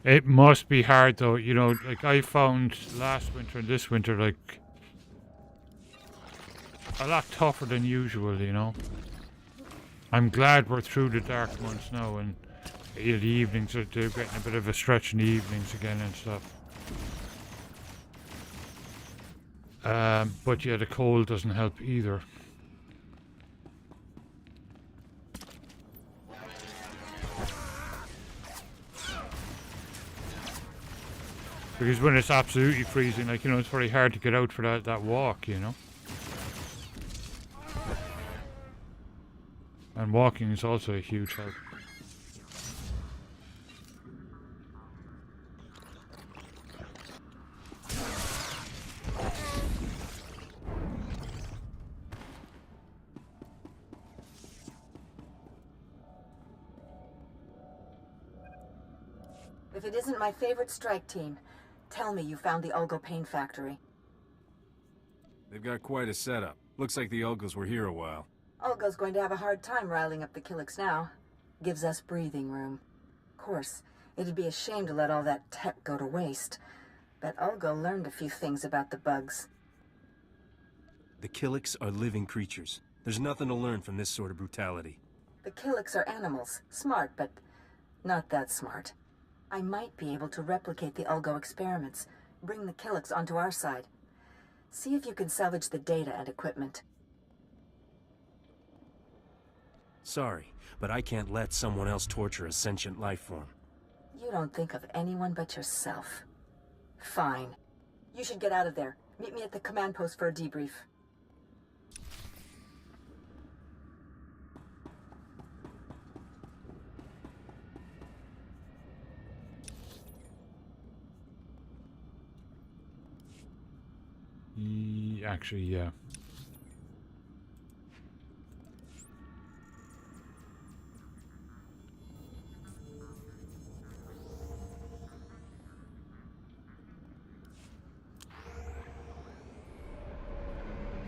It must be hard though, you know, like I found last winter and this winter like a lot tougher than usual, you know. I'm glad we're through the dark months now and the evenings are they're getting a bit of a stretch in the evenings again and stuff. But yeah, the cold doesn't help either. Because when it's absolutely freezing, like, you know, it's very hard to get out for that walk, you know. And walking is also a huge help. If it isn't my favorite strike team, tell me you found the Ulgo Pain Factory. They've got quite a setup. Looks like the Ulgos were here a while. Ulgo's going to have a hard time riling up the Killiks now. Gives us breathing room. Of course, it'd be a shame to let all that tech go to waste. But Ulgo learned a few things about the bugs. The Killiks are living creatures. There's nothing to learn from this sort of brutality. The Killiks are animals. Smart, but not that smart. I might be able to replicate the Ulgo experiments. Bring the Killiks onto our side. See if you can salvage the data and equipment. Sorry, but I can't let someone else torture a sentient life form. You don't think of anyone but yourself. Fine. You should get out of there. Meet me at the command post for a debrief. Actually, yeah.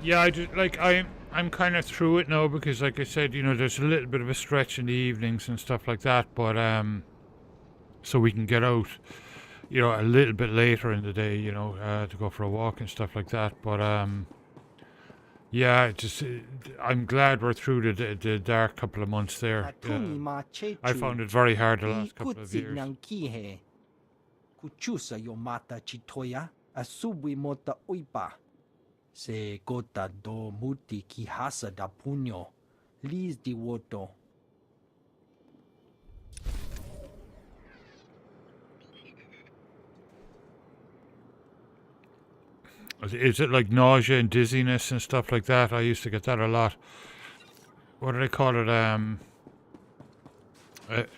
Yeah, I'm kind of through it now because, like I said, you know, there's a little bit of a stretch in the evenings and stuff like that, but so we can get out, you know, a little bit later in the day, you know, to go for a walk and stuff like that. But yeah, I'm glad we're through the dark couple of months there. I found it very hard the last couple of years. Se gota do muti ki hasa da puño, lis di woto. Is it like nausea and dizziness and stuff like that? I used to get that a lot. What do they call it?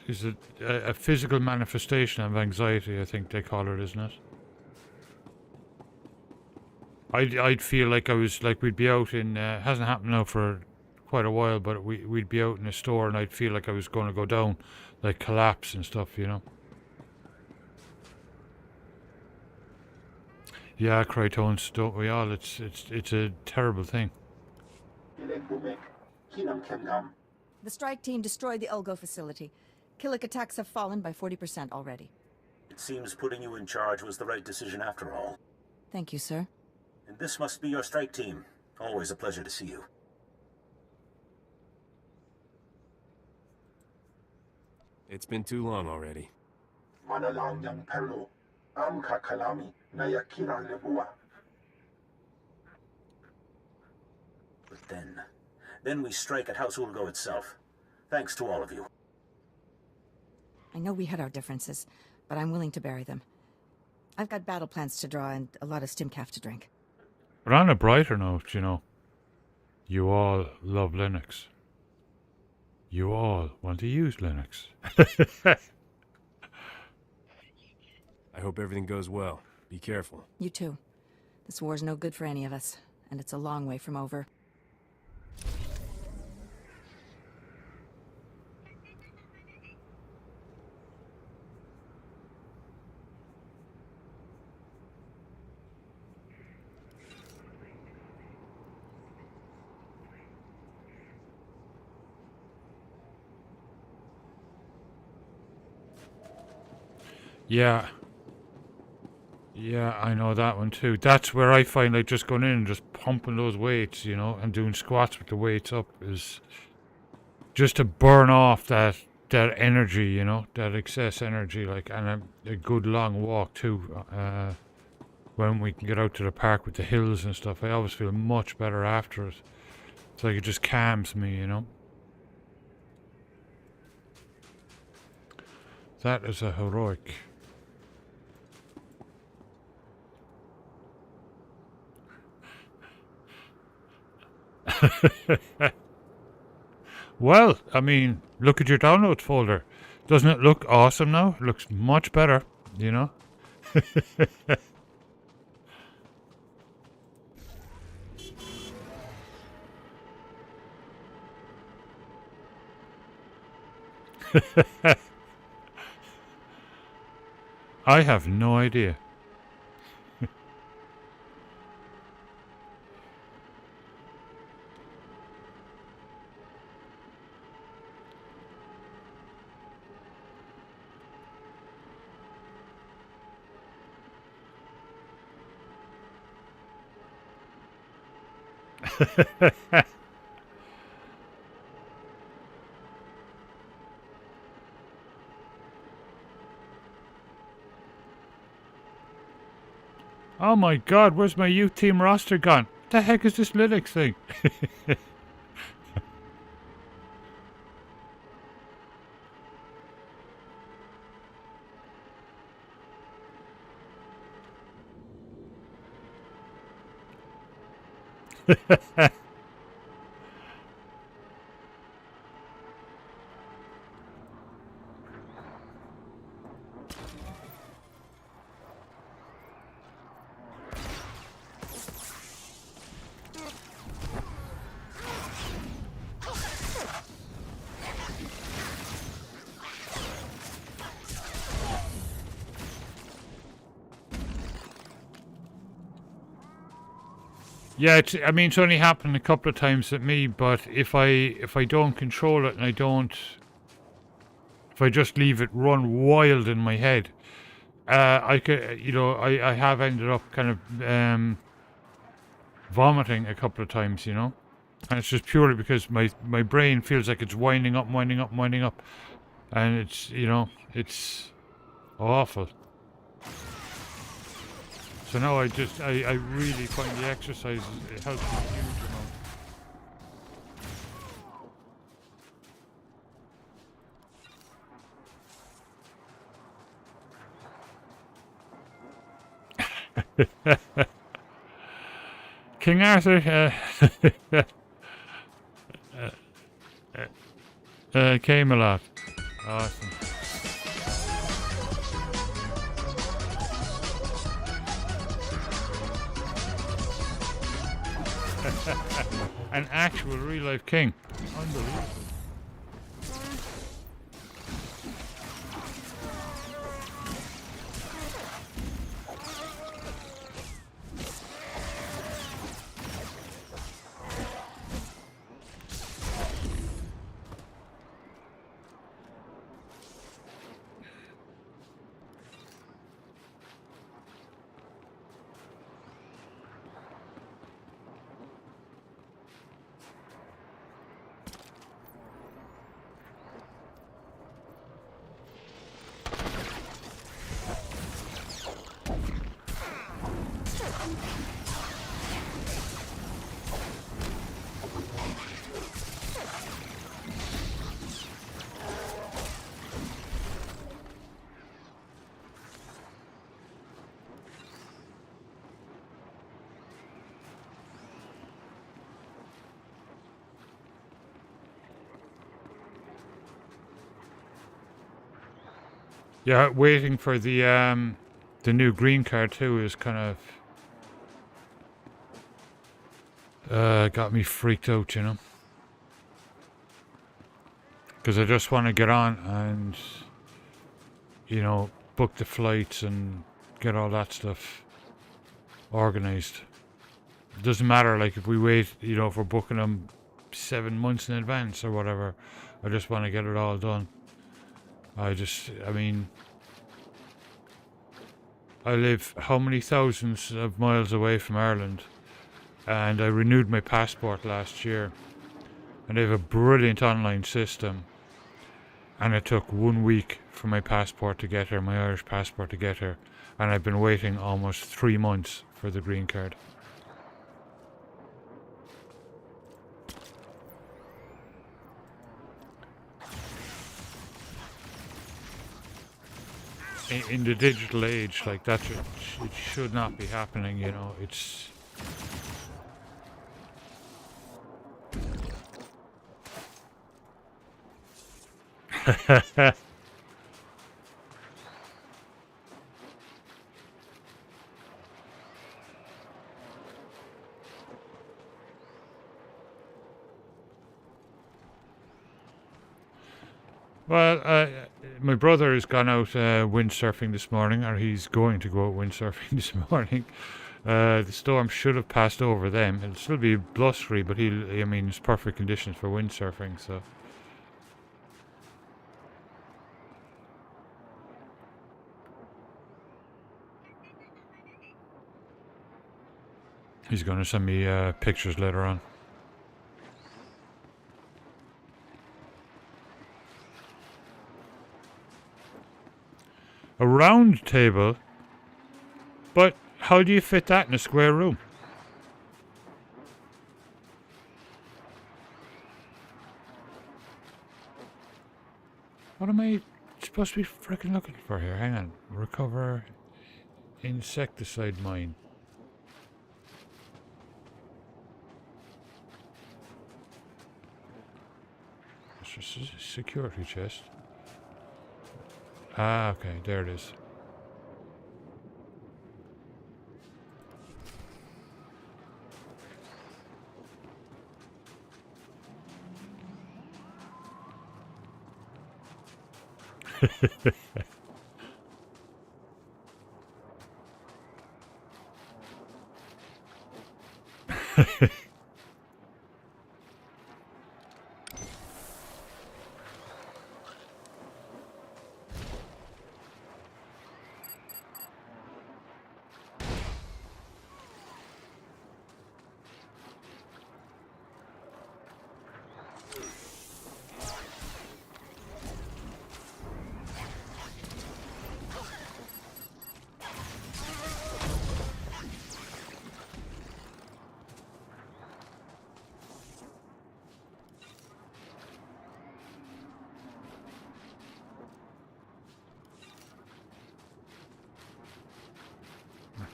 Is it a physical manifestation of anxiety? I think they call it, isn't it? I'd feel like I was like we'd be out in hasn't happened now for quite a while, but we'd be out in a store and I'd feel like I was going to go down, like collapse and stuff, you know. Yeah, Crytones, don't we all? It's a terrible thing. The strike team destroyed the Ulgo facility. Killik attacks have fallen by 40% already. It seems putting you in charge was the right decision after all. Thank you, sir. And this must be your strike team. Always a pleasure to see you. It's been too long already. But then we strike at House Ulgo itself. Thanks to all of you. I know we had our differences, but I'm willing to bury them. I've got battle plans to draw and a lot of stimcaf to drink. But on a brighter note, you know, you all love Linux. You all want to use Linux. I hope everything goes well. Be careful. You too. This war's no good for any of us, and it's a long way from over. Yeah. Yeah, I know that one too. That's where I find like just going in and just pumping those weights, you know, and doing squats with the weights up is just to burn off that energy, you know, that excess energy, like, and a good long walk too. When we can get out to the park with the hills and stuff, I always feel much better after it. It's like it just calms me, you know. That is a heroic. Well, I mean, look at your downloads folder. Doesn't it look awesome now? It looks much better, you know? I have no idea. Oh my god, where's my youth team roster gone? What the heck is this Linux thing? Yeah, I mean, it's only happened a couple of times at me, but if I don't control it and if I just leave it run wild in my head, I could, you know, I have ended up kind of vomiting a couple of times, you know, and it's just purely because my brain feels like it's winding up, and it's, you know, it's awful. So now I really find the exercises, it helps a huge amount. King Arthur came a lot. Awesome. An actual real-life king. Unbelievable. Yeah, waiting for the new green card too is kind of got me freaked out, you know. Because I just want to get on and, you know, book the flights and get all that stuff organized. It doesn't matter, like, if we wait, you know, if we're booking them 7 months in advance or whatever. I just want to get it all done. I mean, I live how many thousands of miles away from Ireland, and I renewed my passport last year, and they have a brilliant online system, and it took 1 week for my passport to get here, my Irish passport to get here, and I've been waiting almost 3 months for the green card. In the digital age, like that, it should not be happening, you know. It's well, my brother has gone out windsurfing this morning, or he's going to go out windsurfing this morning. The storm should have passed over them. It'll still be blustery, but I mean, it's perfect conditions for windsurfing, so. He's going to send me pictures later on. A round table? But how do you fit that in a square room? What am I supposed to be freaking looking for here? Hang on. Recover insecticide mine. It's just a security chest. Ah, okay, there it is.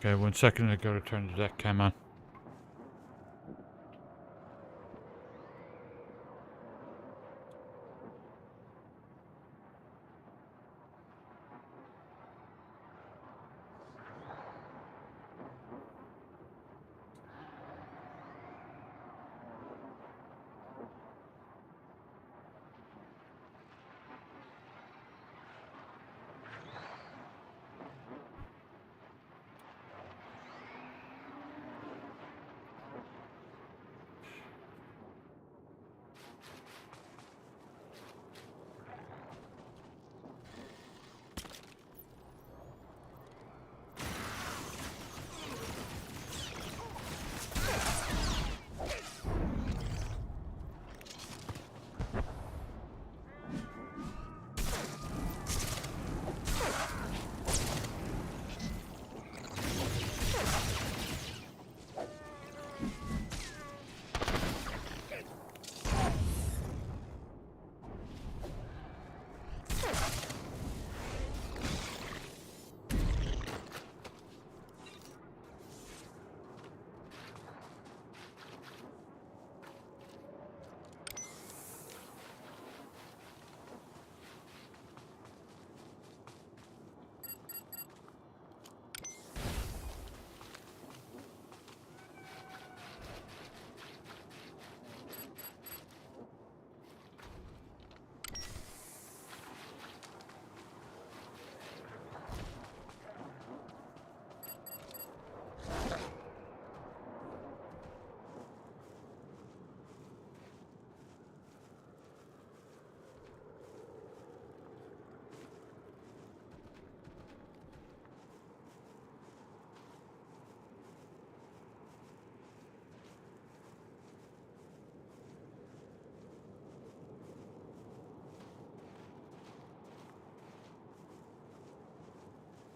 Okay, 1 second, I gotta turn the deck cam on.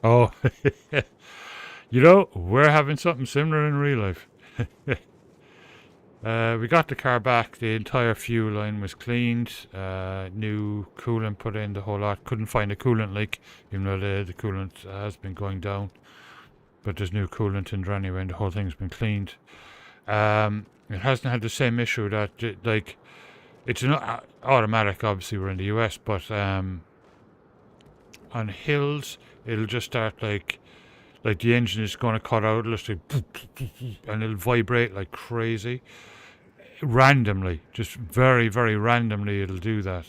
Oh, you know, we're having something similar in real life. We got the car back. The entire fuel line was cleaned. New coolant put in, the whole lot. Couldn't find a coolant leak, even though the coolant has been going down. But there's new coolant in there anyway, and the whole thing's been cleaned. It hasn't had the same issue that, like, it's not automatic. Obviously, we're in the US, but on hills, it'll just start like the engine is going to cut out. It'll just and it'll vibrate like crazy. Randomly, just very, very randomly, it'll do that.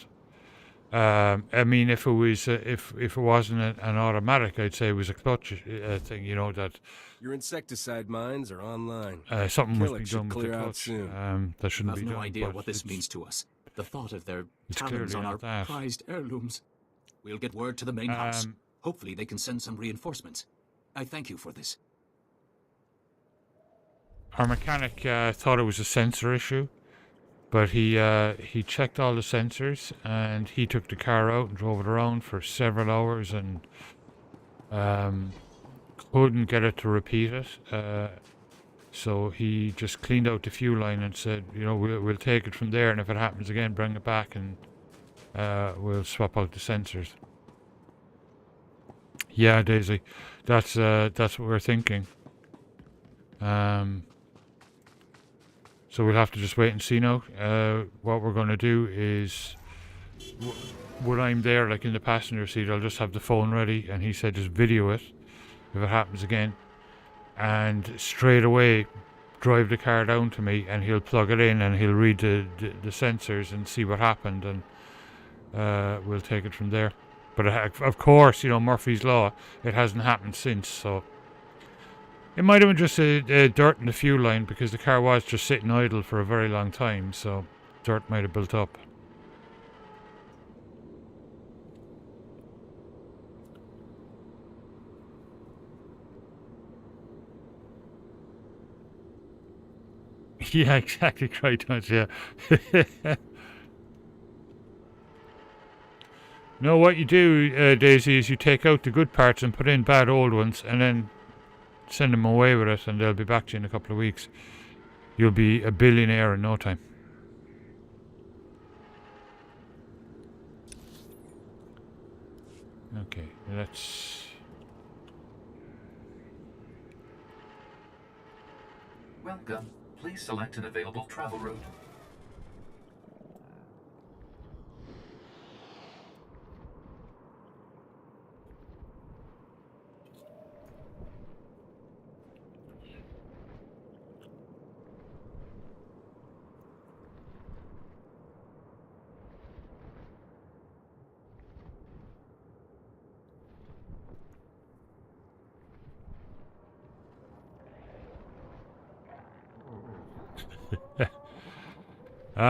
I mean, if it was if it wasn't an automatic, I'd say it was a clutch thing. You know that. Your insecticide mines are online. Something must be Killick done should with the clear out clutch. soon. That shouldn't I be have done. no idea but what this means to us. The thought of their it's talons clearly on our not that. prized heirlooms. We'll get word to the main house. Hopefully they can send some reinforcements. I thank you for this. Our mechanic thought it was a sensor issue, but he checked all the sensors and he took the car out and drove it around for several hours and couldn't get it to repeat it. So he just cleaned out the fuel line and said, you know, we'll take it from there, and if it happens again, bring it back and we'll swap out the sensors. Yeah, Daisy, that's what we're thinking. So we'll have to just wait and see now. What we're going to do is, when I'm there, like in the passenger seat, I'll just have the phone ready, and he said just video it if it happens again, and straight away drive the car down to me, and he'll plug it in and he'll read the sensors and see what happened, and we'll take it from there. But of course, you know, Murphy's Law, it hasn't happened since, so it might have been just dirt in the fuel line, because the car was just sitting idle for a very long time, so dirt might have built up. Yeah, exactly, Crichton's, yeah. No, what you do, Daisy, is you take out the good parts and put in bad old ones, and then send them away with it, and they'll be back to you in a couple of weeks. You'll be a billionaire in no time. Okay, let's... Welcome. Please select an available travel route.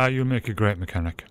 You'll make a great mechanic.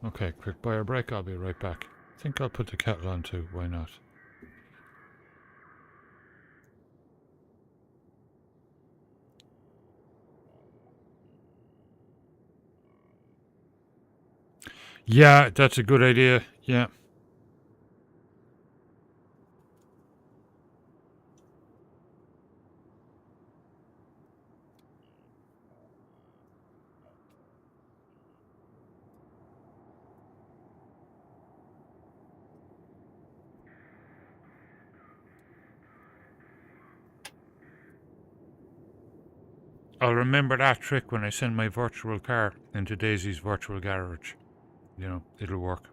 Okay, quick buy break, I'll be right back. I think I'll put the kettle on too, why not? Yeah, that's a good idea, yeah. I'll remember that trick when I send my virtual car into Daisy's virtual garage. You know, it'll work.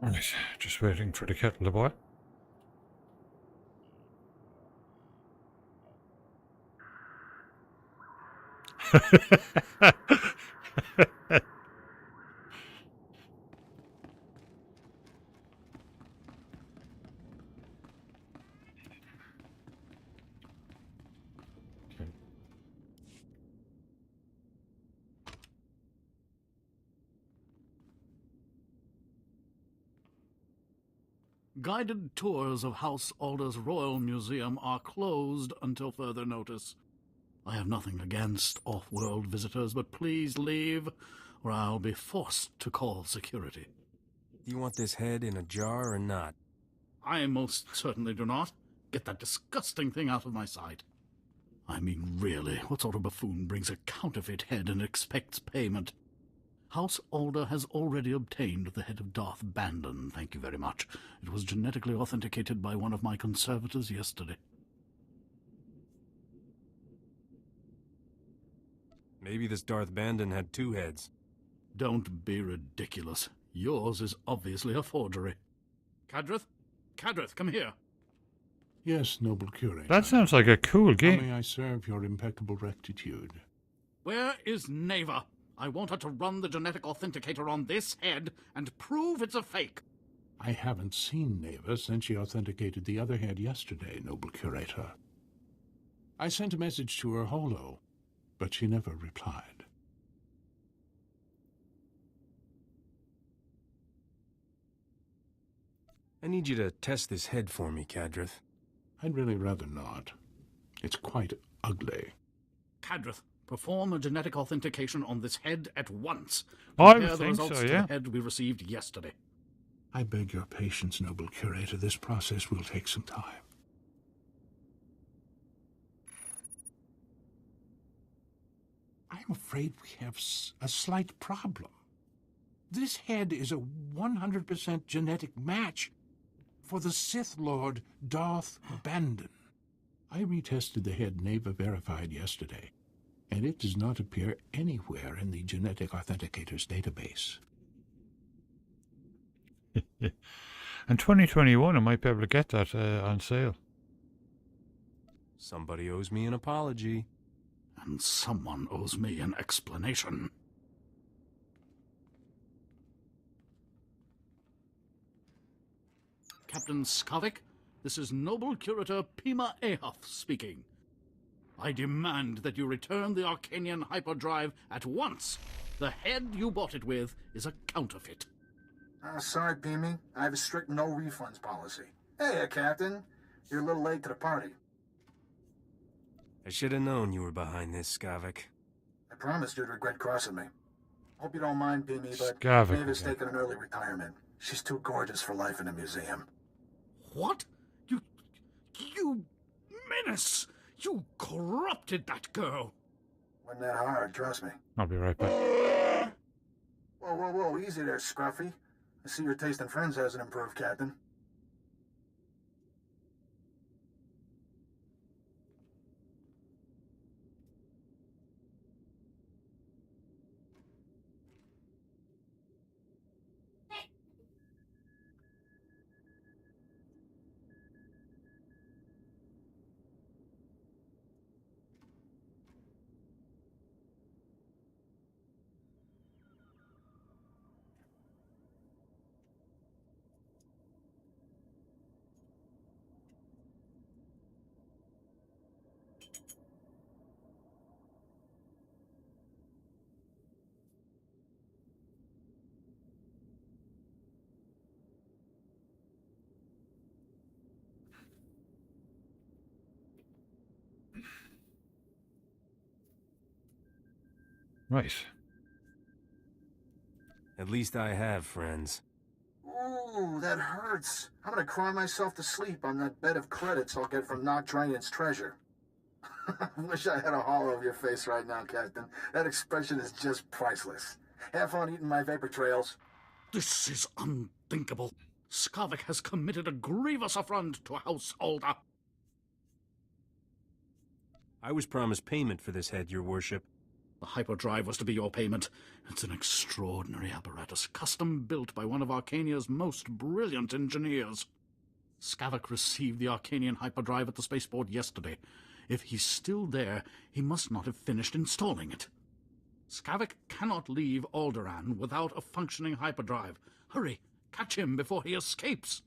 Right, just waiting for the kettle to boil. Guided tours of House Alder's Royal Museum are closed until further notice. I have nothing against off-world visitors, but please leave, or I'll be forced to call security. Do you want this head in a jar or not? I most certainly do not. Get that disgusting thing out of my sight. I mean, really, what sort of buffoon brings a counterfeit head and expects payment? House Alder has already obtained the head of Darth Bandon, thank you very much. It was genetically authenticated by one of my conservators yesterday. Maybe this Darth Bandon had two heads. Don't be ridiculous. Yours is obviously a forgery. Cadrith? Cadrith, come here. Yes, noble curate. That sounds like a cool How game. may I serve your impeccable rectitude? Where is Neva? I want her to run the genetic authenticator on this head and prove it's a fake. I haven't seen Neva since she authenticated the other head yesterday, noble curator. I sent a message to her holo, but she never replied. I need you to test this head for me, Cadrith. I'd really rather not. It's quite ugly. Cadrith, perform a genetic authentication on this head at once. I Compare the think results so, to yeah. the head we received yesterday. I beg your patience, noble curator. This process will take some time. I'm afraid we have a slight problem. This head is a 100% genetic match for the Sith Lord Darth Bandon. I retested the head Neva verified yesterday, and it does not appear anywhere in the genetic authenticator's database. In 2021, I might be able to get that on sale. Somebody owes me an apology. And someone owes me an explanation. Captain Skavik, this is Noble Curator Pima Ahoth speaking. I demand that you return the Arcanian hyperdrive at once. The head you bought it with is a counterfeit. Sorry, Pimi. I have a strict no refunds policy. Hey, Captain. You're a little late to the party. I should have known you were behind this, Skavik. I promised you'd regret crossing me. Hope you don't mind, Pimi, but Skavik Neva's again. taking an early retirement. She's too gorgeous for life in a museum. What? You menace! You corrupted that girl! Wasn't that hard, trust me. I'll be right back. Whoa, easy there, Scruffy. I see your taste in friends hasn't improved, Captain. Right. At least I have friends. Ooh, that hurts. I'm gonna cry myself to sleep on that bed of credits I'll get from Noct Draenein's treasure. I wish I had a hollow of your face right now, Captain. That expression is just priceless. Have fun eating my vapor trails. This is unthinkable. Skavik has committed a grievous affront to House Alda. I was promised payment for this head, your worship. The hyperdrive was to be your payment. It's an extraordinary apparatus, custom-built by one of Arcania's most brilliant engineers. Skavik received the Arcanian hyperdrive at the spaceport yesterday. If he's still there, he must not have finished installing it. Skavik cannot leave Alderaan without a functioning hyperdrive. Hurry, catch him before he escapes.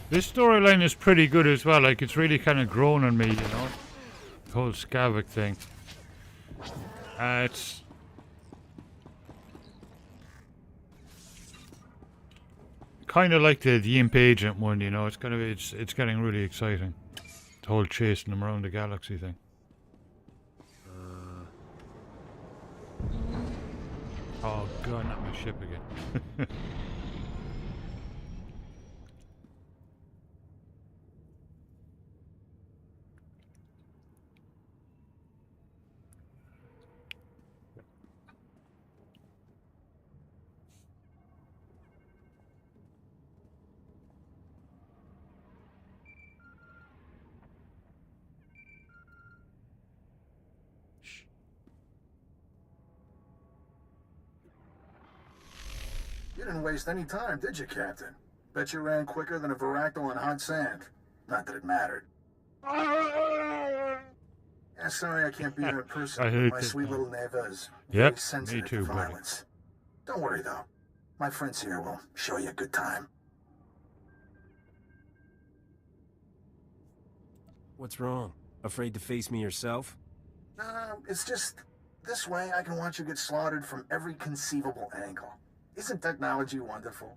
This storyline is pretty good as well. Like, it's really kind of grown on me, you know. The whole Skavik thing. It's kind of like the Imp Agent one, you know. It's getting really exciting. The whole chasing them around the galaxy thing. Oh god, not my ship again. You didn't waste any time, did you, Captain? Bet you ran quicker than a Varactyl on hot sand. Not that it mattered. Yeah, sorry I can't be here in person. My sweet little Neva is very sensitive to violence. Don't worry, though. My friends here will show you a good time. What's wrong? Afraid to face me yourself? It's just... this way I can watch you get slaughtered from every conceivable angle. Isn't technology wonderful?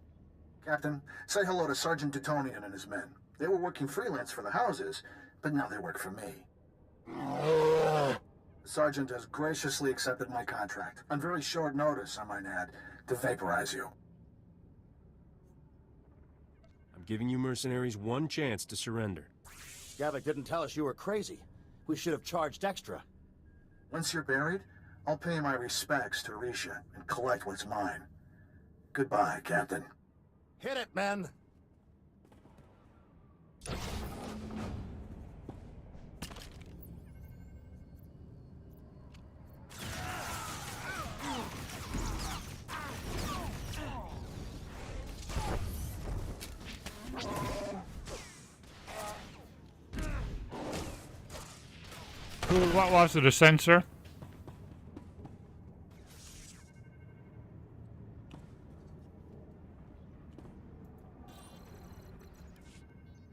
Captain, say hello to Sergeant Teutonian and his men. They were working freelance for the houses, but now they work for me. The Sergeant has graciously accepted my contract, on very short notice, I might add, to vaporize you. I'm giving you mercenaries one chance to surrender. Gavik didn't tell us you were crazy. We should have charged extra. Once you're buried, I'll pay my respects to Risha and collect what's mine. Goodbye, Captain. Hit it, men! Cool, what was it, a sensor?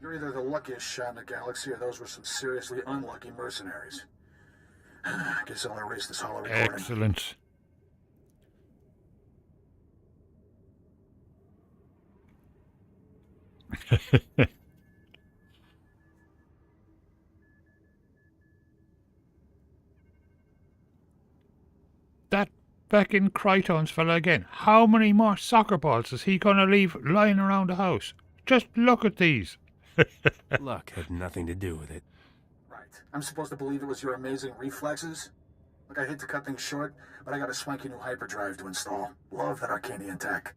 You're either the luckiest shot in the galaxy, or those were some seriously unlucky mercenaries. Guess I'll erase this hollow recording. Excellent. That fucking Kryton's fella again. How many more soccer balls is he gonna leave lying around the house? Just look at these. Luck had nothing to do with it. Right. I'm supposed to believe it was your amazing reflexes? Look, I hate to cut things short, but I got a swanky new hyperdrive to install. Love that Arcanian tech.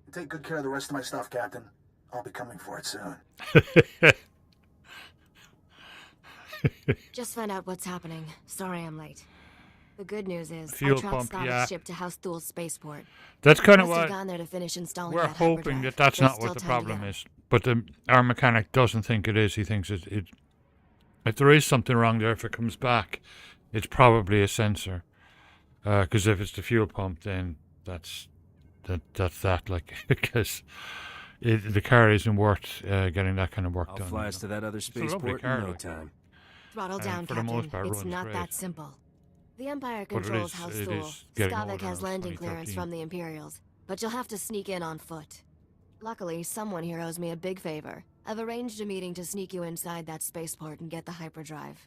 And take good care of the rest of my stuff, Captain. I'll be coming for it soon. Just found out what's happening. Sorry I'm late. The good news is Fuel I tracked pump, Scott's yeah. ship to House Thul's spaceport. That's kind of Must have what gone there to finish installing we're that hoping hyperdrive. that that's There's not what the still time to problem go. is. But our mechanic doesn't think it is. He thinks it. If there is something wrong there, if it comes back, it's probably a sensor. Because if it's the fuel pump, then that's that. Like, because the car isn't worth getting that kind of work I'll done. fly us to that other It's a lovely spaceport car, in no like. time. Throttle And down, for the Captain. most part, It's runs not great. that simple. The Empire But it controls is- House it Thul. is getting Skavik older has now, landing 2013. clearance from the Imperials, but you'll have to sneak in on foot. Luckily, someone here owes me a big favor. I've arranged a meeting to sneak you inside that spaceport and get the hyperdrive.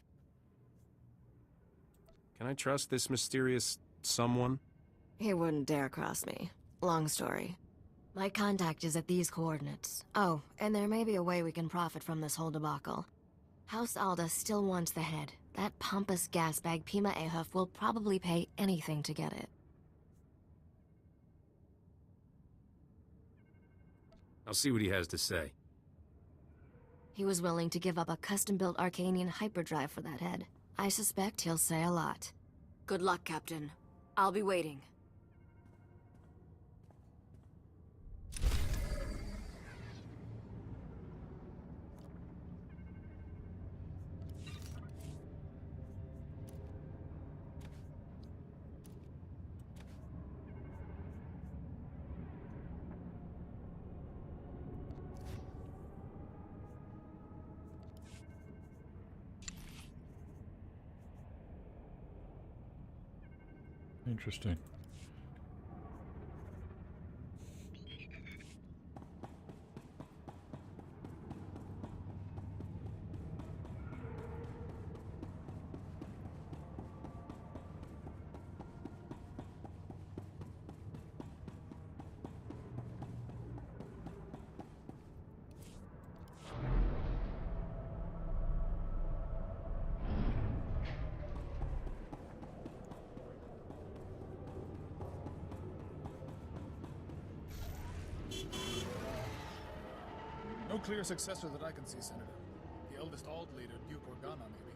Can I trust this mysterious someone? He wouldn't dare cross me. Long story. My contact is at these coordinates. Oh, and there may be a way we can profit from this whole debacle. House Alda still wants the head. That pompous gasbag Pima Ahuf will probably pay anything to get it. I'll see what he has to say. He was willing to give up a custom-built Arcanian hyperdrive for that head. I suspect he'll say a lot. Good luck, Captain. I'll be waiting. Interesting. No clear successor that I can see, Senator. The eldest Ald leader, Duke Organa, maybe.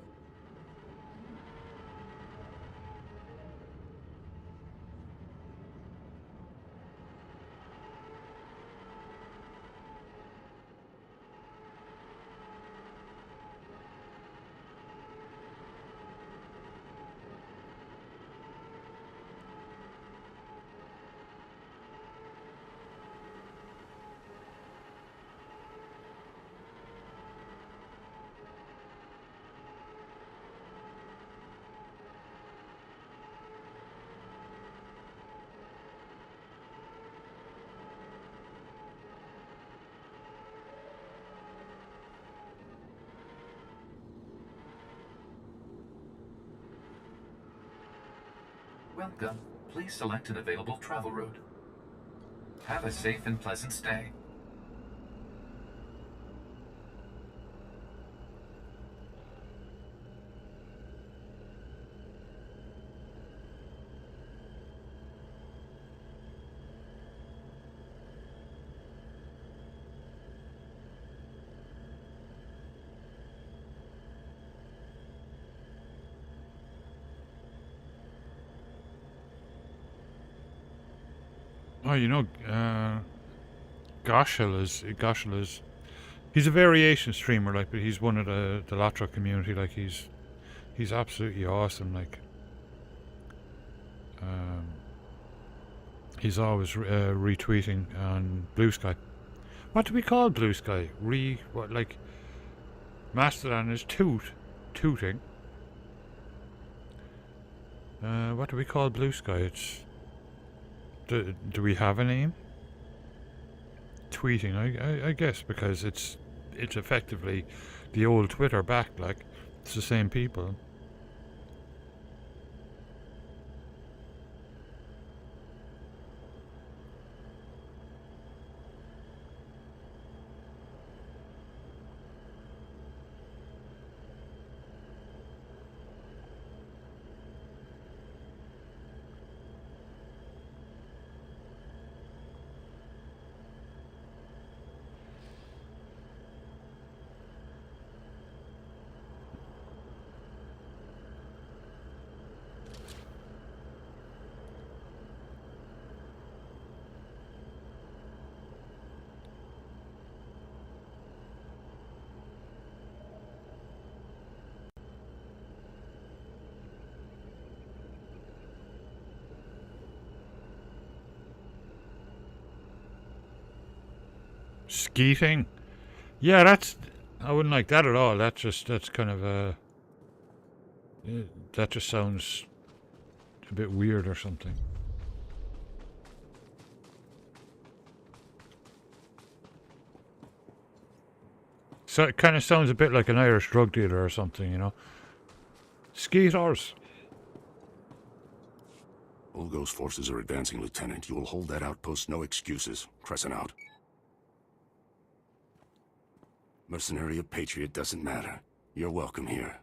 Welcome. Please select an available travel route. Have a safe and pleasant stay. Oh, you know, Goshel is, he's a variation streamer, like, but he's one of the Latra community, like, he's absolutely awesome, like, he's always retweeting on Blue Sky. What do we call Blue Sky? What, like, Mastodon is tooting. What do we call Blue Sky? It's, do we have a name? Tweeting, I guess, because it's effectively the old Twitter back, like, it's the same people. Skeeting? Yeah, I wouldn't like that at all. That's kind of that just sounds a bit weird or something. So it kind of sounds a bit like an Irish drug dealer or something, you know. Skeeters. Ulgo's forces are advancing, Lieutenant. You will hold that outpost, no excuses. Crescent out. Mercenary or Patriot doesn't matter. You're welcome here.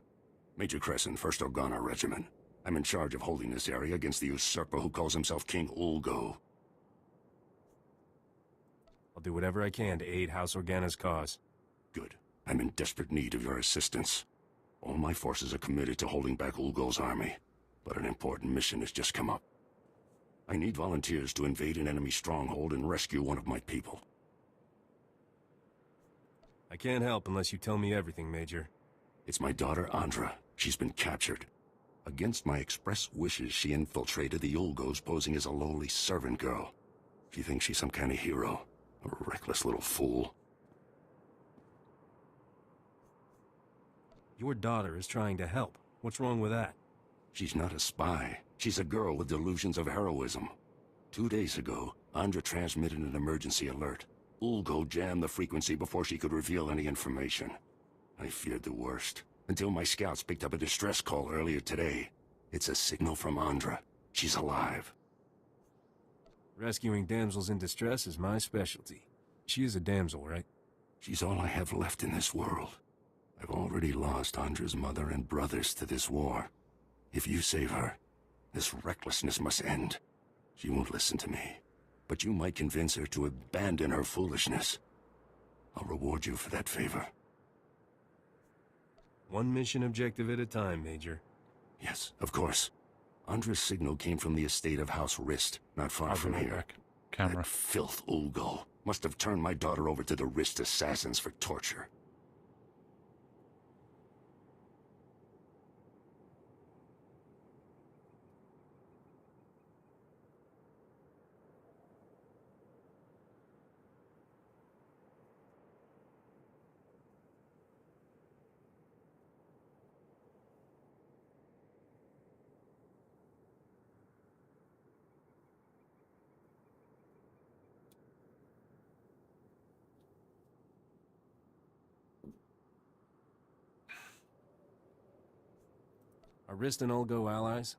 Major Crescent, 1st Organa Regiment. I'm in charge of holding this area against the usurper who calls himself King Ulgo. I'll do whatever I can to aid House Organa's cause. Good. I'm in desperate need of your assistance. All my forces are committed to holding back Ulgo's army, but an important mission has just come up. I need volunteers to invade an enemy stronghold and rescue one of my people. I can't help unless you tell me everything, Major. It's my daughter, Andra. She's been captured. Against my express wishes, she infiltrated the Ulgos posing as a lowly servant girl. She thinks she's some kind of hero. A reckless little fool. Your daughter is trying to help. What's wrong with that? She's not a spy. She's a girl with delusions of heroism. 2 days ago, Andra transmitted an emergency alert. Ulgo jammed the frequency before she could reveal any information. I feared the worst, until my scouts picked up a distress call earlier today. It's a signal from Andra. She's alive. Rescuing damsels in distress is my specialty. She is a damsel, right? She's all I have left in this world. I've already lost Andra's mother and brothers to this war. If you save her, this recklessness must end. She won't listen to me, but you might convince her to abandon her foolishness. I'll reward you for that favor. One mission objective at a time, Major. Yes, of course. Andra's signal came from the estate of House Rist, not far from here. Camera. That filth Ulgo must have turned my daughter over to the Rist assassins for torture. Are Rist and Ulgo allies?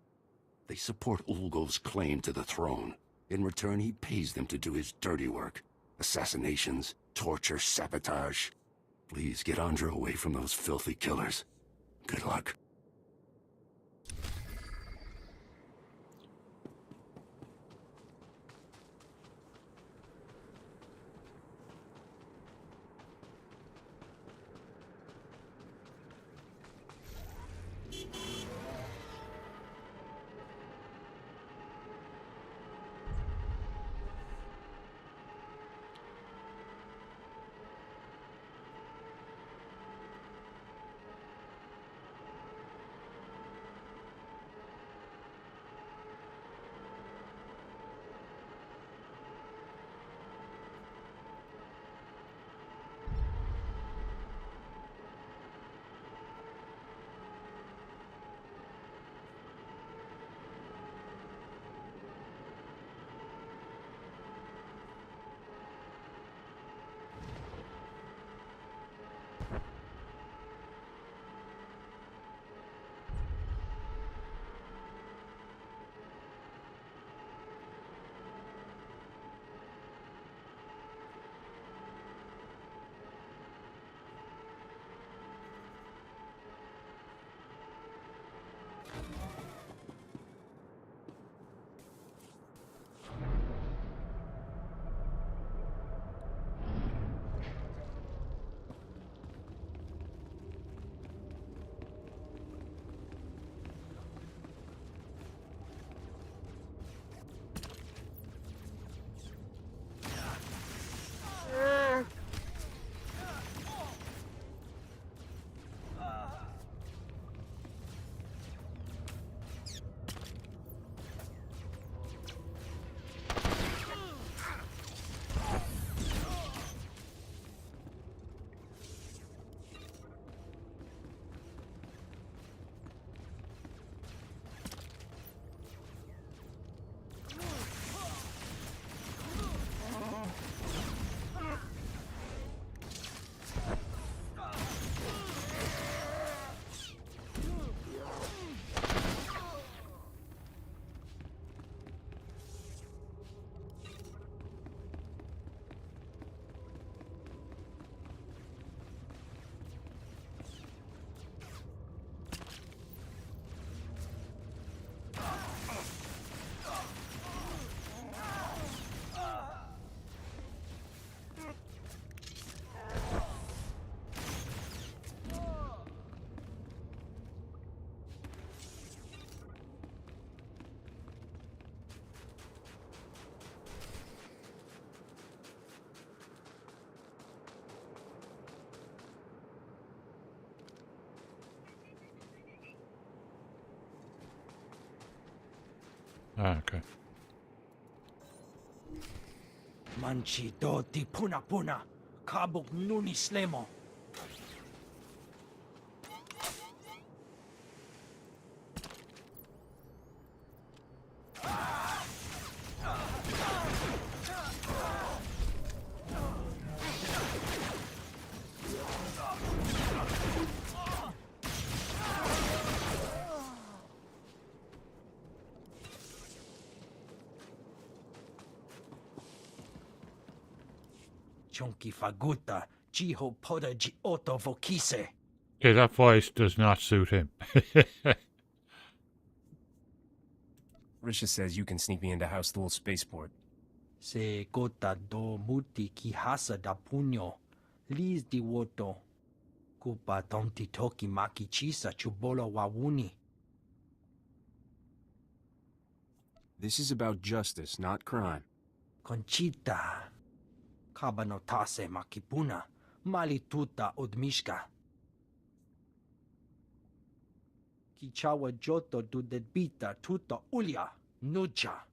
They support Ulgo's claim to the throne. In return, he pays them to do his dirty work. Assassinations, torture, sabotage. Please get Andra away from those filthy killers. Good luck. Ah, okay. Manchi do ti puna puna, kabuk nuni slemo. chunky faguta, jiho poda ji oto vokise. Okay, that voice does not suit him. Risha says you can sneak me into House Thul's spaceport. Se gota do muti ki hasa da puño, lis di woto. Kupa tonti toki maki chisa chubolo wawuni. This is about justice, not crime. Conchita. Kabanotase makipuna, malituta odmishka. Kichawa joto du debita tuta ulia, nucha.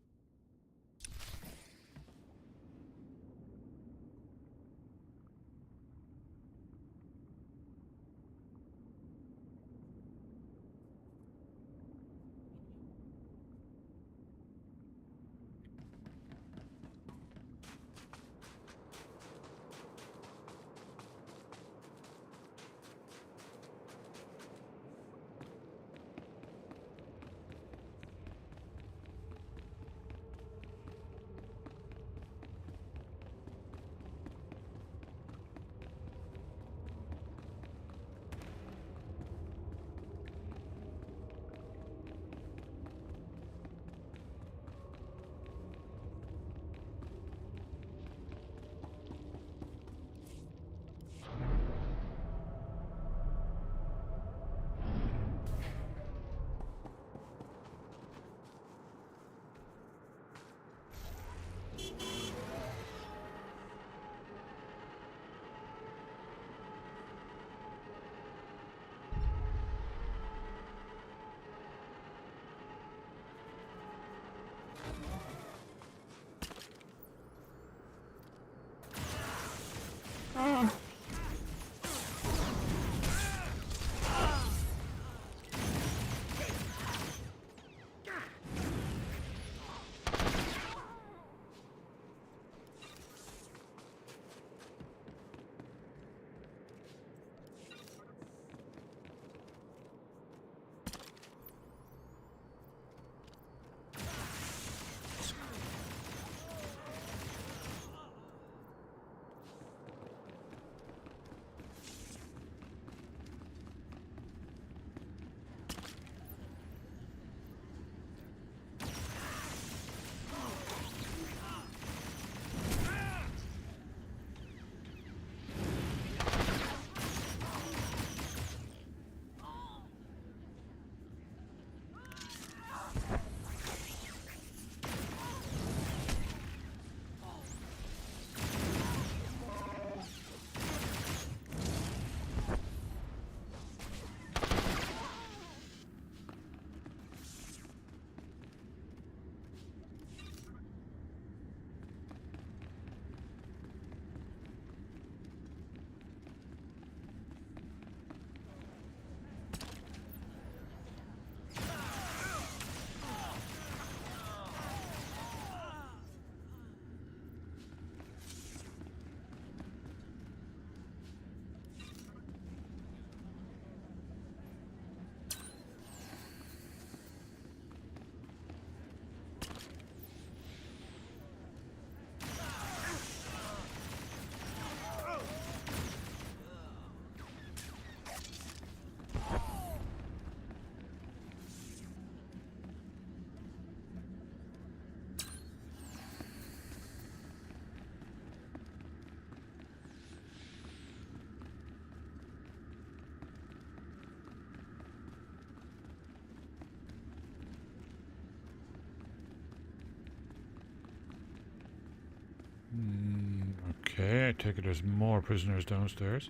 Okay, I take it there's more prisoners downstairs.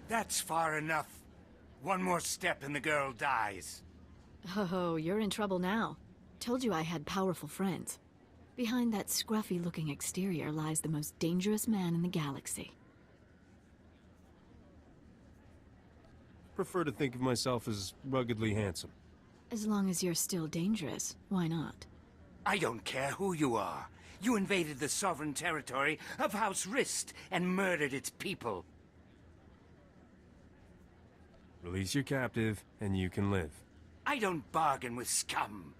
That's far enough. One more step and the girl dies. Oh, you're in trouble now. Told you I had powerful friends. Behind that scruffy-looking exterior lies the most dangerous man in the galaxy. Prefer to think of myself as ruggedly handsome. As long as you're still dangerous, why not? I don't care who you are. You invaded the sovereign territory of House Rist and murdered its people. Release your captive, and you can live. I don't bargain with scum.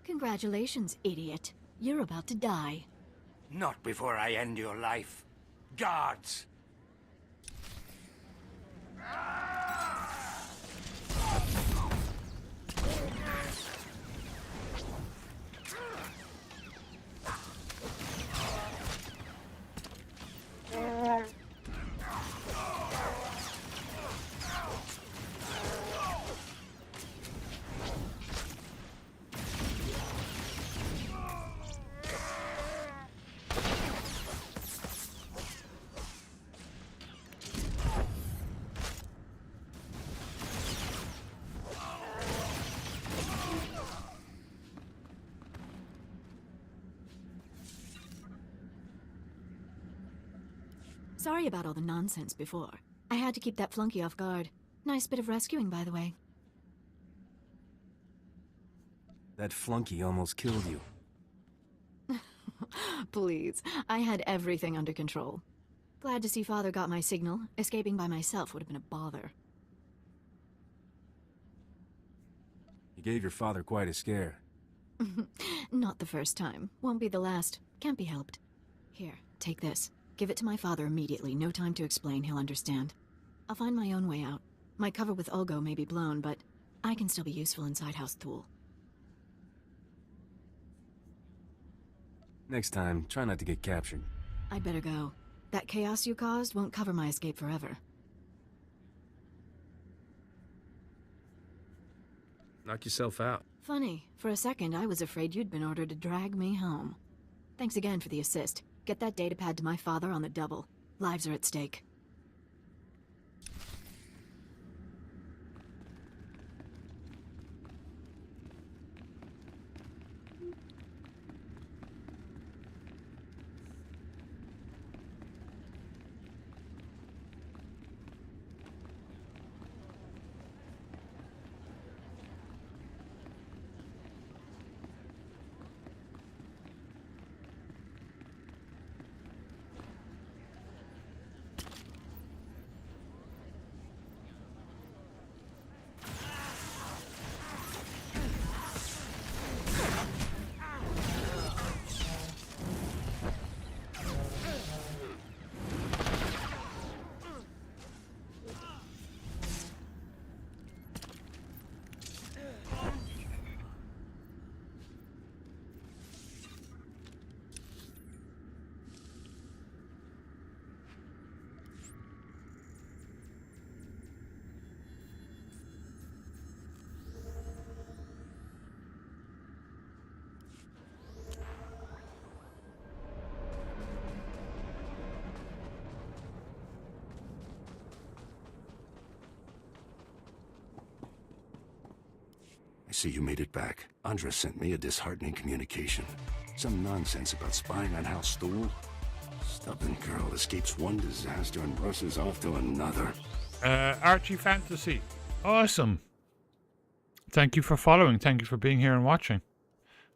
Congratulations, idiot. You're about to die. Not before I end your life. Guards! Sorry about all the nonsense before. I had to keep that flunky off guard. Nice bit of rescuing, by the way. That flunky almost killed you. Please, I had everything under control. Glad to see Father got my signal. Escaping by myself would have been a bother. You gave your father quite a scare. Not the first time. Won't be the last. Can't be helped. Here, take this. Give it to my father immediately. No time to explain. He'll understand. I'll find my own way out. My cover with Ulgo may be blown, but I can still be useful inside House Thule. Next time, try not to get captured. I'd better go. That chaos you caused won't cover my escape forever. Knock yourself out. Funny. For a second, I was afraid you'd been ordered to drag me home. Thanks again for the assist. Get that datapad to my father on the double. Lives are at stake. I see you made it back. Andra sent me a disheartening communication. Some nonsense about spying on House Thule. Stubborn girl escapes one disaster and rushes off to another. Archie Fantasy. Awesome. Thank you for following. Thank you for being here and watching.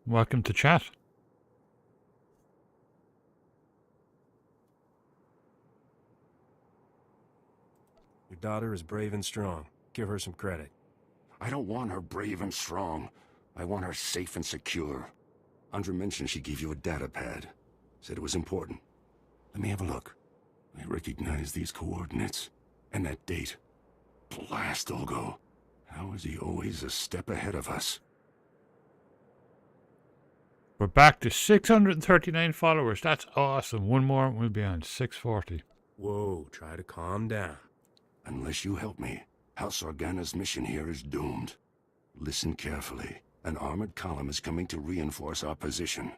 Welcome to chat. Your daughter is brave and strong. Give her some credit. I don't want her brave and strong. I want her safe and secure. Andra mentioned she gave you a data pad. Said it was important. Let me have a look. I recognize these coordinates. And that date. Blast Ulgo. How is he always a step ahead of us? We're back to 639 followers. That's awesome. One more and we'll be on 640. Whoa, try to calm down. Unless you help me, House Organa's mission here is doomed. Listen carefully. An armored column is coming to reinforce our position.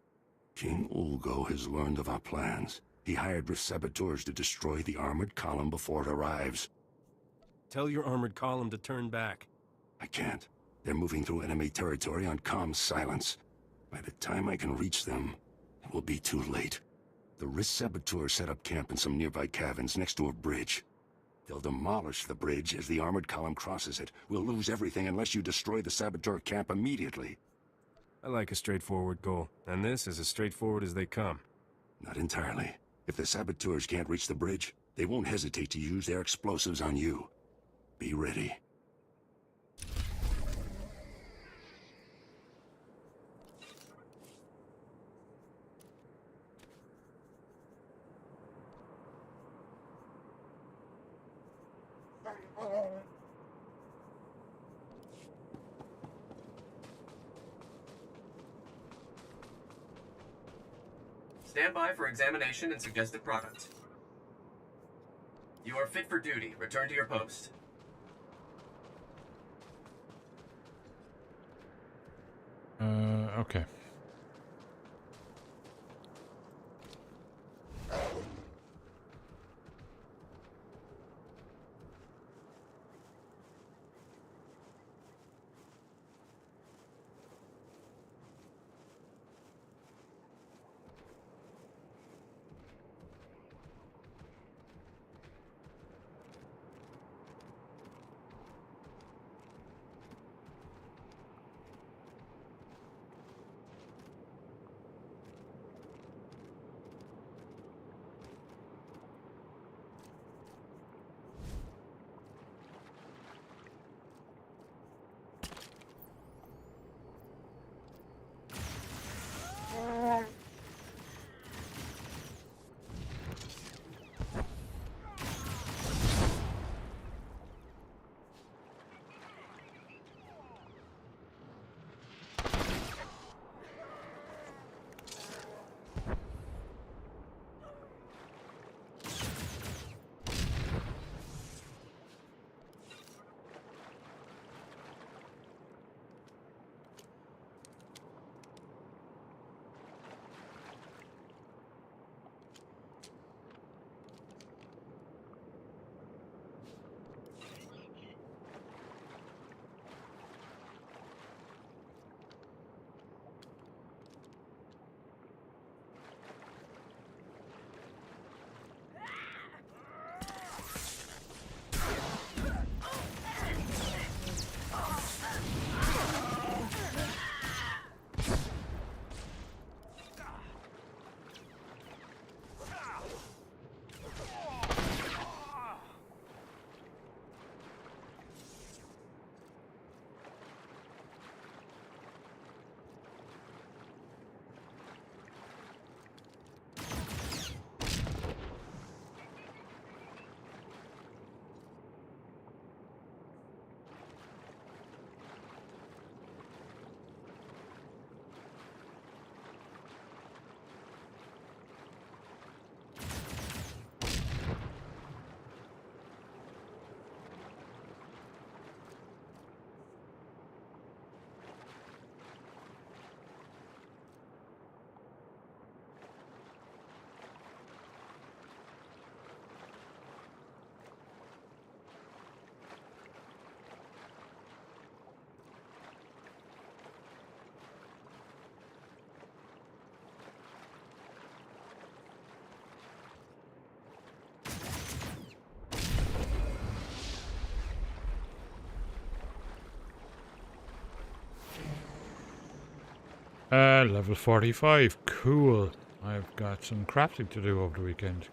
King Ulgo has learned of our plans. He hired saboteurs to destroy the armored column before it arrives. Tell your armored column to turn back. I can't. They're moving through enemy territory on comm silence. By the time I can reach them, it will be too late. The Risk saboteurs set up camp in some nearby caverns next to a bridge. They'll demolish the bridge as the armored column crosses it. We'll lose everything unless you destroy the saboteur camp immediately. I like a straightforward goal, and this is as straightforward as they come. Not entirely. If the saboteurs can't reach the bridge, they won't hesitate to use their explosives on you. Be ready. Stand by for examination and suggested products. You are fit for duty. Return to your post. Okay. Level 45. Cool. I've got some crafting to do over the weekend.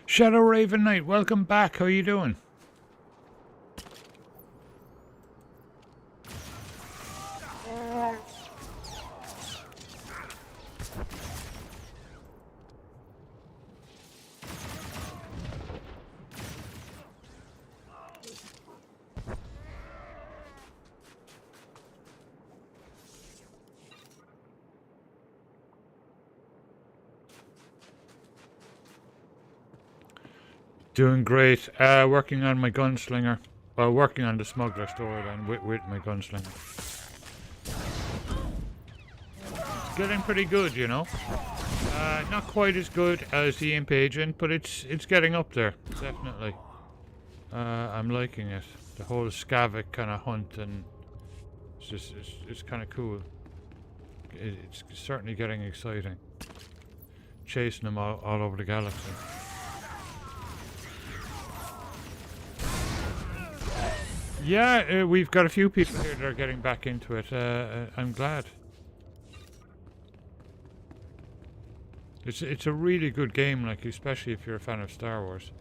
Shadow Raven Knight, welcome back. How are you doing? Doing great. Working on my gunslinger. Well, working on the smuggler storyline with my gunslinger. getting pretty good, you know. Not quite as good as the Imp Agent, but it's getting up there, definitely. I'm liking it. The whole Skavic kind of hunt, and it's kind of cool. It's certainly getting exciting. Chasing them all over the galaxy. Yeah, we've got a few people here that are getting back into it. I'm glad. It's a really good game, like, especially if you're a fan of Star Wars.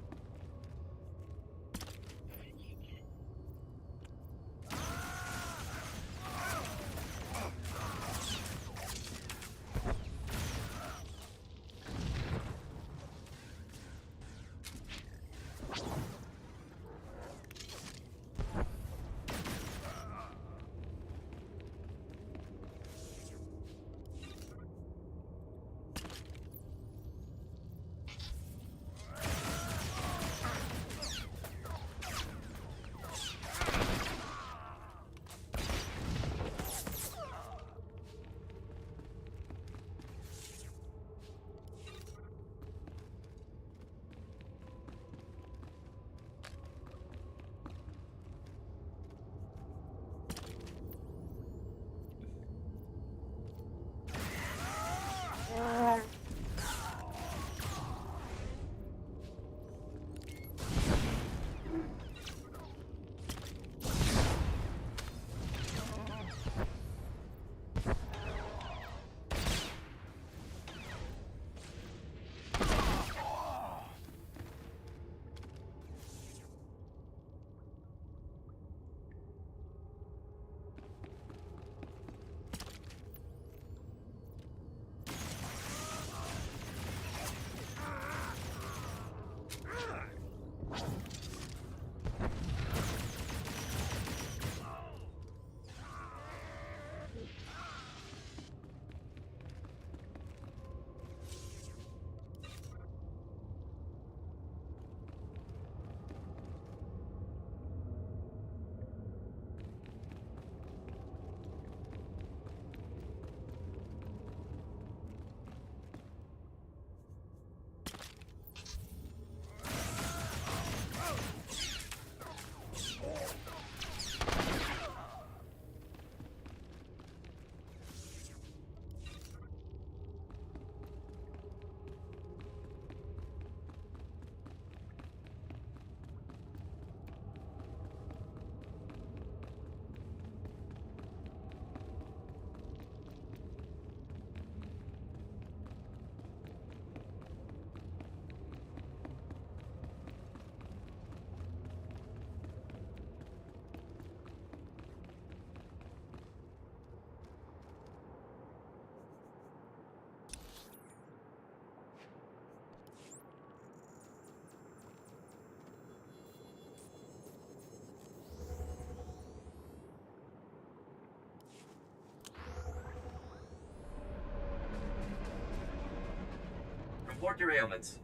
Report your ailments.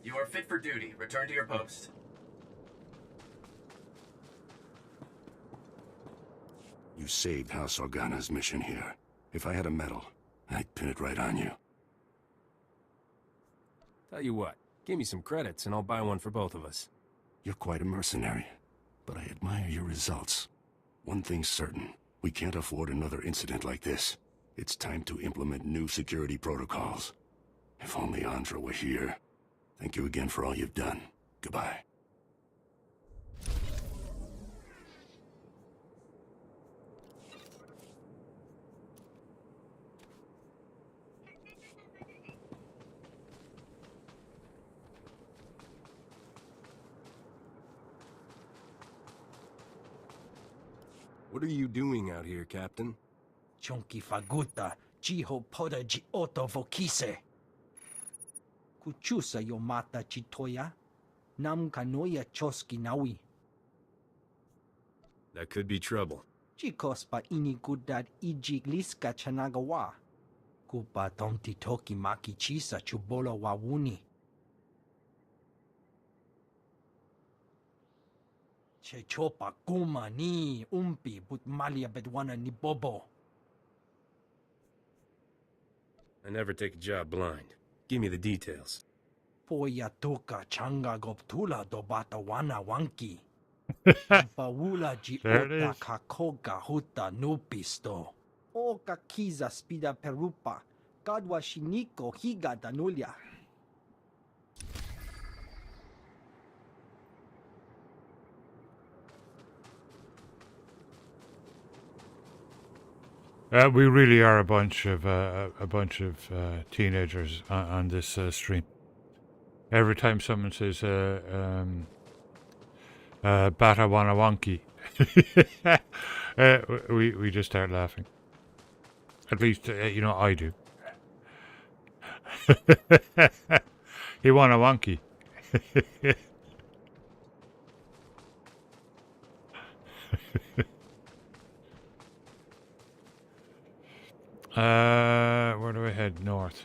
You are fit for duty. Return to your post. You saved House Organa's mission here. If I had a medal, I'd pin it right on you. Tell you what, give me some credits and I'll buy one for both of us. You're quite a mercenary, but I admire your results. One thing's certain, we can't afford another incident like this. It's time to implement new security protocols. If only Andra were here. Thank you again for all you've done. Goodbye. What are you doing out here, Captain? Chonki faguta, jiho poda ji oto vokise. Kuchusa yo mata chitoya, nam kanoya choski nawi. That could be trouble. Chikos pa ini gudad iji liska chanagawa. Kupa tonti toki maki chisa chubolo wawuni. Che chopa kuma ni umpi but malia bedwana ni bobo. I never take a job blind. Give me the details. Poya tuka changa goptula dobata wana wanki. Paula ji There it ota is. kakoga huta nupisto. Oka kiza spida perupa. Gadwa shiniko higa danulia. We really are a bunch of teenagers on this stream. Every time someone says Batawanawanki, we just start laughing. At least I do. He want a wonky. Where do we head? North.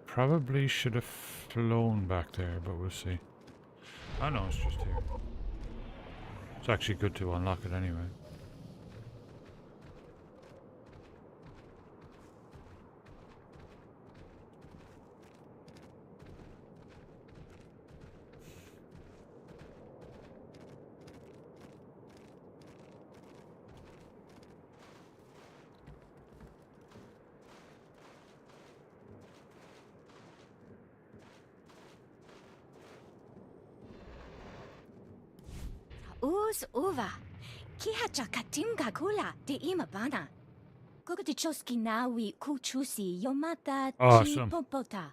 Probably should have flown back there, but we'll see. Oh no, it's just here. It's actually good to unlock it anyway. Us uva. Kihacha katinga kula de imabana. Kokatichoski nawi kuchusi yomata Awesome. popota.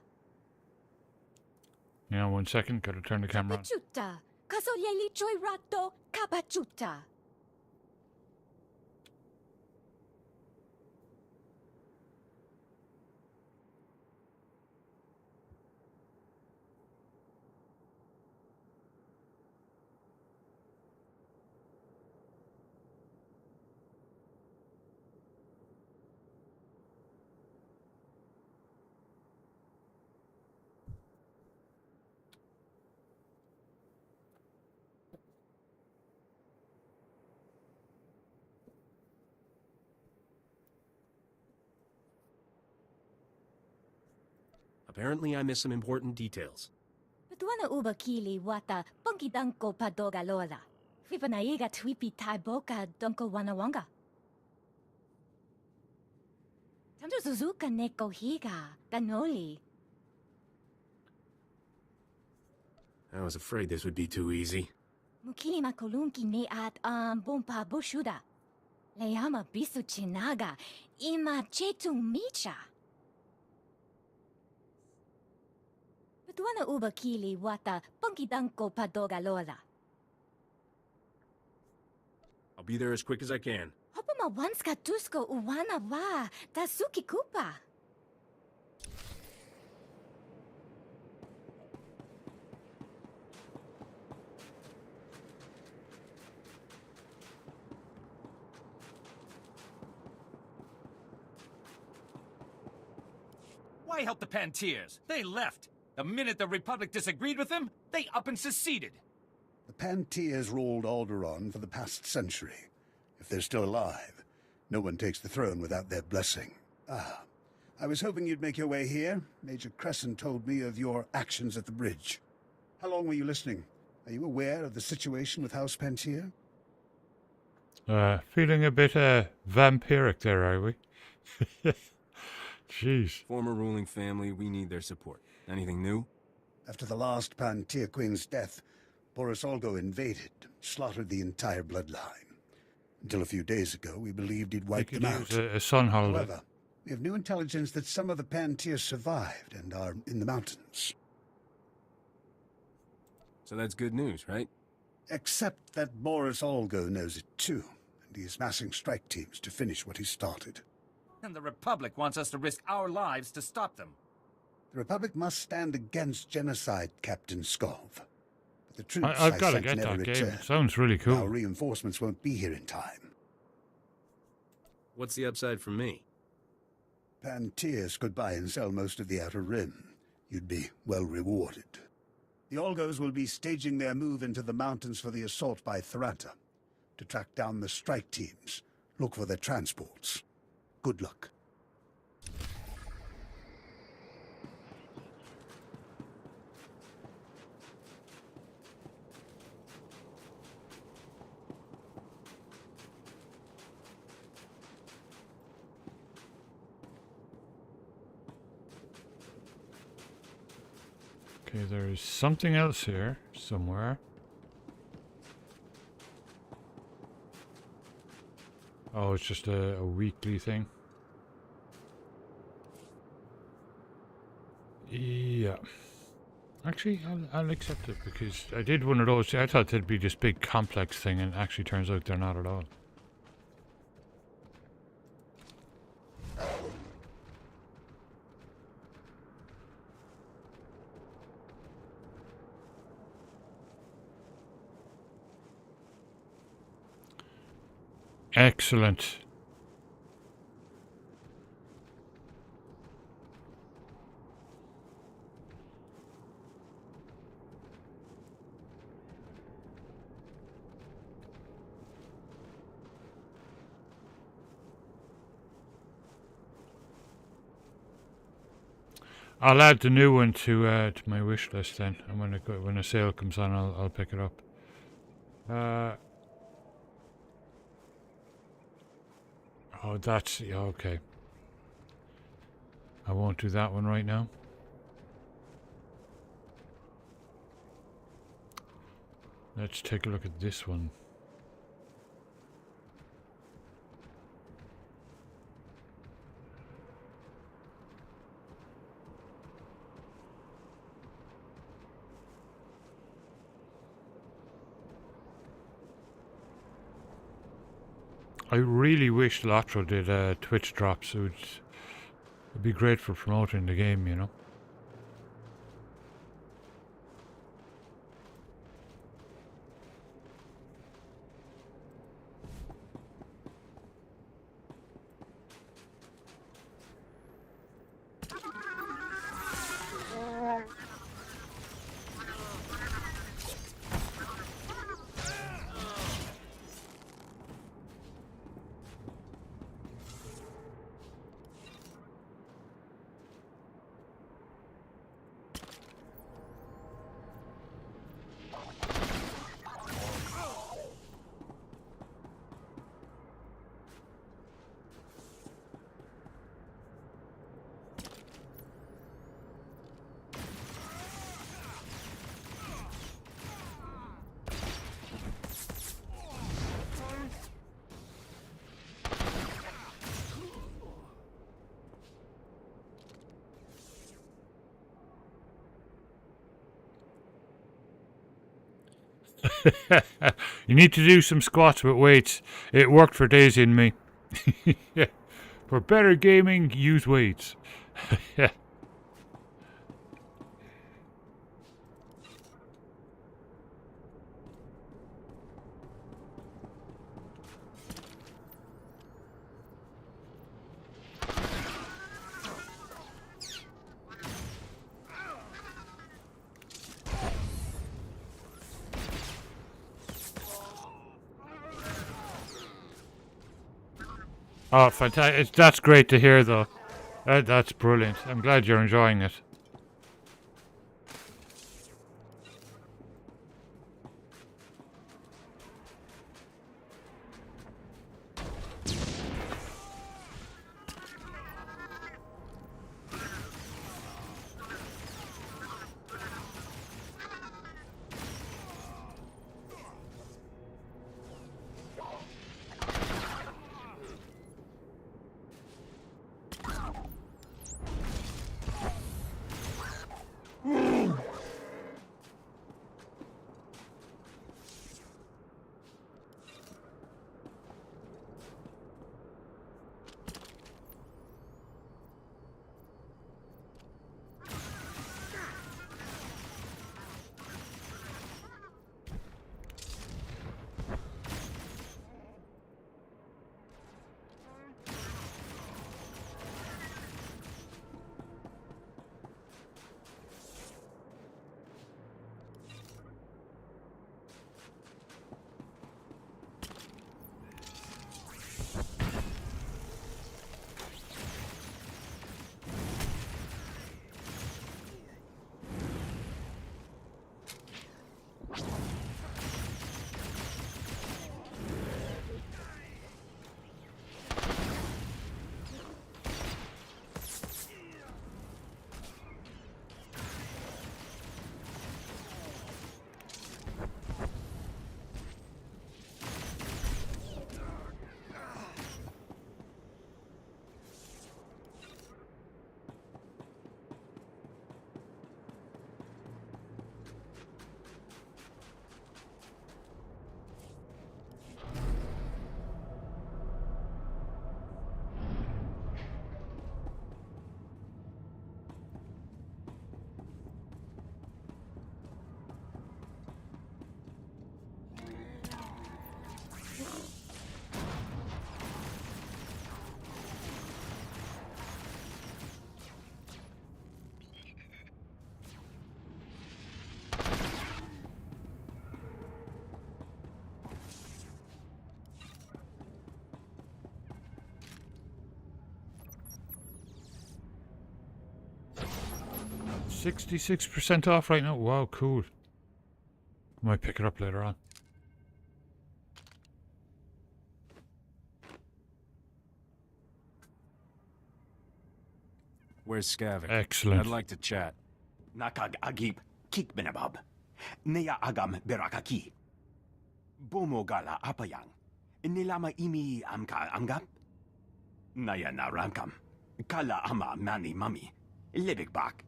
Yeah, 1 second. Gotta turn the camera on. Kapachuta. Kasoyeli choy rato kapachuta. Apparently I missed some important details. Tuana uba kili wata punkidanko padoga lola. Fipanaiga twipi taiboka donko wanawanga. Tanto Suzuka neko higa ganoli. I was afraid this would be too easy. Mukili makolunki ne at bompa bushuda. Leama bisu chinaga ima chetu micha. Tuana uba kili wata punkidanko padoga lola. I'll be there as quick as I can. Hopama wanska tusko uwana wa tasuki kupa. Why help the Pantiers? They left. The minute the Republic disagreed with them, they up and seceded. The Pantiers ruled Alderaan for the past century. If they're still alive, no one takes the throne without their blessing. Ah, I was hoping you'd make your way here. Major Crescent told me of your actions at the bridge. How long were you listening? Are you aware of the situation with House Pantier? Feeling a bit vampiric there, are we? Jeez. Former ruling family, we need their support. Anything new? After the last Pantier Queen's death, Boris Olgo invaded. slaughtered the entire bloodline. Until a few days ago, we believed he'd wiped them out. A sun holiday. However, we have new intelligence that some of the Pantiers survived and are in the mountains. So that's good news, right? Except that Boris Olgo knows it too, and he is massing strike teams to finish what he started. And the Republic wants us to risk our lives to stop them. The Republic must stand against genocide, Captain Skov. But the troops I've got to sent get never that game. returned. It sounds really cool. Our reinforcements won't be here in time. What's the upside for me? Pantiers could buy and sell most of the Outer Rim. You'd be well rewarded. The Olgos will be staging their move into the mountains for the assault by Tharanta. To track down the strike teams, look for their transports. Good luck. Okay, there's something else here somewhere. Oh, it's just a weekly thing. Yeah. Actually, I'll accept it because I did one of those. I thought they'd be this big complex thing, and actually turns out they're not at all. Excellent. I'll add the new one to my wish list then, and when a sale comes on, I'll pick it up. Oh, that's yeah, okay. I won't do that one right now. Let's take a look at this one. I really wish Lotro did Twitch drops. It'd be great for promoting the game, you know. You need to do some squats with weights. It worked for Daisy and me. Yeah. For better gaming, use weights. Yeah. Oh, fantastic. That's great to hear, though. That's brilliant. I'm glad you're enjoying it. $66% off right now. Wow, cool. Might pick it up later on. Where's Scavik? Excellent. I'd like to chat. Nakag agip kikbenabab. Neya agam berakaki. Bomo gala apayang. Nilama imi amka amgap. Naya naramkam. Kala ama mani mami. Libik bak.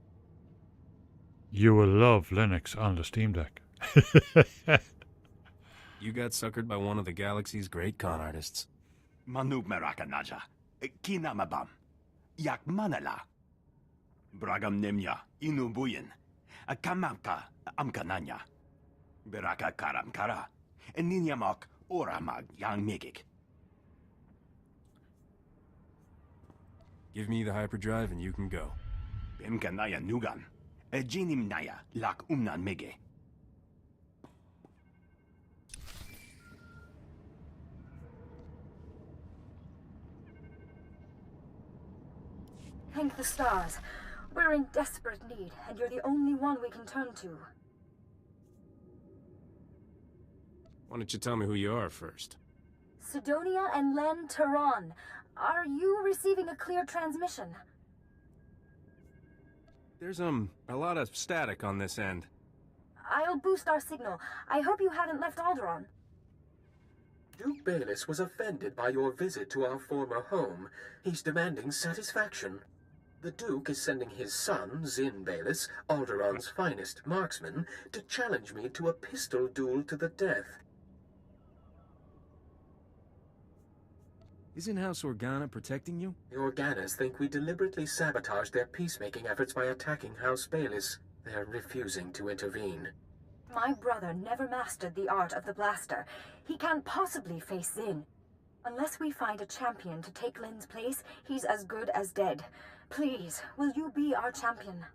You will love Linux on the Steam Deck. You got suckered by one of the galaxy's great con artists. Manub meraka naja. Kinamabam. Yak manala. Bragam nemya inubuyin. Kamamka amkananya. Beraka karamkara. Ninyamak oramag yang megik. Give me the hyperdrive and you can go. Bimkanaya nugan. Jinim naya lak umnan mege. Thank the stars. We're in desperate need, and you're the only one we can turn to. Why don't you tell me who you are first? Sidonia and Len Tehran. Are you receiving a clear transmission? There's, a lot of static on this end. I'll boost our signal. I hope you haven't left Alderaan. Duke Bayless was offended by your visit to our former home. He's demanding satisfaction. The Duke is sending his son, Zin Bayless, Alderaan's finest marksman, to challenge me to a pistol duel to the death. Isn't House Organa protecting you? The Organas think we deliberately sabotaged their peacemaking efforts by attacking House Bayless. They're refusing to intervene. My brother never mastered the art of the blaster. He can't possibly face Zin. Unless we find a champion to take Lin's place, he's as good as dead. Please, will you be our champion?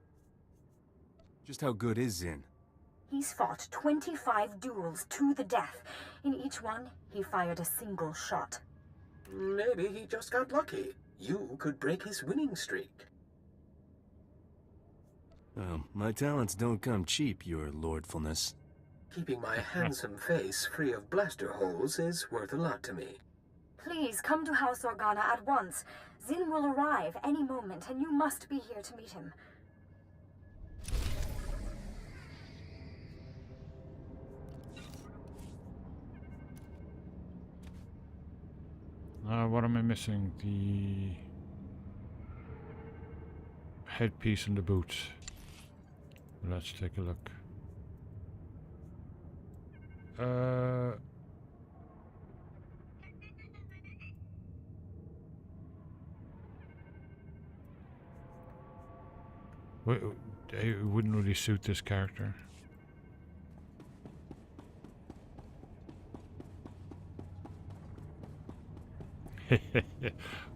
Just how good is Zin? He's fought 25 duels to the death. In each one, he fired a single shot. Maybe he just got lucky. You could break his winning streak. Well, my talents don't come cheap, your lordfulness. Keeping my handsome face free of blaster holes is worth a lot to me. Please come to House Organa at once. Zin will arrive any moment, and you must be here to meet him. What am I missing? The headpiece and the boots. Let's take a look. It wouldn't really suit this character.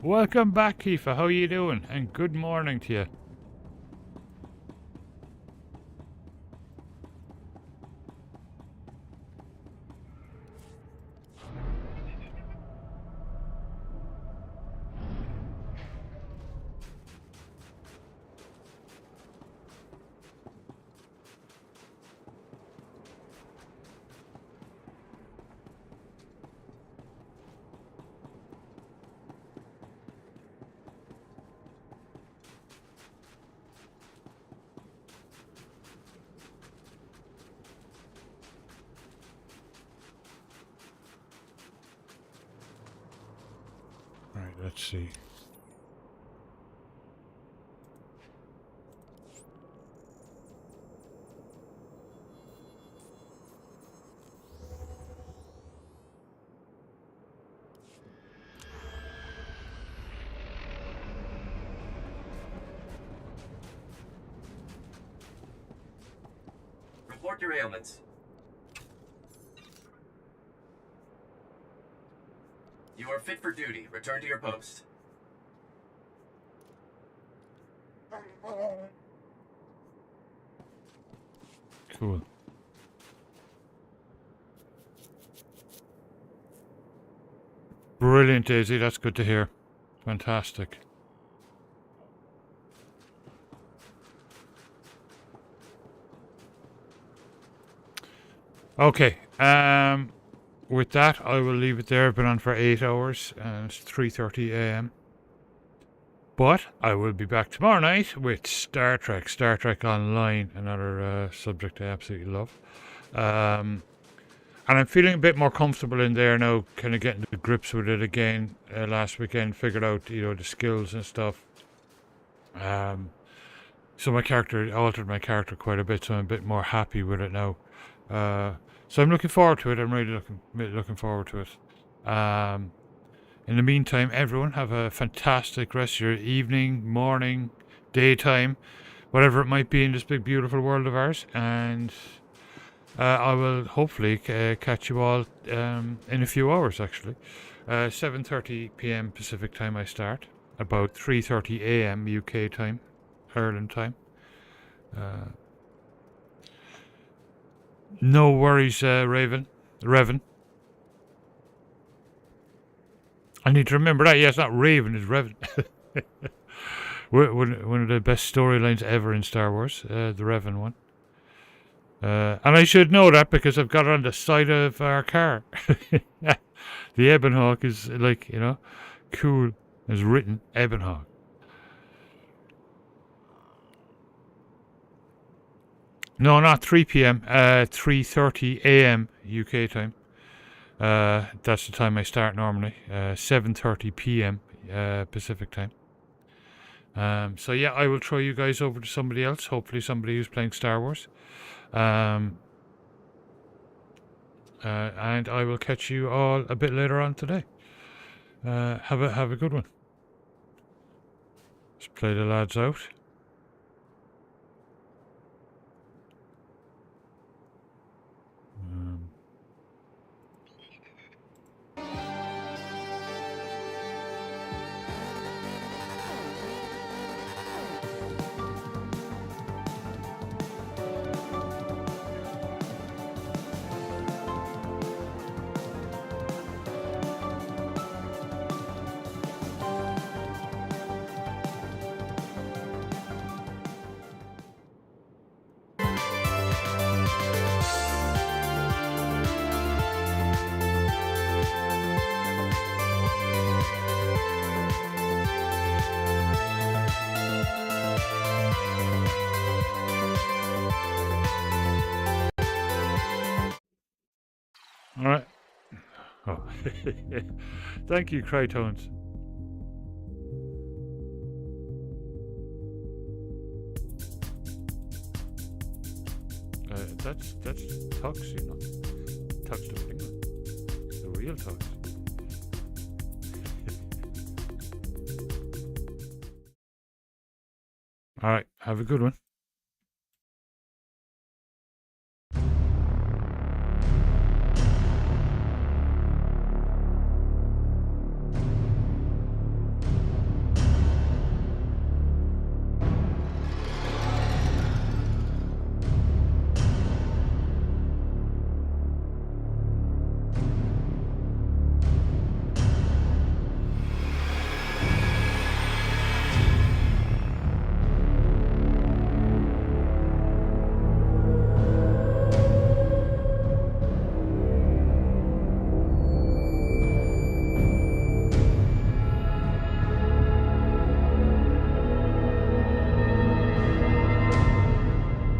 Welcome back, Kifa. How are you doing? And good morning to you. let's see. Report your ailments. You are fit for duty. Return to your post. Cool. Brilliant, Daisy. That's good to hear. Fantastic. Okay. With that, I will leave it there. I've been on for 8 hours, and it's 3:30 a.m. But I will be back tomorrow night with Star Trek Online, another subject I absolutely love. And I'm feeling a bit more comfortable in there now, kind of getting to grips with it again. Last weekend, figured out, the skills and stuff. So my character, altered my character quite a bit, so I'm a bit more happy with it now. So I'm looking forward to it. I'm really looking forward to it. In the meantime, everyone, have a fantastic rest of your evening, morning, daytime, whatever it might be in this big, beautiful world of ours. And I will hopefully catch you all in a few hours, actually. 7:30 p.m. Pacific time I start. About 3:30 a.m. UK time, Ireland time. No worries, Revan. I need to remember that. Yeah, it's not Raven, it's Revan. One of the best storylines ever in Star Wars, the Revan one. And I should know that because I've got it on the side of our car. The Ebonhawk is cool. It's written Ebonhawk. No, not 3 p.m. 3:30 a.m. UK time. That's the time I start normally. 7:30 p.m. Pacific time. So yeah, I will throw you guys over to somebody else. Hopefully somebody who's playing Star Wars. And I will catch you all a bit later on today. Have a good one. Let's play the lads out. All right. Oh. Thank you, Crytones. That's Tux, Tux the penguin. The real Tux. All right. Have a good one.